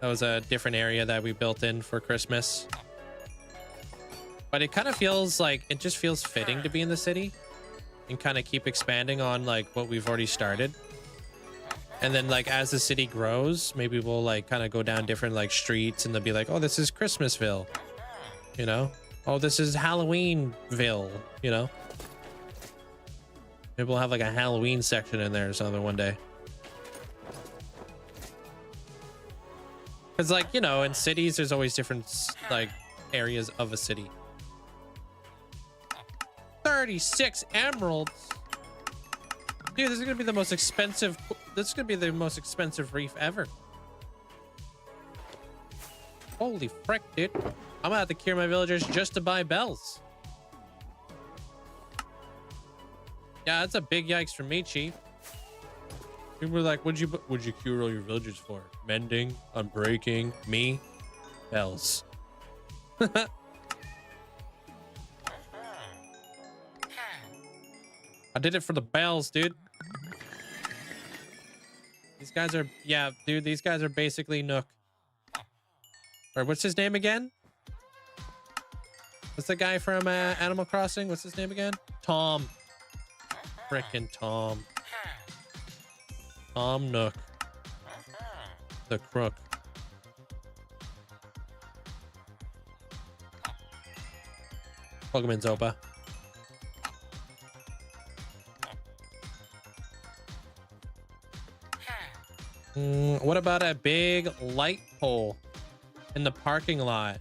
That was a different area that we built in for Christmas. But it kind of feels like, it just feels fitting to be in the city and kind of keep expanding on like what we've already started. And then like as the city grows, maybe we'll like kind of go down different like streets and they'll be like, oh, this is Christmasville, you know? Oh, this is Halloweenville, you know? Maybe we'll have like a Halloween section in there or something one day. Because like, you know, in cities, there's always different like areas of a city. 36 emeralds. Dude, this is gonna be the most expensive. This is gonna be the most expensive reef ever. Holy frick, dude! I'm gonna have to cure my villagers just to buy bells. Yeah, that's a big yikes for me, Chief. People were like, "What'd you cure all your villagers for? Mending, unbreaking, me, bells." I did it for the bells, dude. These guys are, yeah, dude, these guys are basically Nook. Or what's his name again? What's the guy from Animal Crossing? What's his name again? Tom. Frickin' Tom. Tom Nook. The crook. Pokemon Zopa. What about a big light pole in the parking lot?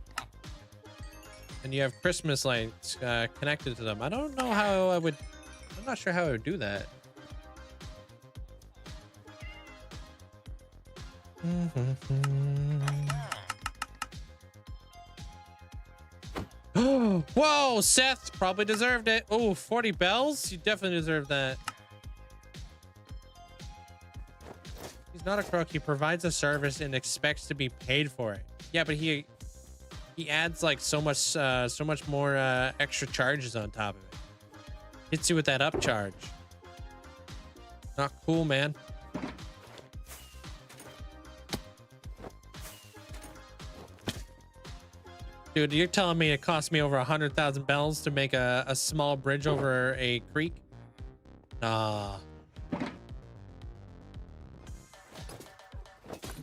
And you have Christmas lights connected to them. I don't know how I would... I'm not sure how I would do that. Whoa, Seth probably deserved it. Oh, 40 bells? You definitely deserve that. He's not a crook. He provides a service and expects to be paid for it. Yeah, but he adds like so much more extra charges on top of it. Hits you with that upcharge. Not cool, man. Dude, you're telling me it cost me over 100,000 bells to make a small bridge over a creek? Nah. You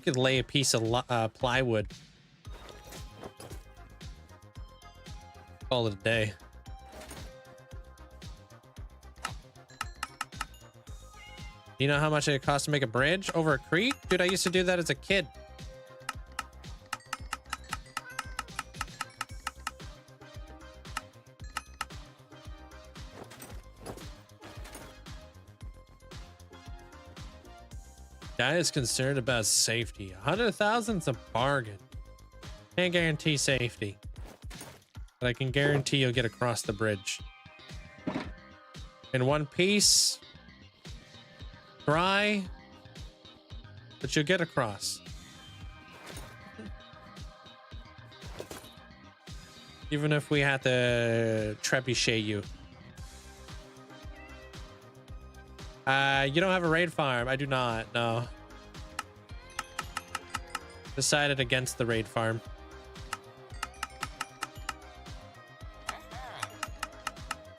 could lay a piece of plywood. Call it a day. You know how much it costs to make a bridge over a creek? Dude, I used to do that as a kid. Guy is concerned about safety. 100,000's a bargain. Can't guarantee safety, but I can guarantee you'll get across the bridge in one piece. Dry, but you'll get across. Even if we had to trebuchet you. You don't have a raid farm. I do not. No. Decided against the raid farm.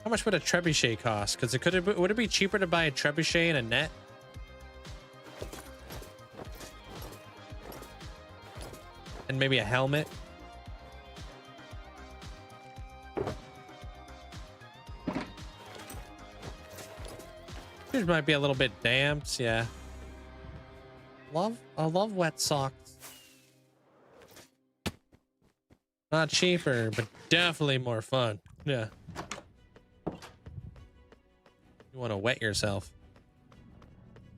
How much would a trebuchet cost? Because would it be cheaper to buy a trebuchet and a net? And maybe a helmet? Yours might be a little bit damp, yeah. I love wet socks. Not cheaper, but definitely more fun. Yeah. You want to wet yourself.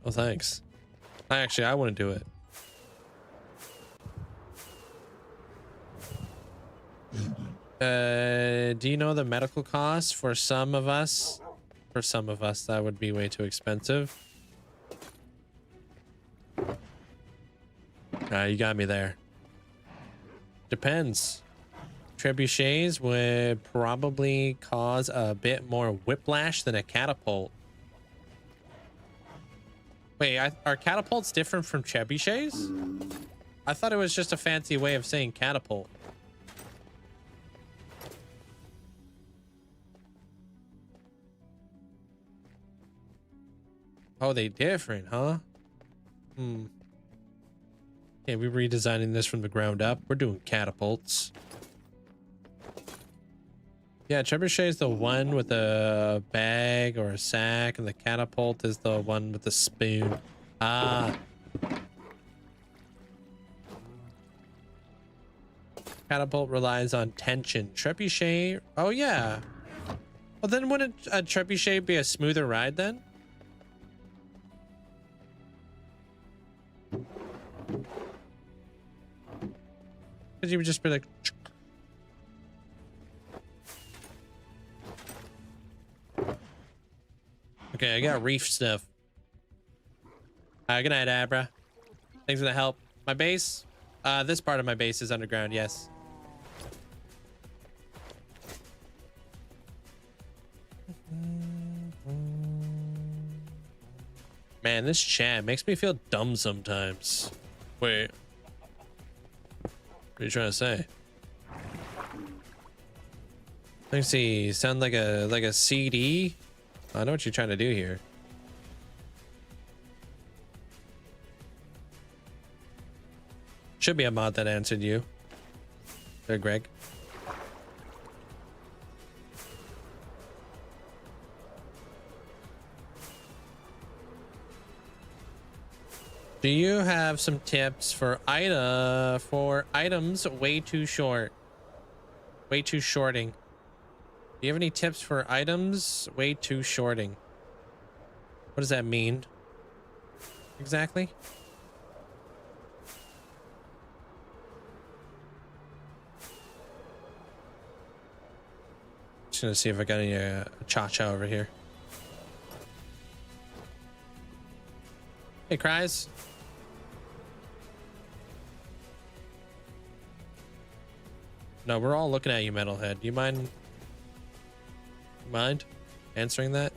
Oh, thanks. I want to do it. Do you know the medical costs for some of us? For some of us, that would be way too expensive. You got me there. Depends. Trebuchets would probably cause a bit more whiplash than a catapult. Wait, are catapults different from trebuchets? I thought it was just a fancy way of saying catapult. Oh, they different, huh? Okay, we're redesigning this from the ground up. We're doing catapults. Yeah, trebuchet is the one with a bag or a sack, and the catapult is the one with the spoon. Ah. Catapult relies on tension. Trebuchet, oh yeah. Well, then wouldn't a trebuchet be a smoother ride then? Because you would just be like... Okay, I got reef stuff. Good night, Abra. Thanks for the help. My base? This part of my base is underground, yes. Man, this chat makes me feel dumb sometimes. Wait. What are you trying to say? Let me see. Sound like a CD? I know what you're trying to do here. Should be a mod that answered you. There, Greg. Do you have some tips for items way too short? Way too shorting. Do you have any tips for items way too shorting? What does that mean? Exactly? Just gonna see if I got any cha-cha over here. Hey, Cries. No, we're all looking at you, Metalhead. Do you mind? Answering that?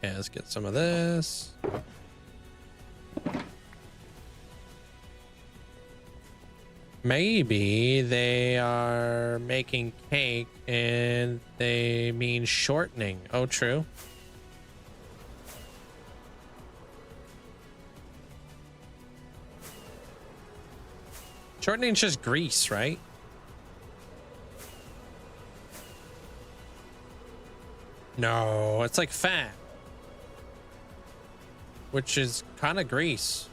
Yeah, let's get some of this. Maybe they are making cake and they mean shortening. Oh, true. Shortening is just grease, right? No, it's like fat, which is kind of grease.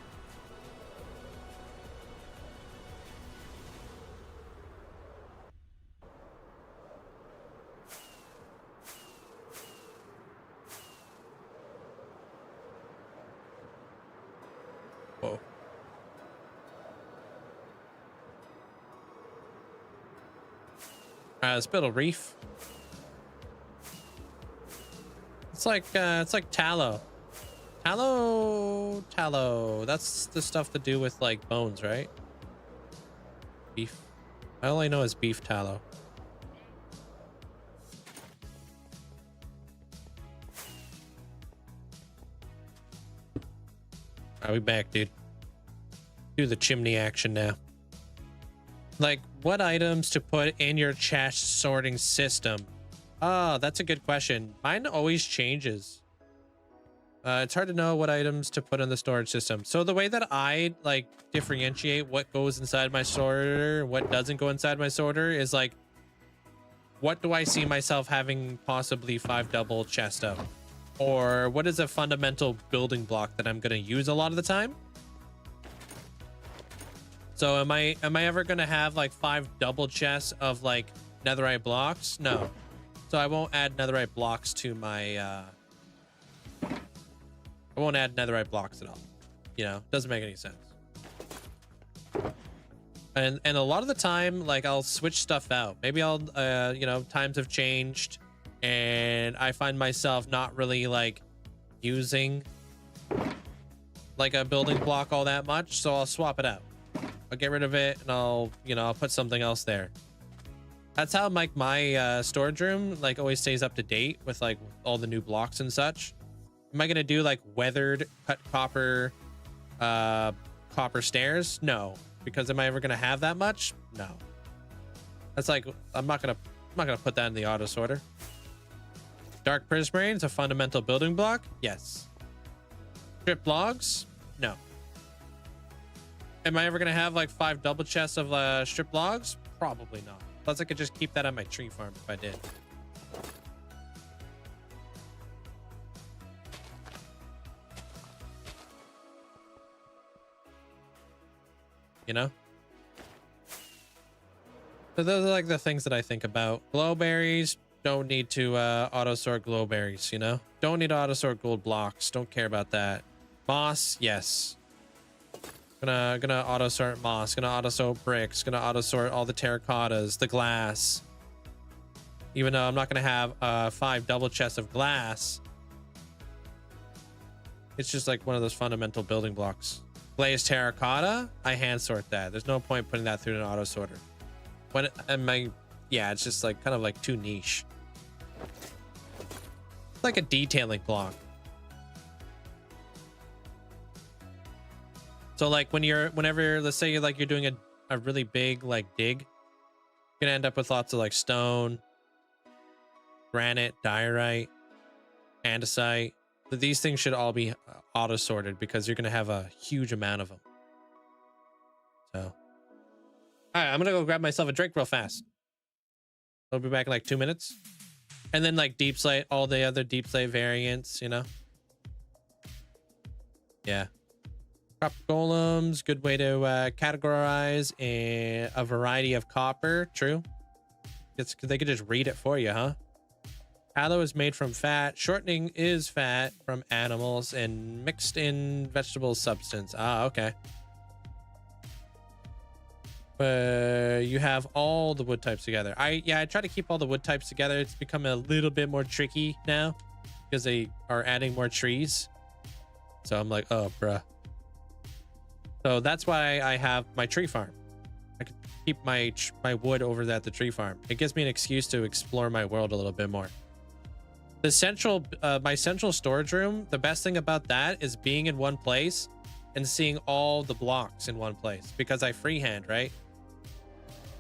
Whoa. Let's build a reef. It's like tallow. Tallow. That's the stuff to do with like bones, right? Beef. All I know is beef tallow. Are we back, dude? Do the chimney action now. Like, what items to put in your chest sorting system? Oh, that's a good question. Mine always changes. It's hard to know what items to put in the storage system. So the way that I like differentiate what goes inside my sorter, what doesn't go inside my sorter is like, what do I see myself having possibly 5 double chest of? Or what is a fundamental building block that I'm going to use a lot of the time? So am I ever going to have like 5 double chests of like netherite blocks? No. So I won't add netherite blocks to my I won't add netherite blocks at all. You know, doesn't make any sense. And a lot of the time, like, I'll switch stuff out. Maybe I'll you know, times have changed and I find myself not really like using like a building block all that much, so I'll swap it out. I'll get rid of it and I'll put something else there. That's how like my storage room like always stays up to date with like all the new blocks and such. Am I gonna do like weathered cut copper stairs? No, because am I ever gonna have that much? No. That's like, I'm not gonna put that in the auto sorter. Dark prismarine is a fundamental building block. Yes. Strip logs? No. Am I ever gonna have like 5 double chests of strip logs? Probably not. Plus I could just keep that on my tree farm if I did. You know? So those are like the things that I think about. Glowberries, don't need to auto sort glowberries, you know? Don't need to auto sort gold blocks. Don't care about that. Moss, yes. Gonna auto sort moss, gonna auto sort bricks, gonna auto sort all the terracottas, the glass. Even though I'm not gonna have 5 double chests of glass, it's just like one of those fundamental building blocks. Glazed terracotta, I hand sort that. There's no point putting that through an auto sorter. When yeah, it's just like kind of like too niche. It's like a detailing block. So like whenever let's say you're doing a really big like dig, you're gonna end up with lots of like stone, granite, diorite, andesite. But these things should all be auto sorted because you're gonna have a huge amount of them. So, all right, I'm gonna go grab myself a drink real fast. I'll be back in like 2 minutes, and then like deep slate, all the other deep slate variants, you know. Yeah. Copper golems, good way to categorize a variety of copper. True. They could just read it for you, huh? Tallow is made from fat. Shortening is fat from animals and mixed in vegetable substance. Ah, okay. You have all the wood types together. I try to keep all the wood types together. It's become a little bit more tricky now because they are adding more trees. So I'm like, oh, bruh. So that's why I have my tree farm. I could keep my wood over at the tree farm. It gives me an excuse to explore my world a little bit more. The central, my central storage room, the best thing about that is being in one place and seeing all the blocks in one place because I freehand, right?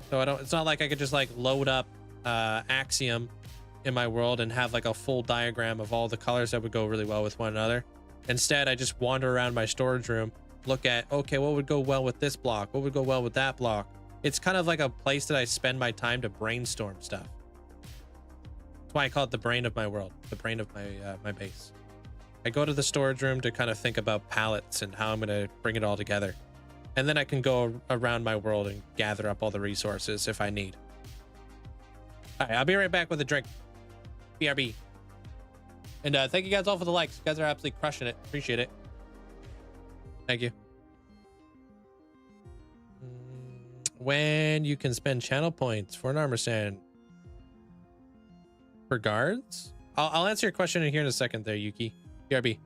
So it's not like I could just like load up Axiom in my world and have like a full diagram of all the colors that would go really well with one another. Instead, I just wander around my storage room, look at, okay, what would go well with this block? What would go well with that block? It's kind of like a place that I spend my time to brainstorm stuff. That's why I call it the brain of my world, the brain of my base. I go to the storage room to kind of think about palettes and how I'm going to bring it all together. And then I can go around my world and gather up all the resources if I need. All right, I'll be right back with a drink. BRB. And thank you guys all for the likes. You guys are absolutely crushing it. Appreciate it. Thank you. When you can spend channel points for an armor stand. For guards? I'll answer your question in here in a second there, Yuki. BRB.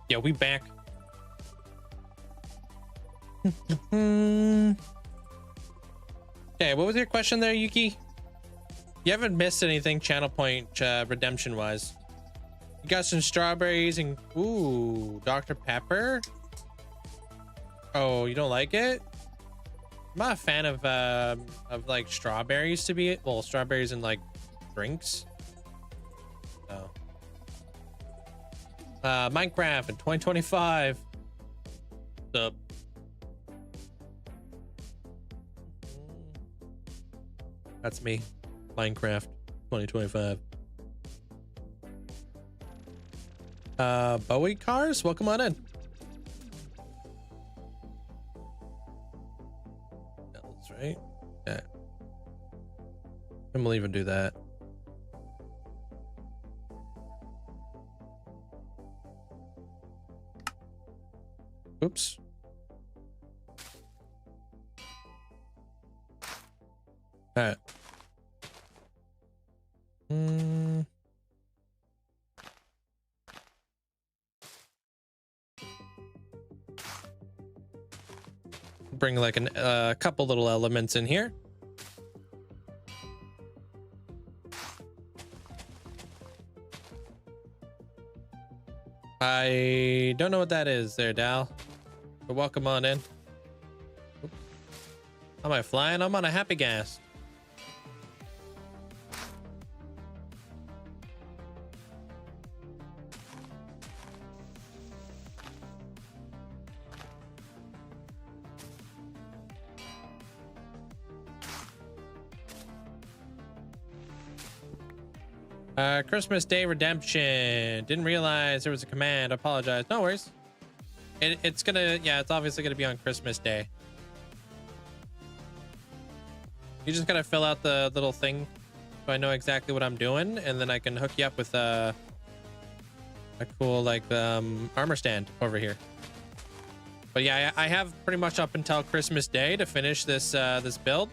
Yeah, we back. Okay, what was your question there, Yuki? You haven't missed anything channel point redemption wise. You got some strawberries and ooh, Dr. Pepper. Oh, you don't like it? I'm not a fan of like strawberries to be well, strawberries and like drinks. So Minecraft in 2025. What's up? That's me. Minecraft 2025. Bowie cars, welcome on in. That's right. Yeah. And we'll even do that. Oops. All right. Bring like a couple little elements in here. I don't know what that is there, Dal. But welcome on in. Oops. Am I flying? I'm on a happy gas. Christmas Day redemption. Didn't realize there was a command. Apologize. No worries. It's gonna, yeah, it's obviously gonna be on Christmas Day. You just gotta fill out the little thing so I know exactly what I'm doing, and then I can hook you up with a cool like armor stand over here. But yeah, I have pretty much up until Christmas Day to finish this this build.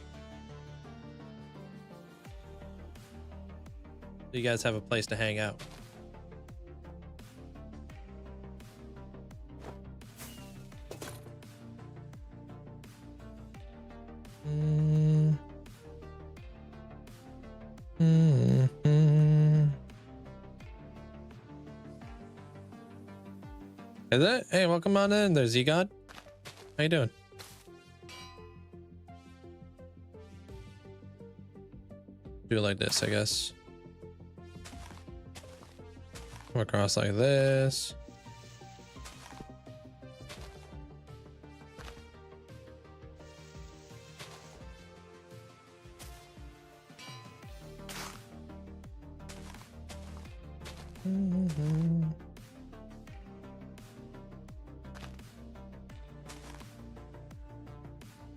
So you guys have a place to hang out. Is it? Hey, welcome on in there, Z-God. How you doing? Do it like this, I guess. Come across like this.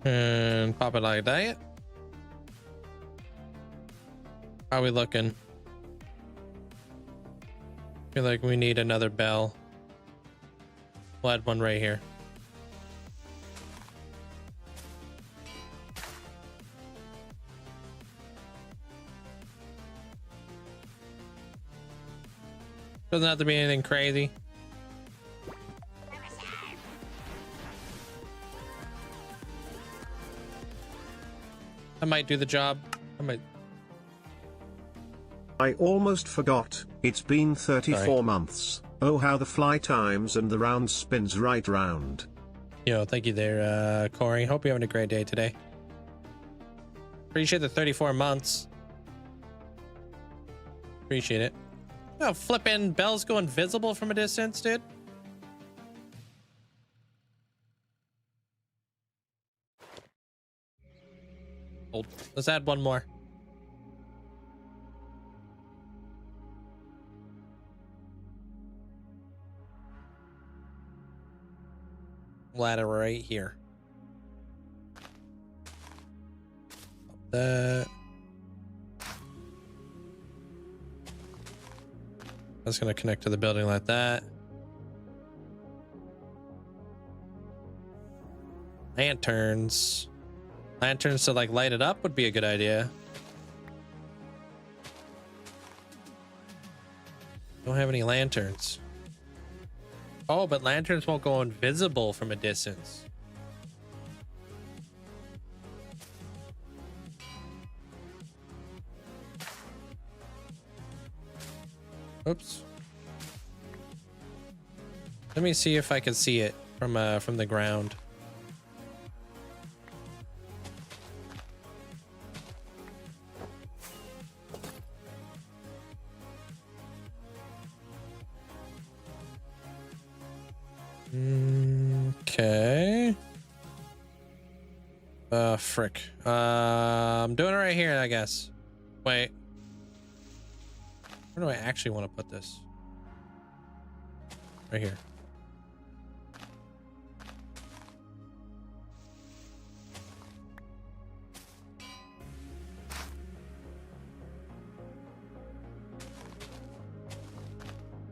And pop it like that. How are we looking? Feel like we need another bell. We'll add one right here. Doesn't have to be anything crazy. I might do the job. I almost forgot, it's been 34 months. Oh, how the fly times and the round spins right round. Yo, thank you there, Corey. Hope you're having a great day today. Appreciate the 34 months. Appreciate it. Oh, flipping bells go invisible from a distance, dude. Hold. Let's add one more. Ladder right here. That. That's gonna connect to the building like that. Lanterns. Lanterns to like light it up would be a good idea. Don't have any lanterns. Oh, but lanterns won't go invisible from a distance. Oops. Let me see if I can see it from the ground. Okay. Frick. I'm doing it right here, I guess. Wait. Where do I actually want to put this? Right here.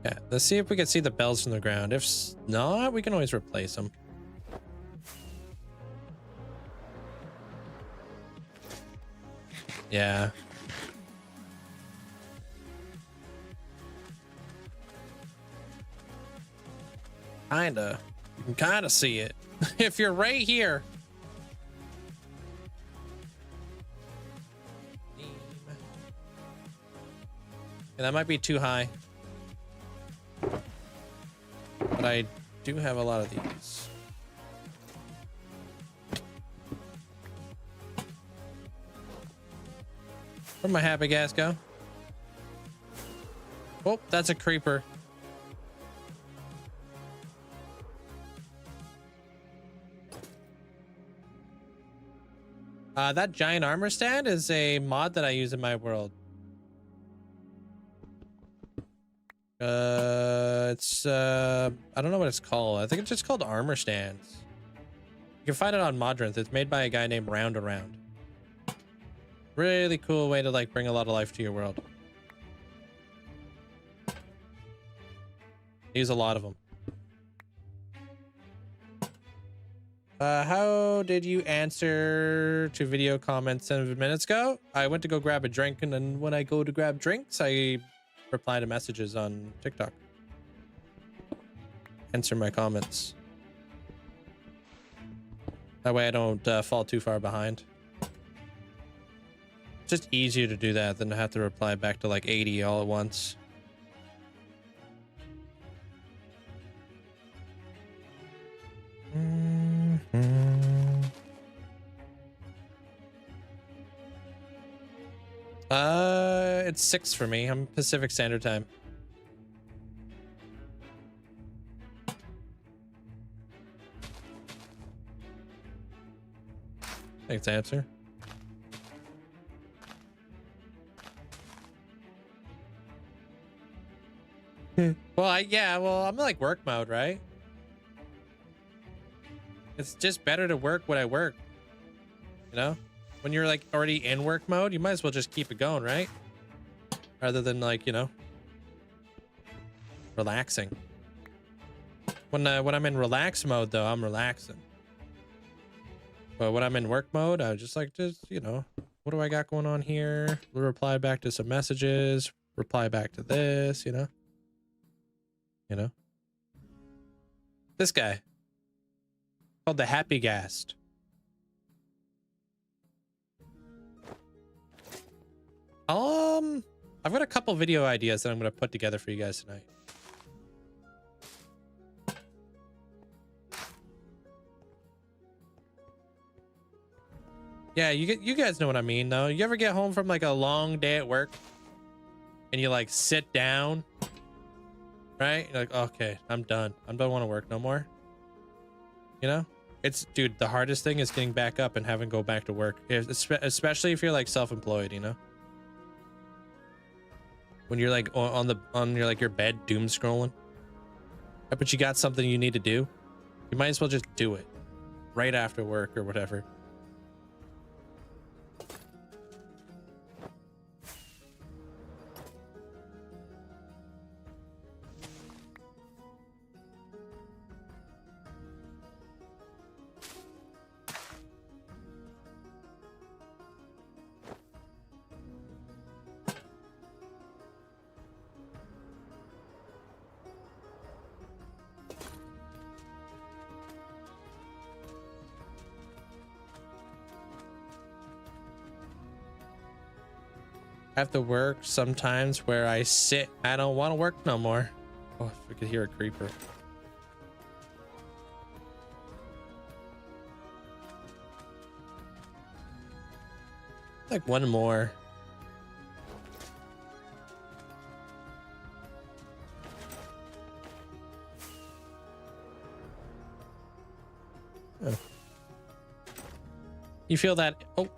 Yeah, let's see if we can see the bells from the ground. If not, we can always replace them. Yeah. Kinda. You can kinda see it. If you're right here. Yeah, that might be too high. But I do have a lot of these. Where'd my happy gas go? Oh, that's a creeper. That giant armor stand is a mod that I use in my world. It's I don't know what it's called. I think it's just called armor stands. You can find it on Modrinth. It's made by a guy named Round Around. Really cool way to like bring a lot of life to your world. Use a lot of them. How did you answer to video comments 7 minutes ago? I went to go grab a drink, and then when I go to grab drinks, I reply to messages on TikTok. Answer my comments. That way I don't fall too far behind. It's just easier to do that than to have to reply back to like 80 all at once. It's 6 for me. I'm Pacific Standard Time. Thanks, answer. Well, I'm like work mode, right? It's just better to work when I work. You know? When you're like already in work mode, you might as well just keep it going, right? Rather than like, you know, relaxing. When I'm in relax mode though, I'm relaxing. But when I'm in work mode, I just you know, what do I got going on here? We'll reply back to some messages, reply back to this, you know? You know? This guy. Called the Happy Gast. I've got a couple video ideas that I'm going to put together for you guys tonight. Yeah, you guys know what I mean, though. You ever get home from like a long day at work and you like sit down, right? You're like, okay, I'm done. I don't want to work no more. You know? Dude, the hardest thing is getting back up and having to go back to work, especially if you're like self-employed, you know? When you're like on your bed doom scrolling, but you got something you need to do, you might as well just do it right after work or whatever. I have to work sometimes where I sit. I don't want to work no more. Oh, if we could hear a creeper. Like one more. Oh. You feel that? Oh.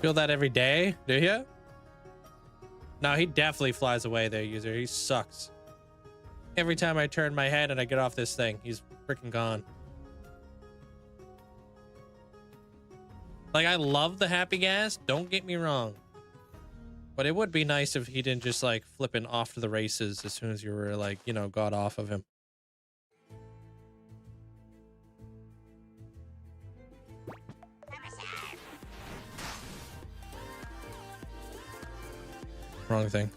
Feel that every day, do you? No, he definitely flies away there, user. He sucks. Every time I turn my head and I get off this thing, he's freaking gone. Like, I love the happy gas, don't get me wrong. But it would be nice if he didn't just like flipping off to the races as soon as you were like, you know, got off of him. Wrong thing.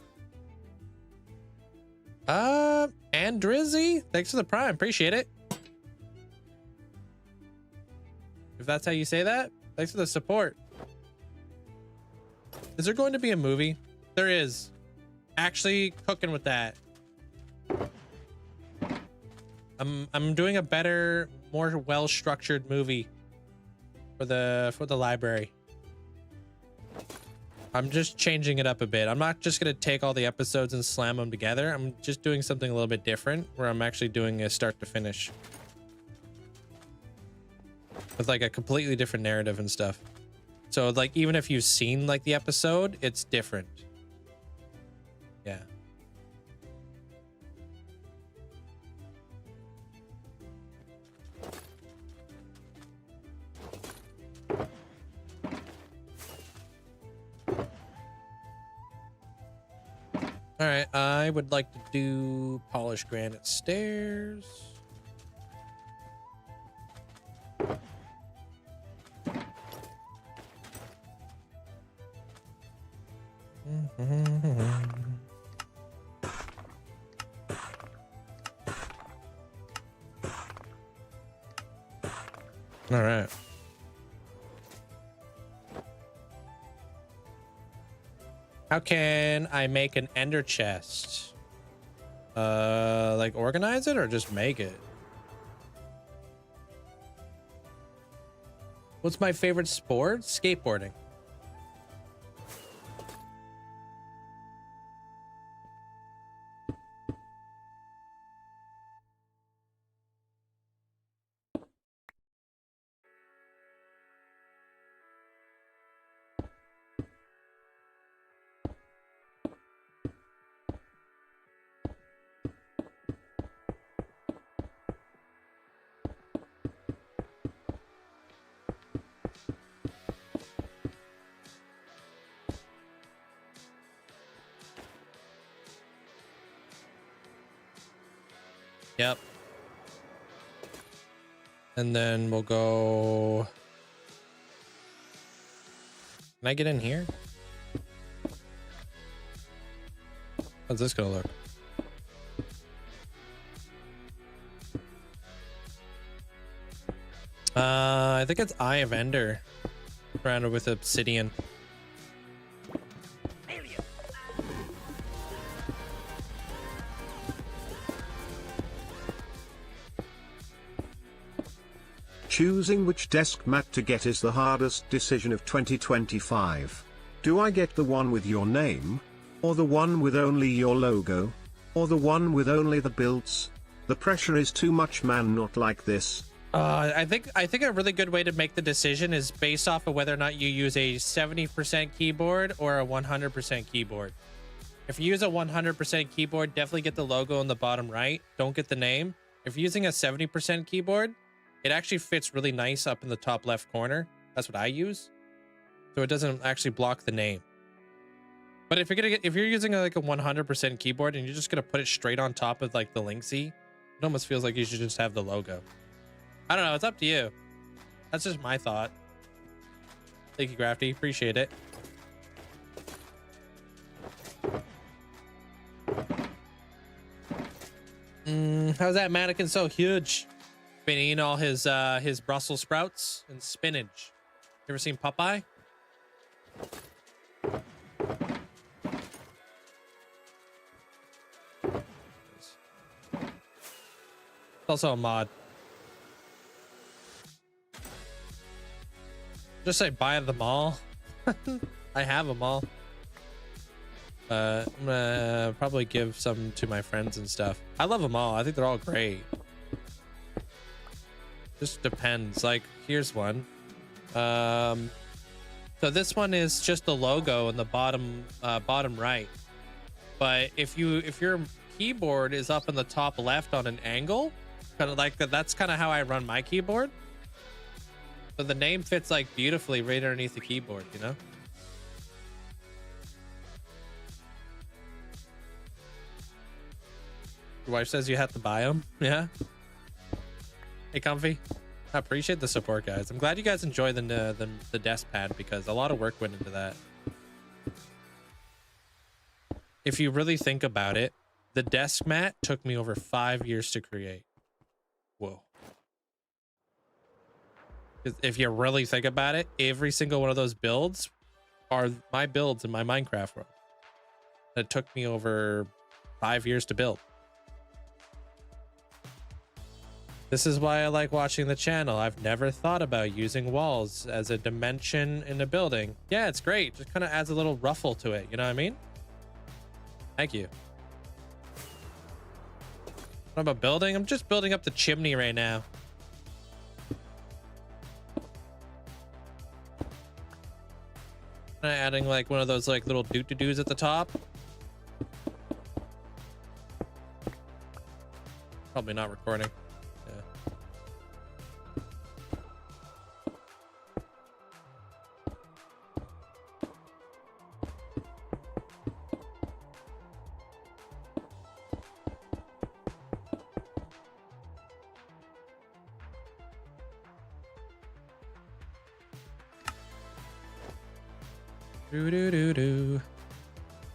And Drizzy, thanks for the prime, appreciate it. If that's how you say that, thanks for the support. Is there going to be a movie? There is. Actually cooking with that. I'm doing a better, more well-structured movie for the library. I'm just changing it up a bit. I'm not just going to take all the episodes and slam them together. I'm just doing something a little bit different where I'm actually doing a start to finish with like a completely different narrative and stuff. So like, even if you've seen like the episode, it's different. Yeah. All right, I would like to do polished granite stairs. All right. How can I make an ender chest? Like organize it or just make it? What's my favorite sport? Skateboarding. Yep. And then we'll go. Can I get in here? How's this gonna look? I think it's Eye of Ender surrounded with obsidian. Choosing which desk mat to get is the hardest decision of 2025. Do I get the one with your name? Or the one with only your logo? Or the one with only the builds? The pressure is too much, man, not like this. I think a really good way to make the decision is based off of whether or not you use a 70% keyboard or a 100% keyboard. If you use a 100% keyboard, definitely get the logo on the bottom right. Don't get the name. If you're using a 70% keyboard, it actually fits really nice up in the top left corner. That's what I use. So it doesn't actually block the name. But if you're using like a 100% keyboard and you're just gonna put it straight on top of like the Linkzzey, it almost feels like you should just have the logo. I don't know, it's up to you. That's just my thought. Thank you, Crafty. Appreciate it. How's that mannequin so huge? Been eating all his Brussels sprouts and spinach. You ever seen Popeye? It's also a mod. Just say buy them all. I have them all. I'm gonna probably give some to my friends and stuff. I love them all. I think they're all great. Just depends. Like, here's one. So this one is just the logo in the bottom right. But if your keyboard is up in the top left on an angle, kind of like that, that's kind of how I run my keyboard. So the name fits like beautifully right underneath the keyboard, you know? Your wife says you have to buy them. Yeah. Hey, Comfy. I appreciate the support, guys. I'm glad you guys enjoy the desk pad because a lot of work went into that. If you really think about it, the desk mat took me over 5 years to create. Whoa. If you really think about it, every single one of those builds are my builds in my Minecraft world. It took me over 5 years to build. This is why I like watching the channel. I've never thought about using walls as a dimension in a building. Yeah, it's great. Just kind of adds a little ruffle to it. You know what I mean? Thank you. What about building? I'm just building up the chimney right now. Adding like one of those like little doot-to-doos at the top. Probably not recording.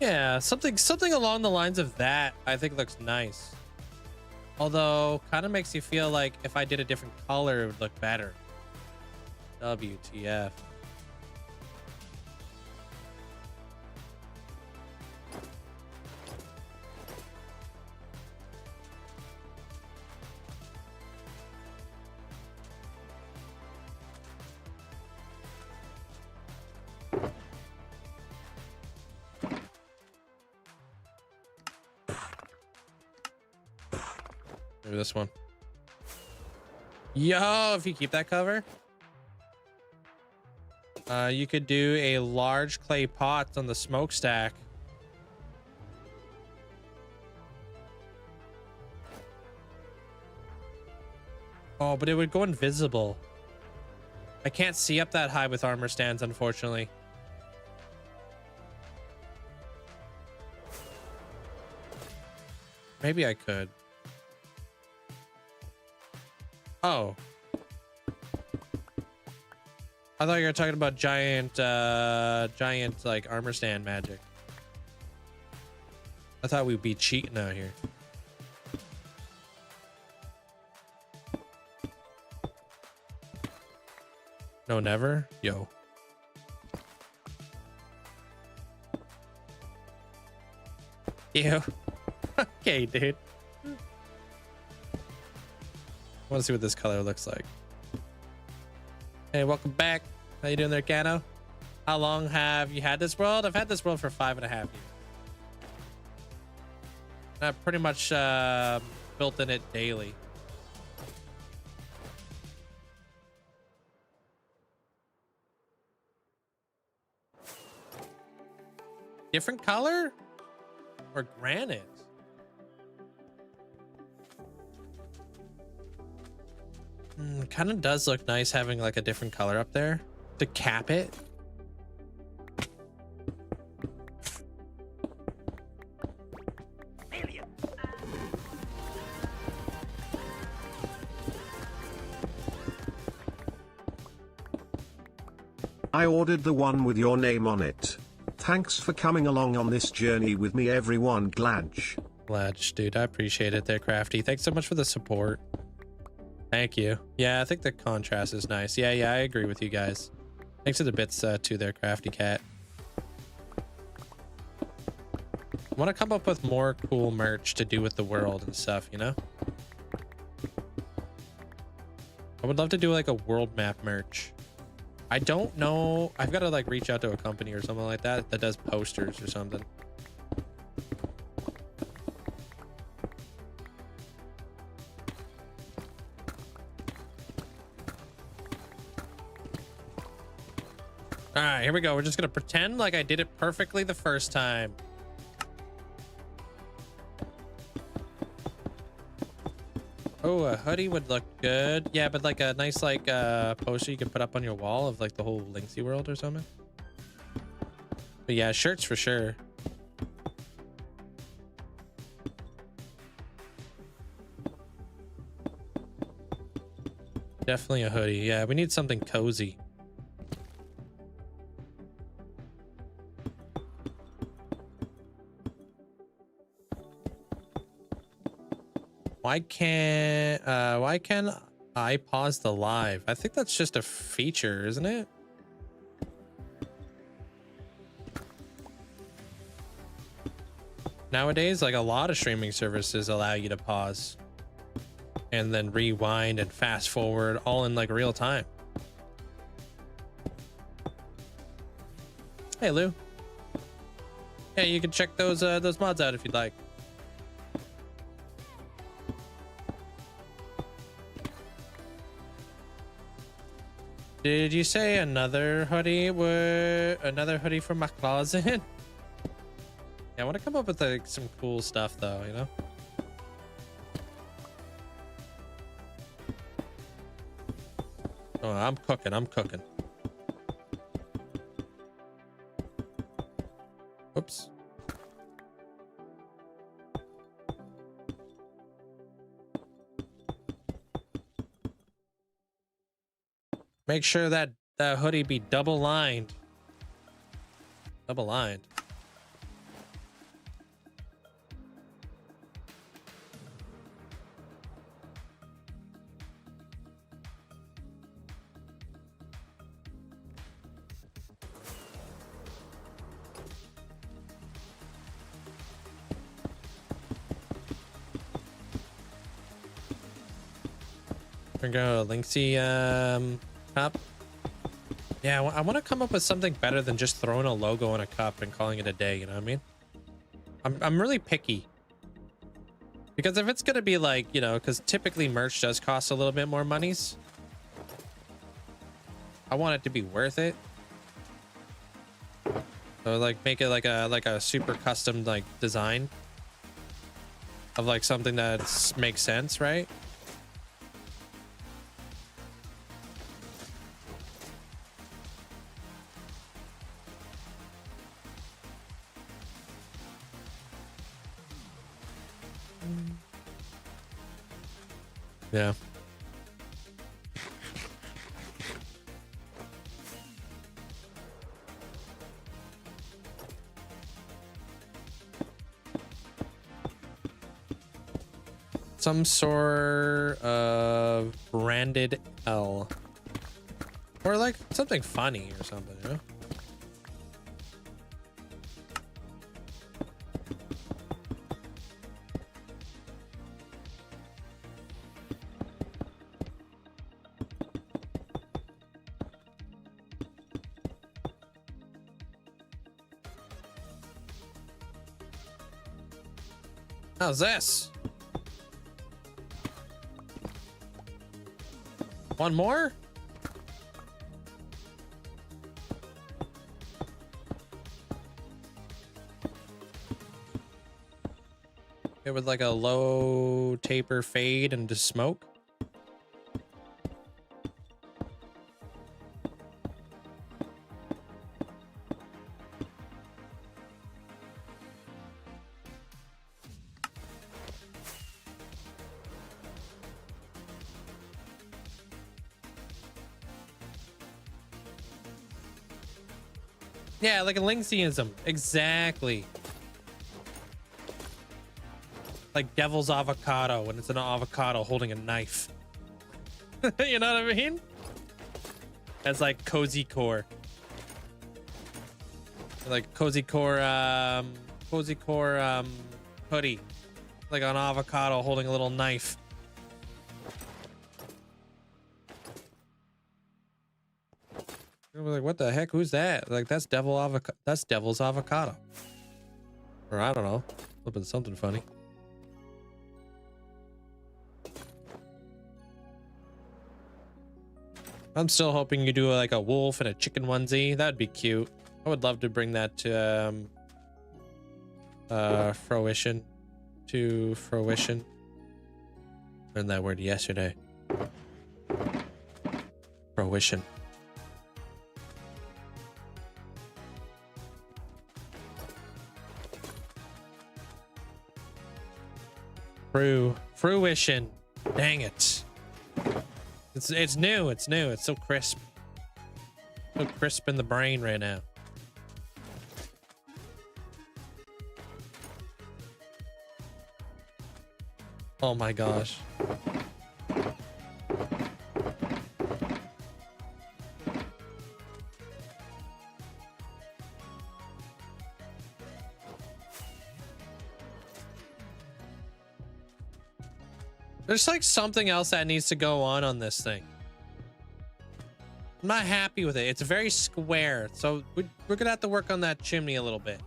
Yeah, something along the lines of that I think looks nice. Although kind of makes you feel like if I did a different color it would look better. WTF. Maybe this one. Yo, if you keep that cover, you could do a large clay pot on the smokestack. Oh, but it would go invisible. I can't see up that high with armor stands, unfortunately. Maybe I could. Oh. I thought you were talking about giant like armor stand magic. I thought we'd be cheating out here. No, never? Yo. Ew. Okay, dude. I want to see what this color looks like. Hey, welcome back. How you doing there, Cano? How long have you had this world? I've had this world for 5.5 years. I've pretty much built in it daily. Different color? Or granite? Kind of does look nice having like a different color up there to cap it. I ordered the one with your name on it. Thanks for coming along on this journey with me, everyone. Gladge, dude, I appreciate it there, Crafty. Thanks so much for the support. Thank you. Yeah, I think the contrast is nice. Yeah, I agree with you guys. Thanks for the bits too there, Crafty Cat. I want to come up with more cool merch to do with the world and stuff, you know? I would love to do like a world map merch. I don't know. I've got to like reach out to a company or something like that that does posters or something. All right, here we go. We're just going to pretend like I did it perfectly the first time. Oh, a hoodie would look good. Yeah, but like a nice like poster you can put up on your wall of like the whole Linkzzey world or something. But yeah, shirts for sure. Definitely a hoodie. Yeah, we need something cozy. Why can't I pause the live? I think that's just a feature, isn't it? Nowadays, like a lot of streaming services allow you to pause and then rewind and fast forward all in like real time. Hey Lou. Yeah, you can check those mods out if you'd like. Did you say another hoodie? Another hoodie from my closet? Yeah, I want to come up with like some cool stuff though, you know? Oh, I'm cooking. Oops. Make sure that hoodie be double lined. Double lined. We're gonna go Linkzzey cup. Yeah, I want to come up with something better than just throwing a logo on a cup and calling it a day, you know what I mean? I'm really picky. Because if it's gonna be like, you know, because typically merch does cost a little bit more monies. I want it to be worth it. So like make it like a super custom like design of like something that makes sense, right? Yeah. Some sort of branded L. Or like something funny or something, you know? How's this? One more? It with like a low taper fade and just smoke. Yeah, like a Linkzzeyism. Exactly. Like Devil's Avocado when it's an avocado holding a knife. You know what I mean? That's like cozy core. Like cozy core, cozy core hoodie, like an avocado holding a little knife. We're like, what the heck? Who's that? Like, that's Devil's avocado. Or I don't know, flipping something funny. I'm still hoping you do like a wolf and a chicken onesie. That'd be cute. I would love to bring that to fruition. Learned that word yesterday. Fruition. Fruition. Dang it. It's new. It's new. It's so crisp. So crisp in the brain right now. Oh my gosh. There's like something else that needs to go on this thing. I'm not happy with it. It's very square. So we're gonna have to work on that chimney a little bit.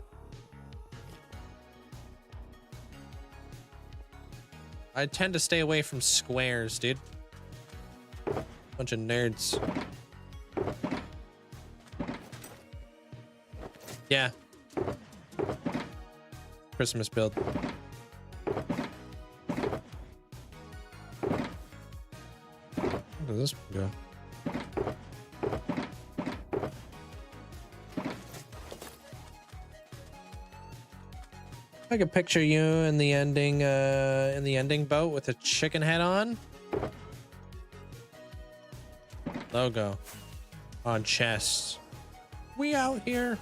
I tend to stay away from squares, dude. Bunch of nerds. Yeah. Christmas build. Where does this one go? I could picture you in the ending boat with a chicken head on. Logo on chest. We out here.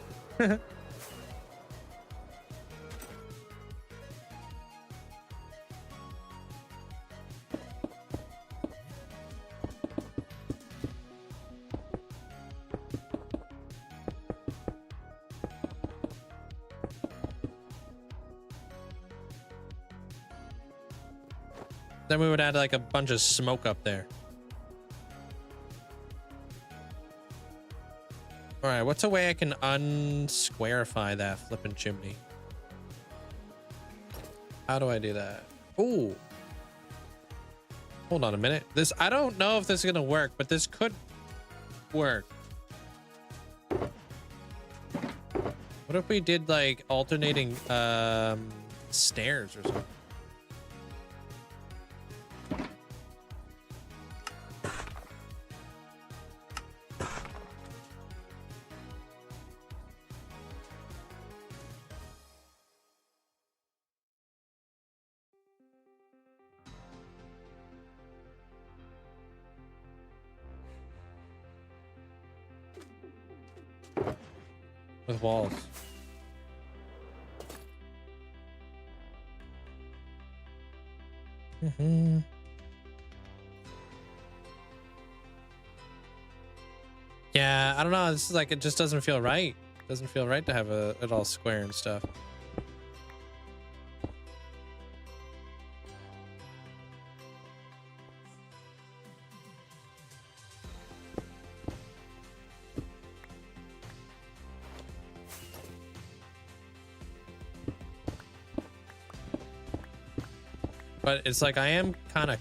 Then we would add like a bunch of smoke up there. All right, what's a way I can unsquarify that flipping chimney? How do I do that? Ooh. Hold on a minute. I don't know if this is gonna work, but this could work. What if we did like alternating stairs or something? With walls. Yeah, I don't know. This is like, it just doesn't feel right. It doesn't feel right to have it all square and stuff. But it's like I am kind of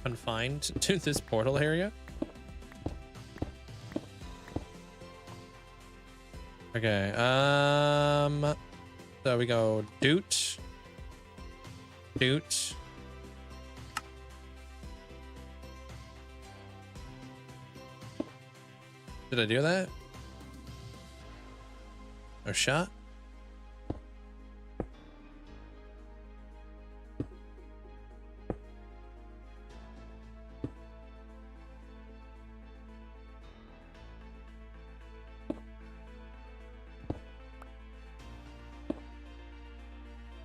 confined to this portal area. Okay, so we go doot. Did I do that? No shot?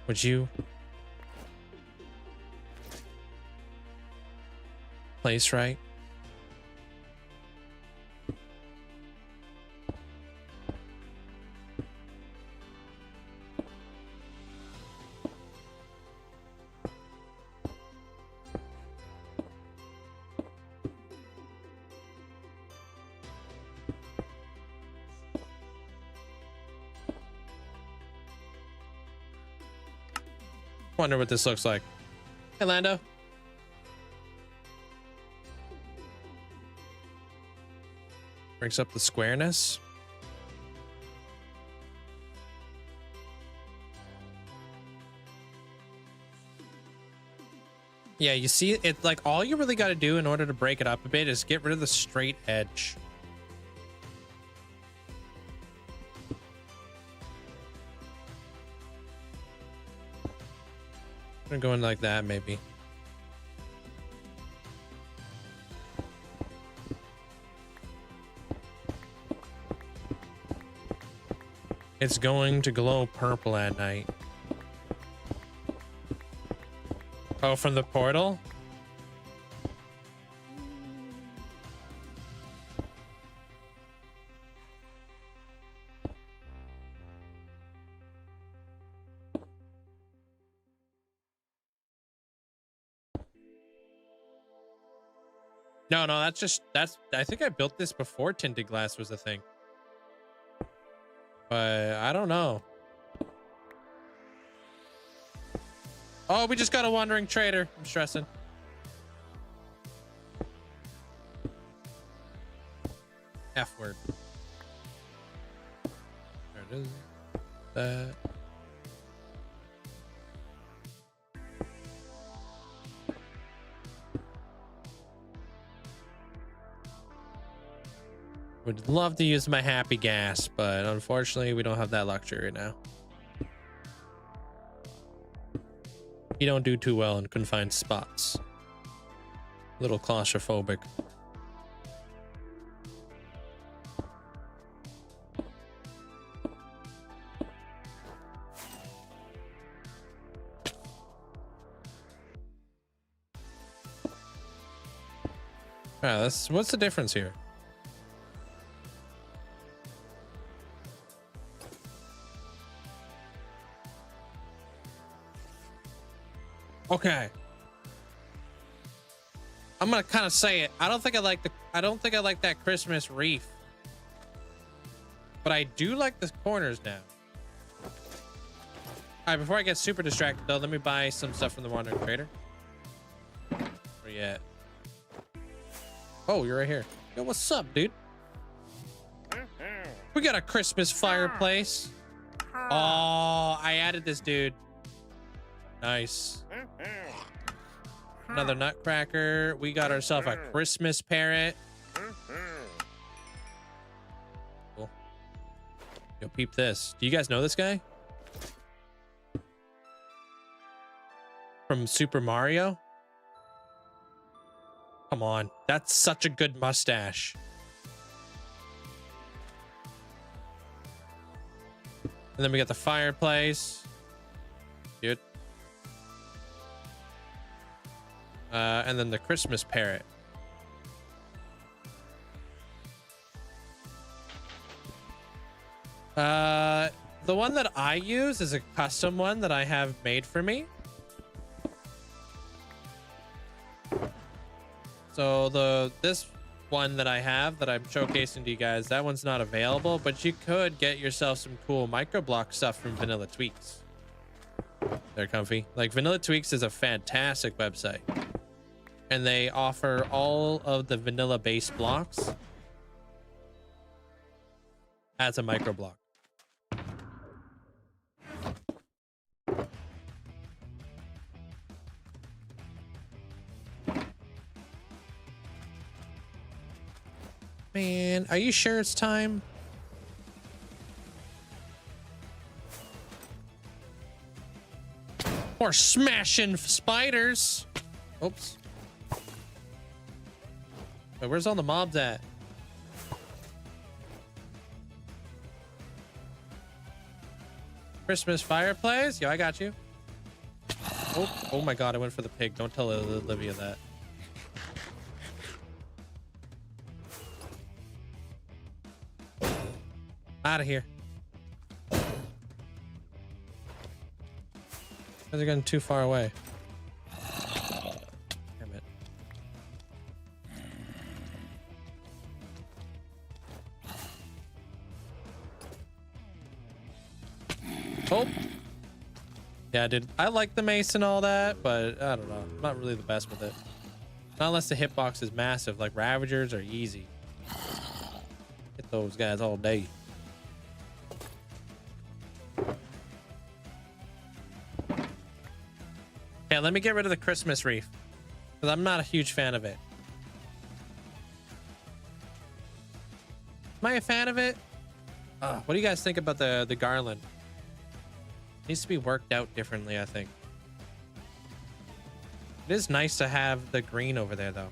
Would you place right? Wonder what this looks like. Hey, Lando. Brings up the squareness. Yeah, you see it, like all you really got to do in order to break it up a bit is get rid of the straight edge. I'm gonna go in like that, maybe. It's going to glow purple at night. Oh, from the portal? No, I think I built this before tinted glass was a thing. But I don't know. Oh, we just got a wandering trader. I'm stressing. F word. There it is. That. Would love to use my happy gas, but unfortunately we don't have that luxury right now. You don't do too well in confined spots. A little claustrophobic. What's the difference here? Okay. I'm gonna kind of say it. I don't think I like that Christmas wreath. But I do like the corners now. Alright, before I get super distracted though, let me buy some stuff from the Wandering Trader. Where you at? Oh, you're right here. Yo, what's up, dude? We got a Christmas fireplace. Oh, I added this dude. Nice. Another nutcracker. We got ourselves a Christmas parrot. Cool. Yo, peep this. Do you guys know this guy? From Super Mario? Come on. That's such a good mustache. And then we got the fireplace. Dude. And then the Christmas parrot. The one that I use is a custom one that I have made for me. So this one that I have that I'm showcasing to you guys, that one's not available, but you could get yourself some cool microblock stuff from Vanilla Tweaks. They're comfy. Like, Vanilla Tweaks is a fantastic website. And they offer all of the vanilla base blocks as a microblock. Man, are you sure it's time? Or smashing spiders. Oops. Wait, where's all the mobs at? Christmas fireplace? Yo, I got you. Oh my god, I went for the pig. Don't tell Olivia that. Out of here. They're getting too far away. Damn it. Oh. Yeah, dude. I like the mace and all that, but I don't know. I'm not really the best with it. Not unless the hitbox is massive, like Ravagers are easy. Hit those guys all day. Yeah, let me get rid of the Christmas wreath, because I'm not a huge fan of it. Am I a fan of it? What do you guys think about the garland? Needs to be worked out differently, I think. It is nice to have the green over there, though.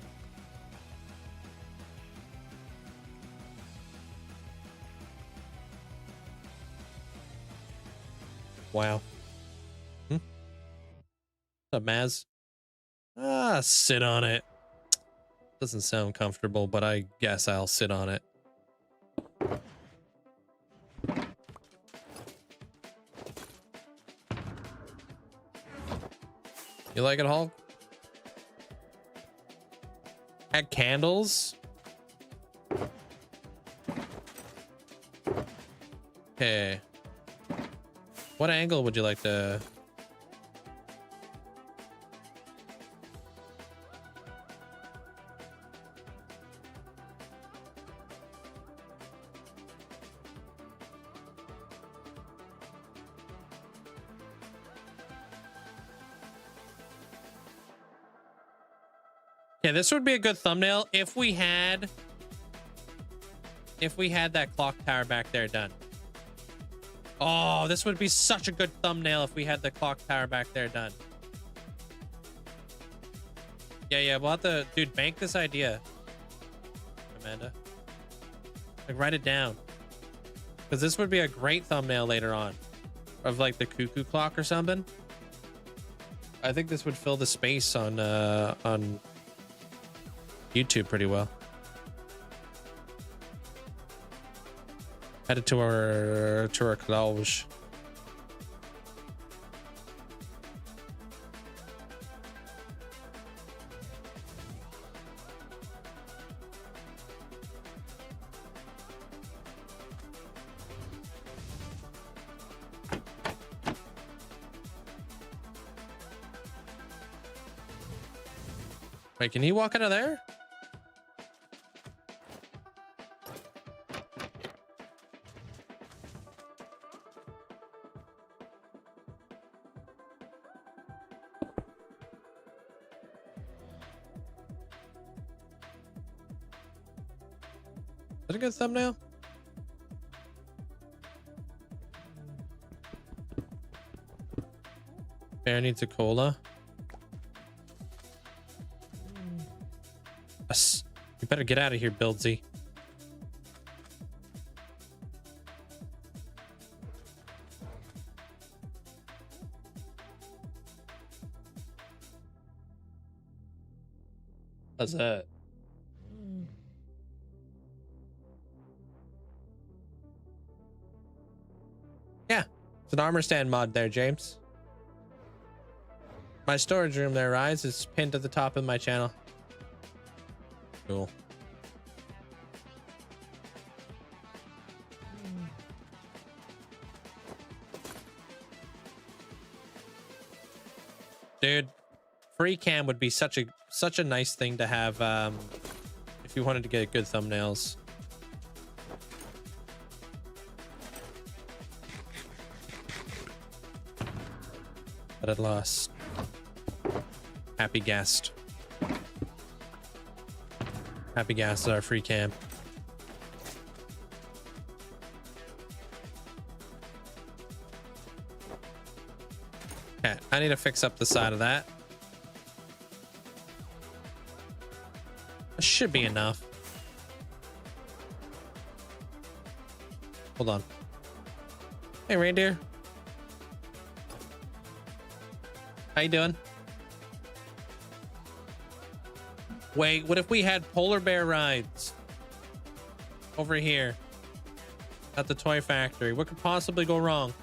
Wow. What's up, Maz? Sit on it. Doesn't sound comfortable, but I guess I'll sit on it. You like it, Hulk? Add candles? Okay. What angle would you like to... Yeah, this would be a good thumbnail if we had that clock tower back there done. Oh, this would be such a good thumbnail if we had the clock tower back there done. Yeah, we'll have to, dude, bank this idea, Amanda. Like, write it down, because this would be a great thumbnail later on of like the cuckoo clock or something. I think this would fill the space on YouTube pretty well. Add it to our collage. Wait, can he walk out of there? Is that a good thumbnail? Bear needs a cola. Yes. You better get out of here, Linkzzey. How's that? Yeah, it's an armor stand mod there, James. My storage room there, Rise, is pinned at the top of my channel. Cool. Dude, free cam would be such a nice thing to have if you wanted to get good thumbnails. But at last. Happy guest. Happy gas is our free cam. Okay, I need to fix up the side of that. That should be enough. Hold on. Hey, reindeer. How you doing? Wait, what if we had polar bear rides over here at the toy factory? What could possibly go wrong?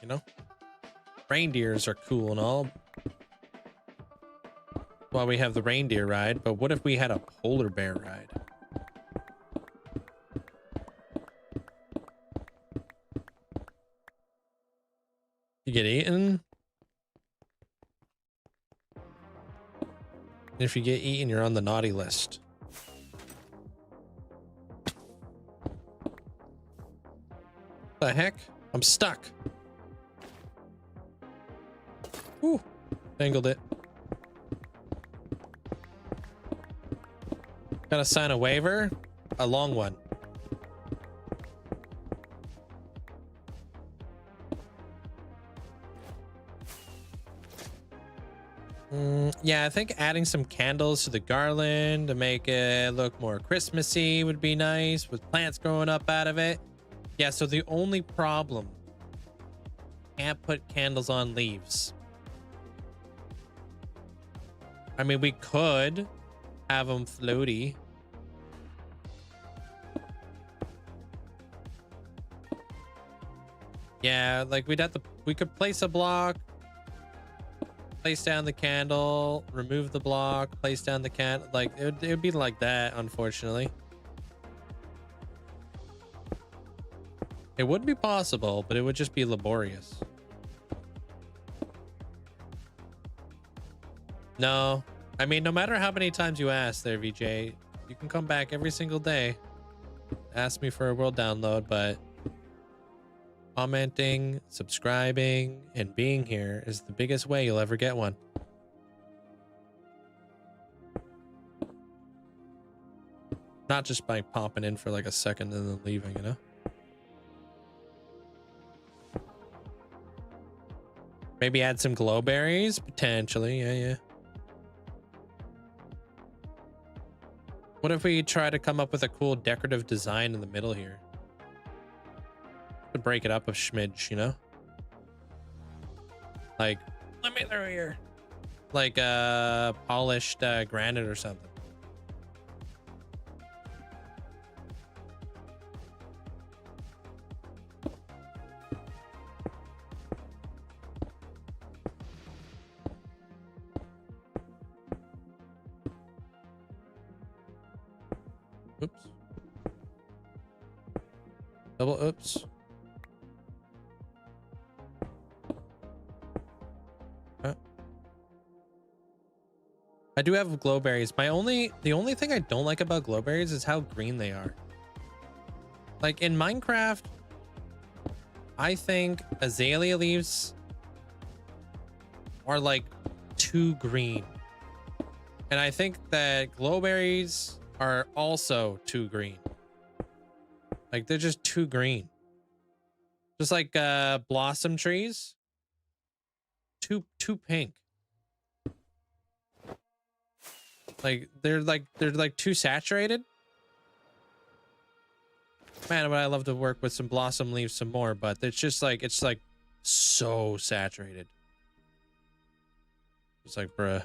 You know, reindeers are cool and all. Well, we have the reindeer ride, but what if we had a polar bear ride? You get eaten. If you get eaten, you're on the naughty list. The heck? I'm stuck. Ooh, dangled it. Gotta sign a waiver, a long one. Yeah, I think adding some candles to the garland to make it look more Christmassy would be nice, with plants growing up out of it. Yeah, so the only problem, can't put candles on leaves. I mean, we could have them floaty. Yeah, like we could place a block, place down the candle, remove the block, place down the candle. Like it would be like that, unfortunately. It would be possible, but it would just be laborious. No, I mean, no matter how many times you ask there, VJ, you can come back every single day, ask me for a world download, but commenting, subscribing, and being here is the biggest way you'll ever get one. Not just by popping in for like a second and then leaving, you know? Maybe add some glow berries, potentially. Yeah. What if we try to come up with a cool decorative design in the middle here? To break it up a smidge, you know? Like, let me through here. Like polished granite or something. Oops. Double oops. I do have glowberries. The only thing I don't like about glowberries is how green they are. Like in Minecraft, I think azalea leaves are like too green. And I think that glowberries are also too green. Like they're just too green. Just like blossom trees. Too pink. Like they're too saturated. Man, would I love to work with some blossom leaves some more, but it's like so saturated. It's like, bruh.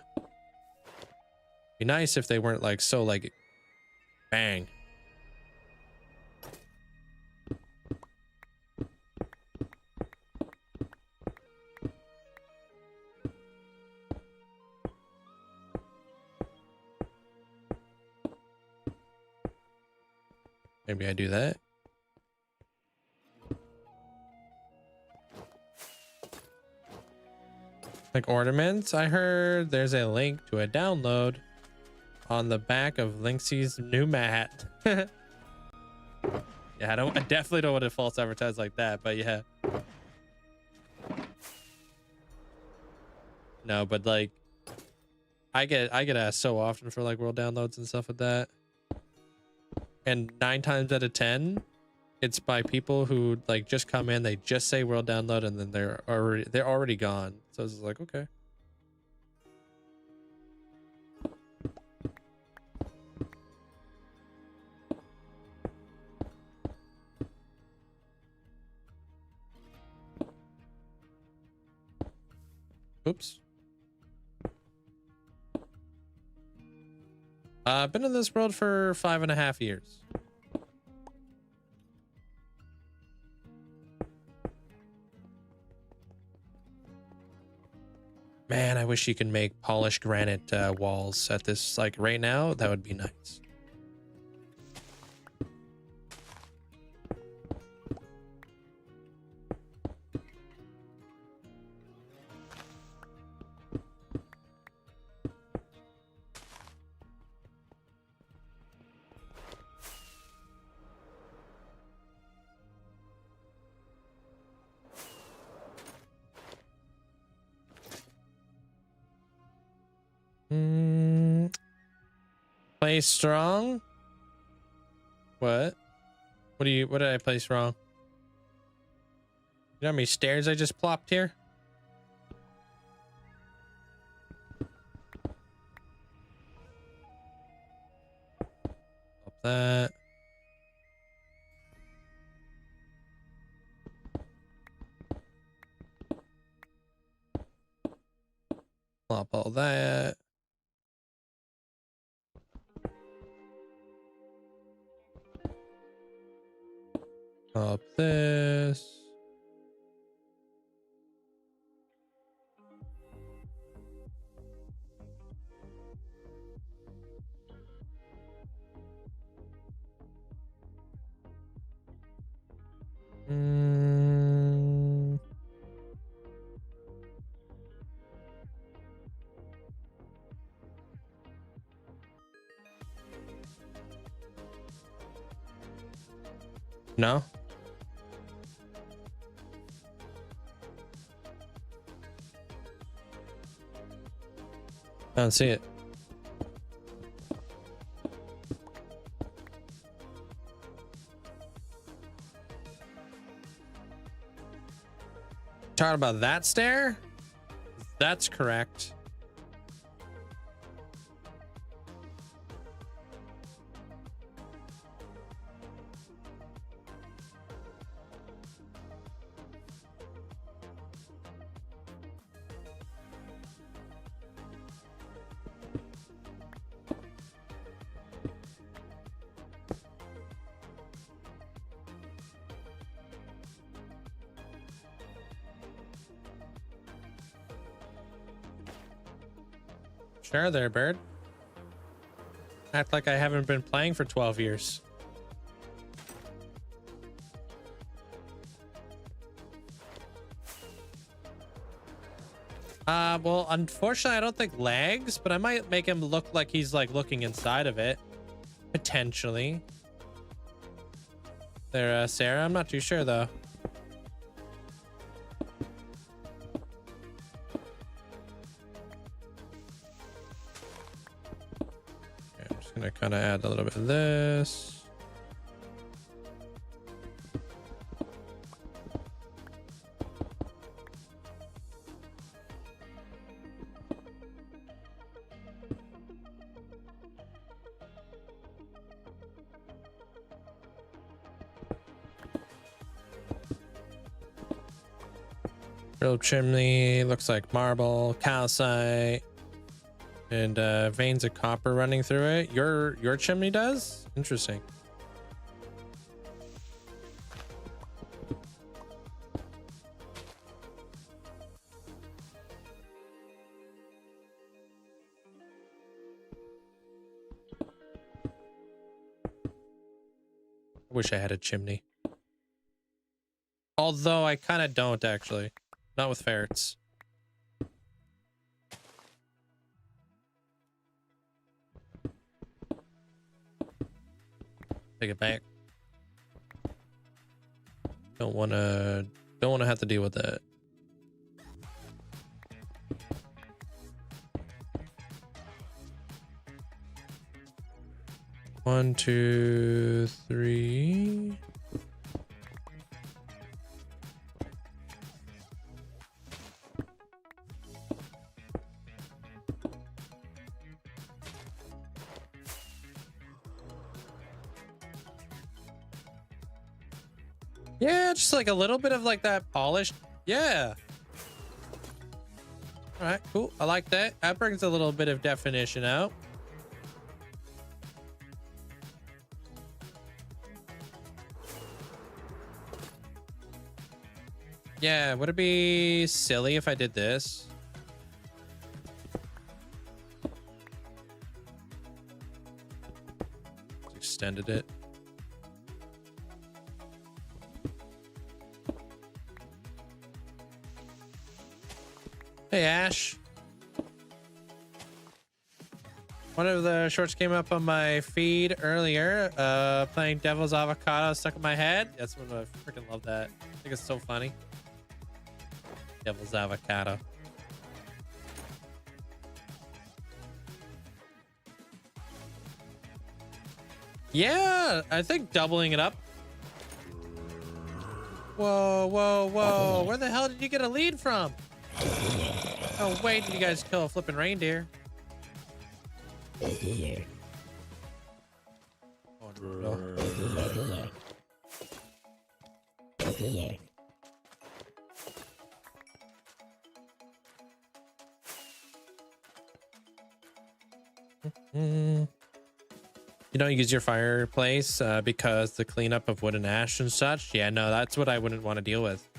Be nice if they weren't like so like bang. Maybe I do that. Like ornaments, I heard there's a link to a download on the back of Linkzzey's new mat. Yeah, I definitely don't want to false advertise like that, but yeah. No, but like I get asked so often for like world downloads and stuff like that. And 9 times out of 10, it's by people who like just come in, they just say world download, and then they're already gone. So it's like, okay. Oops. I've been in this world for 5.5 years. Man, I wish you could make polished granite walls at this, like right now. That would be nice. Play strong? What? What did I place wrong? You know how many stairs I just plopped here? Up that. Plop all that. Up this. No? I don't see it. Talking about that stair? That's correct. Sure there, bird. Act like I haven't been playing for 12 years. Well, unfortunately, I don't think lags, but I might make him look like he's like looking inside of it. Potentially. There, Sarah, I'm not too sure though. Gonna kind of add a little bit of this. Drill chimney looks like marble, calcite. And veins of copper running through it. Your chimney does? Interesting. I wish I had a chimney. Although I kind of don't actually. Not with ferrets. Take it back. Don't wanna have to deal with that. One, two, three. Yeah, just like a little bit of like that polished. Yeah. All right, cool. I like that. That brings a little bit of definition out. Yeah, would it be silly if I did this? Extended it. Hey, Ash. One of the shorts came up on my feed earlier, playing Devil's Avocado stuck in my head. That's what I freaking love that. I think it's so funny. Devil's Avocado. Yeah, I think doubling it up. Whoa, whoa, whoa. Where the hell did you get a lead from? Oh, wait, did you guys kill a flipping reindeer? Oh, no. You don't use your fireplace because the cleanup of wood and ash and such. Yeah, no, that's what I wouldn't want to deal with.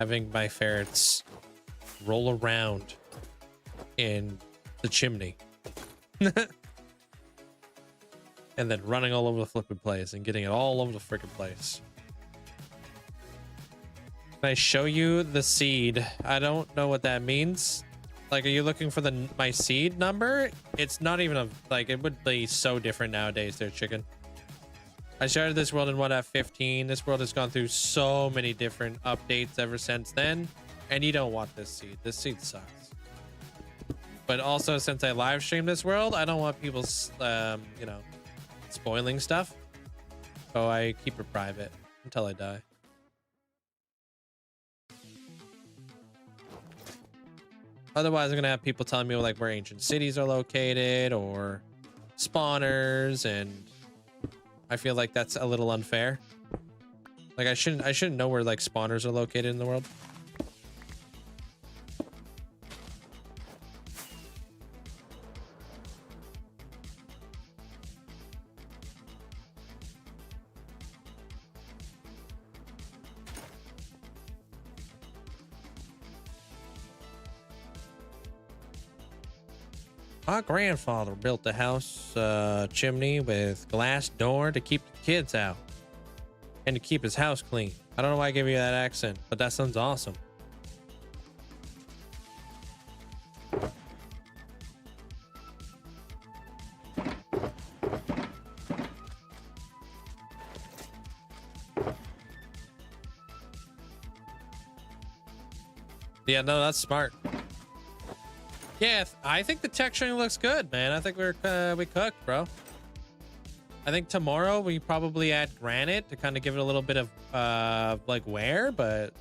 Having my ferrets roll around in the chimney. And then running all over the flipping place and getting it all over the freaking place. Can I show you the seed? I don't know what that means. Like, are you looking for my seed number? It's not even a, like, it would be so different nowadays there, chicken. I started this world in 1.15. This world has gone through so many different updates ever since then. And you don't want this seed. This seed sucks. But also, since I live stream this world, I don't want people, you know, spoiling stuff. So I keep it private until I die. Otherwise, I'm gonna have people telling me like where ancient cities are located or spawners, and I feel like that's a little unfair. Like I shouldn't know where like spawners are located in the world. My grandfather built the house chimney with glass door to keep the kids out and to keep his house clean. I don't know why I gave you that accent, but that sounds awesome. Yeah, no, that's smart. Yeah, I think the texturing looks good, man. I think we cooked, bro. I think tomorrow we probably add granite to kind of give it a little bit of like wear, but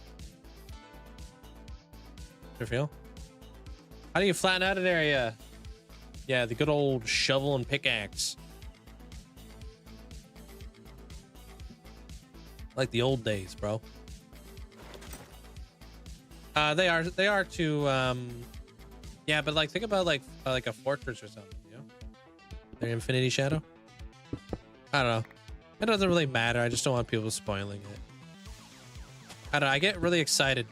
how do you feel? How do you flatten out an area? Yeah, the good old shovel and pickaxe. Like the old days, bro. They are to yeah, but like think about like a fortress or something, you know? Their Infinity Shadow. I don't know. It doesn't really matter. I just don't want people spoiling it. I don't know. I get really excited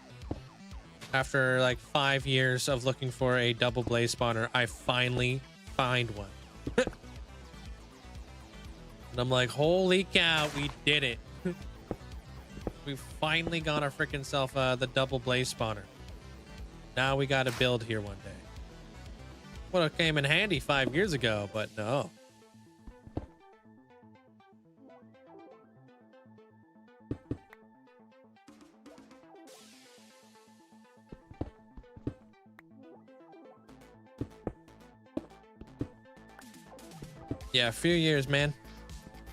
after like 5 years of looking for a double blaze spawner. I finally find one. And I'm like, holy cow, we did it. We finally got our freaking self the double blaze spawner. Now we got to build here one day. Would have came in handy 5 years ago, but no. Yeah, a few years, man.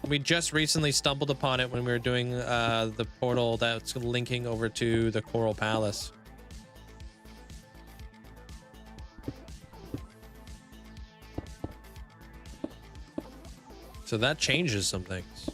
We just recently stumbled upon it when we were doing the portal that's linking over to the Coral Palace. So that changes some things.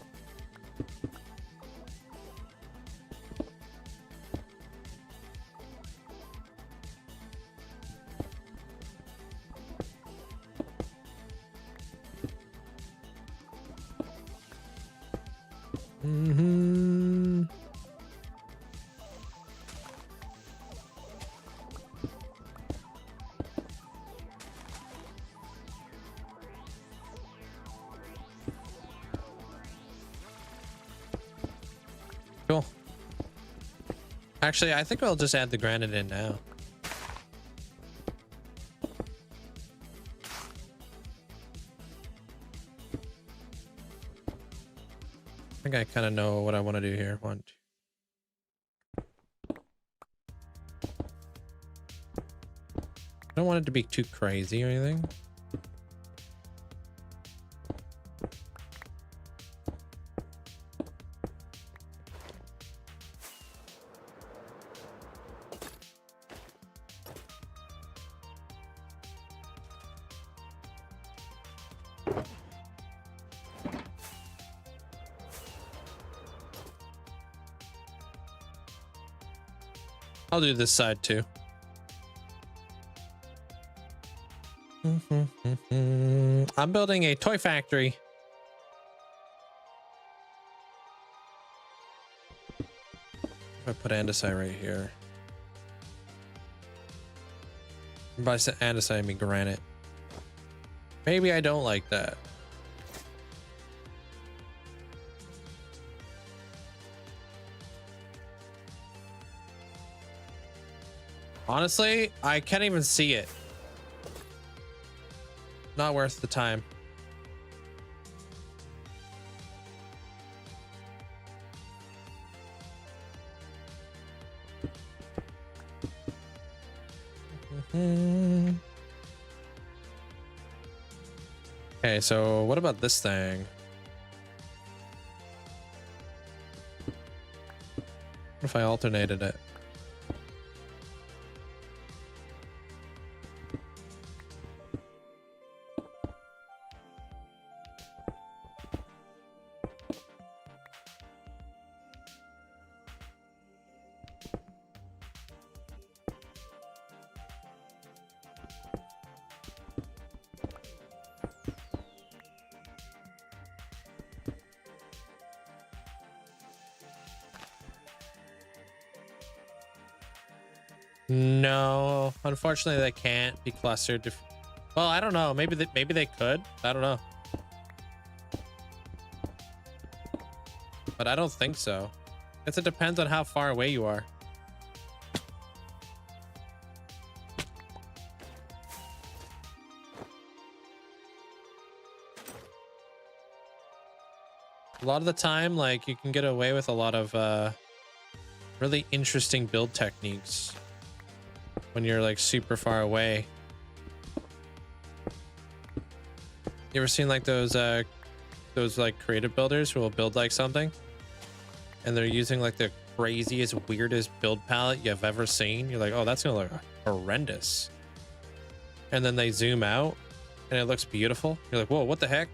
Cool. Actually, I think I'll just add the granite in now. I think I kind of know what I want to do here. One, two. I don't want it to be too crazy or anything. I'll do this side too. I'm building a toy factory. If I put andesite right here. By andesite, I mean granite. Maybe I don't like that. Honestly, I can't even see it. Not worth the time. Okay, so what about this thing? What if I alternated it? No, unfortunately they can't be clustered. Well, I don't know. Maybe they could. I don't know. But I don't think so. I guess it depends on how far away you are. A lot of the time, like, you can get away with a lot of really interesting build techniques when you're like super far away. You ever seen like those like creative builders who will build like something and they're using like the craziest, weirdest build palette you've ever seen? You're like, oh, that's gonna look horrendous. And then they zoom out and it looks beautiful. You're like, whoa, what the heck?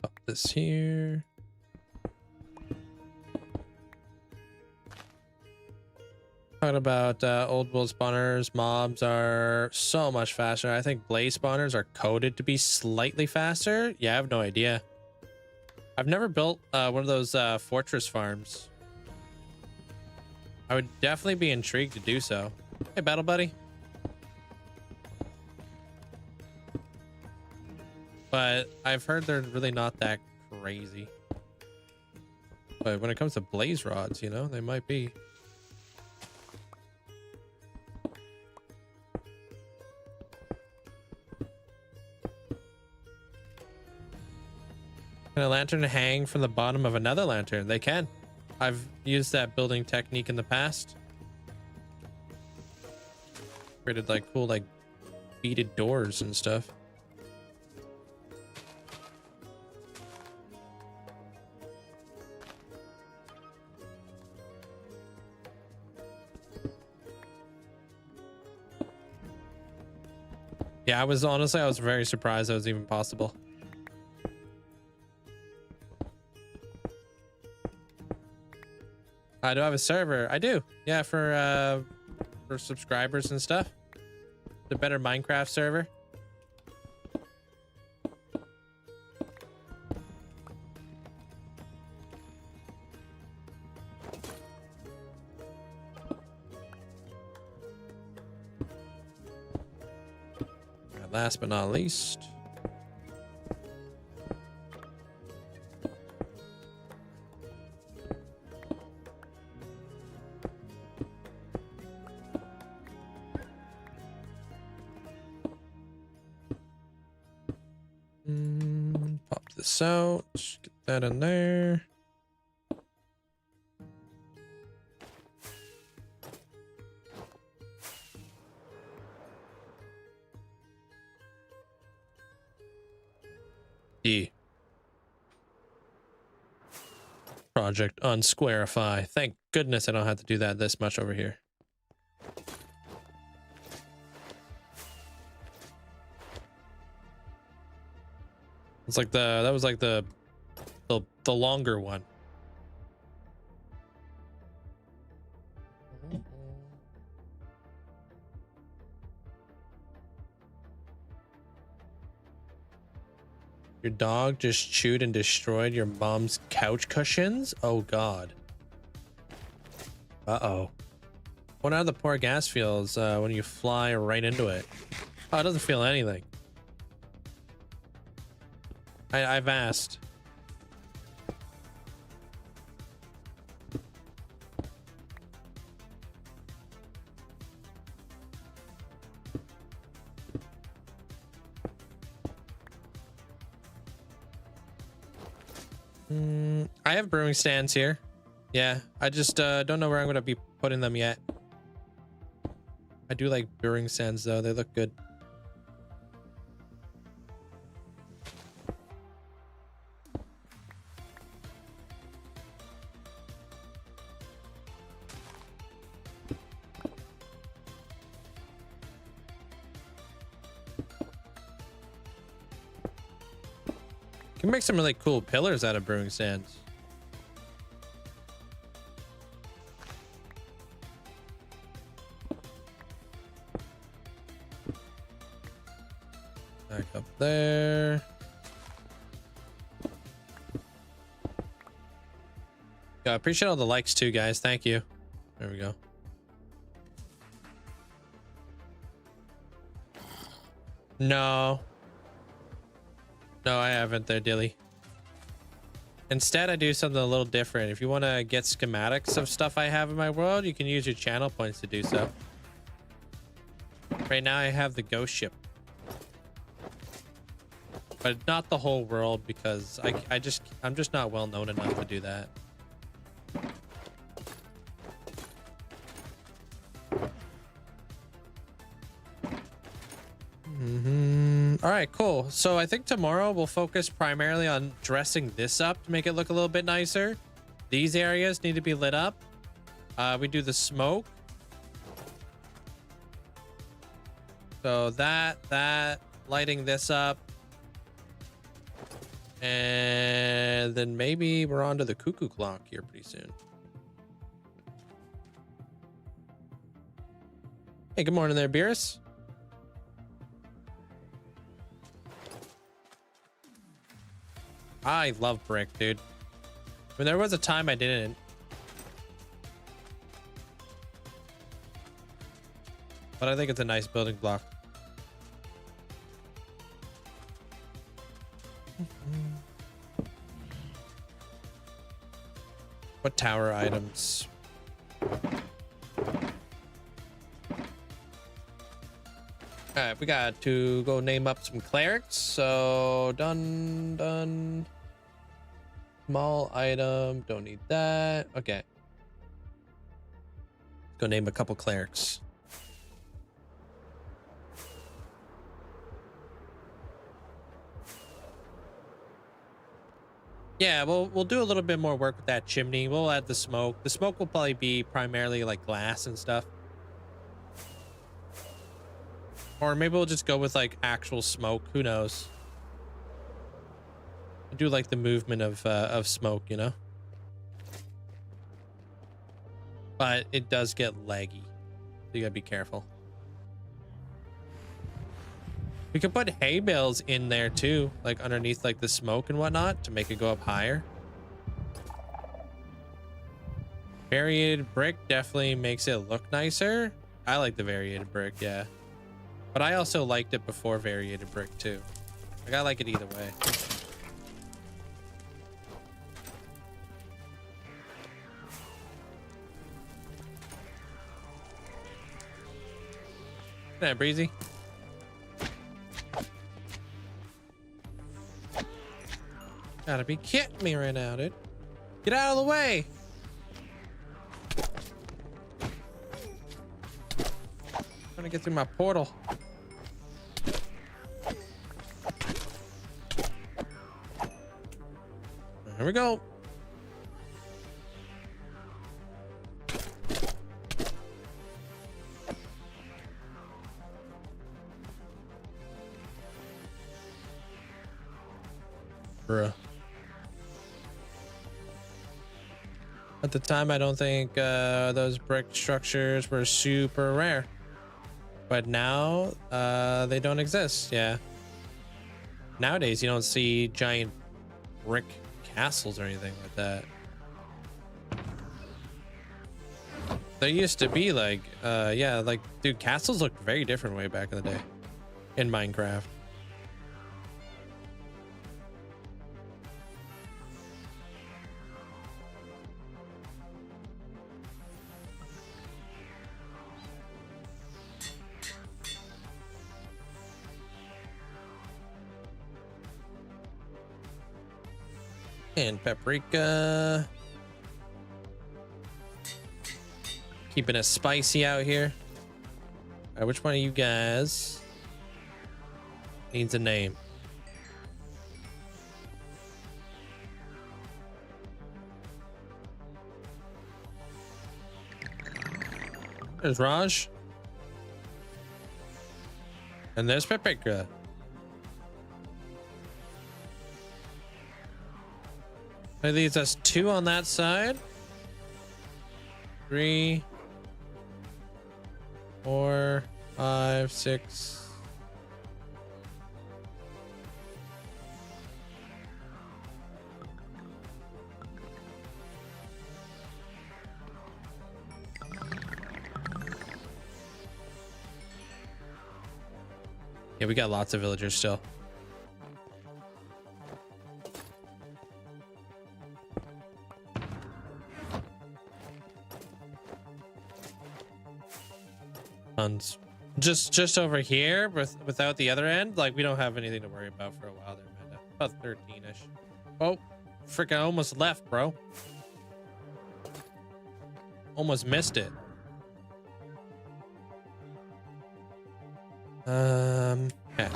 Pop this here. Talking about old world spawners, mobs are so much faster. I think blaze spawners are coded to be slightly faster. Yeah, I have no idea. I've never built one of those fortress farms. I would definitely be intrigued to do so. Hey, battle buddy. But I've heard they're really not that crazy. But when it comes to blaze rods, you know, they might be. Can a lantern hang from the bottom of another lantern? They can. I've used that building technique in the past. Created like cool like beaded doors and stuff. Yeah, I was very surprised that was even possible. I do have a server. I do. Yeah, for subscribers and stuff. The better Minecraft server. And last but not least, this out. Get that in there. D. Project unsquarify. Thank goodness I don't have to do that this much over here. It's like that was like the longer one. Your dog just chewed and destroyed your mom's couch cushions? Oh god. Uh-oh. Wonder how the poor gas feels when you fly right into it. Oh, it doesn't feel anything. I've asked. I have brewing stands here. Yeah, I just don't know where I'm going to be putting them yet. I do like brewing stands though. They look good. Can make some really cool pillars out of brewing stands. Back up there. Yeah, I appreciate all the likes too, guys. Thank you. There we go. No. No, I haven't there, Dilly. Instead, I do something a little different. If you want to get schematics of stuff I have in my world, you can use your channel points to do so. Right now, I have the ghost ship. But not the whole world because I'm just not well known enough to do that. All right, cool. So I think tomorrow we'll focus primarily on dressing this up to make it look a little bit nicer. These areas need to be lit up. We do the smoke. So that, lighting this up. And then maybe we're on to the cuckoo clock here pretty soon. Hey, good morning there, Beerus. I love brick, dude. I mean, there was a time I didn't. But I think it's a nice building block. What tower items? All right, we got to go name up some clerics. So done. Small item, don't need that. Okay. Let's go name a couple clerics. Yeah, we'll do a little bit more work with that chimney. We'll add the smoke. The smoke will probably be primarily like glass and stuff. Or maybe we'll just go with like actual smoke. Who knows? I do like the movement of smoke, you know? But it does get laggy. So you gotta be careful. We could put hay bales in there too, like underneath like the smoke and whatnot to make it go up higher. Variated brick definitely makes it look nicer. I like the variated brick, yeah. But I also liked it before variated brick too. Like I like it either way. Yeah, Breezy. Gotta be kidding me right now, dude. Get out of the way. Trying to get through my portal. Here we go. Bruh. At the time, I don't think those brick structures were super rare, but now they don't exist. Yeah. Nowadays, you don't see giant brick castles or anything like that. There used to be like, yeah, like, dude, castles looked very different way back in the day in Minecraft. And paprika. Keeping it spicy out here. All right, which one of you guys needs a name? There's Raj. And there's paprika. That leaves us 2 on that side. 3, 4, 5, 6. Yeah, we got lots of villagers still. Tons. Just over here without the other end, like we don't have anything to worry about for a while there, Amanda. About 13-ish. Oh, freaking almost left, bro. Almost missed it. Okay.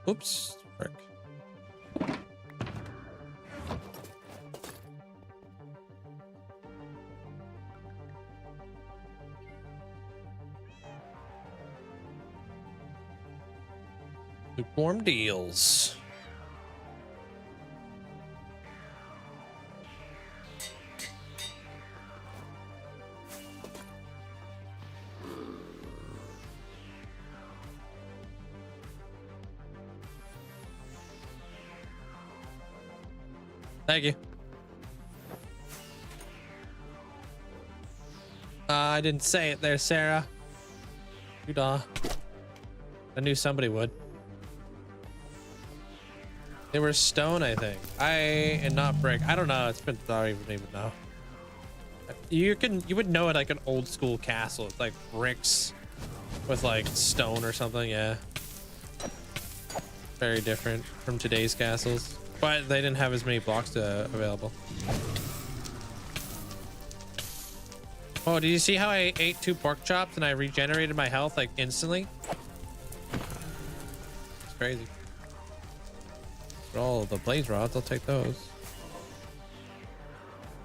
Oops. Frick. Lukewarm deals. Thank you. I didn't say it there, Sarah. I knew somebody would. They were stone, I think. And not brick. I don't know. It's been, I don't even know. You would know it like an old school castle. It's like bricks with like stone or something. Yeah. Very different from today's castles. But they didn't have as many blocks available. Oh, did you see how I ate 2 pork chops and I regenerated my health like instantly? It's crazy. For all the blaze rods, I'll take those.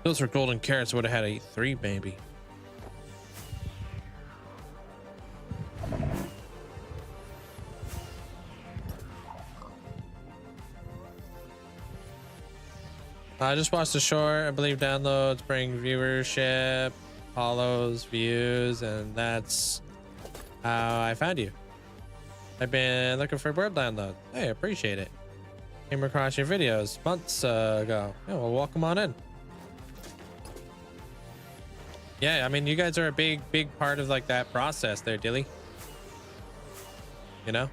Those were golden carrots. Would have had a 3 maybe. I just watched the short. I believe downloads bring viewership, follows, views, and that's how I found you. I've been looking for bird download. Hey, appreciate it. Came across your videos months ago. Yeah, well, welcome on in. Yeah, I mean, you guys are a big part of like that process there, Dilly. You know?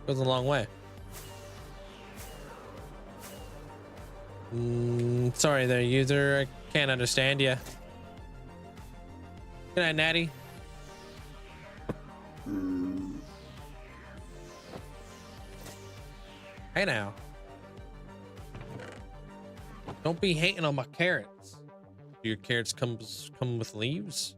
Goes a long way. Sorry there, user. I can't understand you. Good night, Natty. Hey now. Don't be hating on my carrots. Do your carrots come with leaves?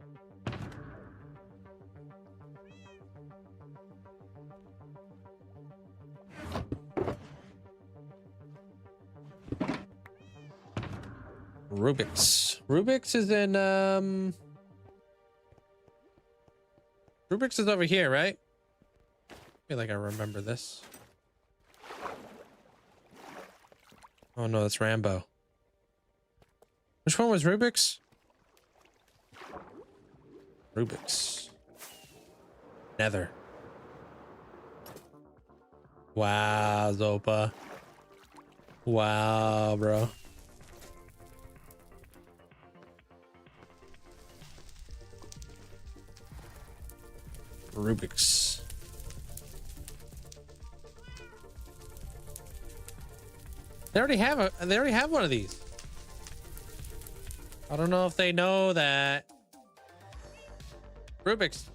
Rubik's. Rubik's is in Rubik's is over here, right? I feel like I remember this. Oh no, that's Rambo. Which one was Rubik's? Rubik's. Nether. Wow, Zopa. Wow, bro. Rubik's. They already have one of these. I don't know if they know that. Rubik's,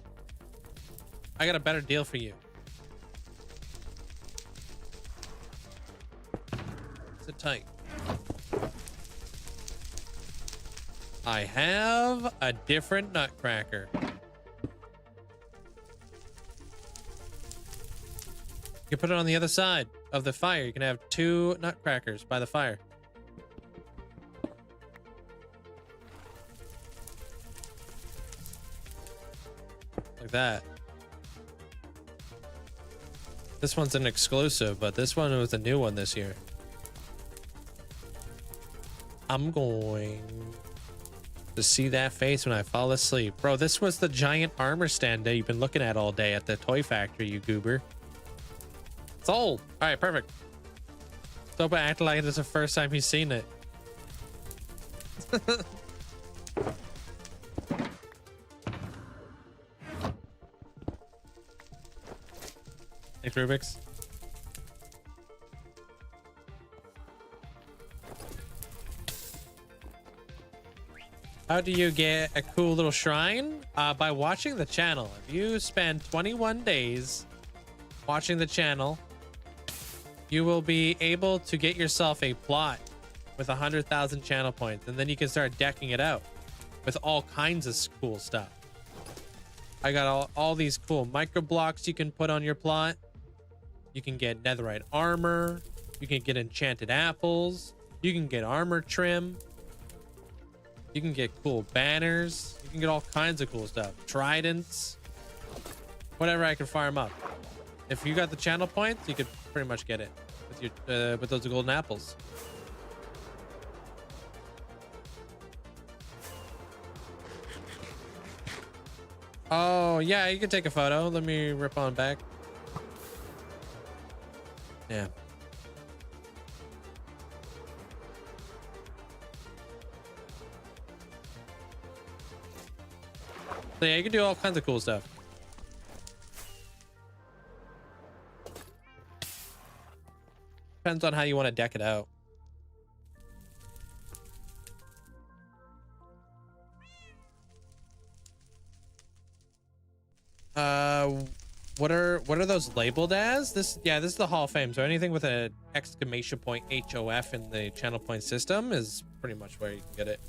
I got a better deal for you. Sit tight. I have a different nutcracker. You can put it on the other side of the fire. You can have 2 nutcrackers by the fire. Like that. This one's an exclusive, but this one was a new one this year. I'm going to see that face when I fall asleep. Bro, this was the giant armor stand that you've been looking at all day at the toy factory, you goober. It's old. All right, perfect. Sopa acting like it's the first time he's seen it. Thanks, Rubik's. How do you get a cool little shrine? By watching the channel. If you spend 21 days watching the channel, you will be able to get yourself a plot with 100,000 channel points, and then you can start decking it out with all kinds of cool stuff. I got all these cool micro blocks you can put on your plot. You can get netherite armor. You can get enchanted apples. You can get armor trim. You can get cool banners. You can get all kinds of cool stuff. Tridents. Whatever I can farm up. If you got the channel points, you could pretty much get it with your with those golden apples. Oh yeah, you can take a photo. Let me rip on back. Yeah. So yeah, you can do all kinds of cool stuff. Depends on how you want to deck it out. What are those labeled as? This is the Hall of Fame. So anything with an exclamation point HOF in the channel point system is pretty much where you can get it.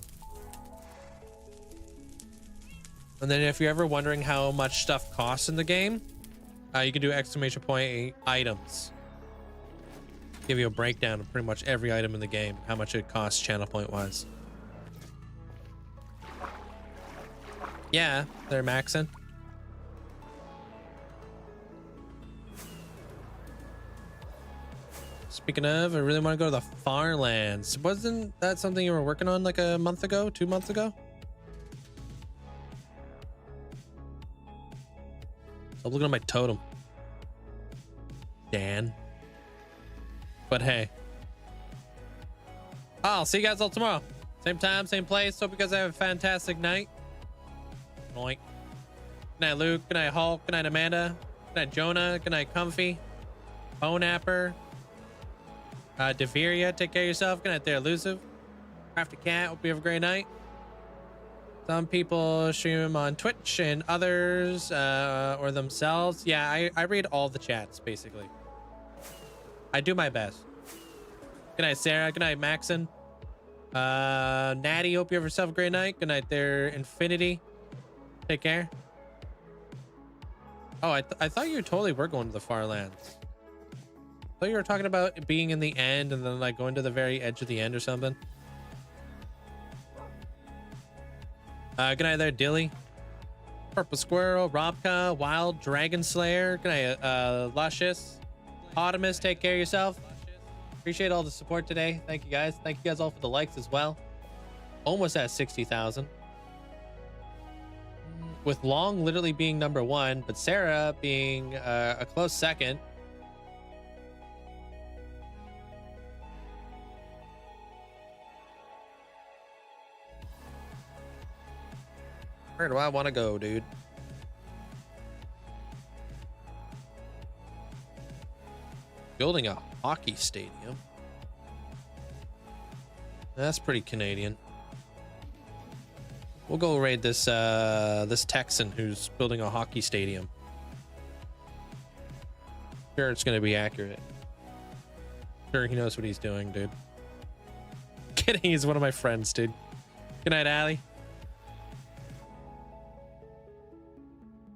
And then if you're ever wondering how much stuff costs in the game, you can do exclamation point items. Give you a breakdown of pretty much every item in the game, how much it costs channel point wise. Yeah, they're maxing. Speaking of, I really want to go to the Farlands. Wasn't that something you were working on like a month ago, 2 months ago? I'm looking at my totem. Dan. But hey. I'll see you guys all tomorrow. Same time, same place. Hope you guys have a fantastic night. Good night, Luke. Good night, Hulk. Good night, Amanda. Good night, Jonah. Good night, Comfy. Bonapper. Deveria, take care of yourself. Good night there, Elusive. Crafty Cat, hope you have a great night. Some people stream them on Twitch and others or themselves. Yeah, I read all the chats, basically. I do my best. Good night, Sarah. Good night, Maxon. Natty, hope you have yourself a great night. Good night there, Infinity. Take care. Oh, I thought you totally were going to the far lands. I thought you were talking about being in the end and then like going to the very edge of the end or something. Good night there, Dilly. Purple Squirrel, Robka, Wild, Dragon Slayer. Good night, Luscious. Autumnus, take care of yourself. Appreciate all the support today. Thank you guys. Thank you guys all for the likes as well. Almost at 60,000. With Long literally being number 1, but Sarah being a close second. Where do I want to go, dude? Building a hockey stadium. That's pretty Canadian. We'll go raid this this Texan who's building a hockey stadium. Sure, it's gonna be accurate. Sure, he knows what he's doing, dude. Kidding, he's one of my friends, dude. Good night, Allie.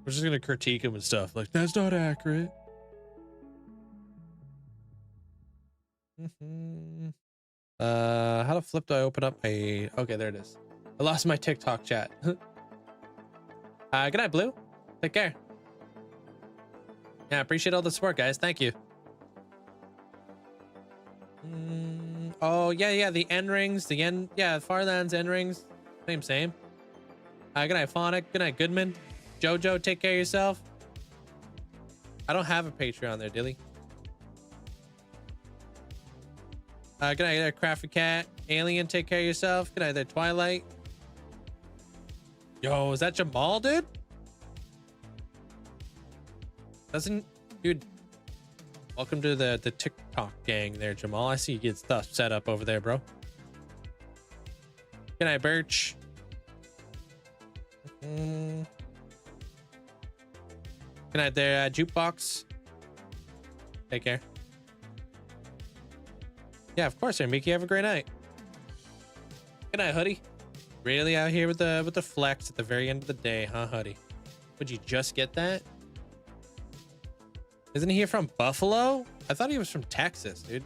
We're just gonna critique him and stuff. Like, that's not accurate. How the flip do I open up a... Okay, there it is. I lost my TikTok chat. Good night, Blue. Take care. Yeah, appreciate all the support, guys. Thank you. Oh, yeah, the end rings. The end... Yeah, Farlands end rings. Same. Good night, Phonic. Good night, Goodman. Jojo, take care of yourself. I don't have a Patreon there, Dilly. Good night there, Crafty Cat. Alien, take care of yourself. Good night there, Twilight. Yo, is that Jamal, dude? Dude. Welcome to the TikTok gang there, Jamal. I see you get stuff set up over there, bro. Good night, Birch. Good night there, Jukebox. Take care. Yeah, of course, Miki. Have a great night. Good night, Hoodie. Really out here with the flex at the very end of the day, huh, Hoodie? Would you just get that? Isn't he here from Buffalo? I thought he was from Texas, dude.